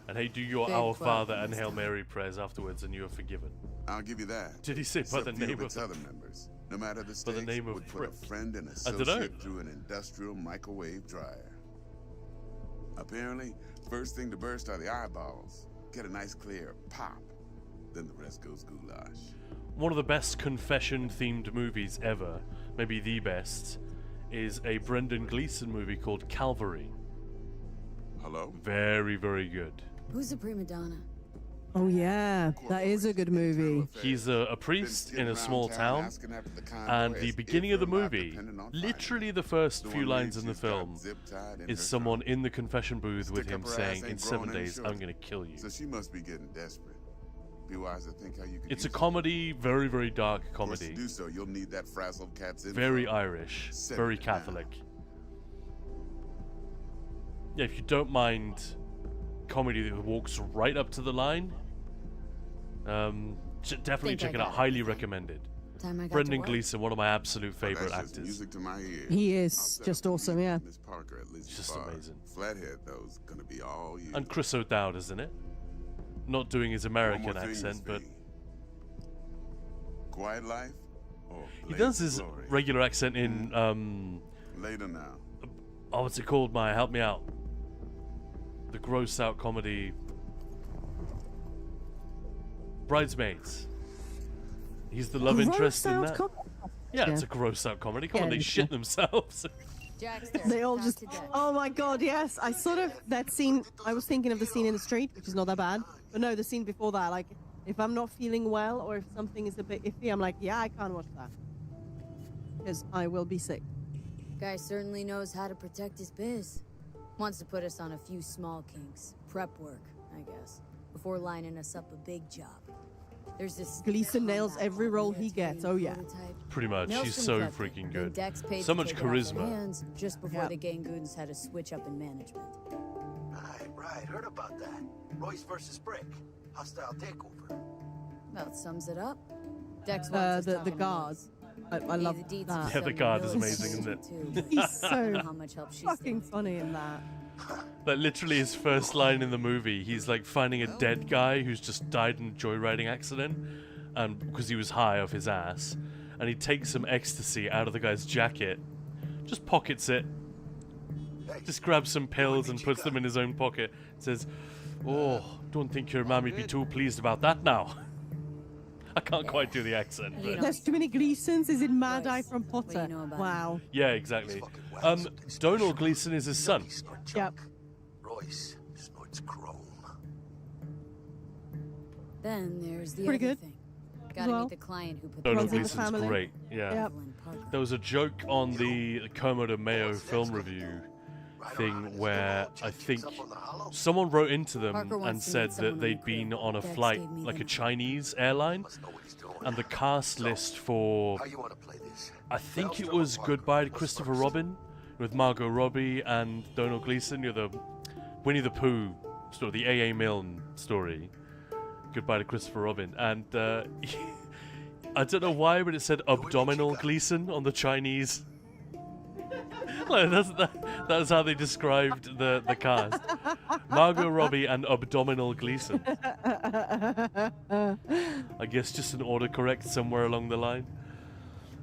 And hey, do your Our Father and Hail Mary prayers afterwards, and you are forgiven. I'll give you that. Did he say by the name of other members? No matter the stakes, the name of would put a friend and associate through an industrial microwave dryer. Apparently, first thing to burst are the eyeballs. Get a nice clear pop. Then the rest goes goulash. One of the best confession-themed movies ever, maybe the best, is a Brendan Gleeson movie called Calvary. Hello? Very, very good. Who's the prima donna? Oh yeah, that is a good movie. He's a priest in a small town, and the beginning of the movie, literally the first few lines in the film, is someone in the confession booth with him saying, "In 7 days, I'm gonna kill you." So she must be getting desperate. Be wise to think how you can. It's a comedy, very, very dark comedy. To do so, you'll need that frazzled cat's info. Very Irish, very Catholic. Yeah, if you don't mind comedy that walks right up to the line, definitely check it out. Highly recommended. Brendan Gleeson, one of my absolute favorite actors. He is just awesome, yeah. It's just amazing. Flathead, though, is gonna be all you. And Chris O'Dowd, isn't it? Not doing his American accent, but Quiet Life. He does his regular accent in Later now. Oh, what's it called, Maya? Help me out. The gross out comedy. Bridesmaids. He's the love interest in that. Yeah, it's a gross out comedy. Come on, they shit themselves. They all just. Oh my god, yes. I sort of that scene. I was thinking of the scene in the street, which is not that bad. But no, the scene before that. Like, if I'm not feeling well or if something is a bit iffy, I'm like, yeah, I can't watch that because I will be sick. Guy certainly knows how to protect his biz. Wants to put us on a few small kinks. Prep work, I guess, before lining us up a big job. There's this Gleeson nails every role he gets. Oh yeah. Pretty much. He's so freaking good. So much charisma. Just before the Gangoons had a switch up in management. Right. Heard about that. Royce versus Brick. Hostile takeover. About sums it up. Dex wants us the guard. I love that. Yeah, the guard is amazing, isn't it? He's so fucking funny in that. Like, literally his first line in the movie, he's like finding a dead guy who's just died in a joyriding accident, and because he was high off his ass, and he takes some ecstasy out of the guy's jacket, just pockets it, just grabs some pills and puts them in his own pocket, says, "Oh, don't think your mammy'd be too pleased about that now." I can't quite do the accent. But there's too many Gleesons. Is it Mad Eye from Potter? Wow. Yeah, exactly. Donald Gleeson is his son. Yep. Royce snorts chrome. Then there's the Pretty other good. thing. Gotta meet the client who put Donald the Gleeson's great. Yeah. There was a joke on the Kermode and Mayo film review thing where I think someone wrote into them and said that they'd been on a flight, like a Chinese airline, and the cast list for, I think it was Goodbye to Christopher Robin, with Margot Robbie and Donald Gleeson, the Winnie the Pooh story, the A.A. Milne story, Goodbye to Christopher Robin, and I don't know why, but it said Abdominal Gleeson on the Chinese. Like, that's how they described the cast. Margot Robbie and Abdominal Gleeson. I guess just an autocorrect somewhere along the line.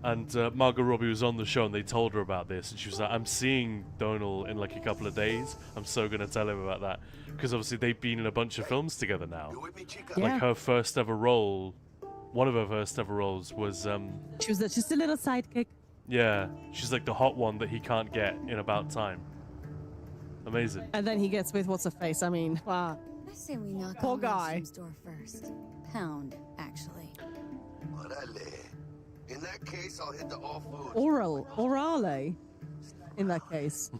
And Margot Robbie was on the show and they told her about this. And she was like, I'm seeing Donal in like a couple of days. I'm so going to tell him about that. Because obviously they've been in a bunch of films together now. Yeah. Like her first ever role, one of her first ever roles was... She was just a little sidekick. yeah, she's like the hot one that he can't get in About Time. Amazing. And then he gets with what's her face. I mean, wow. I say we knock Poor on guy. Maelstrom's door first. Pound, actually. In that case, I'll hit the all food. Orale. In that case.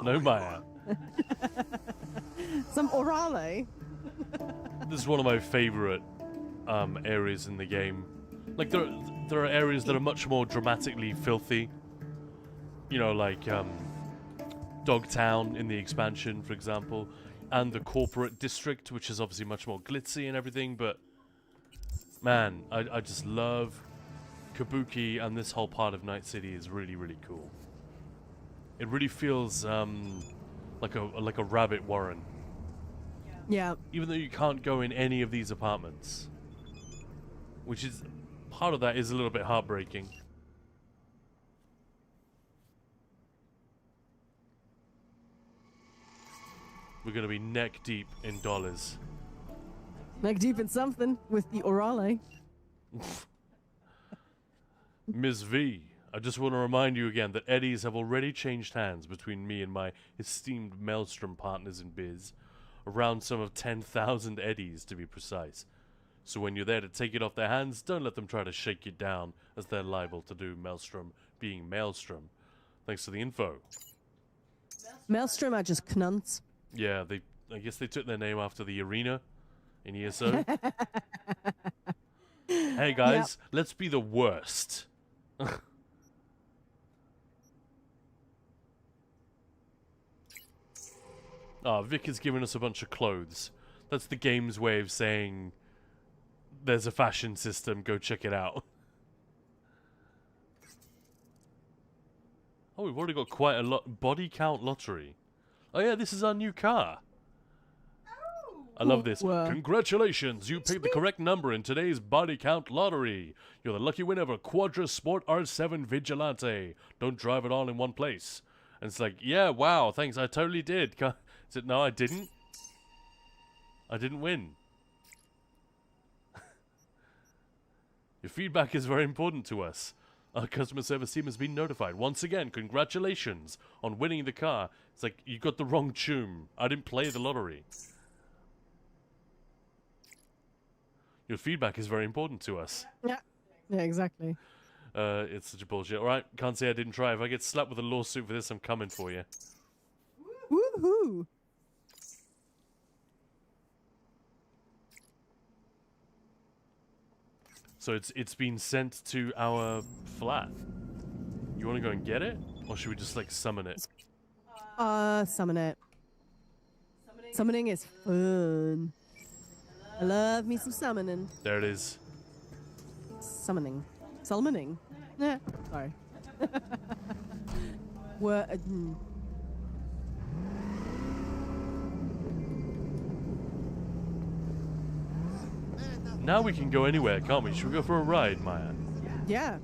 No, Maya. Some orale. This is one of my favorite areas in the game. Like there are areas that are much more dramatically filthy. You know, like Dogtown in the expansion, for example, and the corporate district, which is obviously much more glitzy and everything. But man, I just love Kabuki, and this whole part of Night City is really, really cool. It really feels like a rabbit warren. Yeah. Even though you can't go in any of these apartments, which is part of that is a little bit heartbreaking. We're gonna be neck deep in dollars. Neck deep in something with the orale. Ms. V, I just want to remind you again that eddies have already changed hands between me and my esteemed Maelstrom partners in biz. Around some of 10,000 eddies, to be precise. So when you're there to take it off their hands, don't let them try to shake you down, as they're liable to do, Maelstrom being Maelstrom. Thanks for the info. Maelstrom are just knunts. Yeah, I guess they took their name after the arena in ESO. Hey guys, let's be the worst. Vic has given us a bunch of clothes. That's the game's way of saying there's a fashion system, go check it out. Oh, we've already got quite a lot. Body count lottery. Oh yeah, this is our new car. I love this. Congratulations, you picked the correct number in today's body count lottery. You're the lucky winner of a Quadra Sport R7 Vigilante. Don't drive it all in one place. And it's like, yeah, wow, thanks, I totally did. Is it, no, I didn't. I didn't win. Your feedback is very important to us. Our customer service team has been notified. Once again, congratulations on winning the car. It's like, you got the wrong tune. I didn't play the lottery. Your feedback is very important to us. Yeah. Yeah, exactly. It's such a bullshit. Alright, can't say I didn't try. If I get slapped with a lawsuit for this, I'm coming for you. Woohoo! So it's been sent to our flat. You want to go and get it? Or should we just, like, summon it? Summon it. Summoning is fun. I love me some summoning. There it is. Summoning. Summoning? Yeah, sorry. Now we can go anywhere, can't we? Should we go for a ride, Maya? Yeah.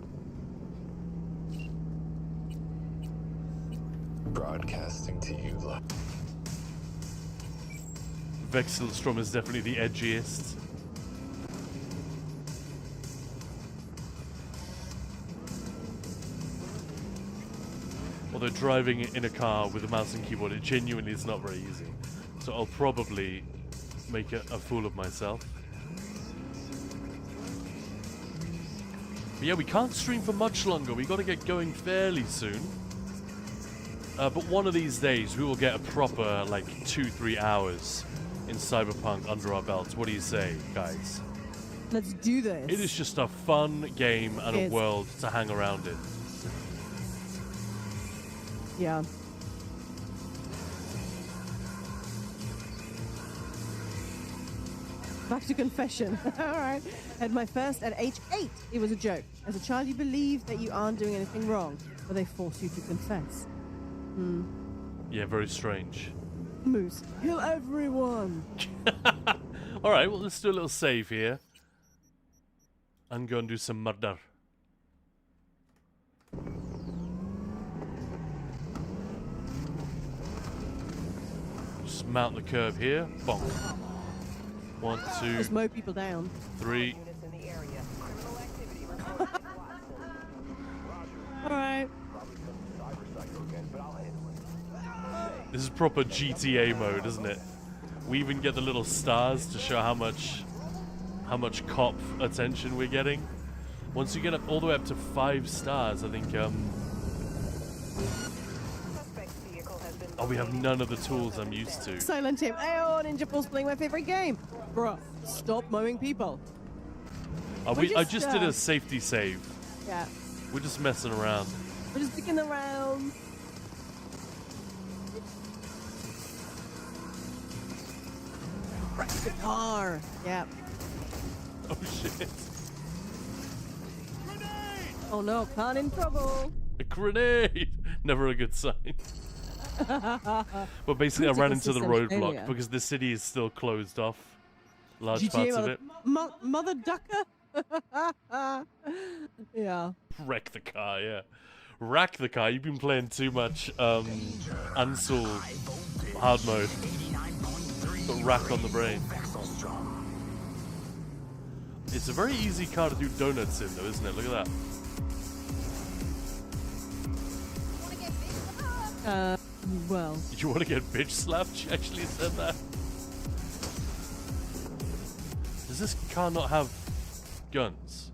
Broadcasting to you. Vexelstrom is definitely the edgiest. Although driving in a car with a mouse and keyboard, it genuinely is not very easy. So I'll probably make a fool of myself. But yeah, we can't stream for much longer. We got to get going fairly soon. But one of these days, we will get a proper, like, 2-3 hours in Cyberpunk under our belts. What do you say, guys? Let's do this. It is just a fun game and a world to hang around in. Yeah. Back to confession. Alright. Had my first at age 8. It was a joke. As a child, you believe that you aren't doing anything wrong, but they force you to confess. Yeah, very strange. Moose, kill everyone! Alright, well, let's do a little save here. And go and do some murder. Just mount the curve here. Bonk. 1, 2, Just mow people down. 3. Alright. This is proper GTA mode, isn't it? We even get the little stars to show how much cop attention we're getting. Once you get up all the way up to 5 stars, I think oh, we have none of the tools I'm used to. Silent Hill. Oh, Ninja Paul's playing my favorite game. Bruh, stop mowing people. I just did a safety save. Yeah. We're just messing around. We're just sticking around. Wreck the car. Yeah. Oh shit. Oh no, car in trouble. A grenade! Never a good sign. But basically I ran into the roadblock because the city is still closed off. Large GTA parts of it. Mother ducker? Yeah. Wreck the car, yeah. Rack the car. You've been playing too much Ansel hard mode. Got rack on the brain. It's a very easy car to do donuts in though, isn't it? Look at that. Well. Did you want to get bitch slapped? She actually said that. Does this car not have guns?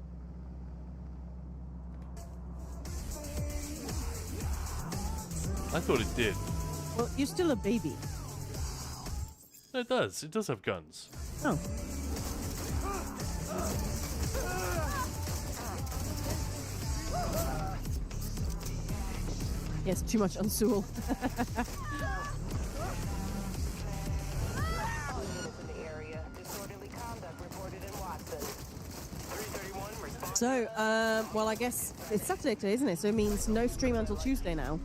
I thought it did. Well, you're still a baby. No, it does. It does have guns. Oh. Yes, too much Unsoul. So, well, I guess it's Saturday today, isn't it? So it means no stream until Tuesday now.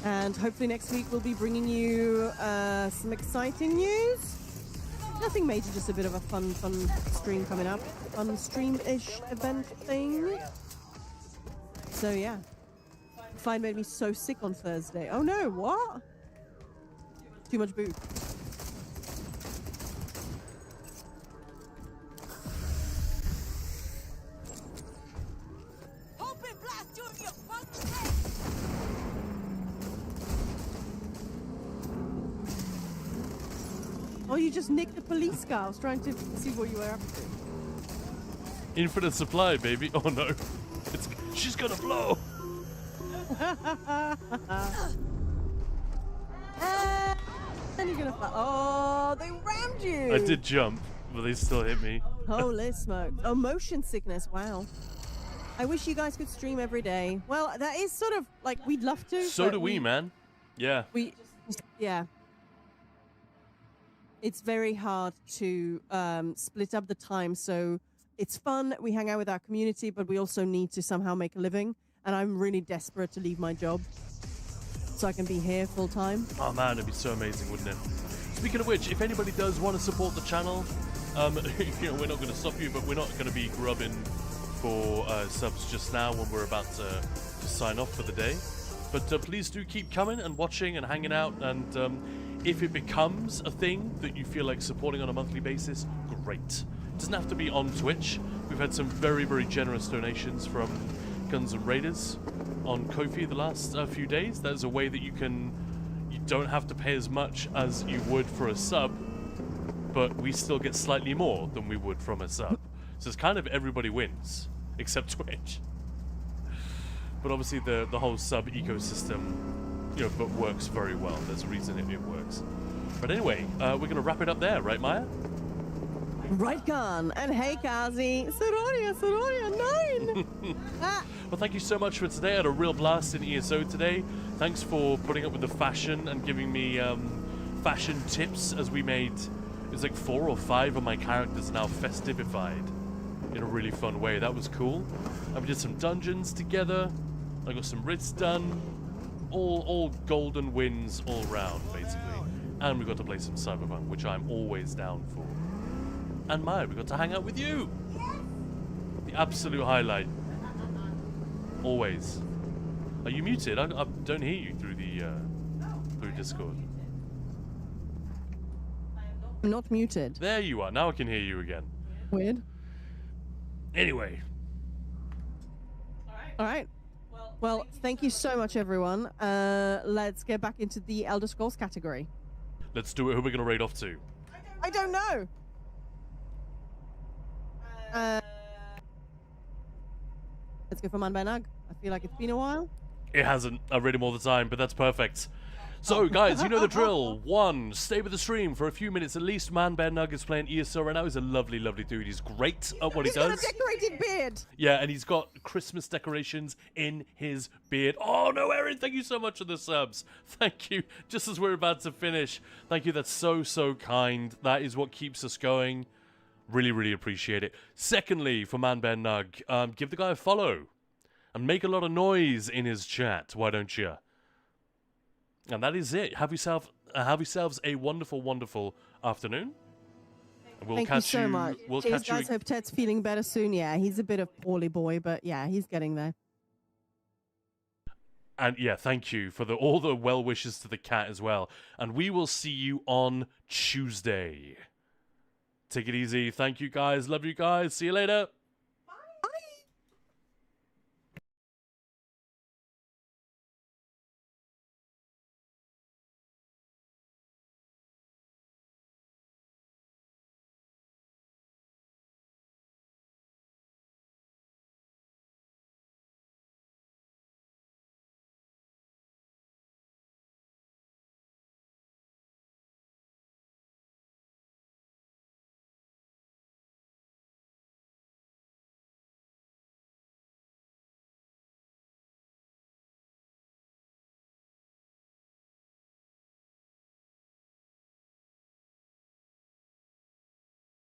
And hopefully next week we'll be bringing you some exciting news. Nothing major, just a bit of a fun stream coming up. Fun stream-ish event thing. So yeah. Fine made me so sick on Thursday. Oh no, what? Too much booze. Oh, you just nicked the police car. I was trying to see what you were up to. Infinite supply, baby. Oh no. She's gonna blow. Then you're gonna fly. Oh, they rammed you. I did jump, but they still hit me. Holy smoke. Oh, motion sickness. Wow. I wish you guys could stream every day. Well, that is sort of like we'd love to. So do we, man. Yeah. Yeah. It's very hard to split up the time. So it's fun. We hang out with our community, but we also need to somehow make a living. And I'm really desperate to leave my job so I can be here full time. Oh man, it'd be so amazing, wouldn't it? Speaking of which, if anybody does want to support the channel, you know, we're not going to stop you, but we're not going to be grubbing for subs just now when we're about to sign off for the day. But please do keep coming and watching and hanging out. And if it becomes a thing that you feel like supporting on a monthly basis, great. It doesn't have to be on Twitch. We've had some very, very generous donations from Guns and Raiders on Ko-fi the last few days. That is a way that you don't have to pay as much as you would for a sub, but we still get slightly more than we would from a sub. So it's kind of everybody wins, except Twitch. But obviously the whole sub ecosystem, you know, but works very well. There's a reason it works. But anyway, we're going to wrap it up there, right, Maya? Right, Khan. And hey, Kazi. Sororia 9. Well, thank you so much for today. I had a real blast in ESO today. Thanks for putting up with the fashion and giving me fashion tips as we made, it was like 4 or 5 of my characters now festivified in a really fun way. That was cool. And we did some dungeons together. I got some writs done. All golden wins all round, basically. And we got to play some Cyberpunk, which I'm always down for. And Maya, we got to hang out with you. The absolute highlight. Always. Are you muted? I don't hear you through the through Discord. I'm not muted. There you are. Now I can hear you again. Weird. Anyway. All right. Well, thank you so much, everyone. Let's get back into the Elder Scrolls category. Let's do it. Who are we going to raid off to? I don't know. Let's go for Man by Nug. I feel like it's been a while. It hasn't. I read him all the time, but that's perfect. So, guys, you know the drill. 1, stay with the stream for a few minutes at least. Man Bear Nug is playing ESO right now. He's a lovely, lovely dude. He's great at what he does. He's got a decorated beard. Yeah, and he's got Christmas decorations in his beard. Oh, no, Erin, thank you so much for the subs. Thank you. Just as we're about to finish. Thank you. That's so, so kind. That is what keeps us going. Really, really appreciate it. Secondly, for Man Bear Nug, give the guy a follow. And make a lot of noise in his chat. Why don't you? And that is it. Have yourselves a wonderful, wonderful afternoon. We'll Thank catch you so much. We'll Cheers, catch you. guys. Hope Ted's feeling better soon. Yeah, he's a bit of poorly boy, but yeah, he's getting there. And yeah, thank you for all the well wishes to the cat as well. And we will see you on Tuesday. Take it easy. Thank you, guys. Love you guys. See you later.